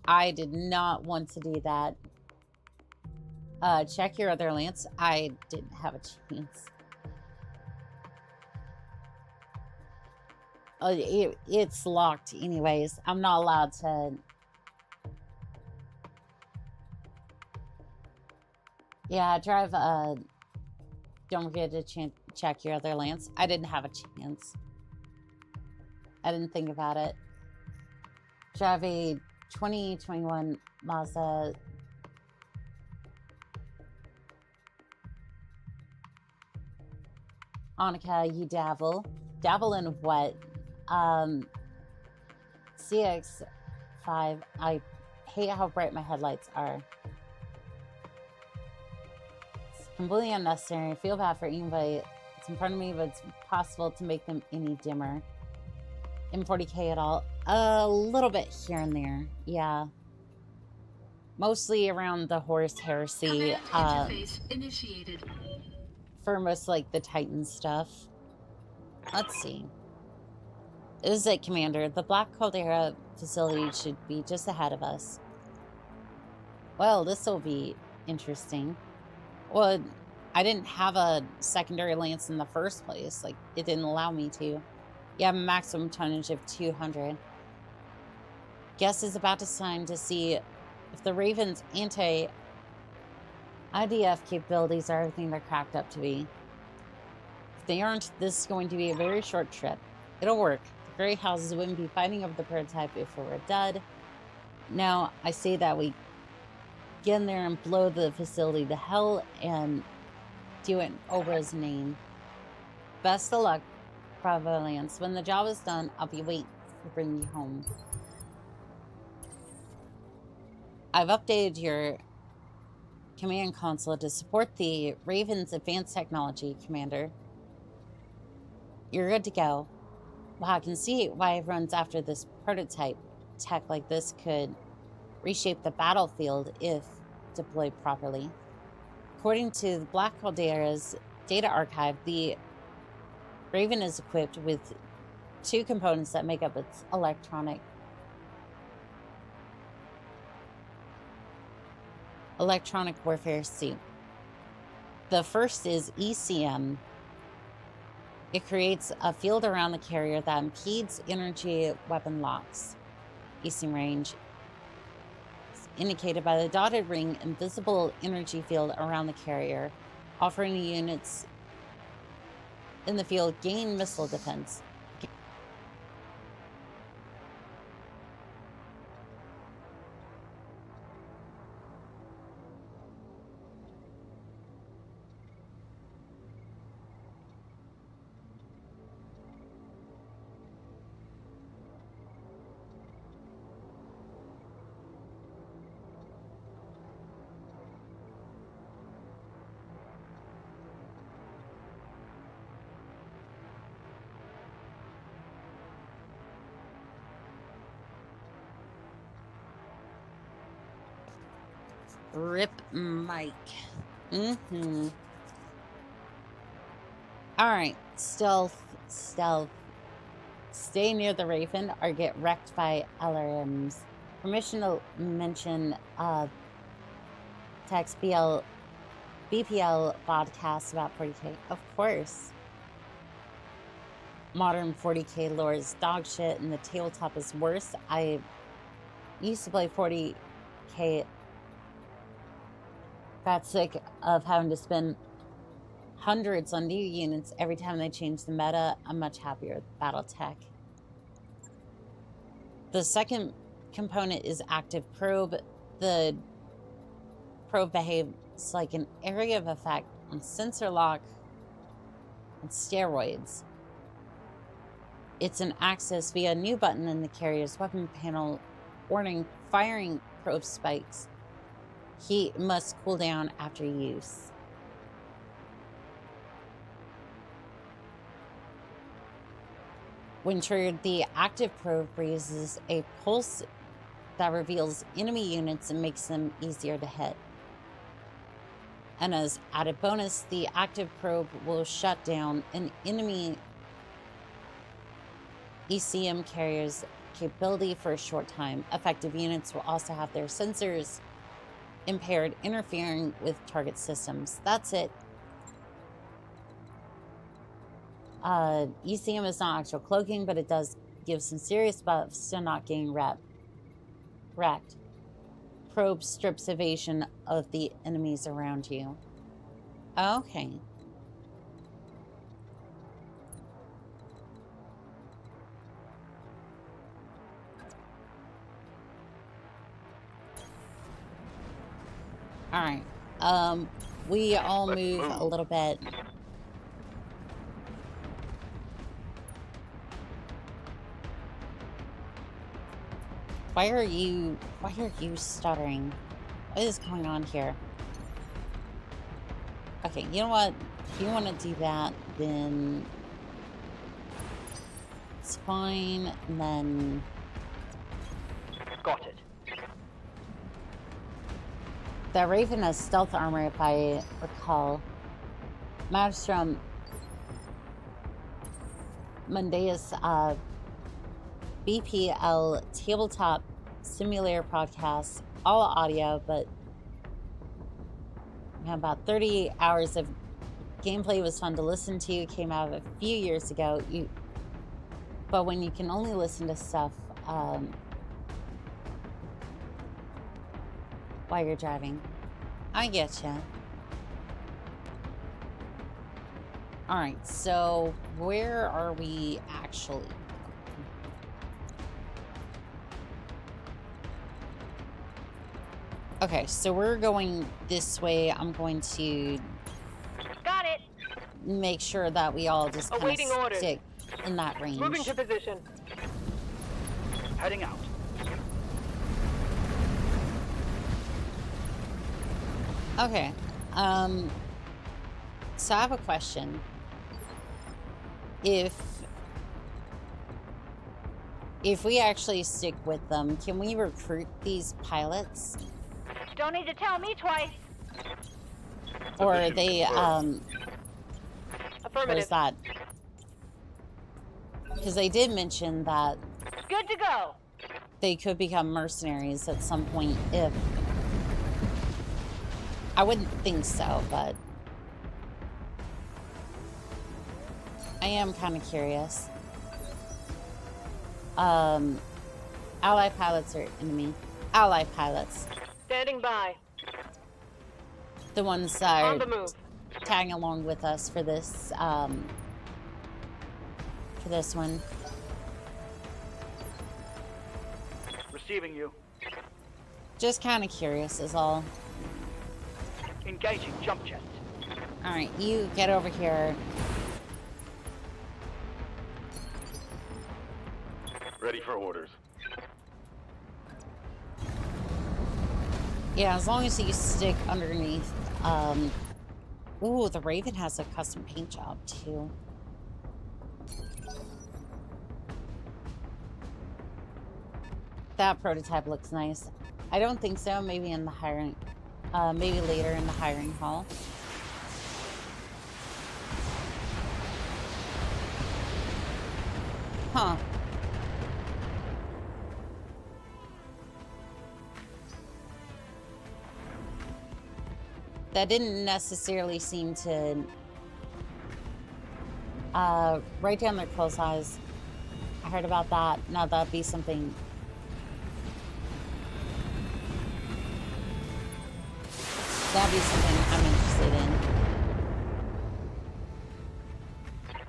I did not want to do that. Check your other lance. I didn't have a chance. It's locked anyways. I'm not allowed to. Yeah, drive, don't forget to check your other lance. I didn't have a chance. I didn't think about it. Drive a 2021 Mazda. Annika, you dabble. Dabble in what? CX5. I hate how bright my headlights are. It's completely unnecessary. I feel bad for anybody. It's in front of me, but it's possible to make them any dimmer. M40K at all? A little bit here and there, yeah. Mostly around the horse heresy. Interface initiated. For most like the Titan stuff. Let's see. Is it, Commander? The Black Caldera facility should be just ahead of us. Well, this will be interesting. Well, I didn't have a secondary lance in the first place. Like, it didn't allow me to. You have a maximum tonnage of 200. Guess is about to sign to see if the Raven's anti-IDF capabilities are everything they're cracked up to be. If they aren't, this is going to be a very short trip. It'll work. The Grey Houses wouldn't be fighting over the prototype if we were dead. Now, I say that we get in there and blow the facility to hell and do it in Obra's name. Best of luck, Bravo Lance. When the job is done, I'll be waiting to bring you home. I've updated your command console to support the Raven's advanced technology, Commander. You're good to go. Wow, I can see why everyone's after this prototype. Tech like this could reshape the battlefield if deployed properly. According to the Black Caldera's data archive, the Raven is equipped with 2 components that make up its electronic warfare suit. The first is ECM. It creates a field around the carrier that impedes energy weapon locks. ECM range is indicated by the dotted ring invisible energy field around the carrier, offering the units in the field gain missile defense. Rip Mike. Alright, stealth. Stay near the Raven or get wrecked by LRMs. Permission to mention text BPL podcast about 40k. Of course. Modern 40k lore is dog shit and the tabletop is worse. I used to play 40k. Got sick of having to spend hundreds on new units every time they change the meta. I'm much happier with Battletech. The second component is active probe. The probe behaves like an area of effect on sensor lock and steroids. It's an access via a new button in the carrier's weapon panel, ordering firing probe spikes. Heat must cool down after use. When triggered, the active probe raises a pulse that reveals enemy units and makes them easier to hit. And as added bonus, the active probe will shut down an enemy ECM carrier's capability for a short time. Effective units will also have their sensors impaired, interfering with target systems. That's it. ECM is not actual cloaking, but it does give some serious buffs to not getting wrecked. Probe strips evasion of the enemies around you. Okay. All right. We all move a little bit. Why are you stuttering? What is going on here? Okay, you know what? If you want to do that, then it's fine. And then Got it. the Raven has stealth armor, if I recall. Maelstrom Mondays BPL tabletop simulator podcast, all audio, but about 30 hours of gameplay. Was fun to listen to. Came out a few years ago. But when you can only listen to stuff while you're driving, I get you. All right, so where are we actually? Okay, so we're going this way. I'm going to Got it. make sure that we all just kind Awaiting of orders. stick in that range. Moving to position. Heading out. Okay. So I have a question. If we actually stick with them, can we recruit these pilots? Don't need to tell me twice. Or are they, what Affirmative. is that? Because they did mention that Good to go. they could become mercenaries at some point if... I wouldn't think so, but... I am kind of curious. Ally pilots or enemy? Ally pilots. Standing by. The ones that On the are move. tagging along with us for this, one. Receiving you. Just kind of curious is all. Engaging jump jet. Alright, you get over here. Ready for orders. Yeah, as long as you stick underneath. Ooh, the Raven has a custom paint job too. That prototype looks nice. I don't think so. Maybe in the hiring, maybe later in the hiring hall. Huh. That didn't necessarily seem to write down their close eyes. I heard about that. Now that'd be something. That'd be something I'm interested in.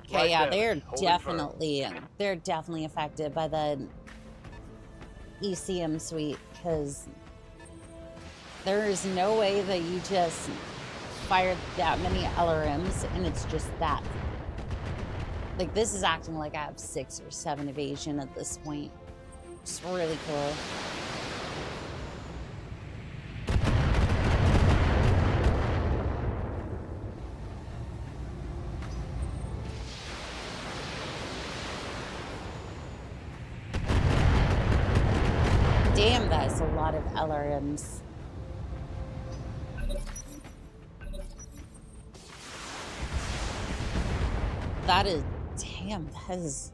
Okay, Right yeah, there. Holding they're definitely affected by the ECM suite, because there is no way that you just fired that many LRMs and it's just that. Like, this is acting like I have 6 or 7 evasion at this point. It's really cool. Damn, that is a lot of LRMs. That is, damn, that is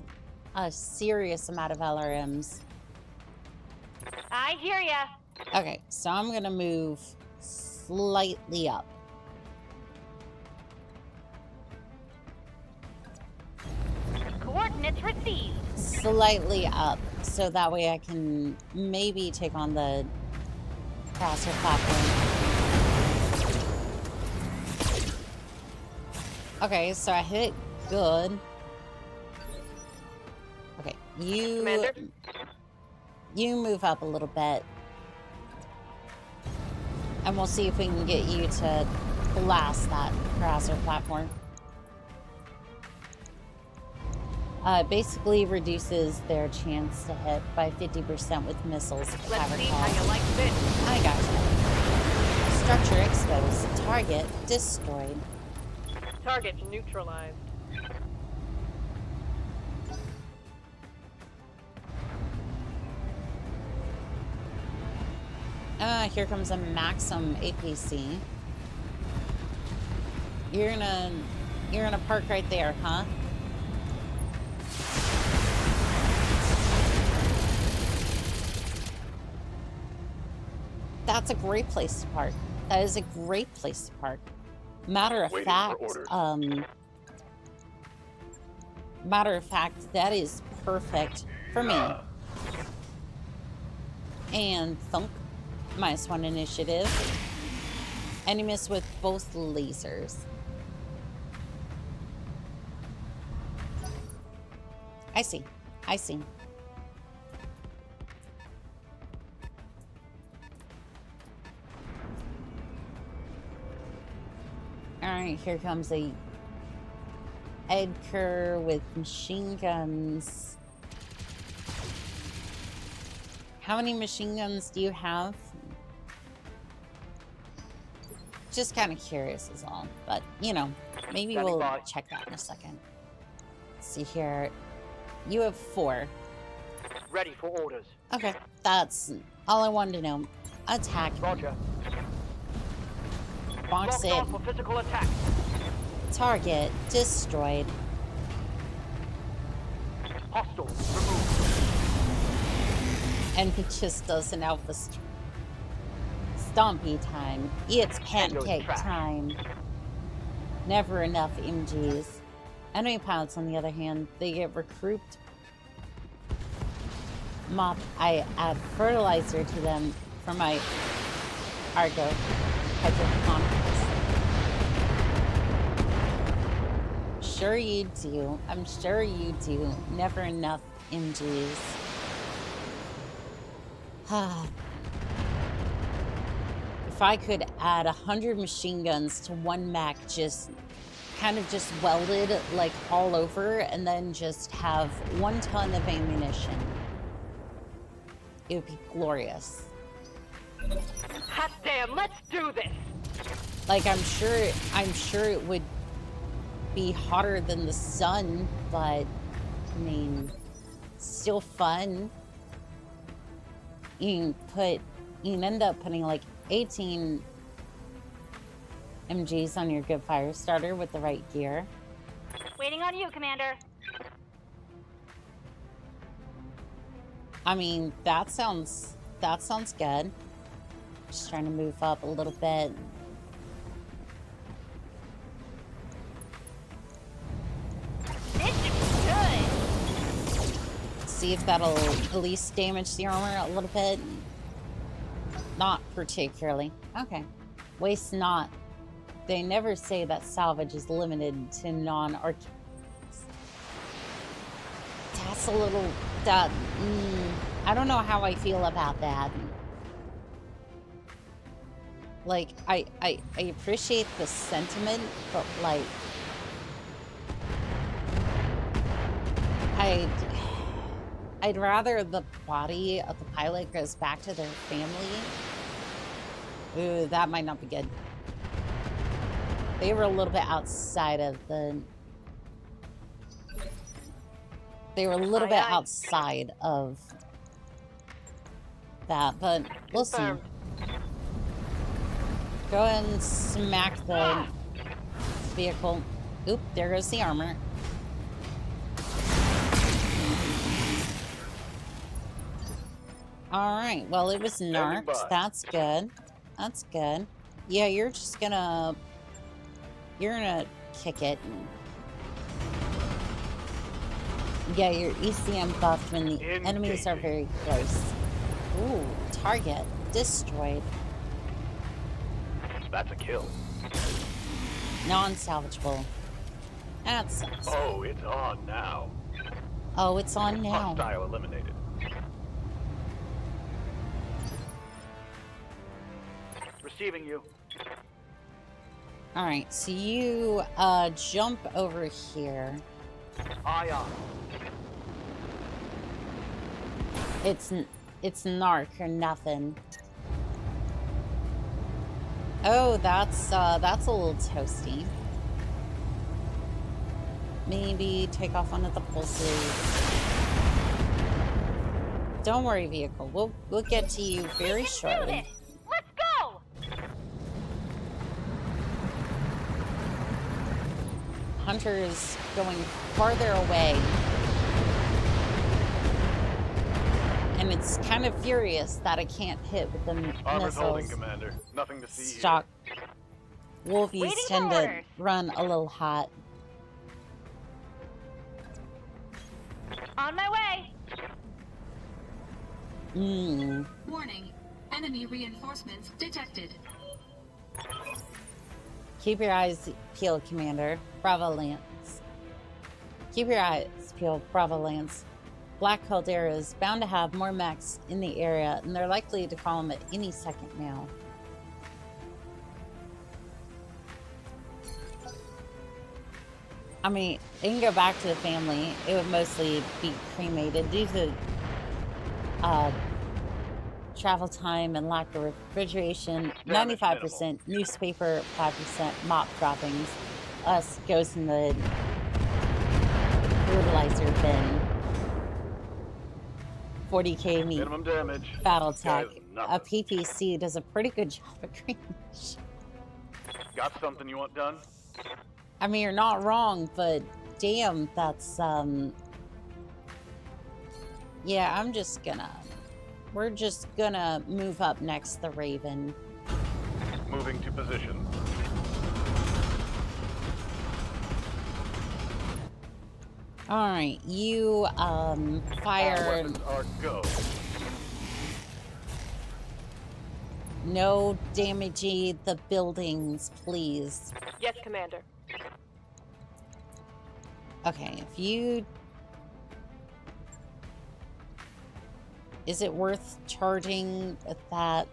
a serious amount of LRMs. I hear ya. Okay, so I'm gonna move slightly up. Coordinates received. Slightly up, so that way I can maybe take on the crosser platform. Okay, so I hit it good. Okay, Commander? you move up a little bit. And we'll see if we can get you to blast that crosser platform. Basically reduces their chance to hit by 50% with missiles. Let's see how you like this. I gotcha. Structure exposed. Target destroyed. Target neutralized. Here comes a Maxim APC. You're gonna park right there, huh? That's a great place to park. That is a great place to park. Matter of fact, that is perfect for me. And thunk, -1 initiative. Enemies with both lasers. I see. I see. Alright, here comes a Edgar with machine guns. How many machine guns do you have? Just kind of curious is all. But, you know, maybe we'll check that in a second. Let's see here. You have 4. Ready for orders. Okay, that's all I wanted to know. Attack. Roger. Box Locked on it. for physical attack. Target destroyed. Hostile removed. And he just does an alpha stompy time. It's pancake time. Never enough MGs. Enemy pilots, on the other hand, they get recruited. Mop, I add fertilizer to them for my Argo hydroponics. Sure you do. I'm sure you do. Never enough MGs. If I could add 100 machine guns to one mech, just kind of just welded like all over, and then just have 1 ton of ammunition, it would be glorious. Hot damn, let's do this. Like, I'm sure it would be hotter than the sun, but I mean, still fun. You can end up putting like 18 MGs on your good fire starter with the right gear. Waiting on you, Commander. I mean, that sounds good. Just trying to move up a little bit. This is good. See if that'll at least damage the armor a little bit. Not particularly. Okay. Waste not. They never say that salvage is limited to non-arcades. That's a little... I don't know how I feel about that. Like, I appreciate the sentiment, but like, I'd rather the body of the pilot goes back to their family. Ooh, that might not be good. They were a little bit outside of the... They were a little bit outside of that, but we'll see. Go ahead and smack the vehicle. Oop, there goes the armor. Alright, well, it was narked. That's good. That's good. Yeah, you're just gonna... You're gonna kick it. Yeah, your ECM buffed when the enemies are very close. Ooh, target destroyed. That's a kill. Non-salvageable. That sucks. Oh, it's on now. Oh, it's on now. Hostile eliminated. Receiving you. Alright, so you jump over here. Eye on. It's narc or nothing. Oh, that's a little toasty. Maybe take off one of the pulses. Don't worry, vehicle. We'll get to you very shortly. Let's go! Hunter is going farther away. And it's kind of furious that I can't hit with the Armor's holding, missiles. Commander. Nothing to see Stock. Wolfies Waiting tend for to orders. run a little hot. On my way! Warning. Enemy reinforcements detected. Keep your eyes peeled, Commander. Bravo, Lance. Keep your eyes peeled, Bravo, Lance. Black Caldera is bound to have more mechs in the area, and they're likely to call them at any second now. I mean, they can go back to the family. It would mostly be cremated due to travel time and lack of refrigeration. 95% newspaper, 5% mop droppings. Us goes in the fertilizer bin. 40k meat. Minimum damage. Battletech. Guys, A PPC does a pretty good job of green. Got something you want done? I mean, you're not wrong, but damn, that's, yeah, I'm just gonna... We're just gonna move up next the Raven. Moving to position. Alright, you, fired... All weapons are go. No damaging the buildings, please. Yes, Commander. Okay, if you... Is it worth charging at that?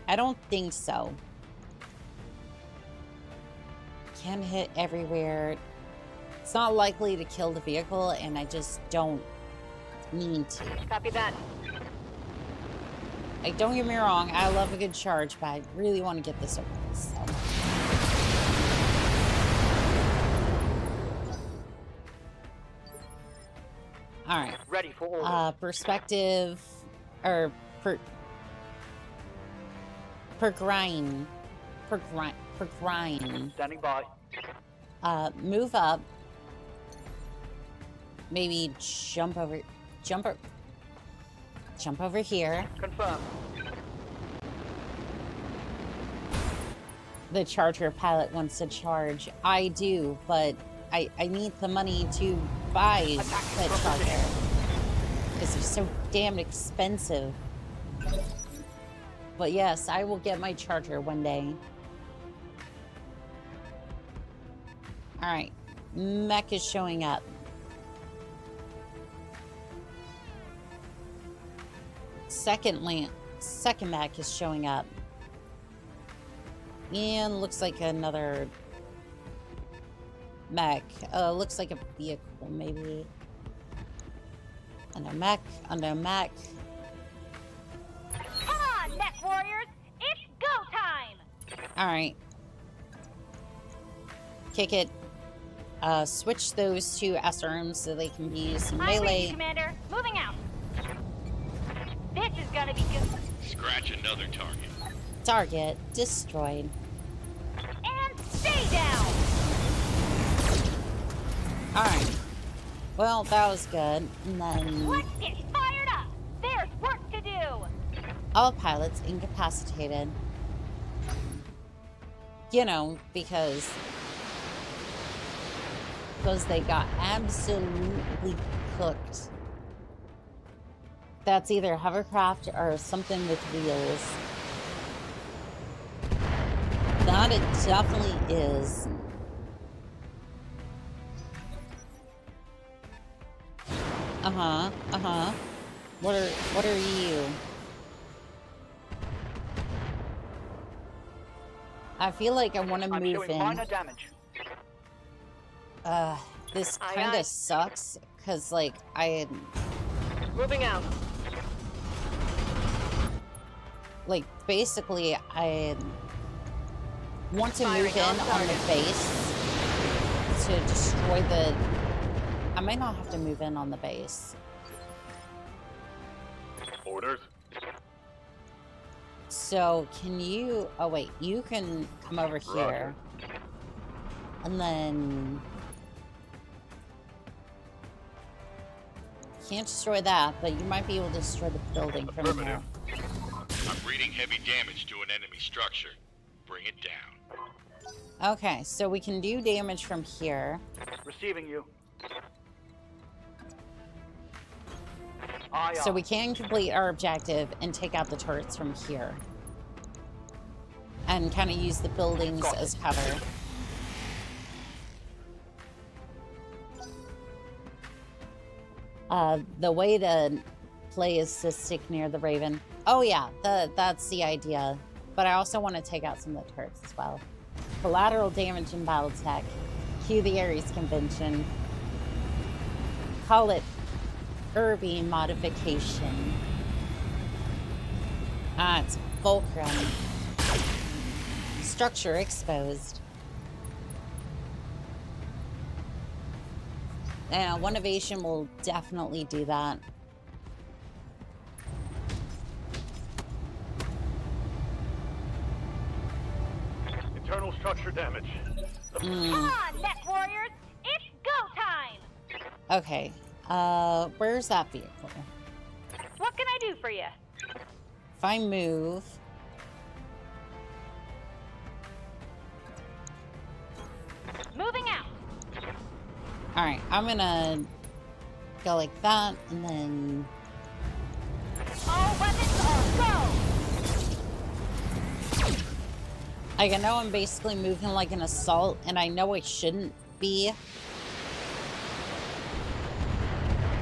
I don't think so. Can hit everywhere. It's not likely to kill the vehicle, and I just don't need to. Copy that. Like, don't get me wrong, I love a good charge, but I really want to get this over with, so. Alright. Ready for orders. Perspective, or per grind. Standing by. Move up. Maybe jump over here. Confirm. The charger pilot wants to charge. I do, but I need the money to buy the charger. Because they're so damn expensive. But yes, I will get my charger one day. Alright. Mech is showing up. second mech is showing up. And looks like another mech. Looks like a vehicle, maybe. Unknown mech. Unknown mech. Come on, mech warriors! It's go time! Alright. Kick it. Switch those two SRMs so they can be used in I'm ready, melee. Commander. Moving out. This is gonna be good. Scratch another target. Target destroyed. And stay down! Alright. Well, that was good. And then Let's get fired up! There's work to do! all pilots incapacitated. You know, because they got absolutely cooked. That's either hovercraft or something with wheels. That it definitely is. What are you? I feel like I want to move in. Damage. This Aye, kind aye. of sucks because, like, Moving out. basically, I want to Firing move in on on the target. base to destroy the. I might not have to move in on the base. Orders. So, can you... Oh, wait. You can come over here. And then... Can't destroy that, but you might be able to destroy the building from here. I'm reading heavy damage to an enemy structure. Bring it down. Okay, so we can do damage from here. Receiving you. So we can complete our objective and take out the turrets from here. And kind of use the buildings as cover. The way to play is to stick near the Raven. Oh yeah, that's the idea. But I also want to take out some of the turrets as well. Collateral damage in Battletech. Cue the Ares Convention. Call it Irby modification. It's Fulcrum. Structure exposed. Yeah, one evasion will definitely do that. Internal structure damage. Come on, mech warriors! It's go time! Okay. Where's that vehicle? What can I do for you? If I move... Moving out. Alright, I'm gonna go like that, and then... All weapons are go! Like, I know I'm basically moving like an assault, and I know I shouldn't be.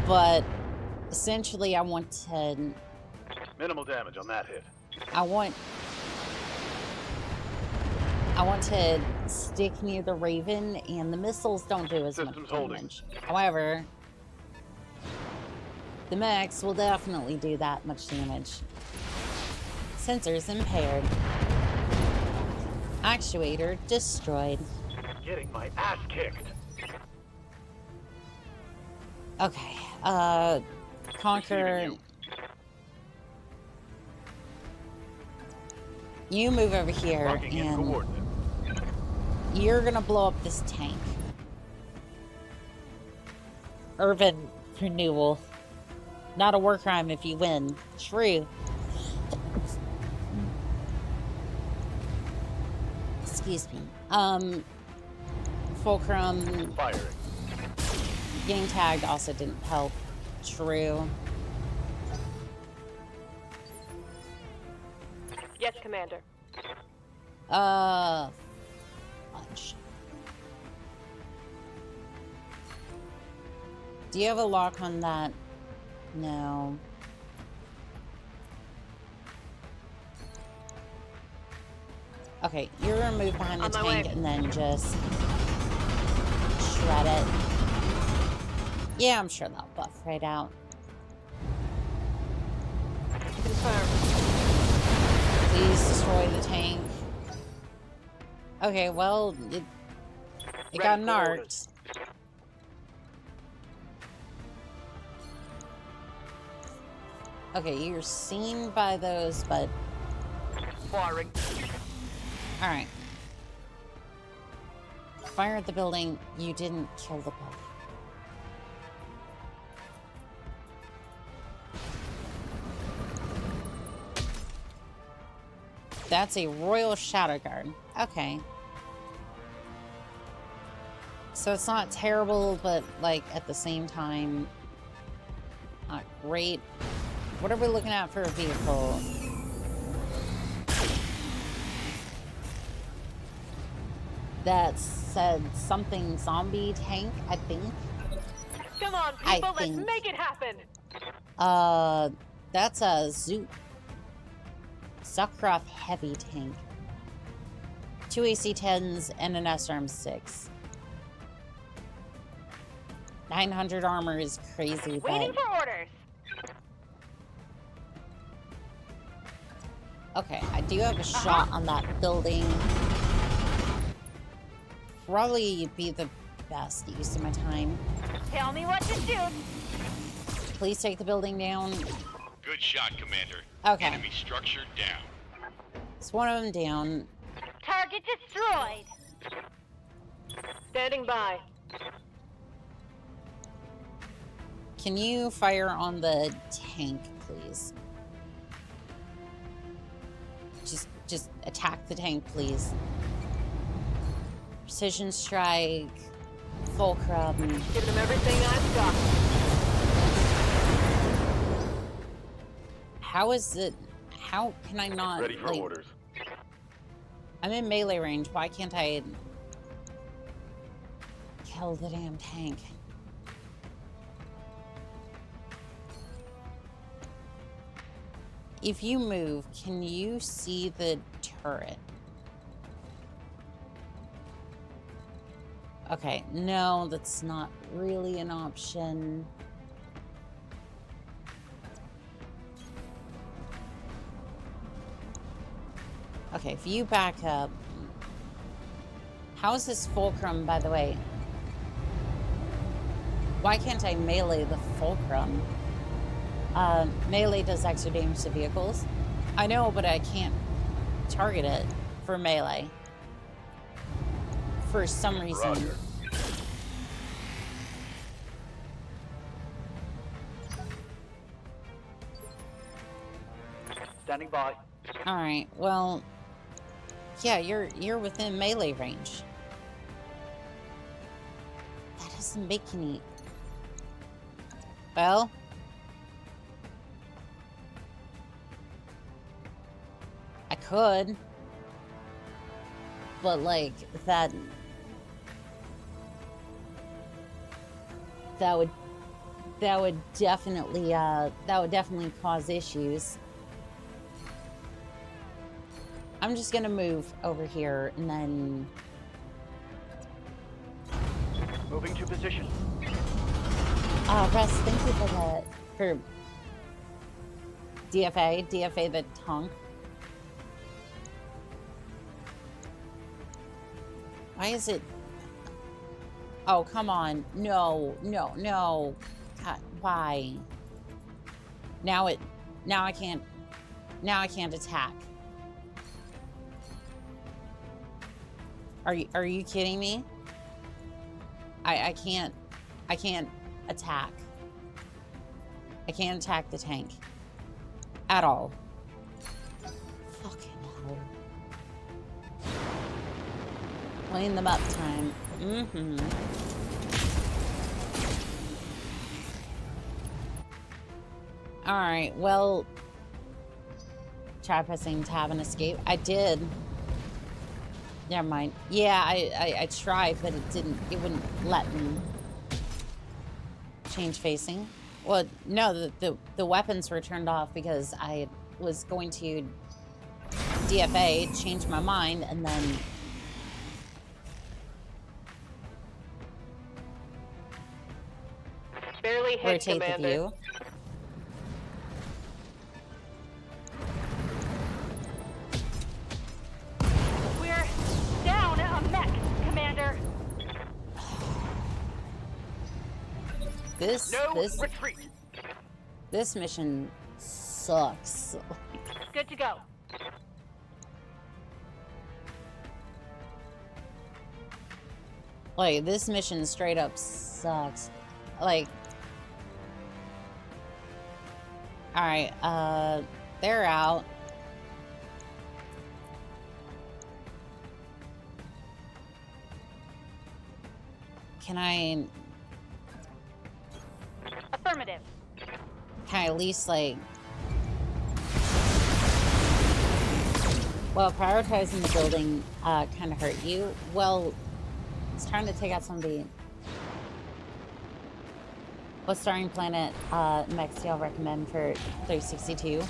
But, essentially, I want to... Minimal damage on that hit. I want to stick near the Raven, and the missiles don't do as much Systems holding. damage. However, the mechs will definitely do that much damage. Sensors impaired. Actuator destroyed. Getting my ass kicked. Okay, Conquer... You move over here, Marking in and coordinates. you're gonna blow up this tank. Urban renewal. Not a war crime if you win. True. Excuse me. Fulcrum Firing. getting tagged also didn't help. True. Yes, Commander. Lunch. Do you have a lock on that? No. Okay, you're gonna move behind the On my tank way. and then just shred it. Yeah, I'm sure that'll buff right out. Confirmed. Please destroy the tank. Okay, well, it got narked. Okay, you're seen by those, but... Firing. Alright. Fire at the building. You didn't kill the building. That's a Royal Shadow Guard. Okay. So it's not terrible, but, like, at the same time, not great. What are we looking at for a vehicle? That said something zombie tank, I think. Come on, people, let's make it happen. That's a Zoot. Suckcroft heavy tank. 2 AC-10s and an SRM-6. 900 armor is crazy, Waiting but... for orders. Okay, I do have a shot on that building. Probably be the best use of my time. Tell me what to shoot. Please take the building down. Good shot, Commander. Okay. Enemy structure down. It's one of them down. Target destroyed. Standing by. Can you fire on the tank, please? Just attack the tank, please. Precision strike. Fulcrum. Give them everything I've got. How is it? How can I not? Ready for like, orders. I'm in melee range. Why can't I kill the damn tank? If you move, can you see the turret? Okay, no, that's not really an option. Okay, if you back up. How is this fulcrum, by the way? Why can't I melee the fulcrum? Melee does extra damage to vehicles. I know, but I can't target it for melee. For some reason. Roger. Standing by. Alright, well... Yeah, you're within melee range. That doesn't make any... Well... I could. But, like, that would definitely cause issues. I'm just gonna move over here and then... Moving to position. Russ, thank you for that. For DFA the tongue. Why is it... Oh, come on. No. God, why? Now I can't attack. Are you kidding me? I can't attack. I can't attack the tank. At all. Fucking hell. Clean them up time. Mm-hmm. Alright, well... Try pressing tab and escape. I did. Never mind. Yeah, I tried, but it wouldn't let me change facing. Well, no, the weapons were turned off because I was going to DFA, change my mind, and then Barely hit, rotate the Commander. view. We're down a mech, Commander. This mission sucks. Good to go. Like, this mission straight up sucks. Like, alright, they're out. Can I Affirmative. at least, like... Well, prioritizing the building, kind of hurt you. Well, it's trying to take out some of the... What starting planet mechs y'all recommend for 362?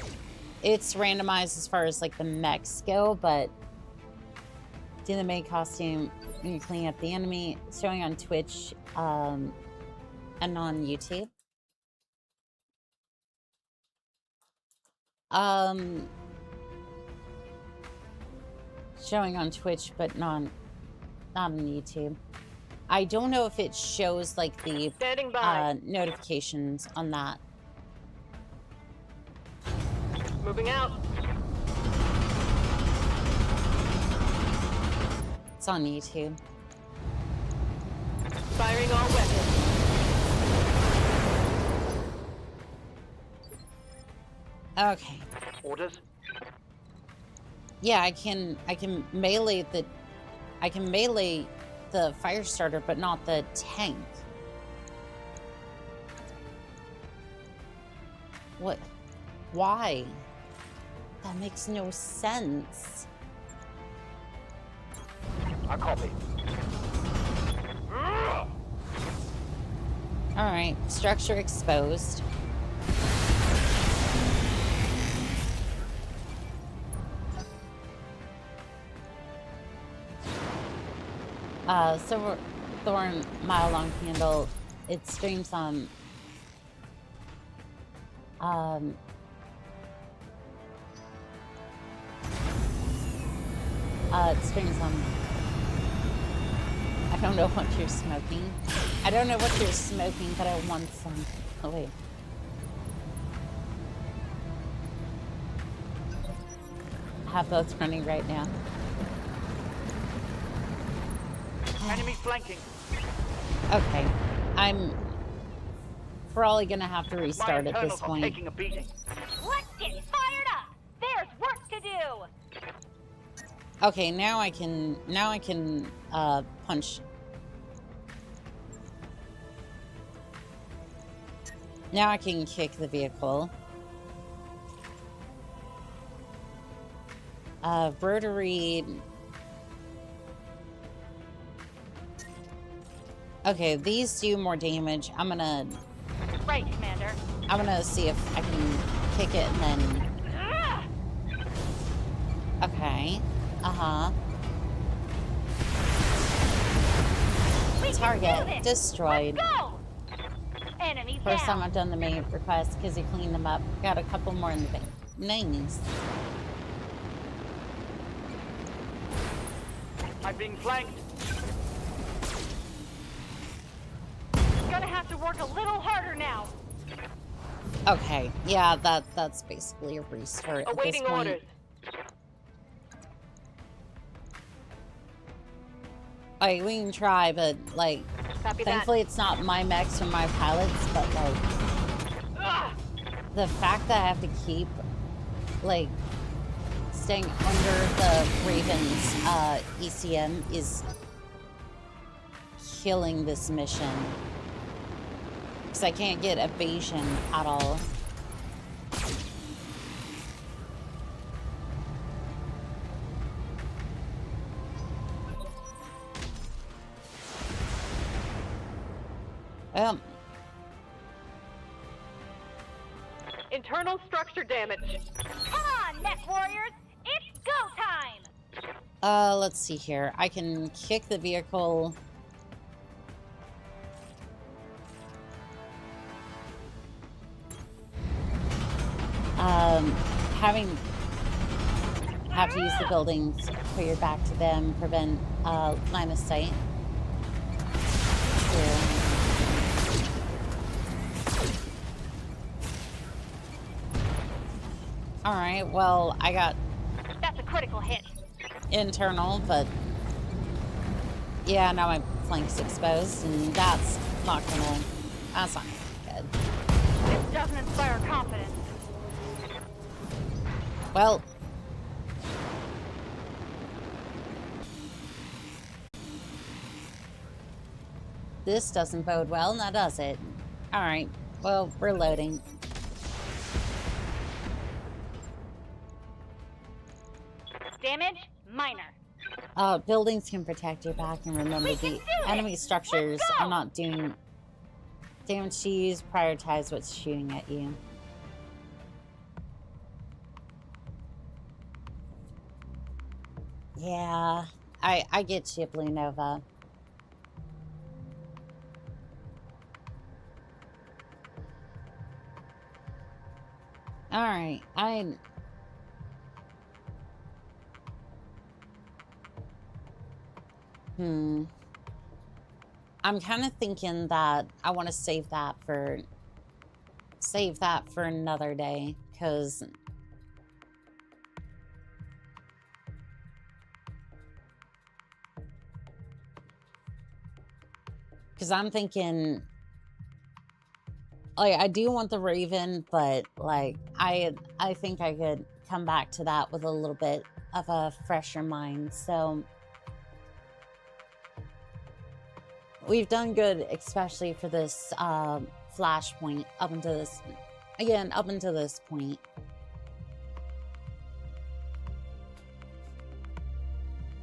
It's randomized as far as like the mechs go, but do the main costume when you clean up the enemy. It's showing on Twitch and on YouTube. Showing on Twitch, but not on YouTube. I don't know if it shows like the notifications on that. Moving out. It's on YouTube. Firing all weapons. Okay. Orders? Yeah, I can melee the fire starter, but not the tank. What? Why? That makes no sense. I copy. Alright, structure exposed. Silver Thorn Mile Long Candle, it streams on it streams on, I don't know what you're smoking. I don't know what you're smoking, but I want some. Oh wait. I have both running right now. Enemy flanking. Okay, I'm probably gonna have to restart at this point. Taking a beating. Let's get fired up. There's work to do. Okay, now I can punch. Now I can kick the vehicle. Rotary. Okay, these do more damage. I'm gonna see if I can kick it and then. Okay. Target destroyed. Enemy First down. time I've done the main request because you cleaned them up. Got a couple more in the bank. Nice. I'm being flanked. Gonna have to work a little harder now. Okay, yeah, that's basically a restart at this Awaiting point. orders. Like, we can try, but like, Copy thankfully it's not my mechs or my pilots, but like, the fact that I have to keep like staying under the Raven's ECM is killing this mission. Because I can't get evasion at all. Internal structure damage. Come on, mech warriors. It's go Let's see here. I can kick the vehicle. Have to use the buildings, put your back to them, prevent line of sight. Here. All right, well, I got... That's a critical hit. Internal, but... Yeah, now my flank's exposed, and that's not gonna good. This doesn't inspire confidence. Well... This doesn't bode well, now does it? Alright, well, we're loading. Damage? Minor. Buildings can protect your back, and remember the enemy structures are not doing damage to you. Prioritize what's shooting at you. Yeah, I get you, Blue Nova. Alright, I'm kind of thinking that I want to save that for another day, because I'm thinking, like, I do want the Raven, but like I think I could come back to that with a little bit of a fresher mind. So we've done good, especially for this flashpoint up until this point.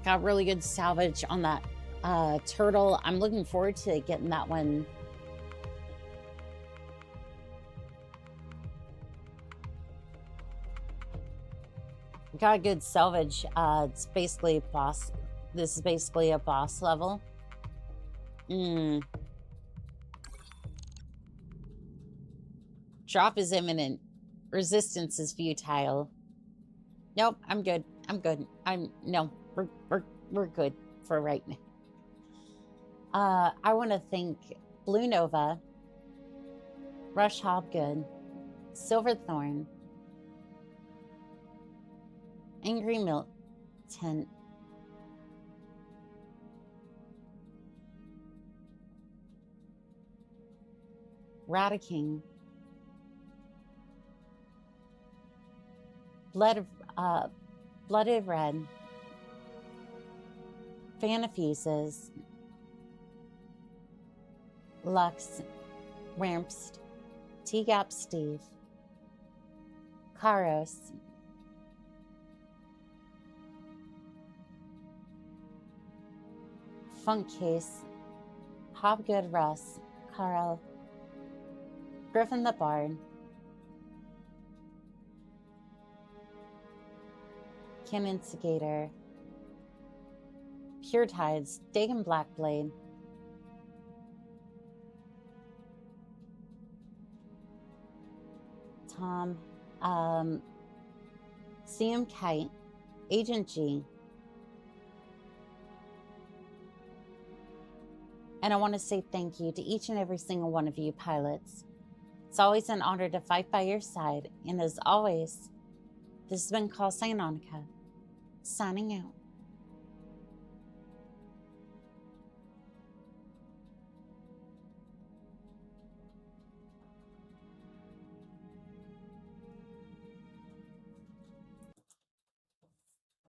Got really good salvage on that turtle. I'm looking forward to getting that one. Got good salvage. It's basically boss. This is basically a boss level. Drop is imminent. Resistance is futile. Nope, I'm good. I'm good. We're good for right now. I want to thank Blue Nova, Rush Hobgood, Silverthorn, Angry Militant, Radiking, Blooded Red, Fanafuses, Lux, Rampst, T-Gap Steve, Karos, Funk Case, Hobgood Russ, Carl, Griffin the Bard, Kin Instigator, Pure Tides, Dagon Blackblade, Tom, CM Kite, Agent G, and I want to say thank you to each and every single one of you pilots. It's always an honor to fight by your side, and as always, this has been Call Sign Onica, signing out.